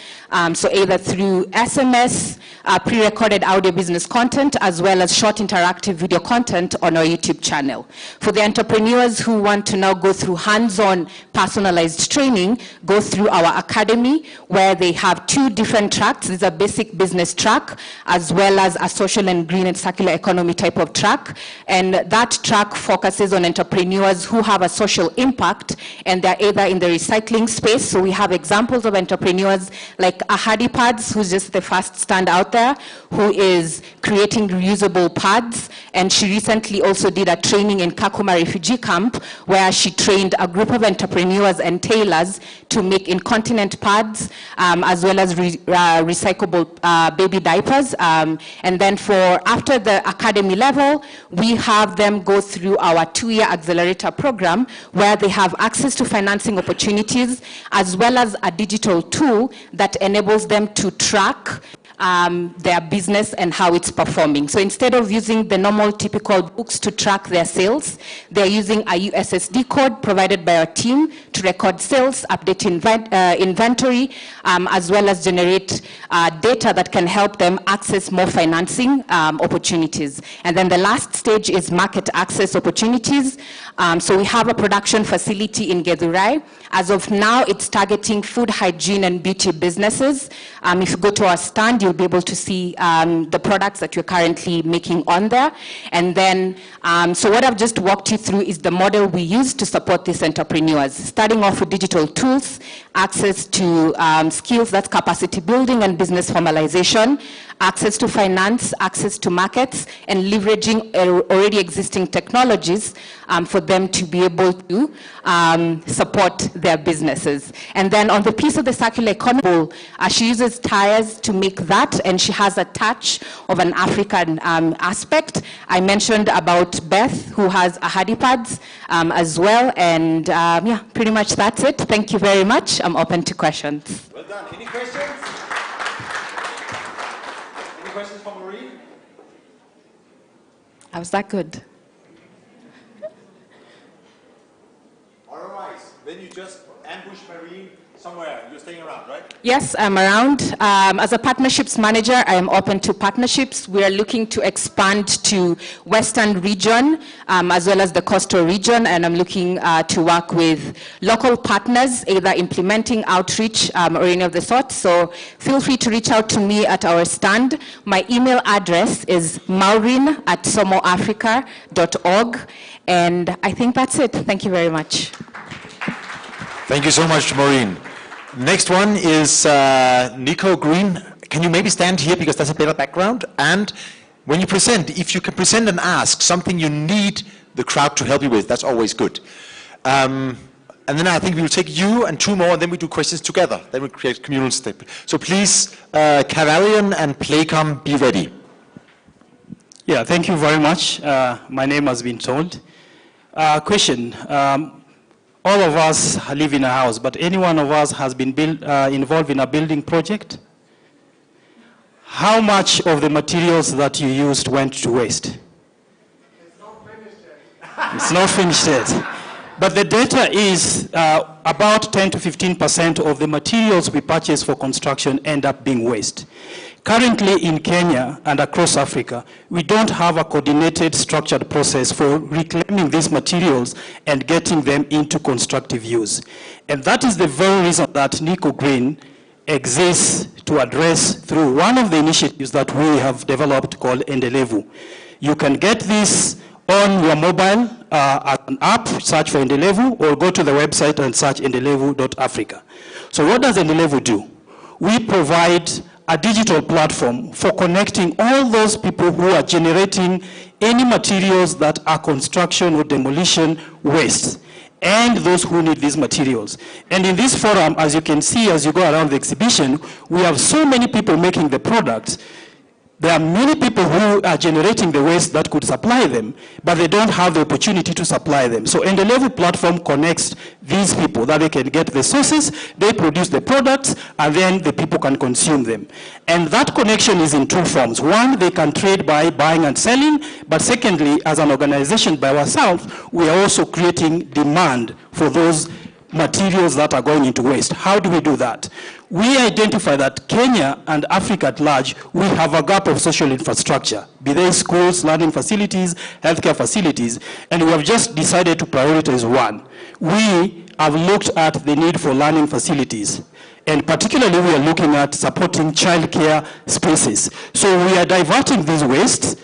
So either through SMS, pre-recorded audio business content, as well as short interactive video content on our YouTube channel. For the entrepreneurs who want to now go through hands-on personalized training, go through our academy, where they have 2 different tracks. There's a basic business track, as well as a social and green and circular economy type of track. And that track focuses on entrepreneurs who have a social impact, and they're either in the recycling space. So we have examples of entrepreneurs like Ahadi Pads, who's just the first stand out there, who is creating reusable pads. And she recently also did a training in Kakuma refugee camp, where she trained a group of entrepreneurs and tailors to make incontinent pads, as well as recyclable baby diapers. And then after the academy level, we have them go through our 2-year accelerator program, where they have access to financing opportunities, as well as a digital tool that enables them to track their business and how it's performing. So instead of using the normal typical books to track their sales, they're using a USSD code provided by our team to record sales, update inventory, as well as generate data that can help them access more financing opportunities. And then the last stage is market access opportunities. So we have a production facility in Githurai. As of now, it's targeting food, hygiene, and beauty businesses. If you go to our stand, you'll be able to see the products that we're currently making on there. And then, so what I've just walked you through is the model we use to support these entrepreneurs, starting off with digital tools, access to skills, that's capacity building and business formalization, access to finance, access to markets, and leveraging already existing technologies for them to be able to support their businesses. And then on the piece of the circular economy, she uses tires to make that, and she has a touch of an African aspect. I mentioned about Beth, who has Ahadi Pads as well, and yeah, pretty much that's it. Thank you very much. I'm open to questions. Well done. Any questions? Any questions for Maureen? Was that good? All right, then you just ambush Maureen somewhere. You're staying around, right? Yes, I'm around. As a partnerships manager, I am open to partnerships. We are looking to expand to Western region, as well as the coastal region, and I'm looking to work with local partners, either implementing outreach or any of the sorts. So feel free to reach out to me at our stand. My email address is maureen@somoafrica.org, and I think that's it. Thank you very much. Thank you so much, Maureen. Next one is Nico Green. Can you maybe stand here because that's a better background? And when you present, if you can present and ask something you need the crowd to help you with, that's always good. And then I think we will take you and 2 more, and then we do questions together. Then we create communal step. So please, Cavallion and Playcom, be ready. Yeah, thank you very much. My name has been told. Question. all of us live in a house, but any one of us has been involved in a building project. How much of the materials that you used went to waste? It's not finished yet. But the data is about 10 to 15% of the materials we purchase for construction end up being waste. Currently in Kenya and across Africa, we don't have a coordinated, structured process for reclaiming these materials and getting them into constructive use. And that is the very reason that Nico Green exists to address through one of the initiatives that we have developed called Endelevu. You can get this on your mobile an app, search for Endelevu, or go to the website and search endelevu.africa. So what does Endelevu do? We provide a digital platform for connecting all those people who are generating any materials that are construction or demolition waste, and those who need these materials. And in this forum, as you can see as you go around the exhibition, we have so many people making the products. There are many people who are generating the waste that could supply them, but they don't have the opportunity to supply them. So Endelevu platform connects these people that they can get the sources, they produce the products, and then the people can consume them. And that connection is in two forms. One, they can trade by buying and selling, but secondly, as an organization by ourselves, we are also creating demand for those materials that are going into waste. How do we do that? We identify that Kenya and Africa at large, we have a gap of social infrastructure, be they schools, learning facilities, healthcare facilities, and we have just decided to prioritize one. We have looked at the need for learning facilities, and particularly we are looking at supporting childcare spaces. So we are diverting these wastes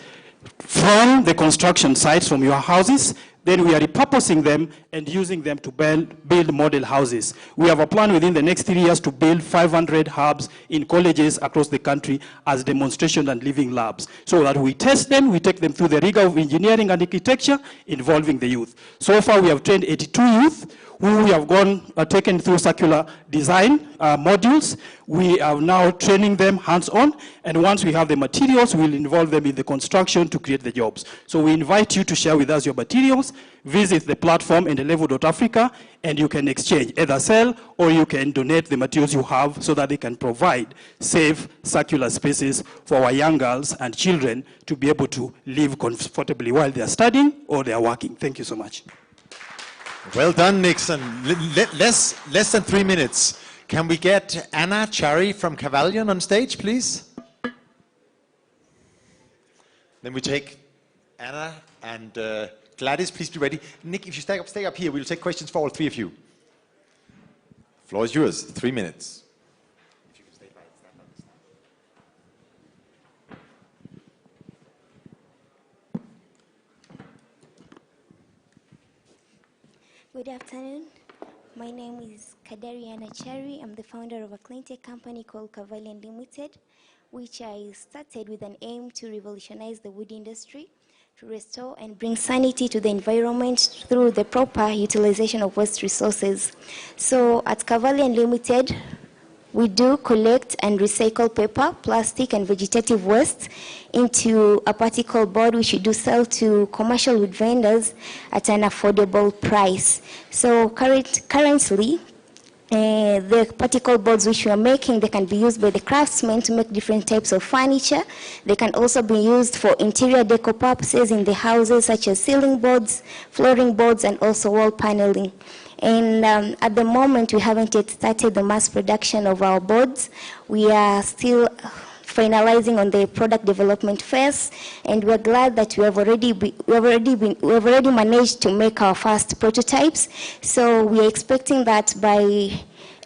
from the construction sites, from your houses. Then we are repurposing them and using them to build model houses. We have a plan within the next 3 years to build 500 hubs in colleges across the country as demonstration and living labs, so that we test them, we take them through the rigor of engineering and architecture involving the youth. So far we have trained 82 youth who we have taken through circular design modules. We are now training them hands-on, and once we have the materials, we'll involve them in the construction to create the jobs. So we invite you to share with us your materials, visit the platform endelevu.africa, and you can exchange, either sell or you can donate the materials you have so that they can provide safe circular spaces for our young girls and children to be able to live comfortably while they are studying or they are working. Thank you so much. Well done, Nixon. Less than 3 minutes. Can we get Anna Chari from Cavalion on stage, please? Then we take Anna and Gladys, please be ready. Nick, if you stay up here, we'll take questions for all three of you. Floor is yours, 3 minutes. Good afternoon. My name is Kadariana Chari. I'm the founder of a clean tech company called Cavalion Limited, which I started with an aim to revolutionize the wood industry, to restore and bring sanity to the environment through the proper utilization of waste resources. So at Cavalion Limited, we do collect and recycle paper, plastic, and vegetative waste into a particle board, which we do sell to commercial wood vendors at an affordable price. So currently, the particle boards which we are making, they can be used by the craftsmen to make different types of furniture. They can also be used for interior decor purposes in the houses, such as ceiling boards, flooring boards, and also wall paneling. And at the moment, we haven't yet started the mass production of our boards. We are still finalizing on the product development phase, and we're glad that we have already managed to make our first prototypes. So we are expecting that by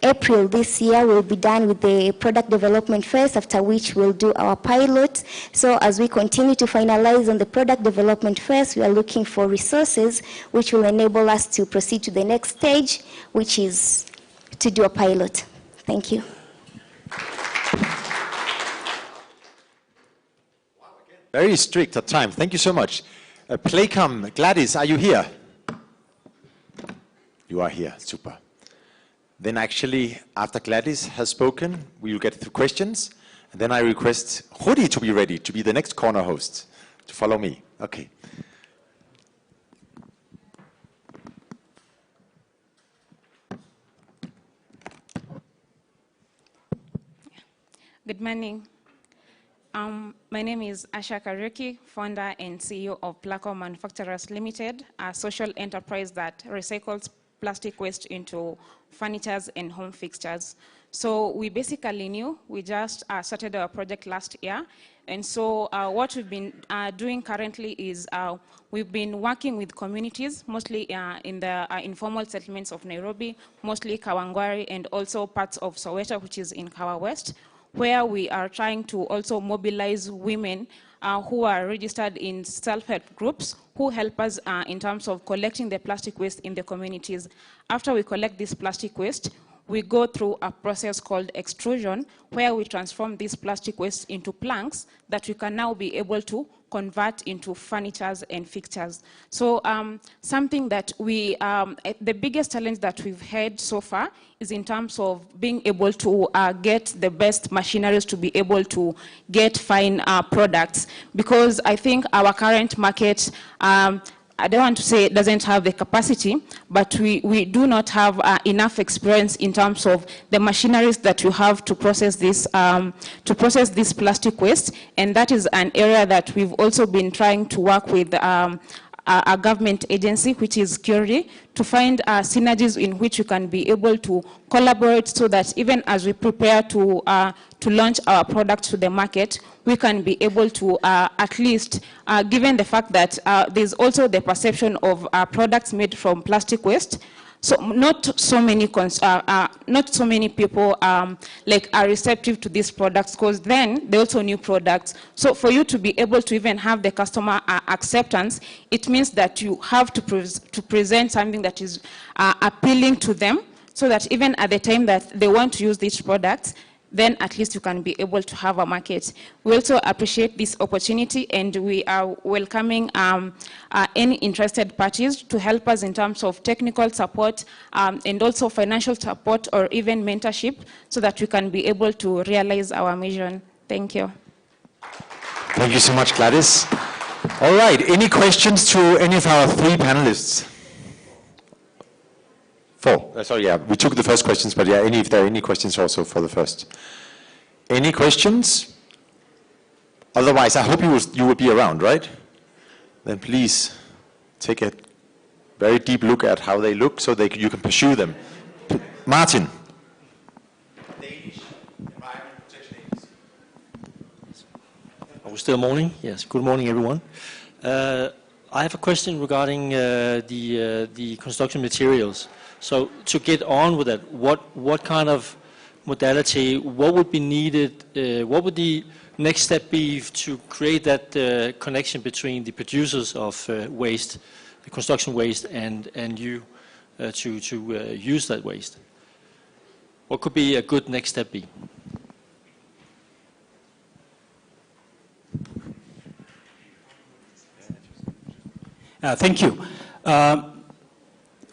April this year we'll be done with the product development phase, after which we'll do our pilot. So as we continue to finalize on the product development phase, we are looking for resources which will enable us to proceed to the next stage, which is to do a pilot. Thank you. Very strict at time. Thank you so much. Playcom, Gladys, are you here? You are here. Super. Then actually, after Gladys has spoken, we will get through questions. And then I request Rudi to be ready to be the next corner host, to follow me. Okay. Good morning. My name is Asha Kariuki, founder and CEO of Placom Manufacturers Limited, a social enterprise that recycles plastic waste into furnitures and home fixtures. So we basically knew, we just started our project last year. And so what we've been doing currently is we've been working with communities, mostly in the informal settlements of Nairobi, mostly Kawangware and also parts of Soweto, which is in Kawa West, where we are trying to also mobilize women who are registered in self-help groups who help us in terms of collecting the plastic waste in the communities. After we collect this plastic waste, we go through a process called extrusion, where we transform this plastic waste into planks that we can now be able to convert into furnitures and fixtures. So something that we, the biggest challenge that we've had so far is in terms of being able to get the best machineries to be able to get fine products, because I think our current market, I don't want to say it doesn't have the capacity, but we do not have enough experience in terms of the machineries that you have to process this plastic waste, and that is an area that we've also been trying to work with a government agency, which is Curie, to find synergies in which we can be able to collaborate so that even as we prepare to launch our product to the market, we can be able to at least, given the fact that there's also the perception of products made from plastic waste, so not so many people like are receptive to these products, because then they're also new products. So for you to be able to even have the customer acceptance, it means that you have to present something that is appealing to them, so that even at the time that they want to use these products, then at least you can be able to have a market. We also appreciate this opportunity, and we are welcoming any interested parties to help us in terms of technical support and also financial support or even mentorship, so that we can be able to realize our mission. Thank you. Thank you so much, Gladys. All right, any questions to any of our three panelists? Four. Sorry, yeah, we took the first questions, but yeah, if there are any questions also for the first. Any questions? Otherwise, I hope you will be around, right? Then please take a very deep look at how they look so you can pursue them. Martin. Are we still morning? Yes, good morning, everyone. I have a question regarding the construction materials. So to get on with that, what kind of modality, what would be needed, what would the next step be to create that connection between the producers of waste, the construction waste, and you to use that waste? What could be a good next step be? Thank you.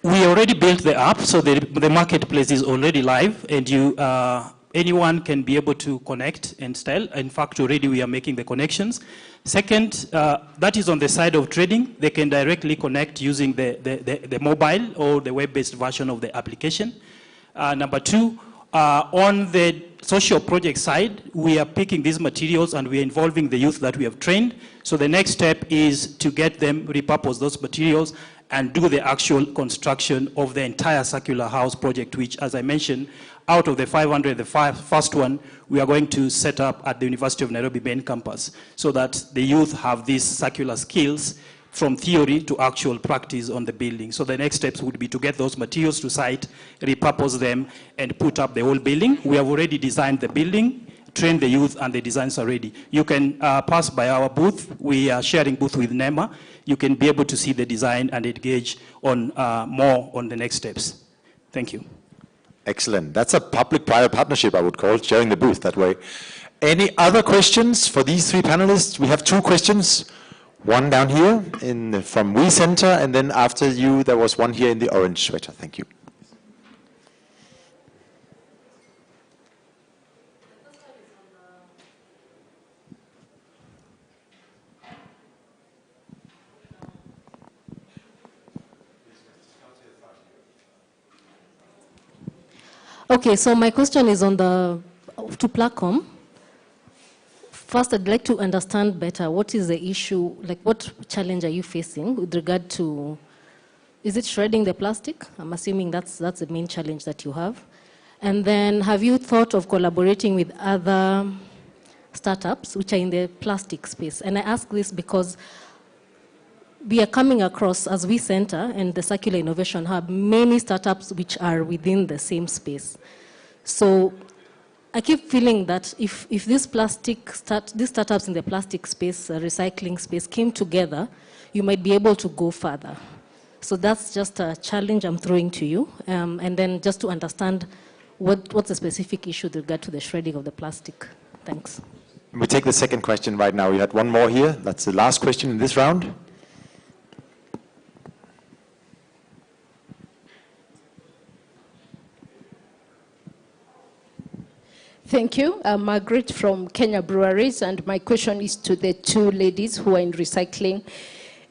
We already built the app, so the marketplace is already live, and anyone can be able to connect and sell. In fact, already we are making the connections. Second, that is on the side of trading. They can directly connect using the mobile or the web-based version of the application. Number two, on the social project side, we are picking these materials and we are involving the youth that we have trained. So the next step is to get them repurpose those materials and do the actual construction of the entire circular house project, which, as I mentioned, out of the 500, the first one, we are going to set up at the University of Nairobi main campus, so that the youth have these circular skills from theory to actual practice on the building. So the next steps would be to get those materials to site, repurpose them, and put up the whole building. We have already designed the building, trained the youth, and the designs are ready. You can pass by our booth. We are sharing booth with NEMA. You can be able to see the design and engage on more on the next steps. Thank you. Excellent. That's a public-private partnership, I would call it, sharing the booth that way. Any other questions for these three panelists? We have two questions. One down here from We Center, and then after you, there was one here in the orange sweater. Thank you. Okay, so my question is on to Placom. first, I'd like to understand better what is the issue, like what challenge are you facing with regard to, is it shredding the plastic? I'm assuming that's the main challenge that you have. And then have you thought of collaborating with other startups which are in the plastic space? And I ask this because we are coming across, as we center and the Circular Innovation Hub, many startups which are within the same space. So I keep feeling that if these startups in the plastic space, recycling space, came together, you might be able to go further. So that's just a challenge I'm throwing to you. And then just to understand what's the specific issue with regard to the shredding of the plastic. Thanks. We take the second question right now. We had one more here. That's the last question in this round. Thank you. I'm Margaret from Kenya Breweries, and my question is to the two ladies who are in recycling.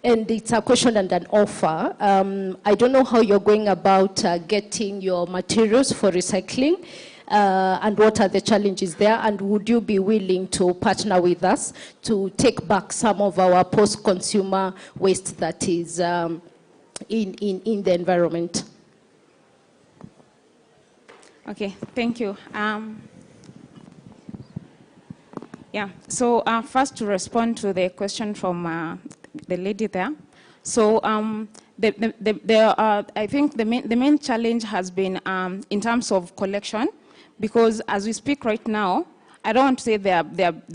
And it's a question and an offer. I don't know how you're going about getting your materials for recycling, and what are the challenges there, and would you be willing to partner with us to take back some of our post-consumer waste that is in the environment? Okay, thank you. Yeah, so first to respond to the question from the lady there. So I think the main challenge has been in terms of collection, because as we speak right now, I don't want to say there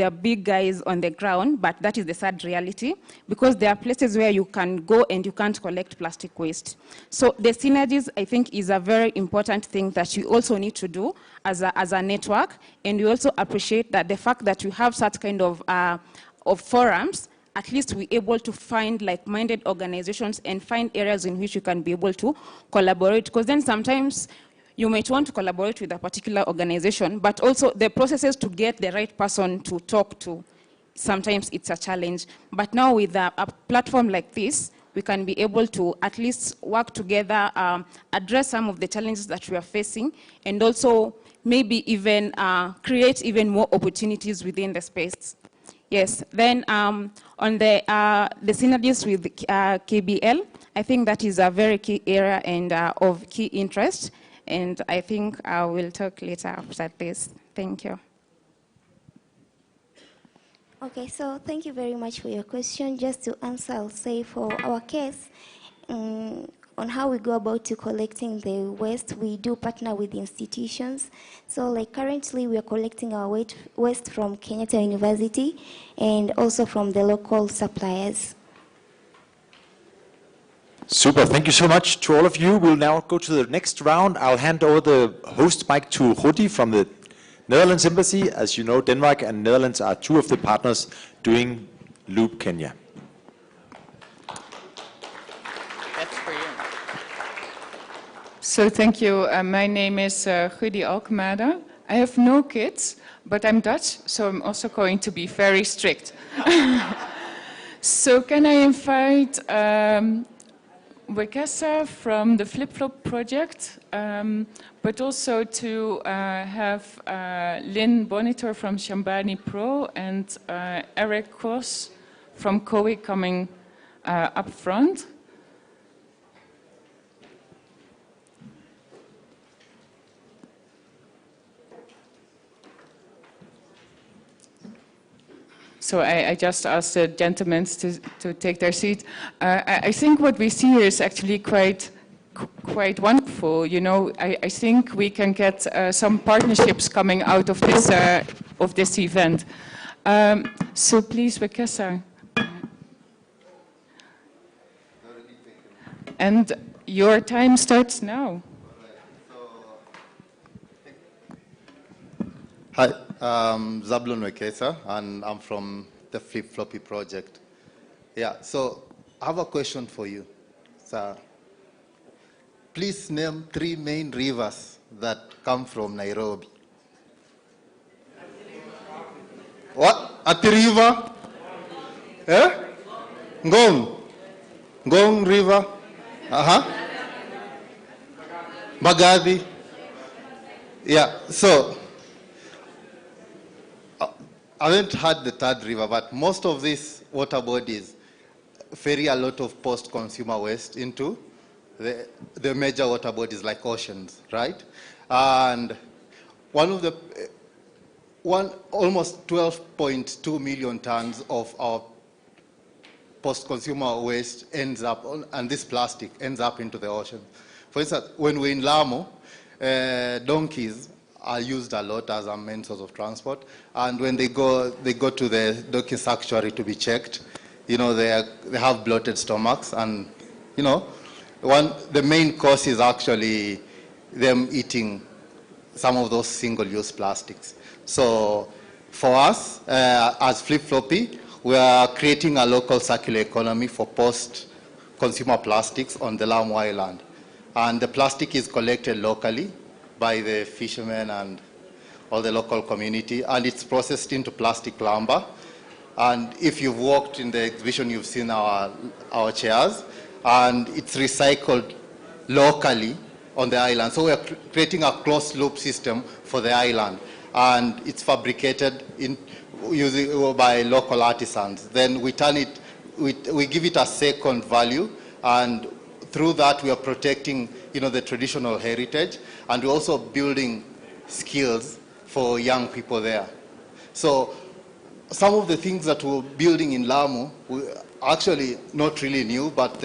are big guys on the ground, but that is the sad reality, because there are places where you can go and you can't collect plastic waste. So the synergies, I think, is a very important thing that you also need to do as a network, and we also appreciate that the fact that you have such kind of forums, at least we're able to find like-minded organizations and find areas in which you can be able to collaborate, because then sometimes you might want to collaborate with a particular organization, but also the processes to get the right person to talk to, sometimes it's a challenge. But now with a platform like this, we can be able to at least work together, address some of the challenges that we are facing, and also maybe even create even more opportunities within the space. Yes, then on the synergies with KBL, I think that is a very key area and of key interest. And I think I will talk later after this. Thank you. Okay, so thank you very much for your question. Just to answer, I'll say for our case, on how we go about to collecting the waste, we do partner with institutions. So like currently we are collecting our waste from Kenyatta University and also from the local suppliers. Super, thank you so much to all of you. We'll now go to the next round. I'll hand over the host mic to Rudi from the Netherlands Embassy. As you know, Denmark and Netherlands are two of the partners doing Loop Kenya. That's for you. So thank you. My name is Rudi Alkemade. I have no kids, but I'm Dutch, so I'm also going to be very strict. So can I invite Wekesa from the Flip-Flop project, but also to have Lynn Bonitor from Shambani Pro and Eric Cross from COE coming up front. So I just asked the gentlemen to take their seat. I think what we see here is actually quite wonderful. You know, I think we can get some partnerships coming out of this event. So please, Wekesa. And your time starts now. Hi, I'm Zablon Wekesa, and I'm from the Flip-Floppy project. Yeah, so I have a question for you. So, please name 3 main rivers that come from Nairobi. What? Athi River? Eh? Ngong? Ngong River? Magadi? Yeah, so haven't had the third river, but most of these water bodies ferry a lot of post-consumer waste into the major water bodies like oceans, right? And almost 12.2 million tons of our post-consumer waste ends up, and this plastic ends up into the ocean. For instance, when we're in Lamu, donkeys are used a lot as a main source of transport, and when they go to the donkey sanctuary to be checked, you know, they have bloated stomachs, and you know, the main cause is actually them eating some of those single-use plastics. So for us, as Flip Floppy, we are creating a local circular economy for post-consumer plastics on the Lamu Island. And the plastic is collected locally by the fishermen and all the local community, and it's processed into plastic lumber. And if you've walked in the exhibition, you've seen our chairs, and it's recycled locally on the island. So we are creating a closed-loop system for the island, and it's fabricated by local artisans. Then we turn it, we give it a second value, and through that we are protecting, you know, the traditional heritage, and we're also building skills for young people there. So some of the things that we're building in Lamu are actually not really new, but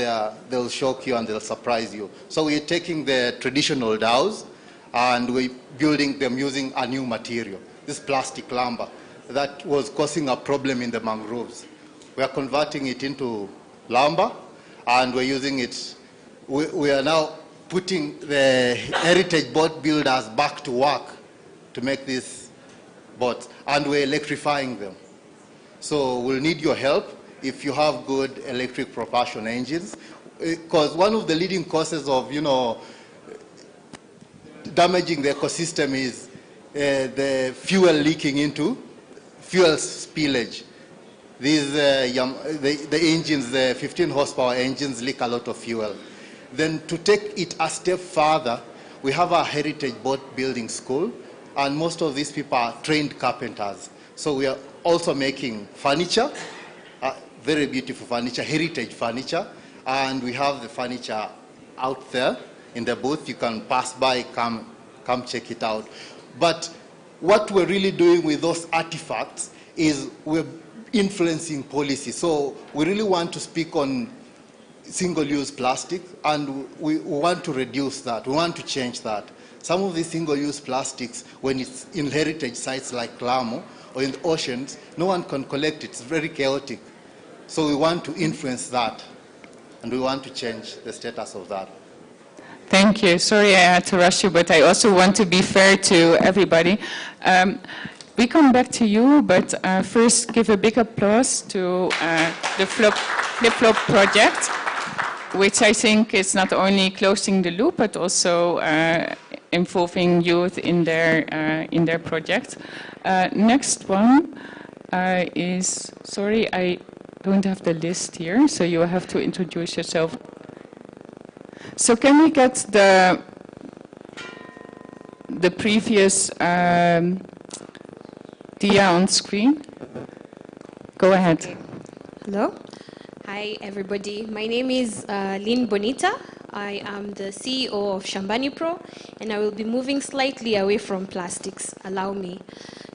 they'll shock you and they'll surprise you. So we're taking the traditional dhows and we're building them using a new material, this plastic lumber that was causing a problem in the mangroves. We are converting it into lumber, and we're using it. We are now putting the heritage boat builders back to work to make these boats, and we're electrifying them. So we'll need your help if you have good electric propulsion engines, because one of the leading causes of, you know, damaging the ecosystem is the fuel leaking into fuel spillage. These the engines, the 15 horsepower engines, leak a lot of fuel. Then to take it a step further, we have a heritage boat building school, and most of these people are trained carpenters. So we are also making furniture, very beautiful furniture, heritage furniture, and we have the furniture out there in the booth. You can pass by, come check it out. But what we're really doing with those artifacts is we're influencing policy. So we really want to speak on single-use plastic, and we want to reduce that. We want to change that. Some of these single-use plastics, when it's in heritage sites like Lamu or in the oceans, no one can collect it. It's very chaotic. So we want to influence that, and we want to change the status of that. Thank you. Sorry I had to rush you, but I also want to be fair to everybody. We come back to you, but first give a big applause to the Flip Flop project, which I think is not only closing the loop, but also involving youth in their project. Next one is, sorry, I don't have the list here, so you have to introduce yourself. So can we get the previous dia on screen? Go ahead. Okay. Hello. Hi, everybody. My name is Lynn Bonita. I am the CEO of Shambani Pro, and I will be moving slightly away from plastics. Allow me.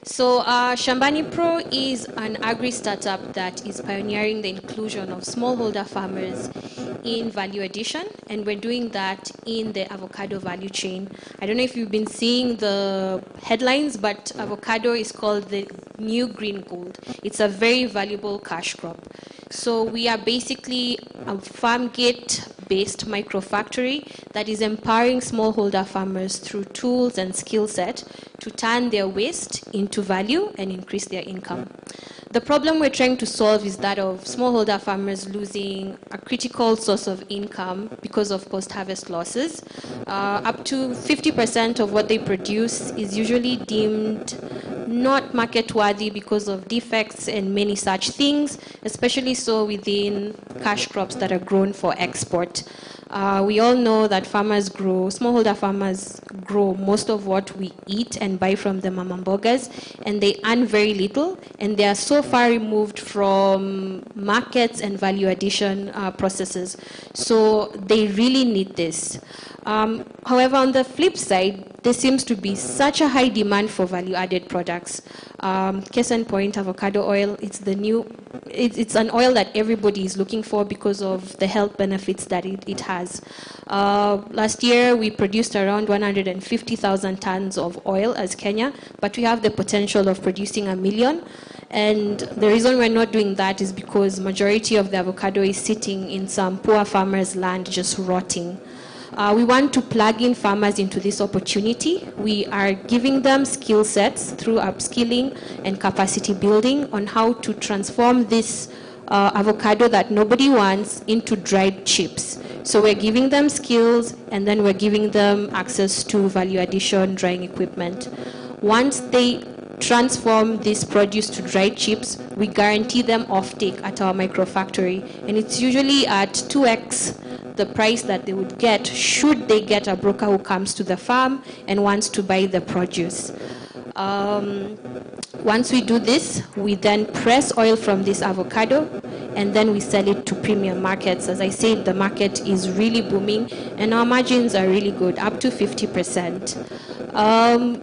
So Shambani Pro is an agri-startup that is pioneering the inclusion of smallholder farmers in value addition, and we're doing that in the avocado value chain. I don't know if you've been seeing the headlines, but avocado is called the new green gold. It's a very valuable cash crop. So we are basically a farm gate-based microfactory that is empowering smallholder farmers through tools and skill set to turn their waste into value and increase their income. The problem we're trying to solve is that of smallholder farmers losing a critical source of income because of post-harvest losses. Up to 50% of what they produce is usually deemed not not market worthy because of defects and many such things, especially so within cash crops that are grown for export. We all know that smallholder farmers grow most of what we eat and buy from the mama mbogas, and they earn very little, and they are so far removed from markets and value addition processes. So they really need this. However, on the flip side, there seems to be such a high demand for value-added products. Case in point, avocado oil, it's an oil that everybody is looking for because of the health benefits that it has. Last year, we produced around 150,000 tons of oil as Kenya, but we have the potential of producing 1 million. And the reason we're not doing that is because majority of the avocado is sitting in some poor farmers' land just rotting. We want to plug in farmers into this opportunity. We are giving them skill sets through upskilling and capacity building on how to transform this avocado that nobody wants into dried chips. So we're giving them skills, and then we're giving them access to value addition drying equipment. Once they transform this produce to dried chips, we guarantee them offtake at our microfactory, and it's usually at 2x the price that they would get should they get a broker who comes to the farm and wants to buy the produce. Once we do this, we then press oil from this avocado, and then we sell it to premium markets. As I said, the market is really booming, and our margins are really good, up to 50%.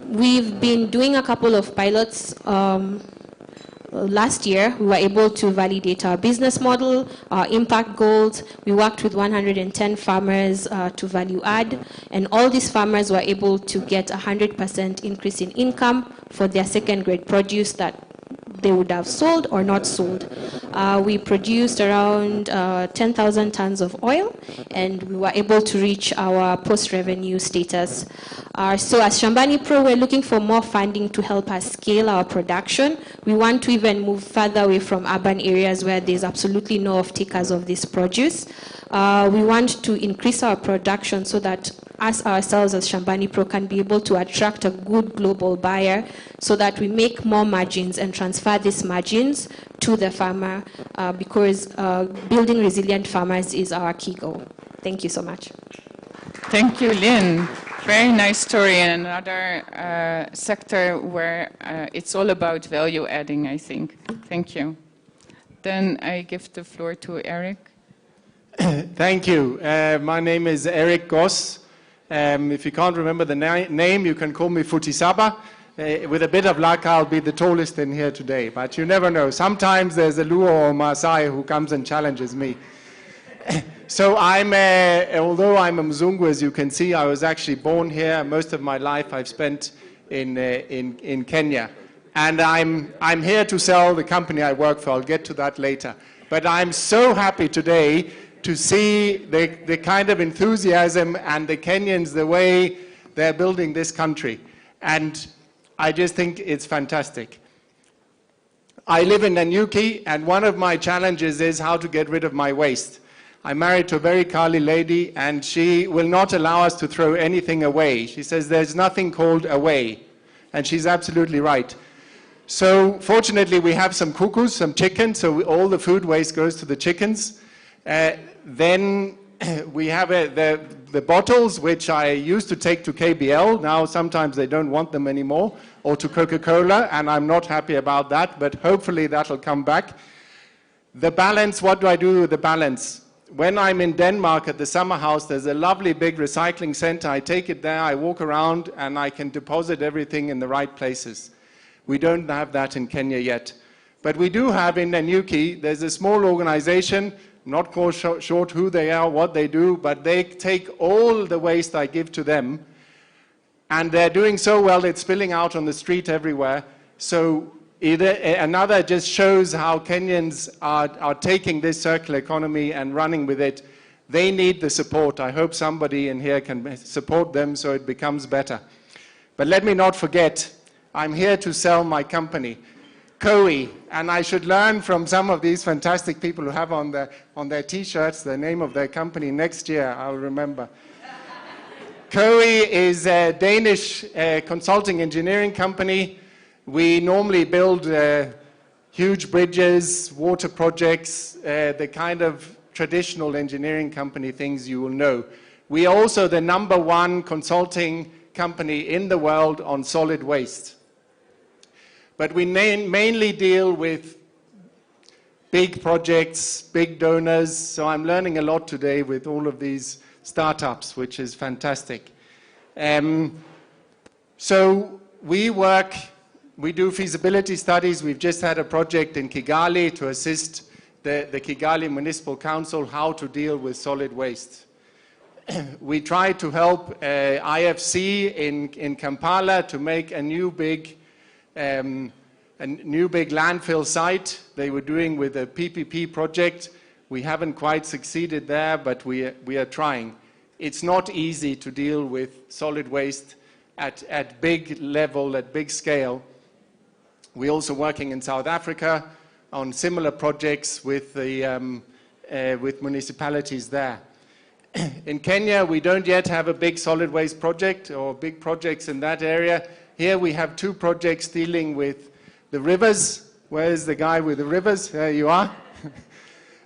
We've been doing a couple of pilots. Last year, we were able to validate our business model, our impact goals. We worked with 110 farmers to value add, and all these farmers were able to get 100% increase in income for their second grade produce that they would have sold or not sold. We produced around 10,000 tons of oil, and we were able to reach our post-revenue status. So as Shambani Pro, we're looking for more funding to help us scale our production. We want to even move further away from urban areas where there's absolutely no off-takers of this produce. We want to increase our production so that us ourselves as Shambani Pro can be able to attract a good global buyer so that we make more margins and transfer these margins to the farmer because building resilient farmers is our key goal. Thank you so much. Thank you, Lynn. Very nice story, and another sector where it's all about value adding, I think. Thank you. Then I give the floor to Eric. Thank you. My name is Eric Goss. If you can't remember the name, you can call me Futisaba. With a bit of luck, I'll be the tallest in here today, but you never know. Sometimes there's a Luo or Maasai who comes and challenges me. So although I'm a Mzungu, as you can see, I was actually born here. Most of my life I've spent in Kenya. And I'm here to sell the company I work for. I'll get to that later. But I'm so happy today to see the kind of enthusiasm and the Kenyans, the way they're building this country. And I just think it's fantastic. I live in Nanyuki, and one of my challenges is how to get rid of my waste. I'm married to a very Kali lady, and she will not allow us to throw anything away. She says there's nothing called away, and she's absolutely right. So fortunately, we have some cuckoos, some chickens, so all the food waste goes to the chickens. Then we have the bottles, which I used to take to KBL. Now sometimes they don't want them anymore, or to Coca-Cola, and I'm not happy about that, but hopefully that'll come back. The balance, what do I do with the balance? When I'm in Denmark at the summer house, there's a lovely big recycling center. I take it there, I walk around, and I can deposit everything in the right places. We don't have that in Kenya yet. But we do have in Nanyuki, there's a small organization, not quite short who they are, what they do, but they take all the waste I give to them, and they're doing so well, it's spilling out on the street everywhere. So another just shows how Kenyans are taking this circular economy and running with it. They need the support. I hope somebody in here can support them so it becomes better. But let me not forget, I'm here to sell my company, COE, and I should learn from some of these fantastic people who have on their T-shirts the name of their company. Next year, I'll remember. COE is a Danish consulting engineering company. We normally build huge bridges, water projects, the kind of traditional engineering company things you will know. We are also the #1 consulting company in the world on solid waste. But we mainly deal with big projects, big donors, so I'm learning a lot today with all of these startups, which is fantastic. So we do feasibility studies. We've just had a project in Kigali to assist the Kigali Municipal Council how to deal with solid waste. We try to help IFC in Kampala to make a new big landfill site they were doing with a PPP project. We haven't quite succeeded there, but we are trying. It's not easy to deal with solid waste at big level, at big scale. We're also working in South Africa on similar projects with municipalities there. In Kenya, we don't yet have a big solid waste project or big projects in that area. Here we have 2 projects dealing with the rivers. Where's the guy with the rivers? There you are.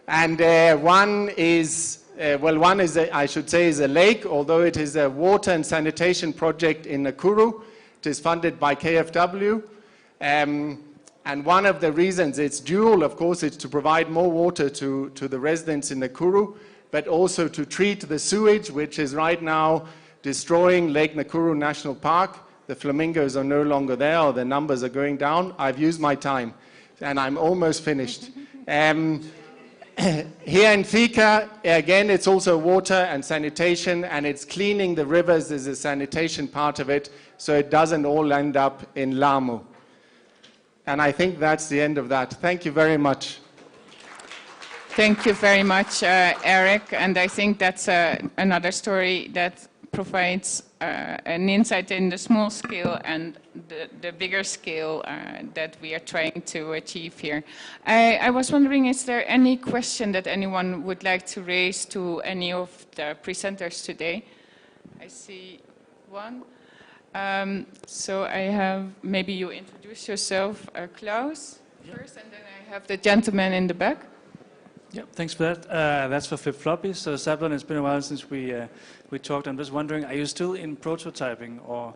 And one is, I should say, is a lake, although it is a water and sanitation project in Nakuru. It is funded by KfW. And one of the reasons it's dual, of course, is to provide more water to the residents in Nakuru, but also to treat the sewage, which is right now destroying Lake Nakuru National Park. The flamingos are no longer there, or the numbers are going down. I've used my time, and I'm almost finished. Here in Thika, again, it's also water and sanitation, and it's cleaning the rivers as a sanitation part of it, so it doesn't all end up in Lamu. And I think that's the end of that. Thank you very much. Thank you very much, Eric. And I think that's another story that provides an insight in the small scale and the bigger scale that we are trying to achieve here. I was wondering, is there any question that anyone would like to raise to any of the presenters today? I see one. So I have, maybe you introduce yourself, Klaus, first, and then I have the gentleman in the back. Yeah, thanks for that. That's for Flip Floppy. So Zablon, it's been a while since we talked. I'm just wondering, are you still in prototyping, or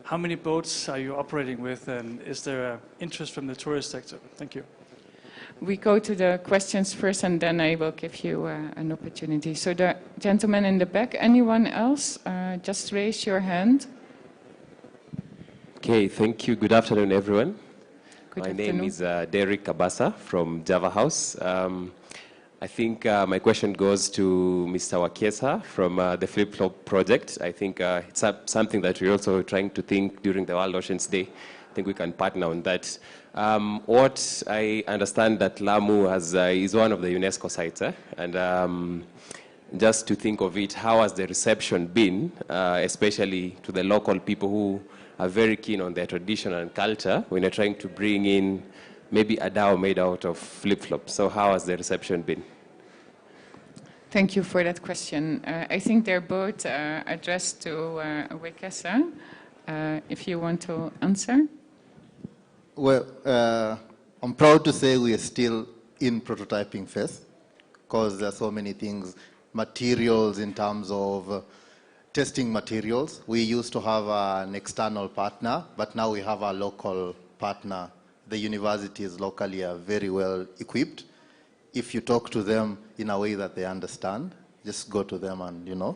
how many boats are you operating with, and is there interest from the tourist sector? Thank you. We go to the questions first, and then I will give you an opportunity. So the gentleman in the back, anyone else? Just raise your hand. Okay, thank you. Good afternoon, everyone. Good My afternoon. name is Derek Kabasa from Java House. I think my question goes to Mr. Wakesa from the Flip Flop project. I think it's something that we're also trying to think during the World Oceans Day. I think we can partner on that. What I understand that Lamu is one of the UNESCO sites, and just to think of it, how has the reception been, especially to the local people who are very keen on their tradition and culture when you're trying to bring in maybe a dhow made out of flip-flop. So how has the reception been? Thank you for that question. I think they're both addressed to Wekesa. If you want to answer. Well, I'm proud to say we are still in prototyping phase because there are so many things, materials in terms of testing materials. We used to have an external partner, but now we have a local partner. The universities locally are very well equipped. If you talk to them in a way that they understand, just go to them and,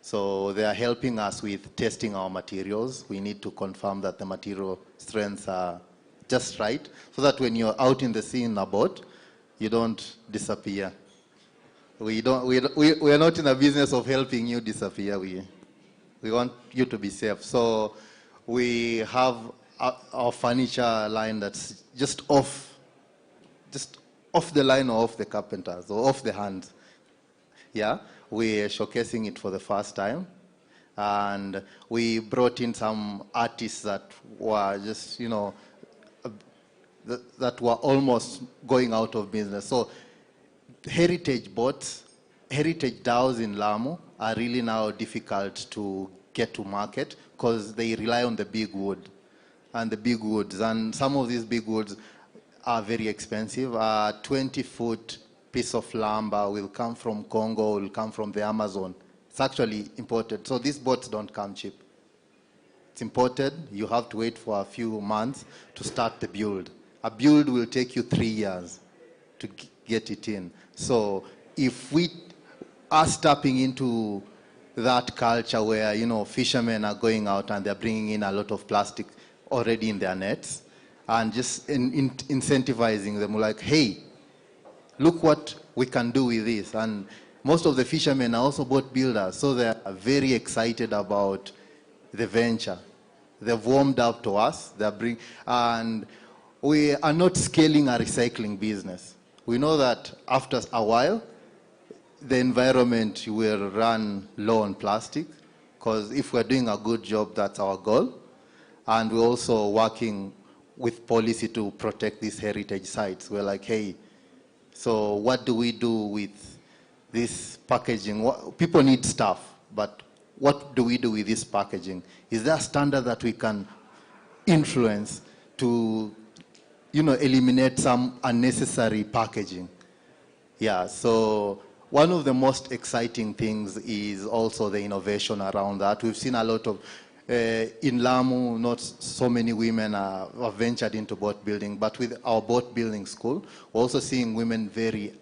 So they are helping us with testing our materials. We need to confirm that the material strengths are just right, so that when you're out in the sea in a boat, you don't disappear. We are not in the business of helping you disappear. We want you to be safe. So we have our furniture line that's just off the line or off the carpenters or off the hands. Yeah, we are showcasing it for the first time. And we brought in some artists that were just, that were almost going out of business. So heritage boats, heritage dhows in Lamu are really now difficult to get to market because they rely on the big wood. and the big woods. And some of these big woods are very expensive. A 20-foot piece of lumber will come from Congo, will come from the Amazon. It's actually imported. So these boats don't come cheap. It's imported. You have to wait for a few months to start the build. A build will take you 3 years to get it in. So if we are stepping into that culture where, you know, fishermen are going out and they're bringing in a lot of plastic already in their nets, and just incentivizing them, like, hey, look what we can do with this. And most of the fishermen are also boat builders, so they're very excited about the venture. They've warmed up to us, and we are not scaling a recycling business. We know that after a while, the environment will run low on plastic, because if we're doing a good job, that's our goal. And we're also working with policy to protect these heritage sites. We're like, hey, so what do we do with this packaging? People need stuff, but what do we do with this packaging? Is there a standard that we can influence to, you know, eliminate some unnecessary packaging? Yeah, so one of the most exciting things is also the innovation around that. We've seen a lot of, in Lamu, not so many women have ventured into boat building, but with our boat building school, we're also seeing women very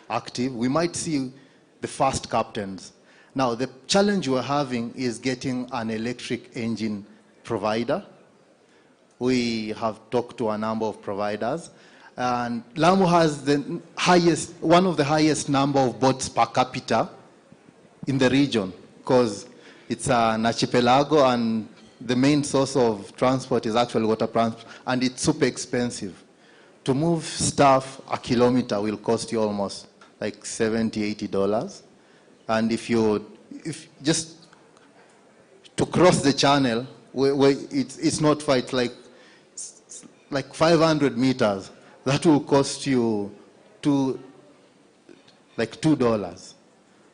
active. We might see the first captains. Now, the challenge we're having is getting an electric engine provider. We have talked to a number of providers, and Lamu has the highest, one of the highest number of boats per capita in the region, because it's an archipelago and the main source of transport is actually water transport, and it's super expensive. To move stuff a kilometer will cost you almost like $70, $80. And if just to cross the channel, where it's not far, it's like 500 meters. That will cost you like $2.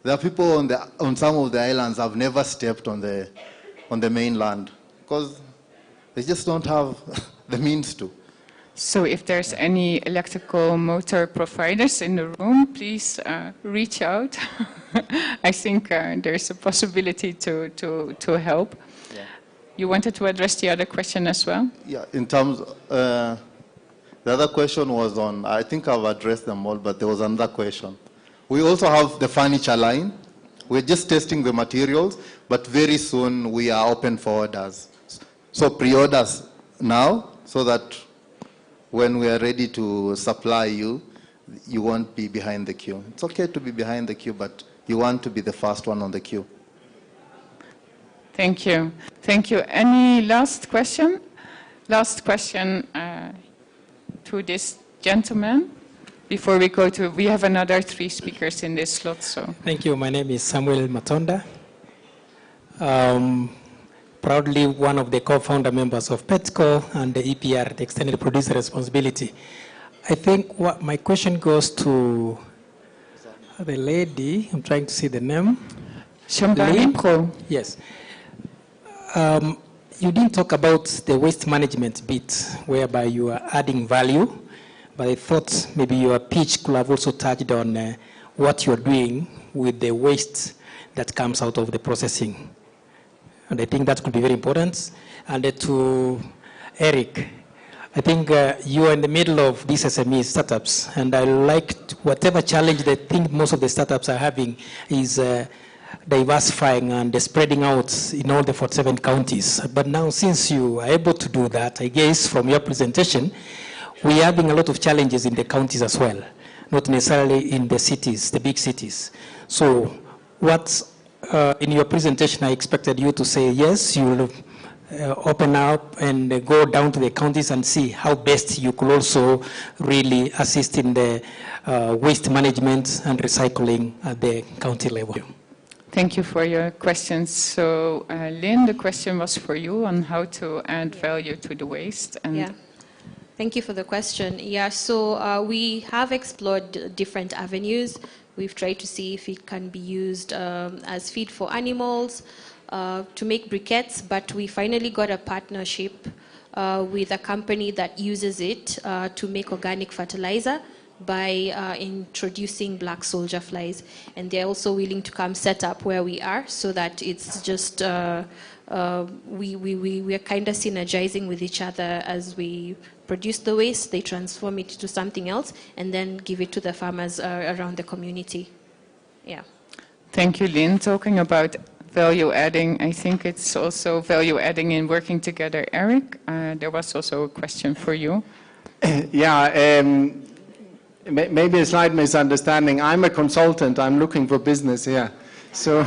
There are people on some of the islands have never stepped on the mainland because they just don't have the means to. So if there's any electrical motor providers in the room, please reach out. I think there's a possibility to help. Yeah. You wanted to address the other question as well? Yeah, in terms, the other question was on, I think I've addressed them all, but there was another question. We also have the furniture line. We're just testing the materials, but very soon we are open for orders. So pre-orders now, so that when we are ready to supply you, you won't be behind the queue. It's okay to be behind the queue, but you want to be the first one on the queue. Thank you. Thank you. Any last question? Last question to this gentleman. Before we go to, we have another 3 speakers in this slot. So thank you. My name is Samuel Matonda. Proudly one of the co-founder members of PETCO and the EPR, the Extended Producer Responsibility. I think what my question goes to the lady. I'm trying to see the name. Shambani Pro. Yes. You didn't talk about the waste management bit, whereby you are adding value. But I thought maybe your pitch could have also touched on what you're doing with the waste that comes out of the processing. And I think that could be very important. And to Eric, I think you are in the middle of these SME startups, and I liked whatever challenge I think most of the startups are having is diversifying and spreading out in all the 47 counties. But now since you are able to do that, I guess from your presentation, we are having a lot of challenges in the counties as well, not necessarily in the cities, the big cities. So what, in your presentation, I expected you to say, yes, you will open up and go down to the counties and see how best you could also really assist in the waste management and recycling at the county level. Thank you for your questions. So, Lynn, the question was for you on how to add value to the waste. And yeah. Thank you for the question. Yeah, so we have explored different avenues. We've tried to see if it can be used as feed for animals, to make briquettes, but we finally got a partnership with a company that uses it to make organic fertilizer by introducing black soldier flies. And they're also willing to come set up where we are so that it's just, we are kind of synergizing with each other as we produce the waste, they transform it to something else, and then give it to the farmers around the community. Yeah. Thank you, Lynn. Talking about value adding, I think it's also value adding in working together. Eric, there was also a question for you. Yeah, maybe a slight misunderstanding. I'm a consultant. I'm looking for business here. So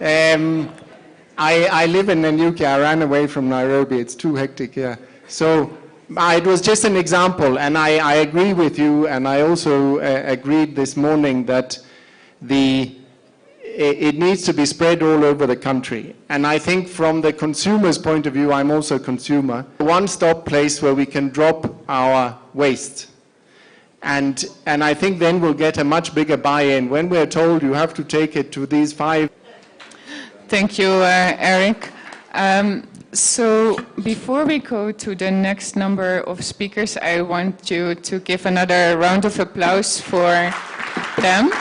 I live in Nanyuki. I ran away from Nairobi. It's too hectic here. So it was just an example, and I agree with you, and I also agreed this morning that it needs to be spread all over the country. And I think from the consumer's point of view, I'm also a consumer, a one-stop place where we can drop our waste. And I think then we'll get a much bigger buy-in. When we're told you have to take it to these 5... Thank you, Eric. So before we go to the next number of speakers, I want you to give another round of applause for them.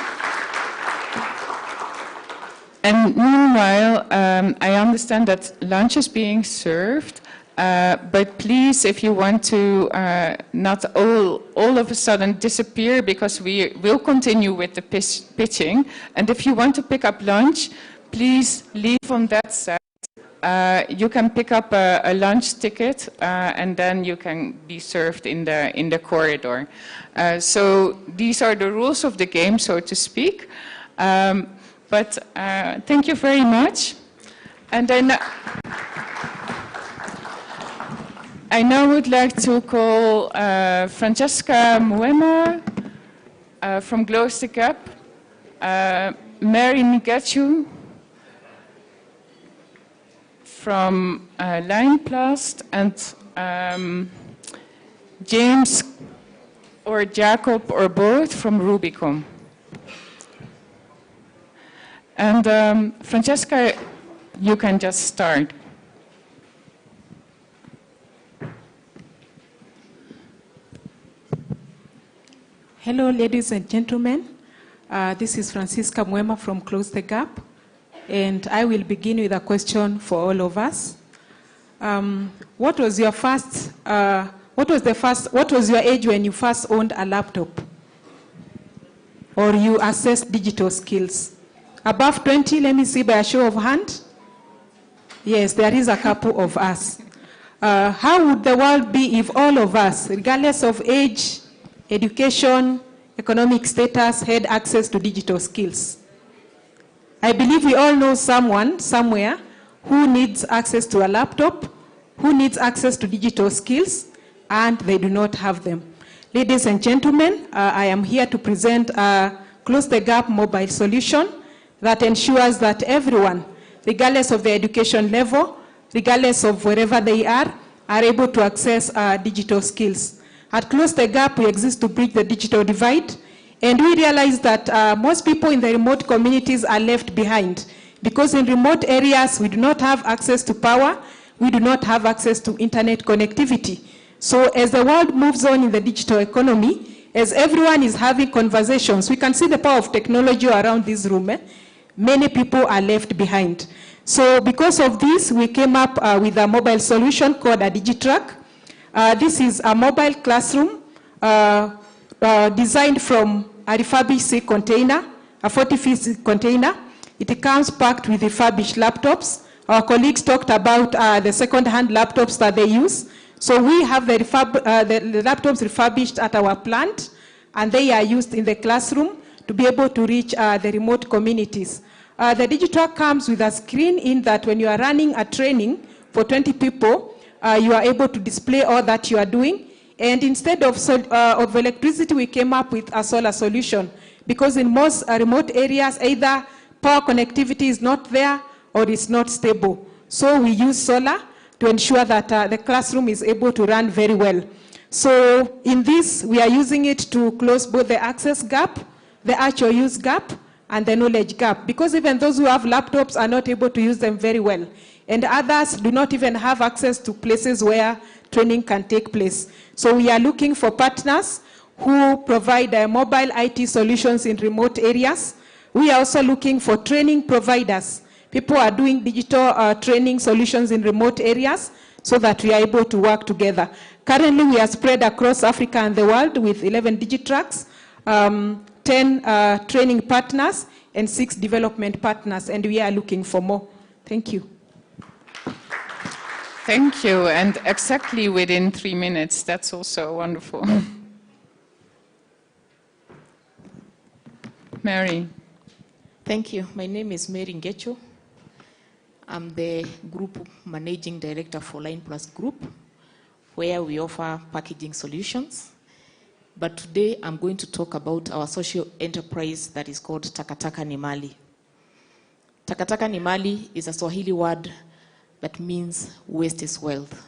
And meanwhile, I understand that lunch is being served, but please, if you want to not all of a sudden disappear, because we will continue with the pitching, and if you want to pick up lunch, please leave on that side. You can pick up a lunch ticket, and then you can be served in the corridor. So these are the rules of the game, so to speak. But thank you very much. And then I now would like to call Francesca Mwema from Close the Gap, Mary Nigachu from Lineplast, and James or Jacob or both from Rubicon. And Francesca, you can just start. Hello, ladies and gentlemen. This is Francisca Mwema from Close the Gap. And I will begin with a question for all of us. What was your age when you first owned a laptop? Or you assessed digital skills? Above 20, let me see by a show of hand. Yes, there is a couple of us. How would the world be if all of us, regardless of age, education, economic status, had access to digital skills? I believe we all know someone, somewhere, who needs access to a laptop, who needs access to digital skills, and they do not have them. Ladies and gentlemen, I am here to present a Close the Gap mobile solution that ensures that everyone, regardless of their education level, regardless of wherever they are able to access digital skills. At Close the Gap, we exist to bridge the digital divide. And we realize that most people in the remote communities are left behind because in remote areas, we do not have access to power, we do not have access to internet connectivity. So as the world moves on in the digital economy, as everyone is having conversations, we can see the power of technology around this room. Many people are left behind. So because of this, we came up with a mobile solution called a DigiTrack. This is a mobile classroom designed from a refurbished C container, a 40-feet container. It comes packed with refurbished laptops. Our colleagues talked about the second-hand laptops that they use. So we have the laptops refurbished at our plant, and they are used in the classroom to be able to reach the remote communities. The DigiTrack comes with a screen in that when you are running a training for 20 people, you are able to display all that you are doing. And instead of electricity, we came up with a solar solution because in most remote areas, either power connectivity is not there or it's not stable. So we use solar to ensure that the classroom is able to run very well. So in this, we are using it to close both the access gap, the actual use gap, and the knowledge gap, because even those who have laptops are not able to use them very well. And others do not even have access to places where training can take place. So we are looking for partners who provide mobile IT solutions in remote areas. We are also looking for training providers. People are doing digital training solutions in remote areas so that we are able to work together. Currently, we are spread across Africa and the world with 11 DigiTracks, 10 training partners, and 6 development partners, and we are looking for more. Thank you. Thank you, and exactly within 3 minutes. That's also wonderful. Mary. Thank you. My name is Mary Ngecho. I'm the Group Managing Director for Line Plus Group, where we offer packaging solutions. But today I'm going to talk about our social enterprise that is called Takataka ni Mali. Takataka ni Mali is a Swahili word that means waste is wealth.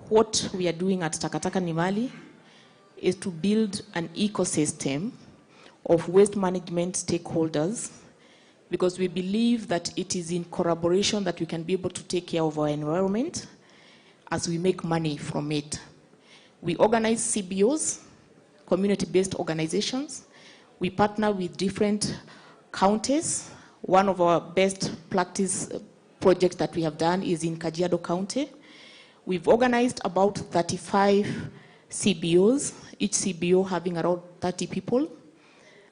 What we are doing at Takataka ni Mali is to build an ecosystem of waste management stakeholders, because we believe that it is in collaboration that we can be able to take care of our environment as we make money from it. We organize CBOs, community-based organizations. We partner with different counties. One of our best practice projects that we have done is in Kajiado County. We've organized about 35 CBOs, each CBO having around 30 people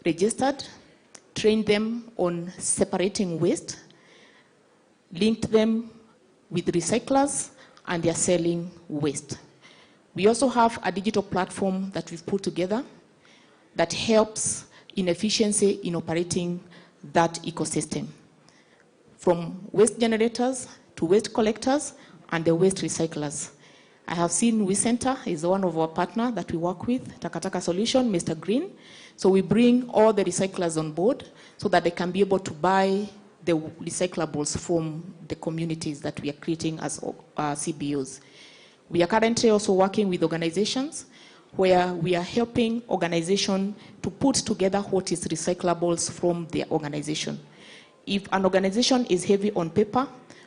registered, trained them on separating waste, linked them with recyclers, and they are selling waste. We also have a digital platform that we've put together that helps in efficiency in operating that ecosystem, from waste generators to waste collectors and the waste recyclers. I have seen WeCenter is one of our partners that we work with, Takataka Solution, Mr. Green. So we bring all the recyclers on board so that they can be able to buy the recyclables from the communities that we are creating as CBOs. We are currently also working with organizations where we are helping organizations to put together what is recyclables from their organization. If an organization is heavy on paper,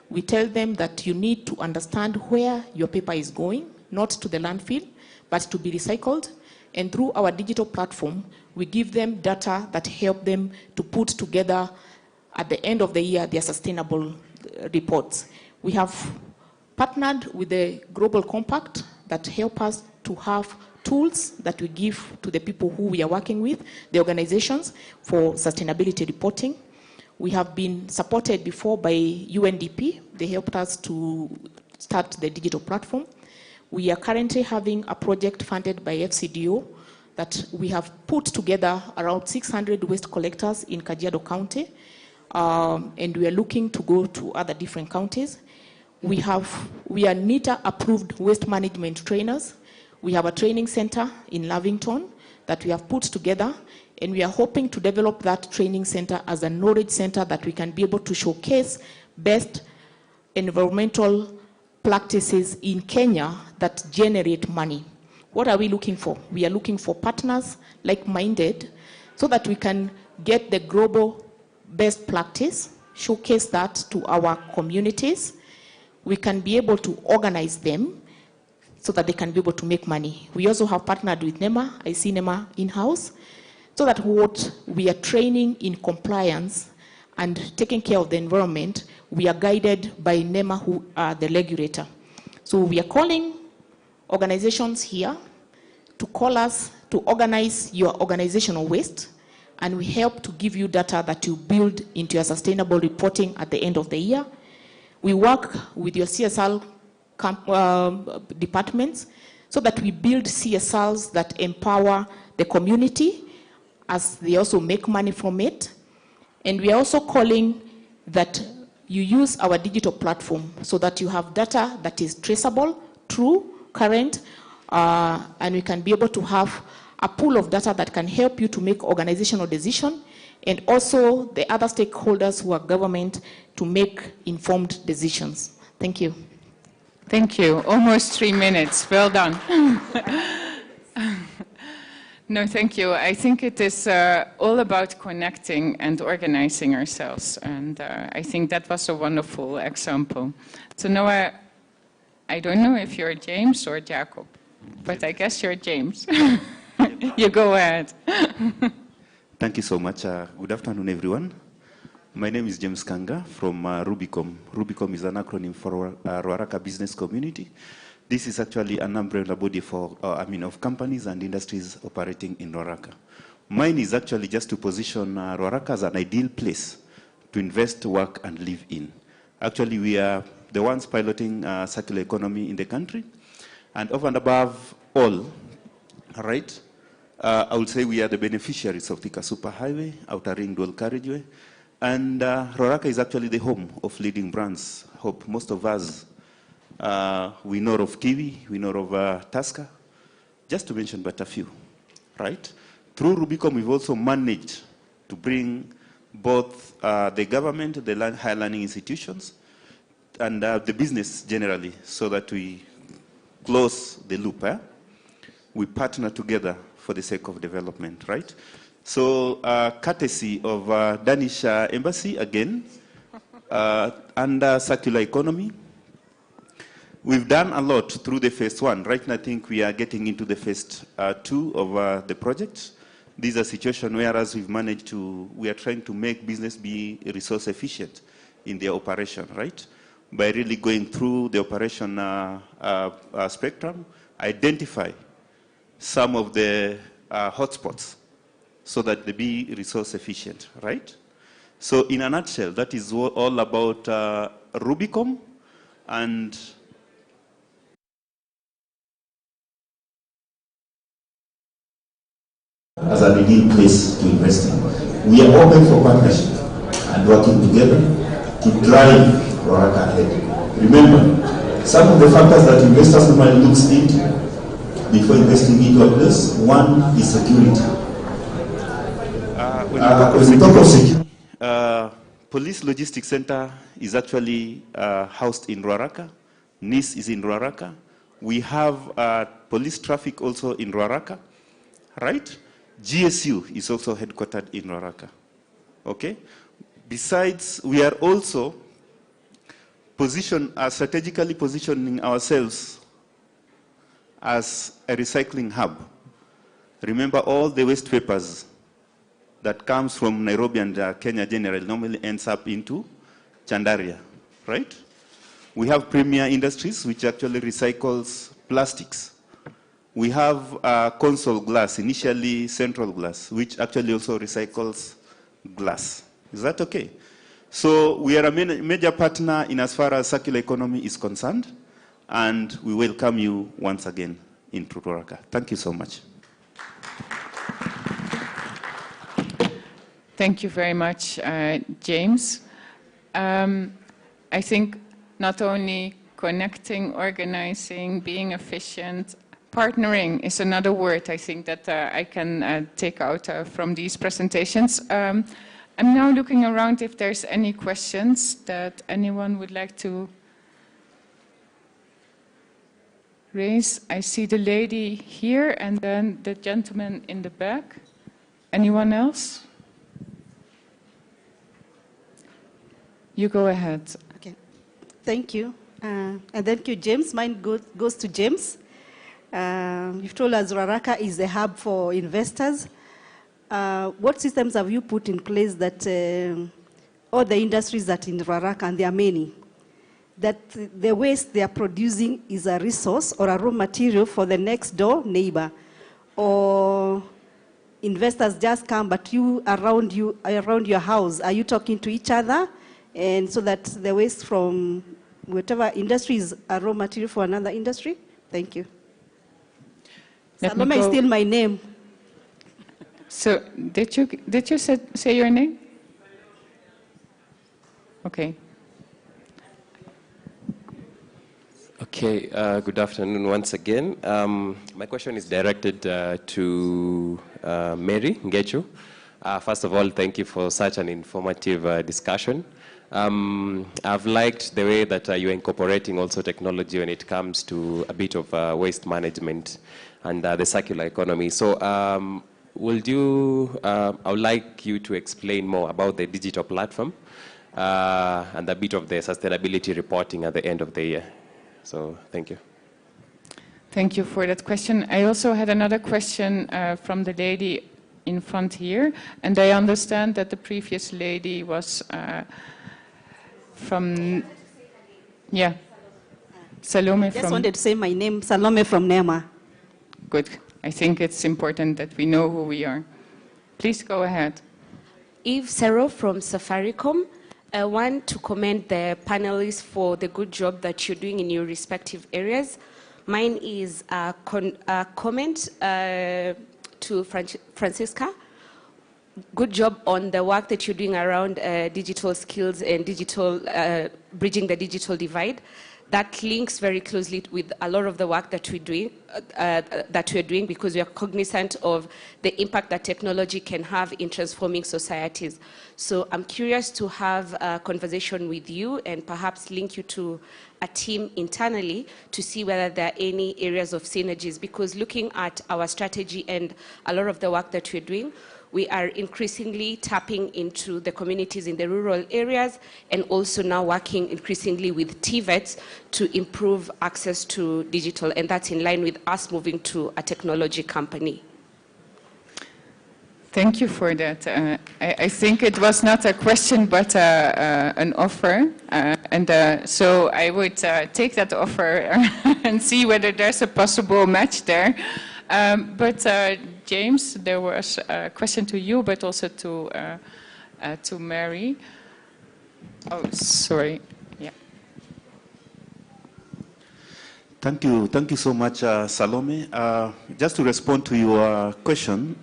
we tell them that you need to understand where your paper is going, not to the landfill, but to be recycled. And through our digital platform, we give them data that help them to put together at the end of the year their sustainable reports. We have partnered with the Global Compact that help us to have tools that we give to the people who we are working with, the organizations, for sustainability reporting. We have been supported before by UNDP. They helped us to start the digital platform. We are currently having a project funded by FCDO that we have put together around 600 waste collectors in Kajiado County, and we are looking to go to other different counties. We are NITA approved waste management trainers. We have a training center in Lavington that we have put together, and we are hoping to develop that training center as a knowledge center that we can be able to showcase best environmental practices in Kenya that generate money. What are we looking for? We are looking for partners like-minded so that we can get the global best practice, showcase that to our communities. We can be able to organize them so that they can be able to make money. We also have partnered with NEMA. I see NEMA in-house, so that what we are training in compliance and taking care of the environment, we are guided by NEMA, who are the regulator. So we are calling organizations here to call us to organize your organizational waste, and we help to give you data that you build into your sustainable reporting at the end of the year. We work with your CSR departments so that we build CSRs that empower the community as they also make money from it. And we are also calling that you use our digital platform so that you have data that is traceable, true, current, and we can be able to have a pool of data that can help you to make organizational decisions, and also the other stakeholders who are government to make informed decisions. Thank you. Thank you. Almost 3 minutes. Well done. No, thank you. I think it is all about connecting and organizing ourselves. And I think that was a wonderful example. So now I don't know if you're James or Jacob, but I guess you're James. You go ahead. Thank you so much. Good afternoon, everyone. My name is James Kanga from Rubicom. Rubicom is an acronym for Ruaraka Business Community. This is actually an umbrella body for, of companies and industries operating in Ruaraka. Mine is actually just to position Ruaraka as an ideal place to invest, work, and live in. Actually, we are the ones piloting circular economy in the country. And over and above all, right, I would say we are the beneficiaries of Thika Superhighway, Outer Ring Dual Carriageway. And Ruaraka is actually the home of leading brands. Hope most of us we know of Kiwi, we know of Tusker, just to mention but a few, right? Through Rubicom, we've also managed to bring both the government, the higher learning institutions, and the business generally, so that we close the loop. We partner together for the sake of development, right? So, courtesy of Danish Embassy, again, under circular economy, we've done a lot through the phase 1. Right now, I think we are getting into the phase 2 of the project. These are situations whereas we've managed to, we are trying to make business be resource efficient in their operation, right? By really going through the operation spectrum, identify some of the hotspots so that they be resource efficient, right? So in a nutshell, that is all about Rubicom and as an ideal place to invest in. We are open for partnership and working together to drive Ruaraka ahead. Remember, some of the factors that investors normally look into before investing into a place, one is security. When we talk of security, Police Logistics Center is actually housed in Ruaraka. NIS is in Ruaraka. We have police traffic also in Ruaraka, right? GSU is also headquartered in Ruaraka, okay? Besides, we are also strategically positioning ourselves as a recycling hub. Remember, all the waste papers that comes from Nairobi and Kenya generally normally ends up into Chandaria, right? We have Premier Industries, which actually recycles plastics. We have Consol Glass, initially Central Glass, which actually also recycles glass. Is that okay? So we are a major partner in as far as circular economy is concerned, and we welcome you once again into Ruaraka. Thank you so much. Thank you very much, James. I think not only connecting, organizing, being efficient, partnering is another word I think that I can take out from these presentations. I'm now looking around if there's any questions that anyone would like to raise. I see the lady here and then the gentleman in the back. Anyone else? You go ahead. Okay. Thank you. And thank you, James. Mine goes to James. You've told us Ruaraka is a hub for investors. What systems have you put in place that all the industries that in Ruaraka, and there are many, that the waste they are producing is a resource or a raw material for the next door neighbor, or investors just come, but you around your house, are you talking to each other, and so that the waste from whatever industry is a raw material for another industry? Thank you. Salome is still my name. So did you say your name? Okay. Okay, good afternoon once again. My question is directed to Mary Ngechu. First of all, thank you for such an informative discussion. I've liked the way that you're incorporating also technology when it comes to a bit of waste management. and the circular economy. So I would like you to explain more about the digital platform and a bit of the sustainability reporting at the end of the year. So thank you. Thank you for that question. I also had another question from the lady in front here, and I understand that the previous lady was from, yeah, Salome Just from... wanted to say my name, Salome from NEMA. Good. I think it's important that we know who we are. Please go ahead. Eve Sero from Safaricom. I want to commend the panelists for the good job that you're doing in your respective areas. Mine is a comment to Francisca. Good job on the work that you're doing around digital skills and digital bridging the digital divide. That links very closely with a lot of the work that we're doing, because we are cognizant of the impact that technology can have in transforming societies. So I'm curious to have a conversation with you and perhaps link you to a team internally to see whether there are any areas of synergies, because looking at our strategy and a lot of the work that we're doing, we are increasingly tapping into the communities in the rural areas and also now working increasingly with TVETs to improve access to digital, and that's in line with us moving to a technology company. Thank you for that. I think it was not a question, but an offer. So I would take that offer and see whether there's a possible match there. James, there was a question to you, but also to Mary. Oh, sorry. Yeah. Thank you so much, Salome. Just to respond to your question,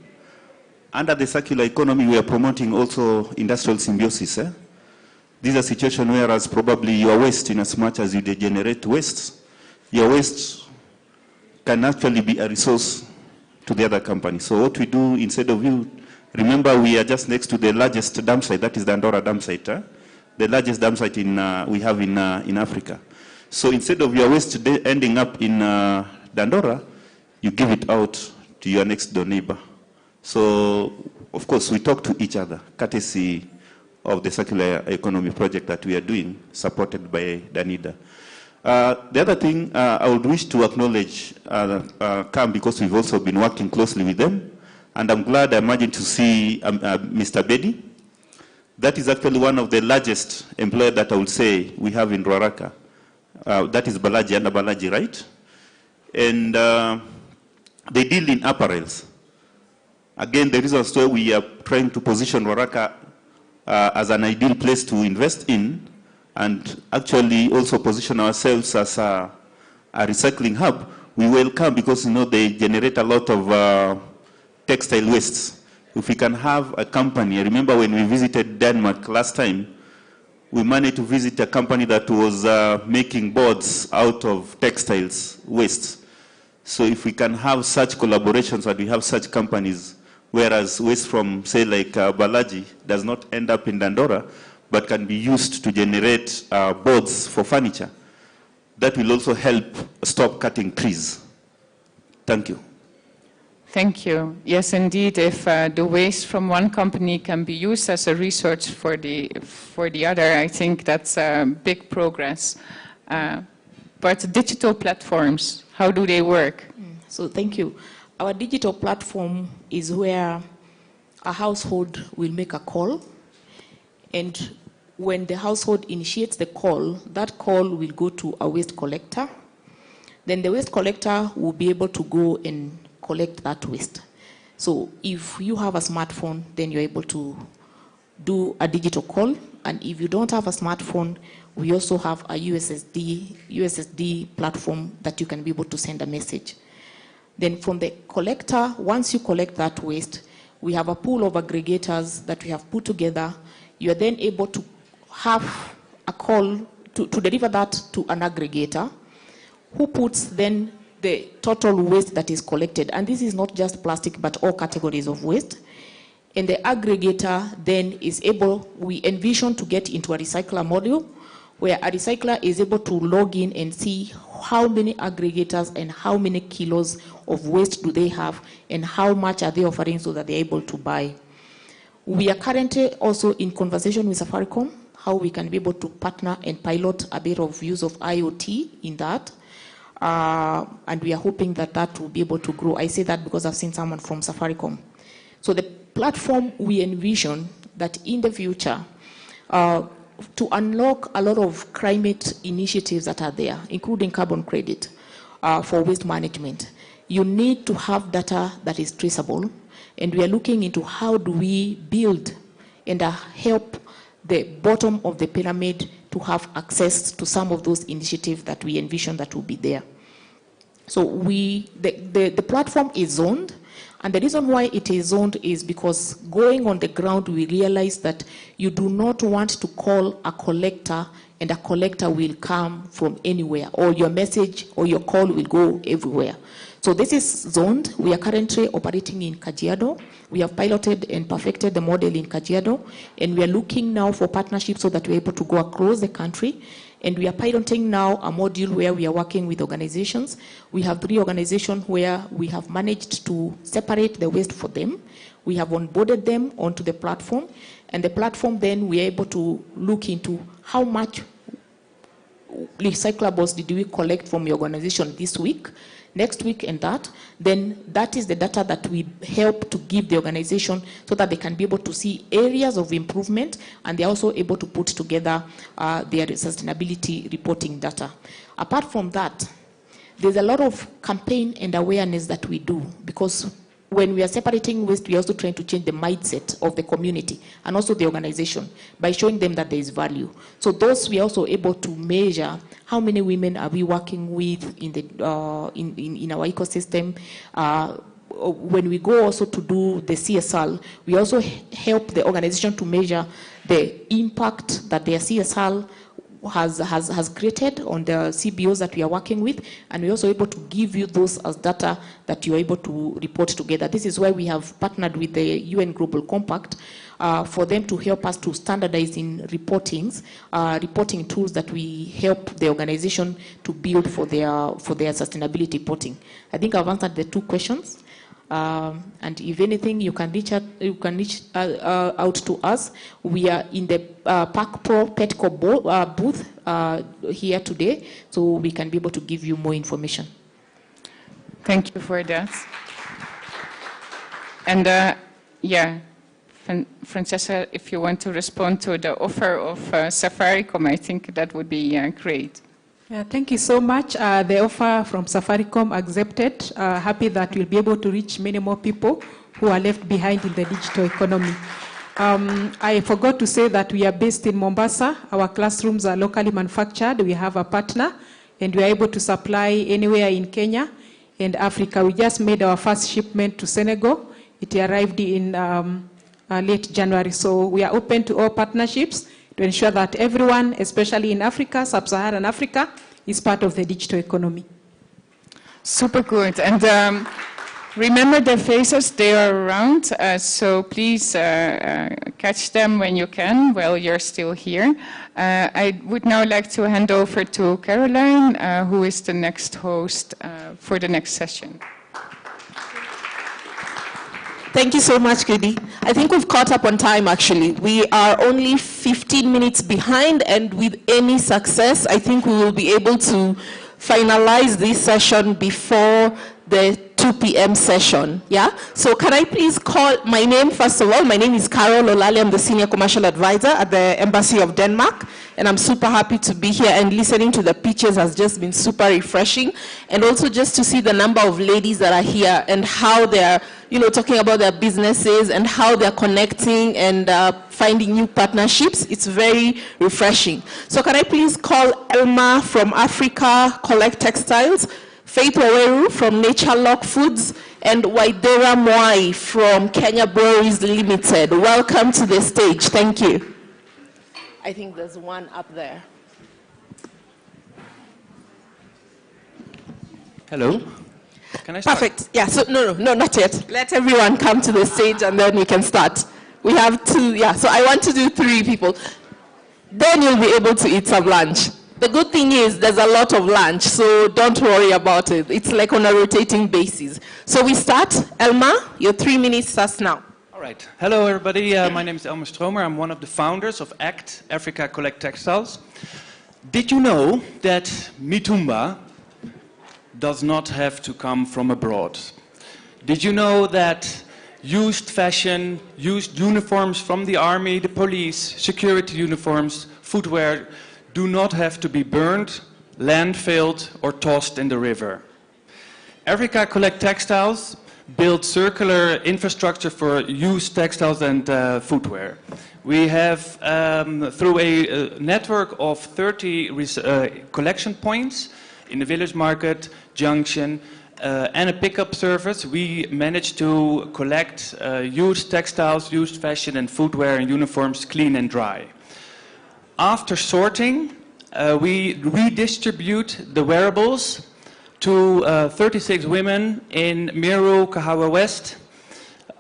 under the circular economy, we are promoting also industrial symbiosis. This is a situation whereas probably your waste, in as much as you degenerate waste, your waste can actually be a resource to the other company. So what we do, instead of you, remember we are just next to the largest dump site, that is the Dandora dump site, the largest dump site we have in Africa. So instead of your waste ending up in Dandora, you give it out to your next door neighbor. So, of course, we talk to each other, courtesy of the circular economy project that we are doing, supported by DANIDA. The other thing I would wish to acknowledge CAM, because we've also been working closely with them, and I'm glad I imagine to see Mr. Bedi. That is actually one of the largest employers that I would say we have in Ruaraka. That is Balaji, under Balaji, right? And they deal in apparels. Again, the reason why we are trying to position Ruaraka as an ideal place to invest in, and actually also position ourselves as a recycling hub, we welcome, because they generate a lot of textile wastes. If we can have a company, I remember when we visited Denmark last time, we managed to visit a company that was making boards out of textiles waste. So if we can have such collaborations and we have such companies, whereas waste from, say, like Balaji does not end up in Dandora, but can be used to generate boards for furniture, that will also help stop cutting trees. Thank you. Thank you. Yes, indeed, if the waste from one company can be used as a resource for the other, I think that's big progress. But digital platforms, how do they work? So thank you. Our digital platform is where a household will make a call, and when the household initiates the call, that call will go to a waste collector. Then the waste collector will be able to go and collect that waste. So if you have a smartphone, then you're able to do a digital call. And if you don't have a smartphone, we also have a USSD platform that you can be able to send a message. Then from the collector, once you collect that waste, we have a pool of aggregators that we have put together. You are then able to have a call to deliver that to an aggregator who puts then the total waste that is collected. And this is not just plastic, but all categories of waste. And the aggregator then is able, we envision to get into a recycler module where a recycler is able to log in and see how many aggregators and how many kilos of waste do they have and how much are they offering so that they're able to buy. We are currently also in conversation with Safaricom, how we can be able to partner and pilot a bit of use of IoT in that. And we are hoping that that will be able to grow. I say that because I've seen someone from Safaricom. So the platform we envision that in the future, to unlock a lot of climate initiatives that are there, including carbon credit for waste management, you need to have data that is traceable. And we are looking into how do we build and help the bottom of the pyramid to have access to some of those initiatives that we envision that will be there. So the platform is zoned, and the reason why it is zoned is because going on the ground, we realize that you do not want to call a collector and a collector will come from anywhere, or your message or your call will go everywhere. So this is zoned. We are currently operating in Kajiado. We have piloted and perfected the model in Kajiado, and we are looking now for partnerships so that we're able to go across the country. And we are piloting now a module where we are working with organizations. We have 3 organizations where we have managed to separate the waste for them. We have onboarded them onto the platform, and the platform then we are able to look into how much recyclables did we collect from your organization this week, next week, and that. Then that is the data that we help to give the organization so that they can be able to see areas of improvement, and they're also able to put together their sustainability reporting data. Apart from that, there's a lot of campaign and awareness that we do, because when we are separating waste, we are also trying to change the mindset of the community and also the organization by showing them that there is value. So those we are also able to measure how many women are we working with in the in our ecosystem. When we go also to do the CSR, we also help the organization to measure the impact that their CSR has created on the CBOs that we are working with, and we're also able to give you those as data that you're able to report together. This is why we have partnered with the UN Global Compact for them to help us to standardize in reporting tools that we help the organization to build for their sustainability reporting. I think I've answered the 2 questions. And if anything, you can reach out to us. We are in the PACPro Petco booth here today, so we can be able to give you more information. Thank you for that. And yeah, Francesca, if you want to respond to the offer of Safaricom, I think that would be great. Thank you so much. The offer from Safaricom accepted. Happy that we'll be able to reach many more people who are left behind in the digital economy. I forgot to say that we are based in Mombasa. Our classrooms are locally manufactured. We have a partner, and we are able to supply anywhere in Kenya and Africa. We just made our first shipment to Senegal. It arrived in late January. So we are open to all partnerships to ensure that everyone, especially in Africa, sub-Saharan Africa, is part of the digital economy. Super good. And remember their faces, they are around, so please catch them when you can while you're still here. I would now like to hand over to Caroline, who is the next host for the next session. Thank you so much, Kidi. I think we've caught up on time, actually. We are only 15 minutes behind, and with any success, I think we will be able to finalize this session before the 2 p.m. session, yeah? So can I please call my name, first of all? My name is Carol Olali. I'm the Senior Commercial Advisor at the Embassy of Denmark, and I'm super happy to be here, and listening to the pitches has just been super refreshing, and also just to see the number of ladies that are here and how they're talking about their businesses and how they're connecting and finding new partnerships. It's very refreshing. So can I please call Elma from Africa Collect Textiles, Faith Waweru from Nature Lock Foods, and Waidera Mwai from Kenya Breweries Limited. Welcome to the stage. Thank you. I think there's one up there. Hello. Can I start? Perfect. Yeah, so no, not yet. Let everyone come to the stage and then we can start. We have 2, yeah, so I want to do 3 people. then you'll be able to eat some lunch. The good thing is there's a lot of lunch, so don't worry about it. It's like on a rotating basis. So we start. Elma, your 3 minutes starts now. All right. Hello, everybody. My name is Elmer Stromer. I'm one of the founders of ACT, Africa Collect Textiles. Did you know that mitumba does not have to come from abroad? Did you know that used fashion, used uniforms from the army, the police, security uniforms, footwear, do not have to be burned, landfilled, or tossed in the river? Africa Collect Textiles build circular infrastructure for used textiles and footwear. We have, through a network of 30 collection points in the village market, junction, and a pickup service, we managed to collect used textiles, used fashion and footwear and uniforms clean and dry. After sorting, we redistribute the wearables to 36 women in Meru, Kahawa West.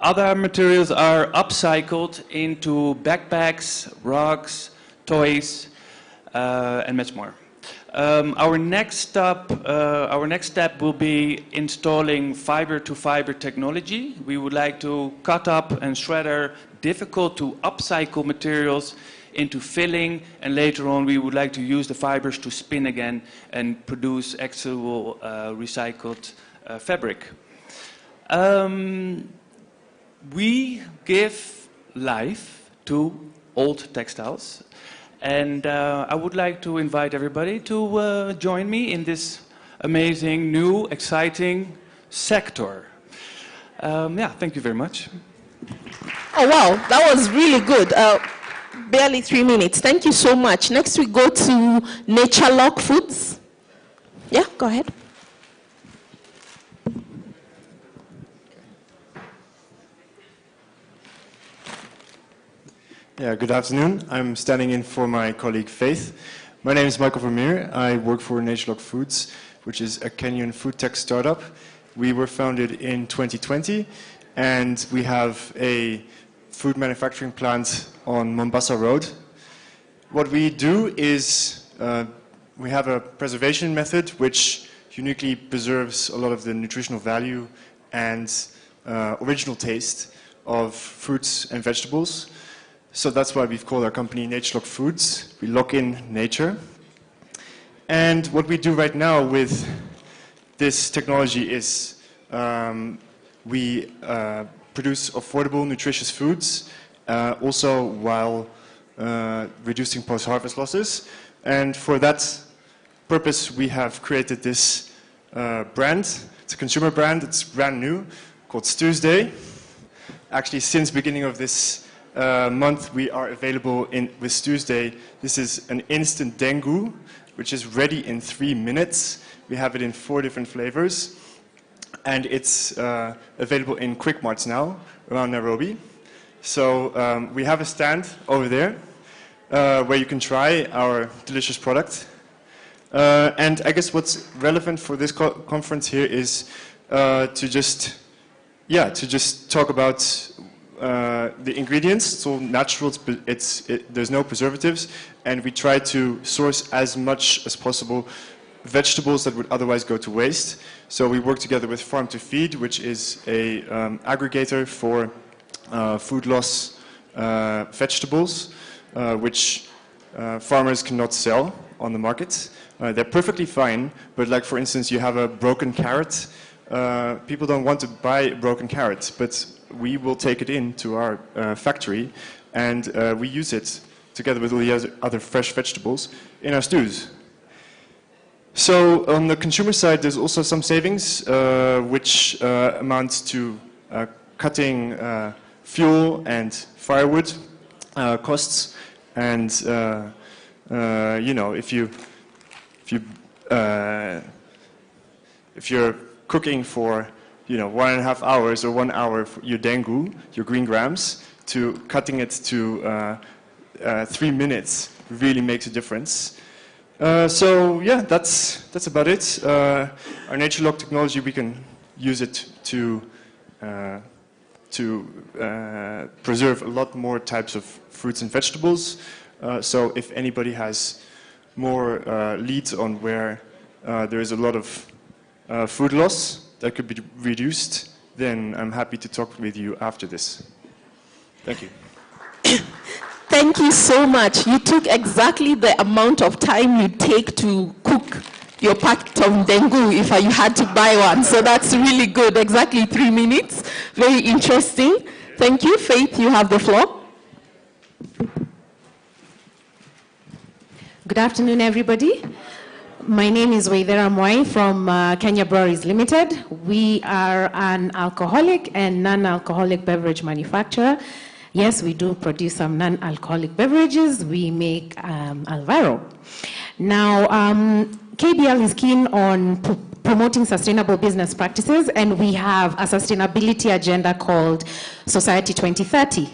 Other materials are upcycled into backpacks, rugs, toys, and much more. Our next step will be installing fiber-to-fiber technology. We would like to cut up and shredder difficult to upcycle materials into filling, and later on we would like to use the fibers to spin again and produce actual recycled fabric. We give life to old textiles, and I would like to invite everybody to join me in this amazing, new, exciting sector. Yeah, thank you very much. Oh wow, that was really good. Barely 3 minutes. Thank you so much. Next we go to Nature Lock Foods. Yeah, go ahead. Yeah, good afternoon. I'm standing in for my colleague Faith. My name is Michael Vermeer. I work for Nature Lock Foods, which is a Kenyan food tech startup. We were founded in 2020, and we have a food manufacturing plant on Mombasa Road. What we do is we have a preservation method which uniquely preserves a lot of the nutritional value and original taste of fruits and vegetables. So that's why we've called our company Nature Lock Foods. We lock in nature. And what we do right now with this technology is we produce affordable, nutritious foods, also while reducing post-harvest losses. And for that purpose, we have created this brand. It's a consumer brand. It's brand new, called Tuesday. Actually, since beginning of this month, we are available with Tuesday. This is an instant dengu, which is ready in 3 minutes. We have it in 4 different flavors. And it's available in Quick Marts now, around Nairobi. So we have a stand over there where you can try our delicious product. And I guess what's relevant for this conference here is to just talk about the ingredients. It's all natural, there's no preservatives, and we try to source as much as possible vegetables that would otherwise go to waste. So we work together with Farm to Feed, which is a aggregator for food loss vegetables, which farmers cannot sell on the market. They're perfectly fine, but like for instance, you have a broken carrot. People don't want to buy a broken carrot, but we will take it into our factory, and we use it together with all the other fresh vegetables in our stews. So on the consumer side, there's also some savings, which amounts to cutting fuel and firewood costs. And you know, if you're cooking for 1.5 hours or 1 hour for your dengu, your green grams, to cutting it to 3 minutes really makes a difference. So yeah, that's about it. Our Nature Lock technology, we can use it to preserve a lot more types of fruits and vegetables. So if anybody has more leads on where there is a lot of food loss that could be reduced, then I'm happy to talk with you after this. Thank you. Thank you so much. You took exactly the amount of time you take to cook your packet of dengu if you had to buy one. So that's really good. Exactly 3 minutes. Very interesting. Thank you. Faith, you have the floor. Good afternoon, everybody. My name is Waithera Mwai from Kenya Breweries Limited. We are an alcoholic and non-alcoholic beverage manufacturer. Yes, we do produce some non-alcoholic beverages. We make Alvaro. Now, KBL is keen on promoting sustainable business practices, and we have a sustainability agenda called Society 2030.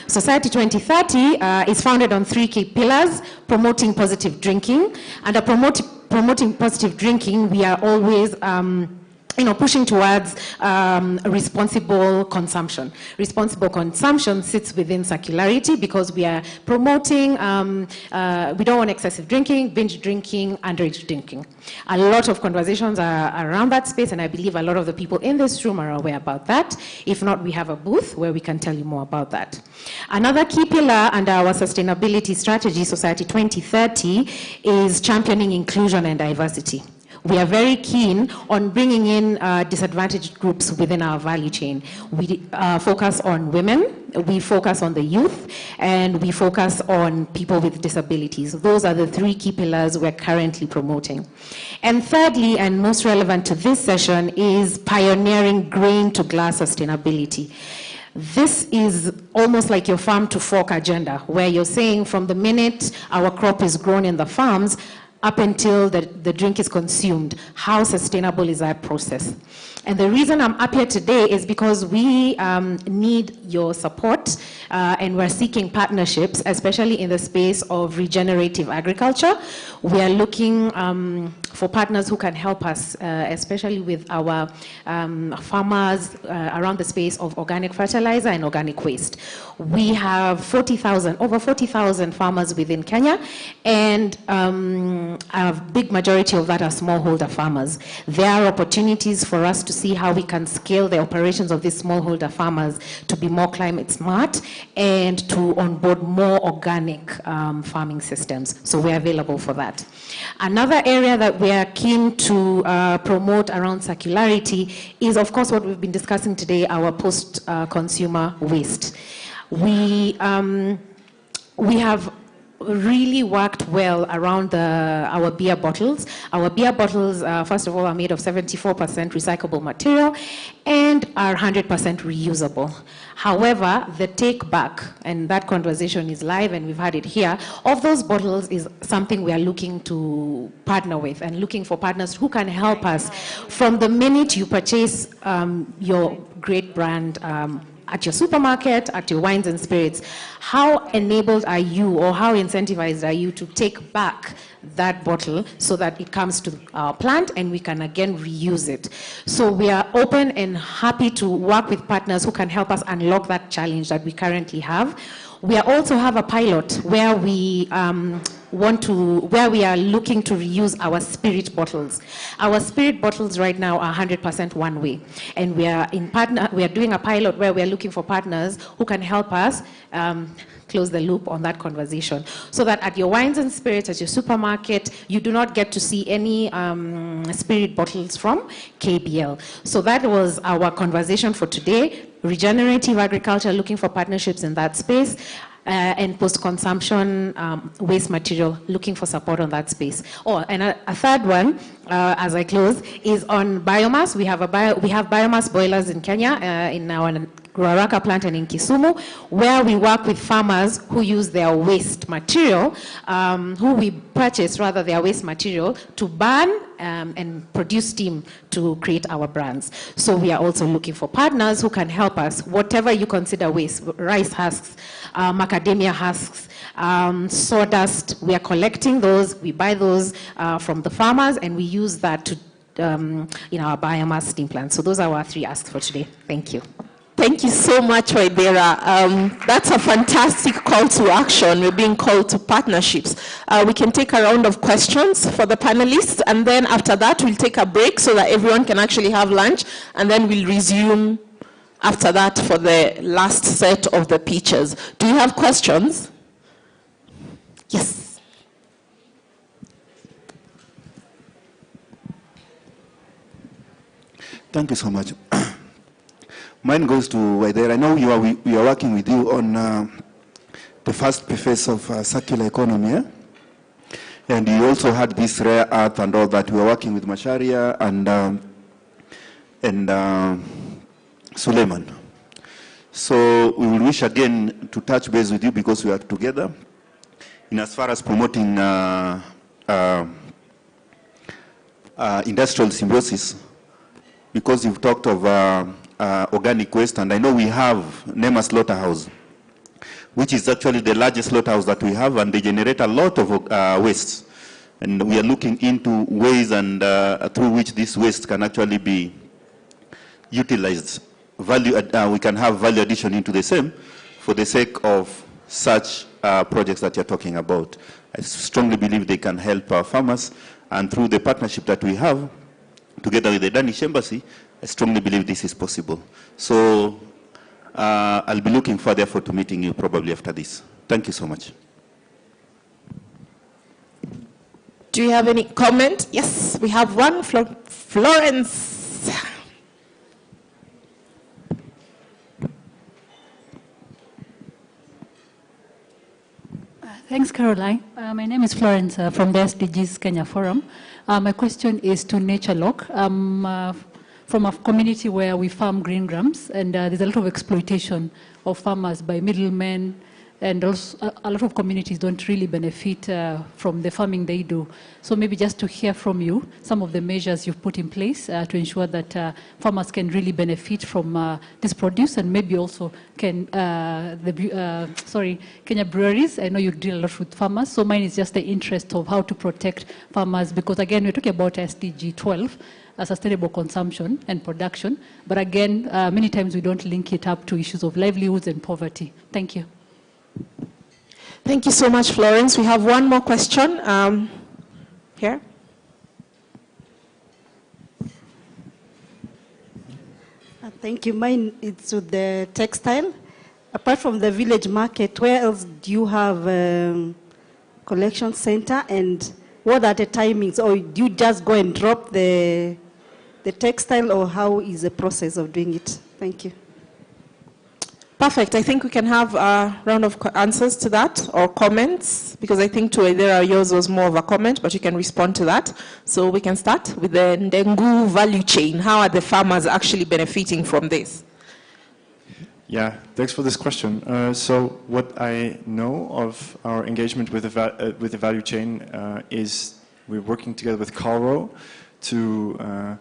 Society 2030 is founded on 3 key pillars: promoting positive drinking. Under promoting positive drinking, we are always pushing towards responsible consumption. Responsible consumption sits within circularity because we are promoting, we don't want excessive drinking, binge drinking, underage drinking. A lot of conversations are around that space, and I believe a lot of the people in this room are aware about that. If not, we have a booth where we can tell you more about that. Another key pillar under our sustainability strategy, Society 2030, is championing inclusion and diversity. We are very keen on bringing in disadvantaged groups within our value chain. We focus on women, we focus on the youth, and we focus on people with disabilities. Those are the 3 key pillars we're currently promoting. And thirdly, and most relevant to this session, is pioneering grain to glass sustainability. This is almost like your farm to fork agenda, where you're saying from the minute our crop is grown in the farms, up until the drink is consumed, how sustainable is that process? And the reason I'm up here today is because we need your support and we're seeking partnerships, especially in the space of regenerative agriculture. We are looking for partners who can help us, especially with our farmers around the space of organic fertilizer and organic waste. We have over 40,000 farmers within Kenya, and a big majority of that are smallholder farmers. There are opportunities for us to see how we can scale the operations of these smallholder farmers to be more climate smart and to onboard more organic farming systems. So we're available for that. Another area that we are keen to promote around circularity is, of course, what we've been discussing today, our post-consumer waste. We have really worked well around our beer bottles. Our beer bottles, first of all, are made of 74% recyclable material and are 100% reusable. However, the take back, and that conversation is live and we've had it here, of those bottles is something we are looking to partner with and looking for partners who can help us from the minute you purchase your great brand at your supermarket, at your wines and spirits. How enabled are you, or how incentivized are you to take back that bottle so that it comes to our plant and we can again reuse it? So we are open and happy to work with partners who can help us unlock that challenge that we currently have. We also have a pilot where we we are looking to reuse our spirit bottles. Our spirit bottles right now are 100% one way, and we are doing a pilot where we are looking for partners who can help us close the loop on that conversation, so that at your wines and spirits, at your supermarket, you do not get to see any spirit bottles from KBL. So that was our conversation for today. Regenerative agriculture, looking for partnerships in that space. And post-consumption waste material, looking for support on that space. And a third one, as I close, is on biomass. We have biomass boilers in Kenya, in our Ruaraka plant and in Kisumu, where we work with farmers who use their waste material, who we purchase rather their waste material to burn and produce steam to create our brands. So we are also looking for partners who can help us, whatever you consider waste, rice husks, macadamia husks, sawdust. We are collecting those, we buy those from the farmers, and we use that to in our biomass steam plants. So those are our 3 asks for today. Thank you. Thank you so much, Waidera. That's a fantastic call to action. We're being called to partnerships. We can take a round of questions for the panelists, and then after that, we'll take a break so that everyone can actually have lunch, and then we'll resume after that for the last set of the pitches. Do you have questions? Yes. Thank you so much. Mine goes to Waidera. I know we are working with you on the first phase of circular economy, yeah? And you also had this rare earth and all that. We are working with Macharia and Suleiman. So we will wish again to touch base with you because we are together in as far as promoting industrial symbiosis, because you've talked of organic waste, and I know we have Nema Slaughterhouse, which is actually the largest slaughterhouse that we have, and they generate a lot of waste. And we are looking into ways and through which this waste can actually be utilized. We can have value addition into the same for the sake of such projects that you're talking about. I strongly believe they can help our farmers, and through the partnership that we have, together with the Danish Embassy, I strongly believe this is possible. So I'll be looking forward to meeting you probably after this. Thank you so much. Do you have any comment? Yes, we have one. Florence. Thanks, Caroline. My name is Florence from the SDGs Kenya Forum. My question is to NatureLock. From a community where we farm green grams, and there's a lot of exploitation of farmers by middlemen, and also a lot of communities don't really benefit from the farming they do. So maybe just to hear from you some of the measures you've put in place to ensure that farmers can really benefit from this produce, and maybe also can Kenya Breweries. I know you deal a lot with farmers, so mine is just the interest of how to protect farmers, because again we're talking about SDG 12. Sustainable consumption and production, but again, many times we don't link it up to issues of livelihoods and poverty. Thank you. Thank you so much, Florence. We have one more question here. Thank you. Mine is with the textile. Apart from the village market, where else do you have collection center, and what are the timings? Or do you just go and drop the textile, or how is the process of doing it? Thank you. Perfect. I think we can have a round of answers to that, or comments, because I think yours was more of a comment, but you can respond to that. So we can start with the Ndengu value chain. How are the farmers actually benefiting from this? Yeah, thanks for this question. So what I know of our engagement with the value chain is we're working together with Calro to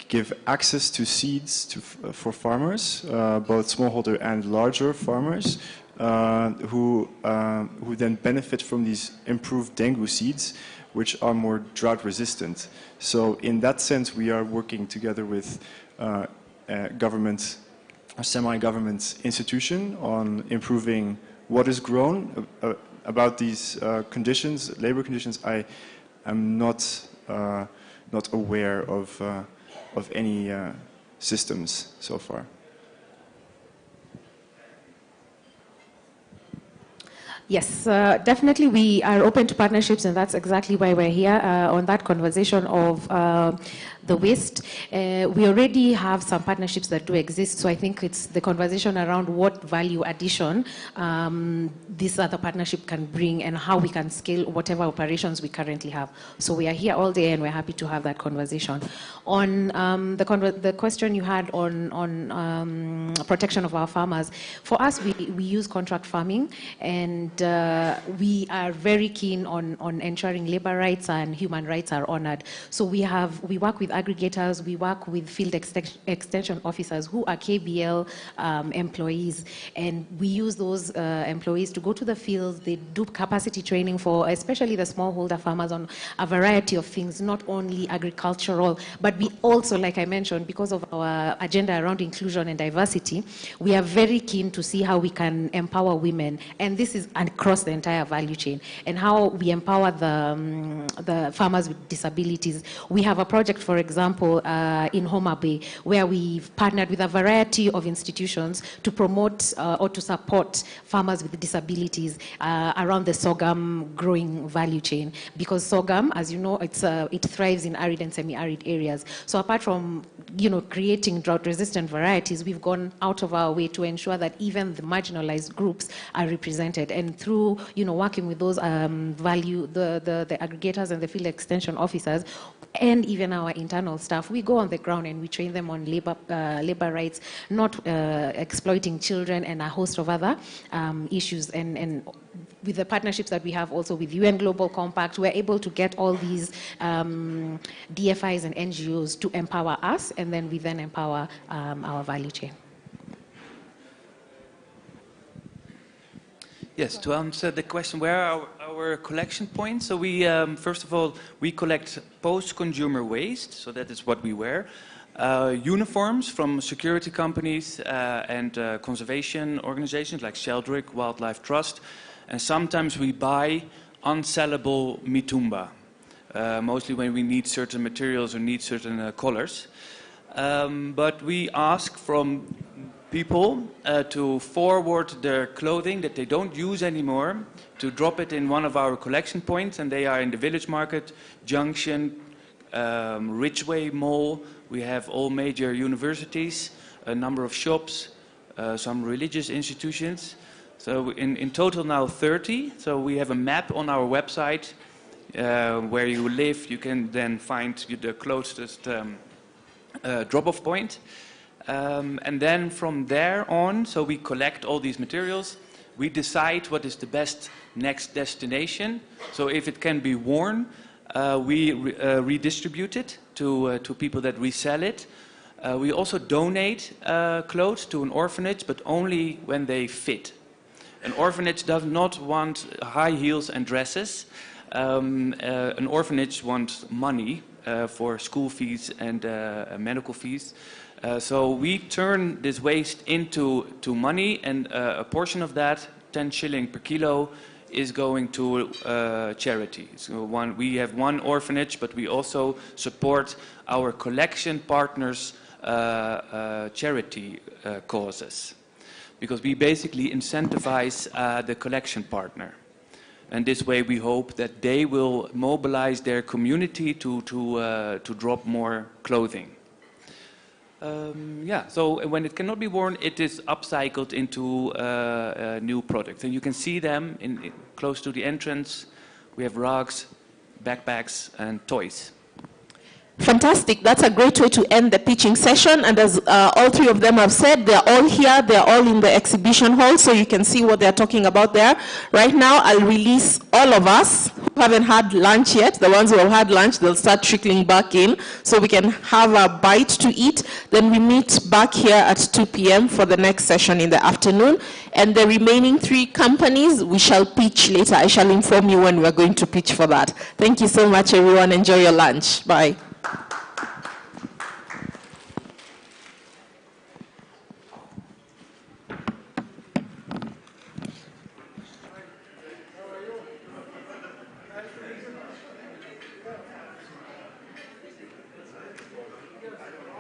give access to seeds for farmers, both smallholder and larger farmers, who then benefit from these improved dengue seeds, which are more drought resistant. So in that sense, we are working together with government, a semi-government institution on improving what is grown. About these conditions, labor conditions, I am not aware of any systems so far. Yes, definitely we are open to partnerships, and that's exactly why we're here on that conversation of the waste. We already have some partnerships that do exist, so I think it's the conversation around what value addition this other partnership can bring and how we can scale whatever operations we currently have. So we are here all day and we're happy to have that conversation. On the question you had on protection of our farmers, for us we use contract farming, and we are very keen on ensuring labor rights and human rights are honored. So we work with aggregators, we work with field extension officers who are KBL employees, and we use those employees to go to the fields. They do capacity training for especially the smallholder farmers on a variety of things, not only agricultural, but we also, like I mentioned, because of our agenda around inclusion and diversity, we are very keen to see how we can empower women, and this is across the entire value chain, and how we empower the farmers with disabilities. We have a project, for example, in Homa Bay, where we've partnered with a variety of institutions to promote or to support farmers with disabilities around the sorghum growing value chain. Because sorghum, as you know, it thrives in arid and semi-arid areas. So apart from creating drought-resistant varieties, we've gone out of our way to ensure that even the marginalized groups are represented. And through working with those the aggregators and the field extension officers, and even our internal staff, we go on the ground and we train them on labor rights, not exploiting children, and a host of other issues. And with the partnerships that we have also with UN Global Compact, we're able to get all these DFIs and NGOs to empower us, and then we then empower our value chain. Yes, to answer the question, where are our collection points? So we, first of all, we collect post-consumer waste, so that is what we wear. Uniforms from security companies and conservation organizations like Sheldrick, Wildlife Trust. And sometimes we buy unsellable mitumba, mostly when we need certain materials or need certain colors. But we ask from people to forward their clothing that they don't use anymore, to drop it in one of our collection points, and they are in the Village Market, Junction, Ridgeway Mall. We have all major universities, a number of shops, some religious institutions. So in total now 30. So we have a map on our website where you live. You can then find the closest drop-off point. And then from there on, so we collect all these materials. We decide what is the best next destination. So if it can be worn, we redistribute it to people that resell it. We also donate clothes to an orphanage, but only when they fit. An orphanage does not want high heels and dresses. An orphanage wants money for school fees and medical fees. So we turn this waste into money, and a portion of that, 10 shilling per kilo, is going to charity. So we have one orphanage, but we also support our collection partners' charity causes, because we basically incentivize the collection partner. And this way we hope that they will mobilize their community to drop more clothing. Yeah, so when it cannot be worn, it is upcycled into new products. And you can see them close to the entrance. We have rugs, backpacks, and toys. Fantastic. That's a great way to end the pitching session. And as all three of them have said, they're all here. They're all in the exhibition hall, so you can see what they're talking about there. Right now, I'll release all of us who haven't had lunch yet. The ones who have had lunch, they'll start trickling back in, so we can have a bite to eat. Then we meet back here at 2 p.m. for the next session in the afternoon. And the remaining 3 companies, we shall pitch later. I shall inform you when we're going to pitch for that. Thank you so much, everyone. Enjoy your lunch. Bye.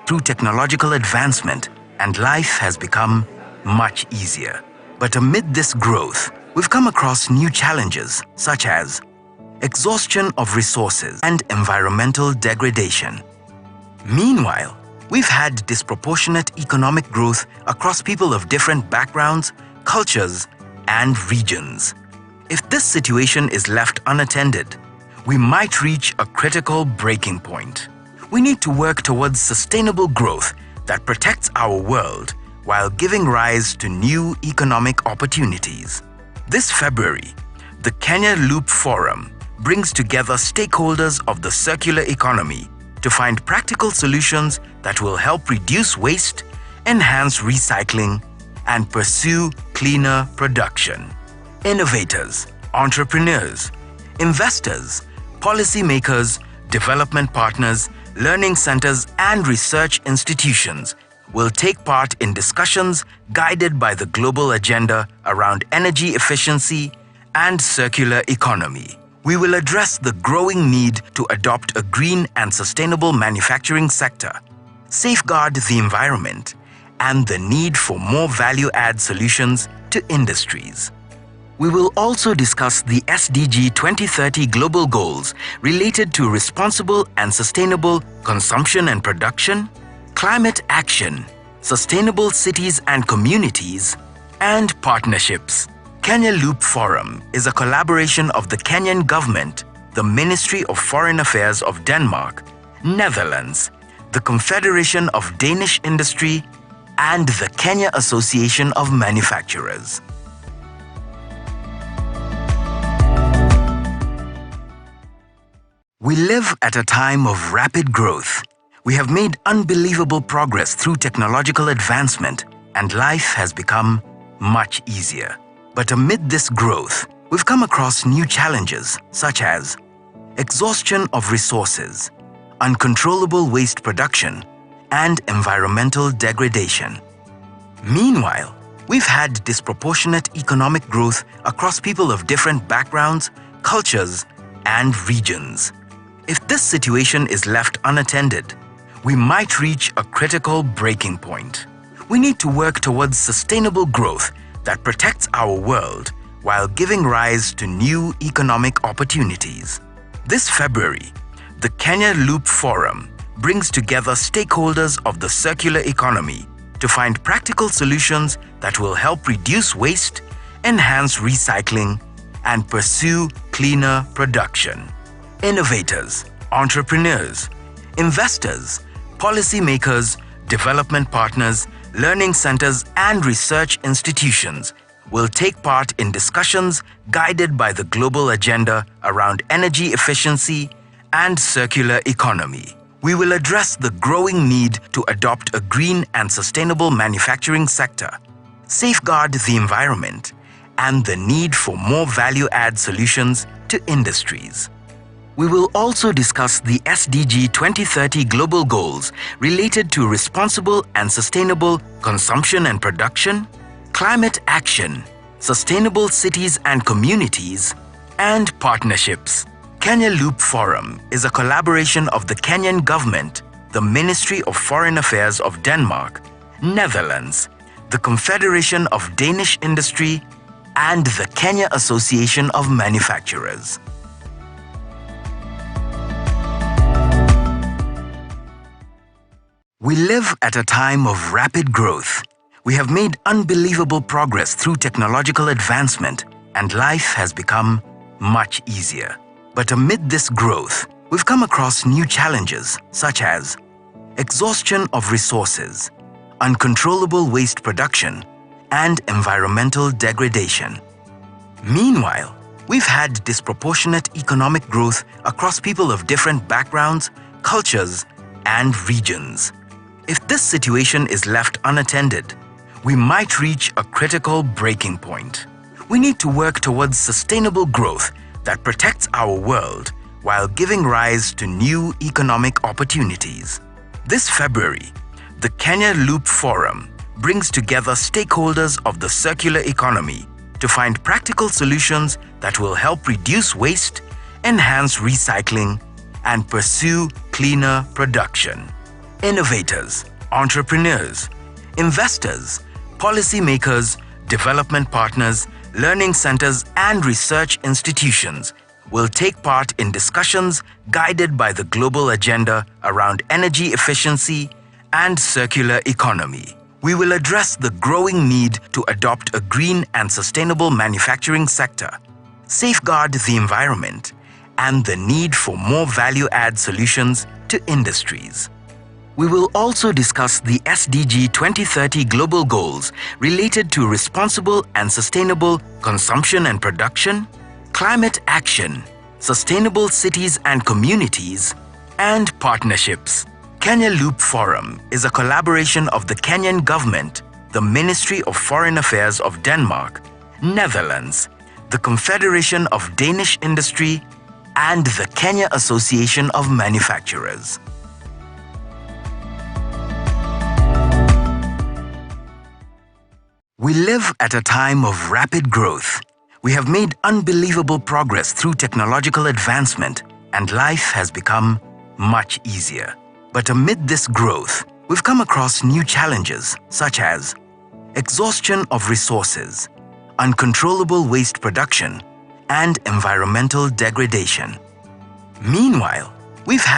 Through technological advancement, and life has become much easier. But amid this growth, we've come across new challenges such as exhaustion of resources and environmental degradation. Meanwhile, we've had disproportionate economic growth across people of different backgrounds, cultures, and regions. If this situation is left unattended, we might reach a critical breaking point. We need to work towards sustainable growth that protects our world while giving rise to new economic opportunities. This February, the Kenya Loop Forum brings together stakeholders of the circular economy to find practical solutions that will help reduce waste, enhance recycling, and pursue cleaner production. Innovators, entrepreneurs, investors, policymakers, development partners, learning centers, and research institutions will take part in discussions guided by the global agenda around energy efficiency and circular economy. We will address the growing need to adopt a green and sustainable manufacturing sector, safeguard the environment, and the need for more value-add solutions to industries. We will also discuss the SDG 2030 global goals related to responsible and sustainable consumption and production, climate action, sustainable cities and communities, and partnerships. Kenya Loop Forum is a collaboration of the Kenyan government, the Ministry of Foreign Affairs of Denmark, Netherlands, the Confederation of Danish Industry, and the Kenya Association of Manufacturers. We live at a time of rapid growth. We have made unbelievable progress through technological advancement, and life has become much easier. But amid this growth, we've come across new challenges such as exhaustion of resources, uncontrollable waste production, and environmental degradation. Meanwhile, we've had disproportionate economic growth across people of different backgrounds, cultures, and regions. If this situation is left unattended, we might reach a critical breaking point. We need to work towards sustainable growth that protects our world while giving rise to new economic opportunities. This February, the Kenya Loop Forum brings together stakeholders of the circular economy to find practical solutions that will help reduce waste, enhance recycling, and pursue cleaner production. Innovators, entrepreneurs, investors, policymakers, development partners, learning centers, and research institutions will take part in discussions guided by the global agenda around energy efficiency and circular economy. We will address the growing need to adopt a green and sustainable manufacturing sector, safeguard the environment, and the need for more value-add solutions to industries. We will also discuss the SDG 2030 global goals related to responsible and sustainable consumption and production, climate action, sustainable cities and communities, and partnerships. Kenya Loop Forum is a collaboration of the Kenyan government, the Ministry of Foreign Affairs of Denmark, Netherlands, the Confederation of Danish Industry, and the Kenya Association of Manufacturers. We live at a time of rapid growth. We have made unbelievable progress through technological advancement, and life has become much easier. But amid this growth, we've come across new challenges such as exhaustion of resources, uncontrollable waste production, and environmental degradation. Meanwhile, we've had disproportionate economic growth across people of different backgrounds, cultures, and regions. If this situation is left unattended, we might reach a critical breaking point. We need to work towards sustainable growth that protects our world while giving rise to new economic opportunities. This February, the Kenya Loop Forum brings together stakeholders of the circular economy to find practical solutions that will help reduce waste, enhance recycling, and pursue cleaner production. Innovators, entrepreneurs, investors, policymakers, development partners, learning centers, and research institutions will take part in discussions guided by the global agenda around energy efficiency and circular economy. We will address the growing need to adopt a green and sustainable manufacturing sector, safeguard the environment, and the need for more value-add solutions to industries. We will also discuss the SDG 2030 global goals related to responsible and sustainable consumption and production, climate action, sustainable cities and communities, and partnerships. Kenya Loop Forum is a collaboration of the Kenyan government, the Ministry of Foreign Affairs of Denmark, Netherlands, the Confederation of Danish Industry, and the Kenya Association of Manufacturers. We live at a time of rapid growth. We have made unbelievable progress through technological advancement, and life has become much easier. But amid this growth, we've come across new challenges such as exhaustion of resources, uncontrollable waste production, and environmental degradation. Meanwhile, we've had